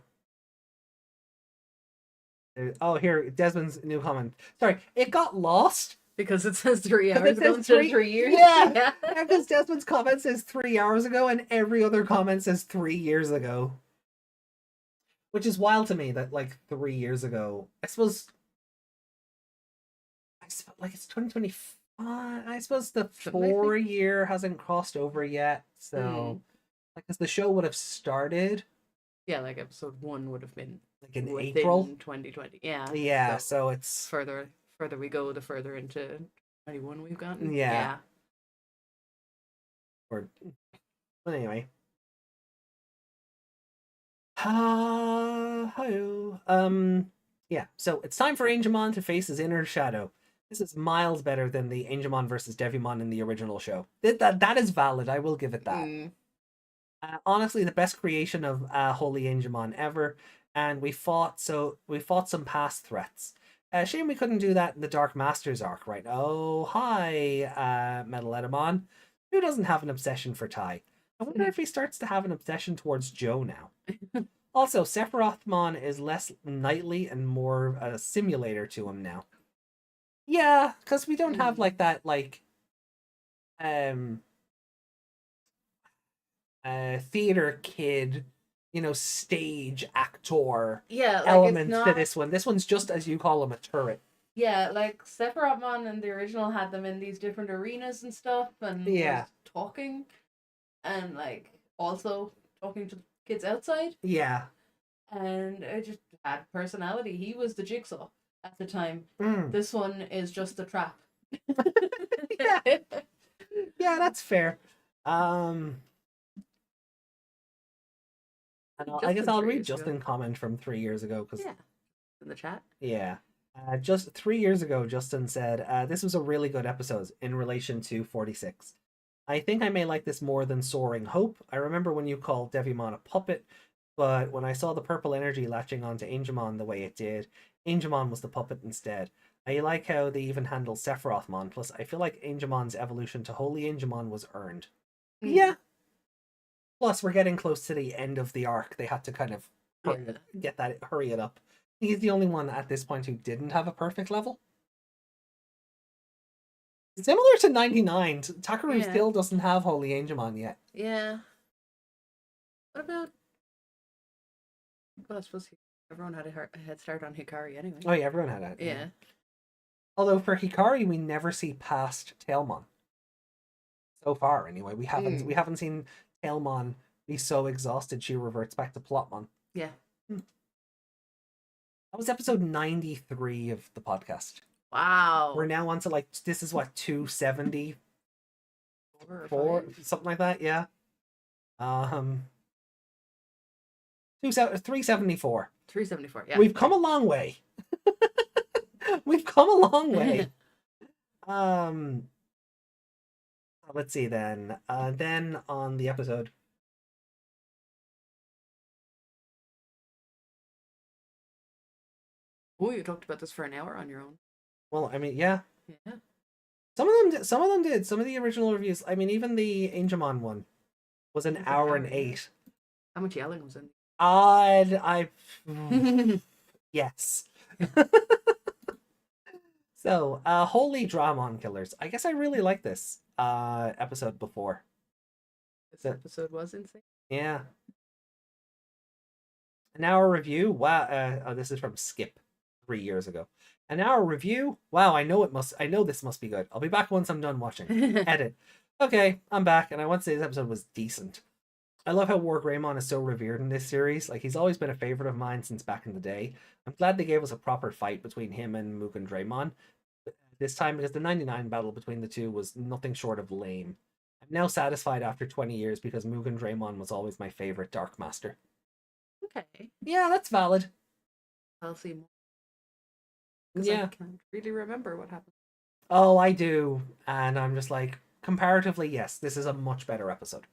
[SPEAKER 3] Oh, here, Desmond's new comment. Sorry, it got lost.
[SPEAKER 8] Because it says 3 hours ago instead of 3 years.
[SPEAKER 3] Yeah, because Desmond's comment says 3 hours ago, and every other comment says 3 years ago. Which is wild to me that, like, 3 years ago, I suppose, like, it's 2025. I suppose the 4-year hasn't crossed over yet, so, like, as the show would have started.
[SPEAKER 8] Yeah, like episode 1 would have been
[SPEAKER 3] like in April
[SPEAKER 8] 2020. Yeah.
[SPEAKER 3] Yeah, so it's
[SPEAKER 8] further we go, the further into 21 we've gotten.
[SPEAKER 3] Yeah. Or, but anyway. Yeah, so it's time for Agumon to face his inner shadow. This is miles better than the Agumon versus Devimon in the original show. That is valid, I will give it that. Honestly, the best creation of Holy Agumon ever, and we fought some past threats. Shame we couldn't do that in the Dark Masters arc, right? Oh, hi, Metal Edamon. Who doesn't have an obsession for Tai? I wonder if he starts to have an obsession towards Joe now. Also, Sephirothmon is less knightly and more a simulator to him now. Yeah, because we don't have like that, like, theater kid, stage actor
[SPEAKER 7] Yeah, like
[SPEAKER 3] elements
[SPEAKER 7] it's
[SPEAKER 3] to
[SPEAKER 7] not.
[SPEAKER 3] this one. This one's just, as you call him, a turret.
[SPEAKER 7] Yeah, like Sephirothmon in the original had them in these different arenas and stuff, and
[SPEAKER 3] Yeah.
[SPEAKER 7] was talking, and like also talking to kids outside,
[SPEAKER 3] Yeah.
[SPEAKER 7] and it just had personality. He was the Jigsaw at the time.
[SPEAKER 3] Mm.
[SPEAKER 7] This one is just a trap.
[SPEAKER 3] Yeah. Yeah, that's fair. And I guess
[SPEAKER 8] Justin
[SPEAKER 3] I'll
[SPEAKER 8] 3
[SPEAKER 3] read
[SPEAKER 8] years ago.
[SPEAKER 3] Justin comment from 3 years ago because
[SPEAKER 8] Yeah. In the chat.
[SPEAKER 3] yeah. Just 3 years ago, Justin said, this was a really good episode in relation to 46. I think I may like this more than Soaring Hope. I remember when you called Devimon a puppet, but when I saw the purple energy latching onto Angemon the way it did, Angemon was the puppet instead. I like how they even handle Sephirothmon, plus I feel like Angemon's evolution to Holy Angemon was earned. Yeah. Plus, we're getting close to the end of the arc. They had to kind of hurry it up. He's the only one at this point who didn't have a perfect level. Similar to 99, Takaru still doesn't have Holy Angemon yet.
[SPEAKER 7] Yeah. What about? Well, I suppose everyone had a head start on Hikari anyway.
[SPEAKER 3] Oh yeah, everyone had that.
[SPEAKER 7] Yeah.
[SPEAKER 3] Although for Hikari, we never see past Tailmon. So far, anyway, we haven't seen Tailmon be so exhausted she reverts back to Plotmon.
[SPEAKER 7] Yeah.
[SPEAKER 3] That was episode 93 of the podcast.
[SPEAKER 7] Wow.
[SPEAKER 3] We're now on to this is what 270.
[SPEAKER 7] 4
[SPEAKER 3] something like that, yeah. 374.
[SPEAKER 7] 374. Yeah.
[SPEAKER 3] We've come a long way. We've come a long way. Let's see then. Then on the episode.
[SPEAKER 8] Oh, you talked about this for an hour on your own.
[SPEAKER 3] Well, I mean, yeah.
[SPEAKER 8] Yeah.
[SPEAKER 3] Some of them did. Some of the original reviews. I mean, even the Angemon one was an hour and 8.
[SPEAKER 8] How much yelling was in?
[SPEAKER 3] Yes. So, Holy Dramon Killers. I guess I really like this episode before.
[SPEAKER 8] This episode was insane.
[SPEAKER 3] Yeah. An hour review. Wow. This is from Skip 3 years ago. An hour review. Wow. I know this must be good. I'll be back once I'm done watching. Edit. Okay, I'm back, and I want to say this episode was decent. I love how Greymon is so revered in this series. Like, he's always been a favorite of mine since back in the day. I'm glad they gave us a proper fight between him and Mugendraymon this time, because the 99 battle between the two was nothing short of lame. I'm now satisfied after 20 years because Mugendraymon was always my favorite Dark Master.
[SPEAKER 8] Okay.
[SPEAKER 3] Yeah, that's valid.
[SPEAKER 8] I'll see more. I can't really remember what happened.
[SPEAKER 3] Oh, I do. And I'm just like, comparatively, yes, this is a much better episode.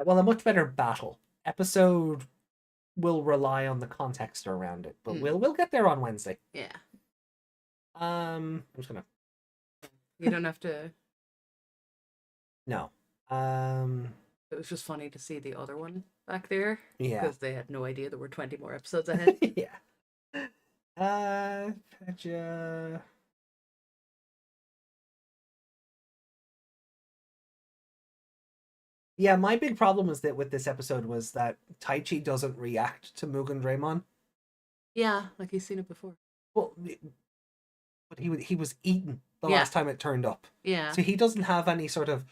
[SPEAKER 3] Well, a much better battle. Episode will rely on the context around it, but we'll get there on Wednesday.
[SPEAKER 8] Yeah.
[SPEAKER 3] I'm just gonna.
[SPEAKER 8] You don't have to.
[SPEAKER 3] No.
[SPEAKER 8] It was just funny to see the other one back there.
[SPEAKER 3] Yeah.
[SPEAKER 8] Because they had no idea there were 20 more episodes ahead.
[SPEAKER 3] Yeah. Yeah, my big problem was that with this episode was that Taichi doesn't react to Mugendraymon.
[SPEAKER 8] Yeah, like he's seen it before.
[SPEAKER 3] Well, but he was eaten the last time it turned up.
[SPEAKER 8] Yeah.
[SPEAKER 3] So he doesn't have any sort of,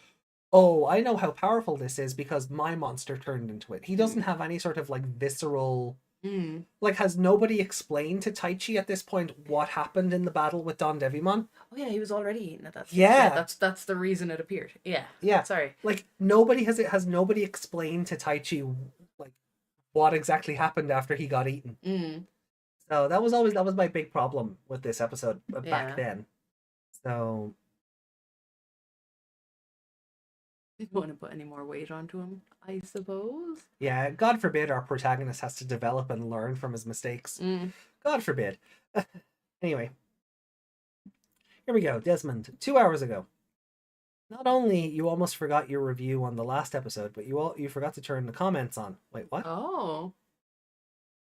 [SPEAKER 3] oh, I know how powerful this is because my monster turned into it. He doesn't have any sort of like visceral. Like, has nobody explained to Taichi at this point what happened in the battle with DanDevimon?
[SPEAKER 8] Oh yeah, he was already eaten at that stage.
[SPEAKER 3] Yeah.
[SPEAKER 8] That's the reason it appeared. Yeah.
[SPEAKER 3] Yeah.
[SPEAKER 8] Sorry.
[SPEAKER 3] Like, nobody has nobody explained to Taichi like what exactly happened after he got eaten. So that was my big problem with this episode back then. So
[SPEAKER 8] Didn't want to put any more weight onto him, I suppose.
[SPEAKER 3] yeah, God forbid our protagonist has to develop and learn from his mistakes. God forbid. Anyway, here we go. Desmond, 2 hours ago. Not only you almost forgot your review on the last episode, but you forgot to turn the comments on. Wait, what?
[SPEAKER 8] Oh.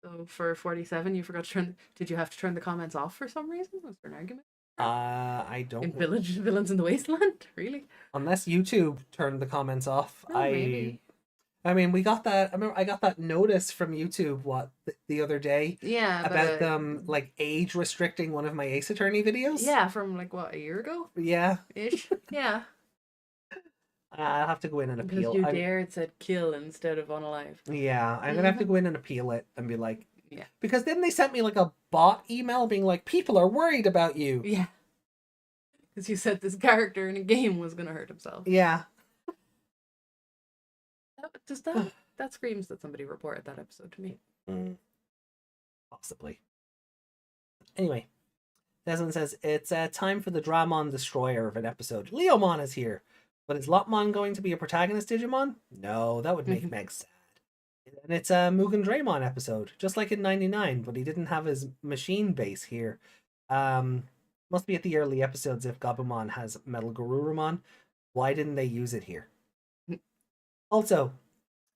[SPEAKER 8] So for 47, you forgot to turn. Did you have to turn the comments off for some reason? Was there an argument?
[SPEAKER 3] I don't.
[SPEAKER 8] In Villains in the Wasteland? Really?
[SPEAKER 3] Unless YouTube turned the comments off,
[SPEAKER 8] Oh, maybe.
[SPEAKER 3] I mean, we got that. I remember I got that notice from YouTube the other day.
[SPEAKER 8] Yeah,
[SPEAKER 3] about them like age restricting one of my Ace Attorney videos.
[SPEAKER 8] Yeah, from like what, a year ago?
[SPEAKER 3] Yeah.
[SPEAKER 8] Ish. Yeah.
[SPEAKER 3] I'll have to go in and appeal.
[SPEAKER 8] Because you dared said kill instead of unalive.
[SPEAKER 3] Yeah, I'm gonna have to go in and appeal it and be like,
[SPEAKER 8] yeah.
[SPEAKER 3] Because then they sent me like a bot email being like, people are worried about you.
[SPEAKER 8] Yeah. Because you said this character in a game was gonna hurt himself.
[SPEAKER 3] Yeah.
[SPEAKER 8] That screams that somebody reported that episode to me.
[SPEAKER 3] Possibly. Anyway, Desmond says it's time for the Dramon Destroyer of an episode. Leomon is here, but is Lopmon going to be a protagonist Digimon? No, that would make Meg sad. And it's a Mugendraymon episode, just like in '99, but he didn't have his machine base here. Must be at the early episodes if Gabumon has Metal Garurumon. Why didn't they use it here? Also,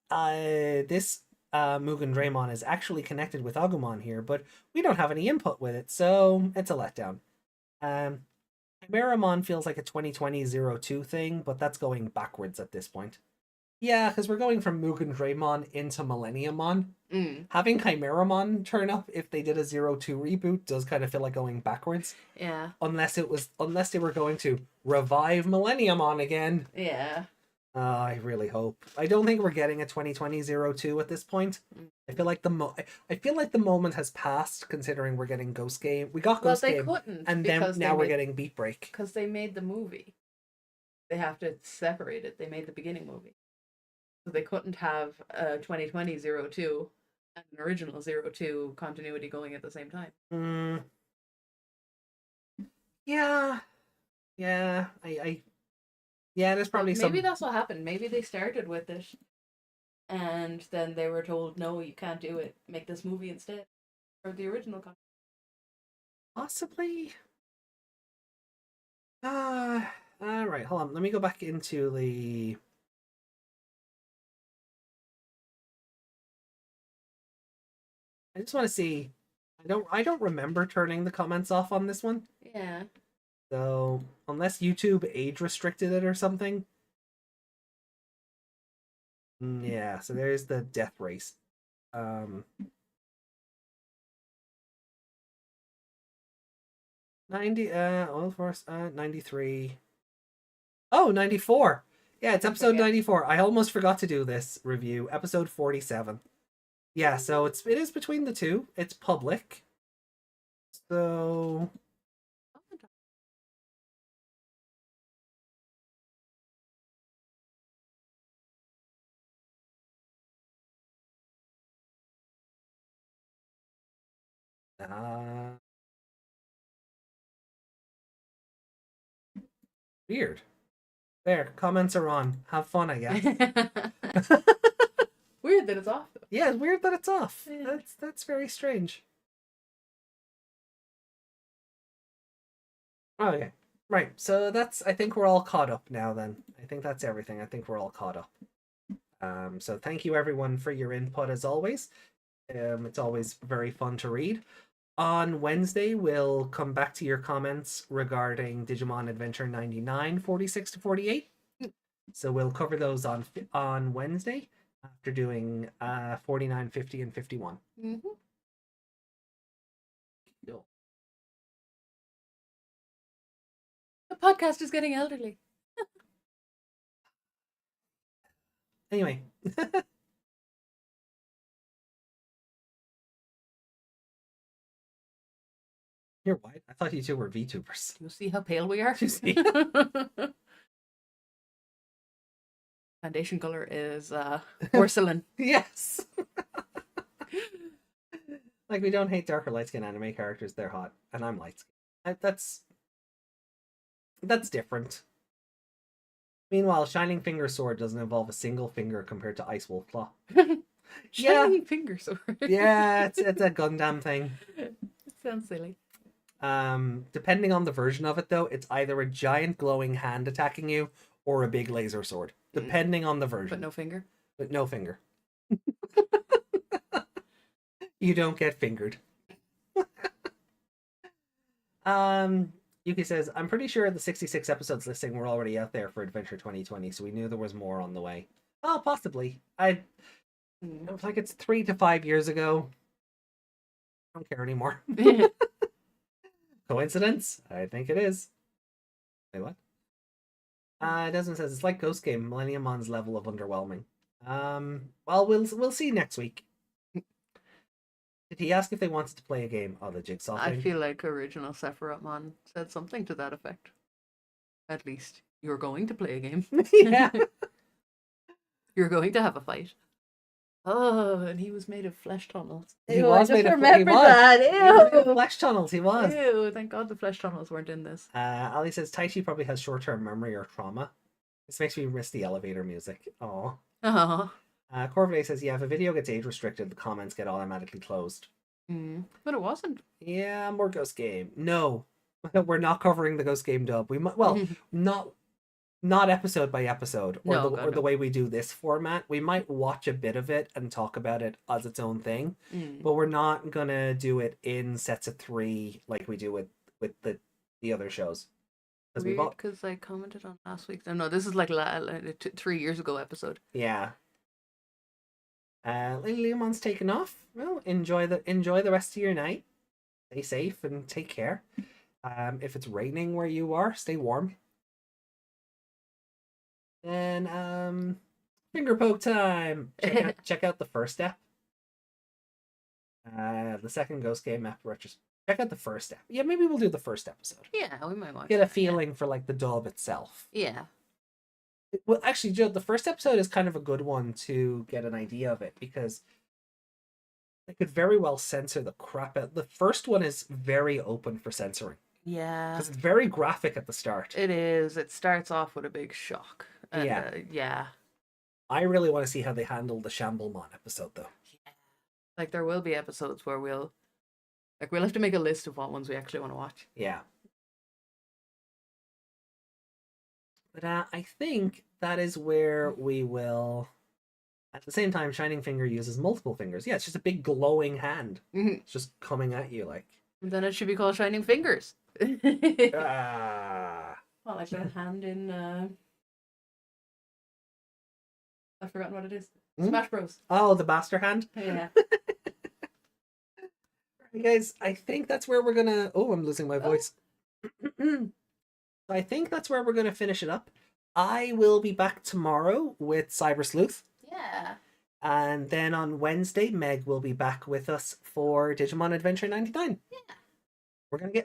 [SPEAKER 3] this Mugendraymon is actually connected with Agumon here, but we don't have any input with it, so it's a letdown. Chimeramon feels like a 2020-02 thing, but that's going backwards at this point. Yeah, because we're going from Mugendraymon into Millenniummon. Having Chimeramon turn up if they did a 02 reboot does kind of feel like going backwards.
[SPEAKER 8] Yeah.
[SPEAKER 3] Unless they were going to revive Millenniummon again.
[SPEAKER 8] Yeah.
[SPEAKER 3] I really hope. I don't think we're getting a 2020-02 at this point. I feel like the moment has passed, considering we're getting Ghost Game. We got Ghost Game, and then now we're getting Beat Break
[SPEAKER 8] because they made the movie. They have to separate it. They made the beginning movie, so they couldn't have a 2020-02 and an original 02 continuity going at the same time.
[SPEAKER 3] Yeah. Yeah, there's probably
[SPEAKER 8] maybe that's what happened. Maybe they started with it, and then they were told, "No, you can't do it. Make this movie instead, or the original."
[SPEAKER 3] Possibly. All right. Hold on. Let me go back into the. I just want to see. I don't remember turning the comments off on this one.
[SPEAKER 8] Yeah.
[SPEAKER 3] So, unless YouTube age restricted it or something. Yeah, so there's the death race. 93. Oh, 94. Yeah, it's episode 94. I almost forgot to do this review. Episode 47. Yeah, so it is between the two. It's public. So... Weird. There, comments are on. Have fun, I guess.
[SPEAKER 8] Weird that it's off, though.
[SPEAKER 3] Yeah, it's weird that it's off.
[SPEAKER 8] Yeah.
[SPEAKER 3] That's very strange. Okay. Right, so I think we're all caught up now then. I think that's everything. I think we're all caught up. So thank you everyone for your input as always. It's always very fun to read. On Wednesday, we'll come back to your comments regarding Digimon Adventure 99, 46 to 48. So we'll cover those on Wednesday after doing 49, 50, and 51.
[SPEAKER 8] Mm-hmm.
[SPEAKER 3] Cool.
[SPEAKER 8] The podcast is getting elderly.
[SPEAKER 3] Anyway. You're white. I thought you two were VTubers.
[SPEAKER 8] You see how pale we are?
[SPEAKER 3] You see?
[SPEAKER 8] Foundation color is porcelain.
[SPEAKER 3] Yes. Like, we don't hate darker light skin anime characters. They're hot, and I'm light skin. That's different. Meanwhile, Shining Finger Sword doesn't involve a single finger compared to Ice Wolf Claw.
[SPEAKER 8] Shining Finger Sword.
[SPEAKER 3] Yeah, it's a Gundam thing.
[SPEAKER 8] It sounds silly.
[SPEAKER 3] Depending on the version of it, though, it's either a giant glowing hand attacking you or a big laser sword. Depending on the version.
[SPEAKER 8] But no finger?
[SPEAKER 3] But no finger. You don't get fingered. Yuki says, I'm pretty sure the 66 episodes listing were already out there for Adventure 2020, so we knew there was more on the way. Oh, possibly. I it's like it's 3 to 5 years ago. I don't care anymore. Coincidence? I think it is. Wait, what? Desmond says it's like Ghost Game, Millenniumon's level of underwhelming. Well, we'll see next week. Did he ask if they wanted to play a game? Oh, the jigsaw thing.
[SPEAKER 8] I feel like original Sephirothmon said something to that effect. At least you're going to play a game.
[SPEAKER 3] Yeah.
[SPEAKER 8] You're going to have a fight. Oh, and he was made of flesh tunnels.
[SPEAKER 3] He was made of
[SPEAKER 8] remember
[SPEAKER 3] he was.
[SPEAKER 8] that.
[SPEAKER 3] He was made of
[SPEAKER 8] Ew.
[SPEAKER 3] flesh tunnels. He was.
[SPEAKER 8] Ew, thank God the flesh tunnels weren't in this.
[SPEAKER 3] Ali says Taichi probably has short-term memory or trauma. This makes me miss the elevator music. Oh.
[SPEAKER 8] Oh.
[SPEAKER 3] Corvette says, yeah, if a video gets age restricted, the comments get automatically closed.
[SPEAKER 8] But it wasn't.
[SPEAKER 3] Yeah, more Ghost Game. No, we're not covering the Ghost Game dub. We might, well, not episode by episode, or,
[SPEAKER 8] No,
[SPEAKER 3] the way we do this format. We might watch a bit of it and talk about it as its own thing, but we're not gonna do it in sets of 3 like we do with the other shows.
[SPEAKER 8] Because I commented on last week. No, this is like 3 years ago episode.
[SPEAKER 3] Yeah. Leomon's taken off. Well, enjoy the rest of your night. Stay safe and take care. If it's raining where you are, stay warm. Then finger poke time. Check out the first step. The second Ghost Game after check out the first step. Yeah, maybe we'll do the first episode.
[SPEAKER 8] Yeah, we might watch.
[SPEAKER 3] Get a feeling for like the dub itself.
[SPEAKER 8] Yeah.
[SPEAKER 3] Well, actually, Joe, the first episode is kind of a good one to get an idea of it because they could very well censor the crap out. The first one is very open for censoring.
[SPEAKER 8] Yeah.
[SPEAKER 3] Because it's very graphic at the start.
[SPEAKER 8] It is. It starts off with a big shock.
[SPEAKER 3] Yeah.
[SPEAKER 8] Yeah.
[SPEAKER 3] I really want to see how they handle the Shamblemon episode, though.
[SPEAKER 8] Yeah. Like, there will be episodes where we'll have to make a list of what ones we actually want to watch.
[SPEAKER 3] Yeah. But I think that is where we will... At the same time, Shining Finger uses multiple fingers. Yeah, it's just a big glowing hand. It's just coming at you like...
[SPEAKER 8] And then it should be called Shining Fingers.
[SPEAKER 3] Ah.
[SPEAKER 8] Well, like that hand in... I've forgotten what it is. Smash Bros.
[SPEAKER 3] Oh, the Master Hand?
[SPEAKER 8] Yeah.
[SPEAKER 3] Right, guys, I think that's where we're gonna... Oh, I'm losing my voice. I think that's where we're gonna finish it up. I will be back tomorrow with Cyber Sleuth.
[SPEAKER 8] Yeah.
[SPEAKER 3] And then on Wednesday, Meg will be back with us for Digimon Adventure 99.
[SPEAKER 8] Yeah.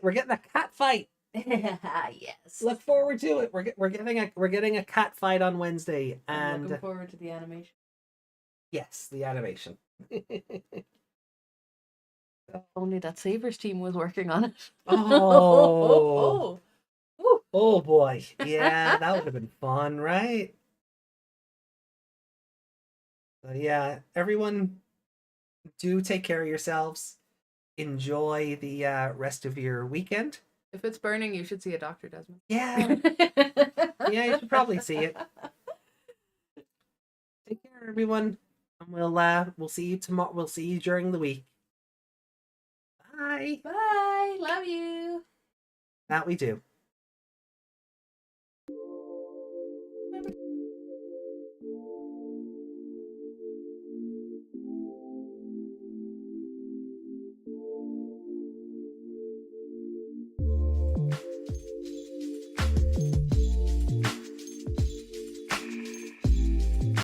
[SPEAKER 3] We're getting a cat fight.
[SPEAKER 8] Yes.
[SPEAKER 3] Look forward to it. We're getting a cat fight on Wednesday,
[SPEAKER 8] I'm
[SPEAKER 3] and
[SPEAKER 8] looking forward to the animation.
[SPEAKER 3] yes, the animation.
[SPEAKER 8] Only that Sabers team was working on it.
[SPEAKER 3] Oh. Oh boy. Yeah, that would have been fun, right? So yeah, everyone do take care of yourselves. Enjoy the rest of your weekend.
[SPEAKER 8] If it's burning, you should see a doctor, Desmond.
[SPEAKER 3] Yeah. Yeah, you should probably see it. Take care, everyone. And we'll see you tomorrow. We'll see you during the week. Bye.
[SPEAKER 8] Bye. Love you.
[SPEAKER 3] That we do.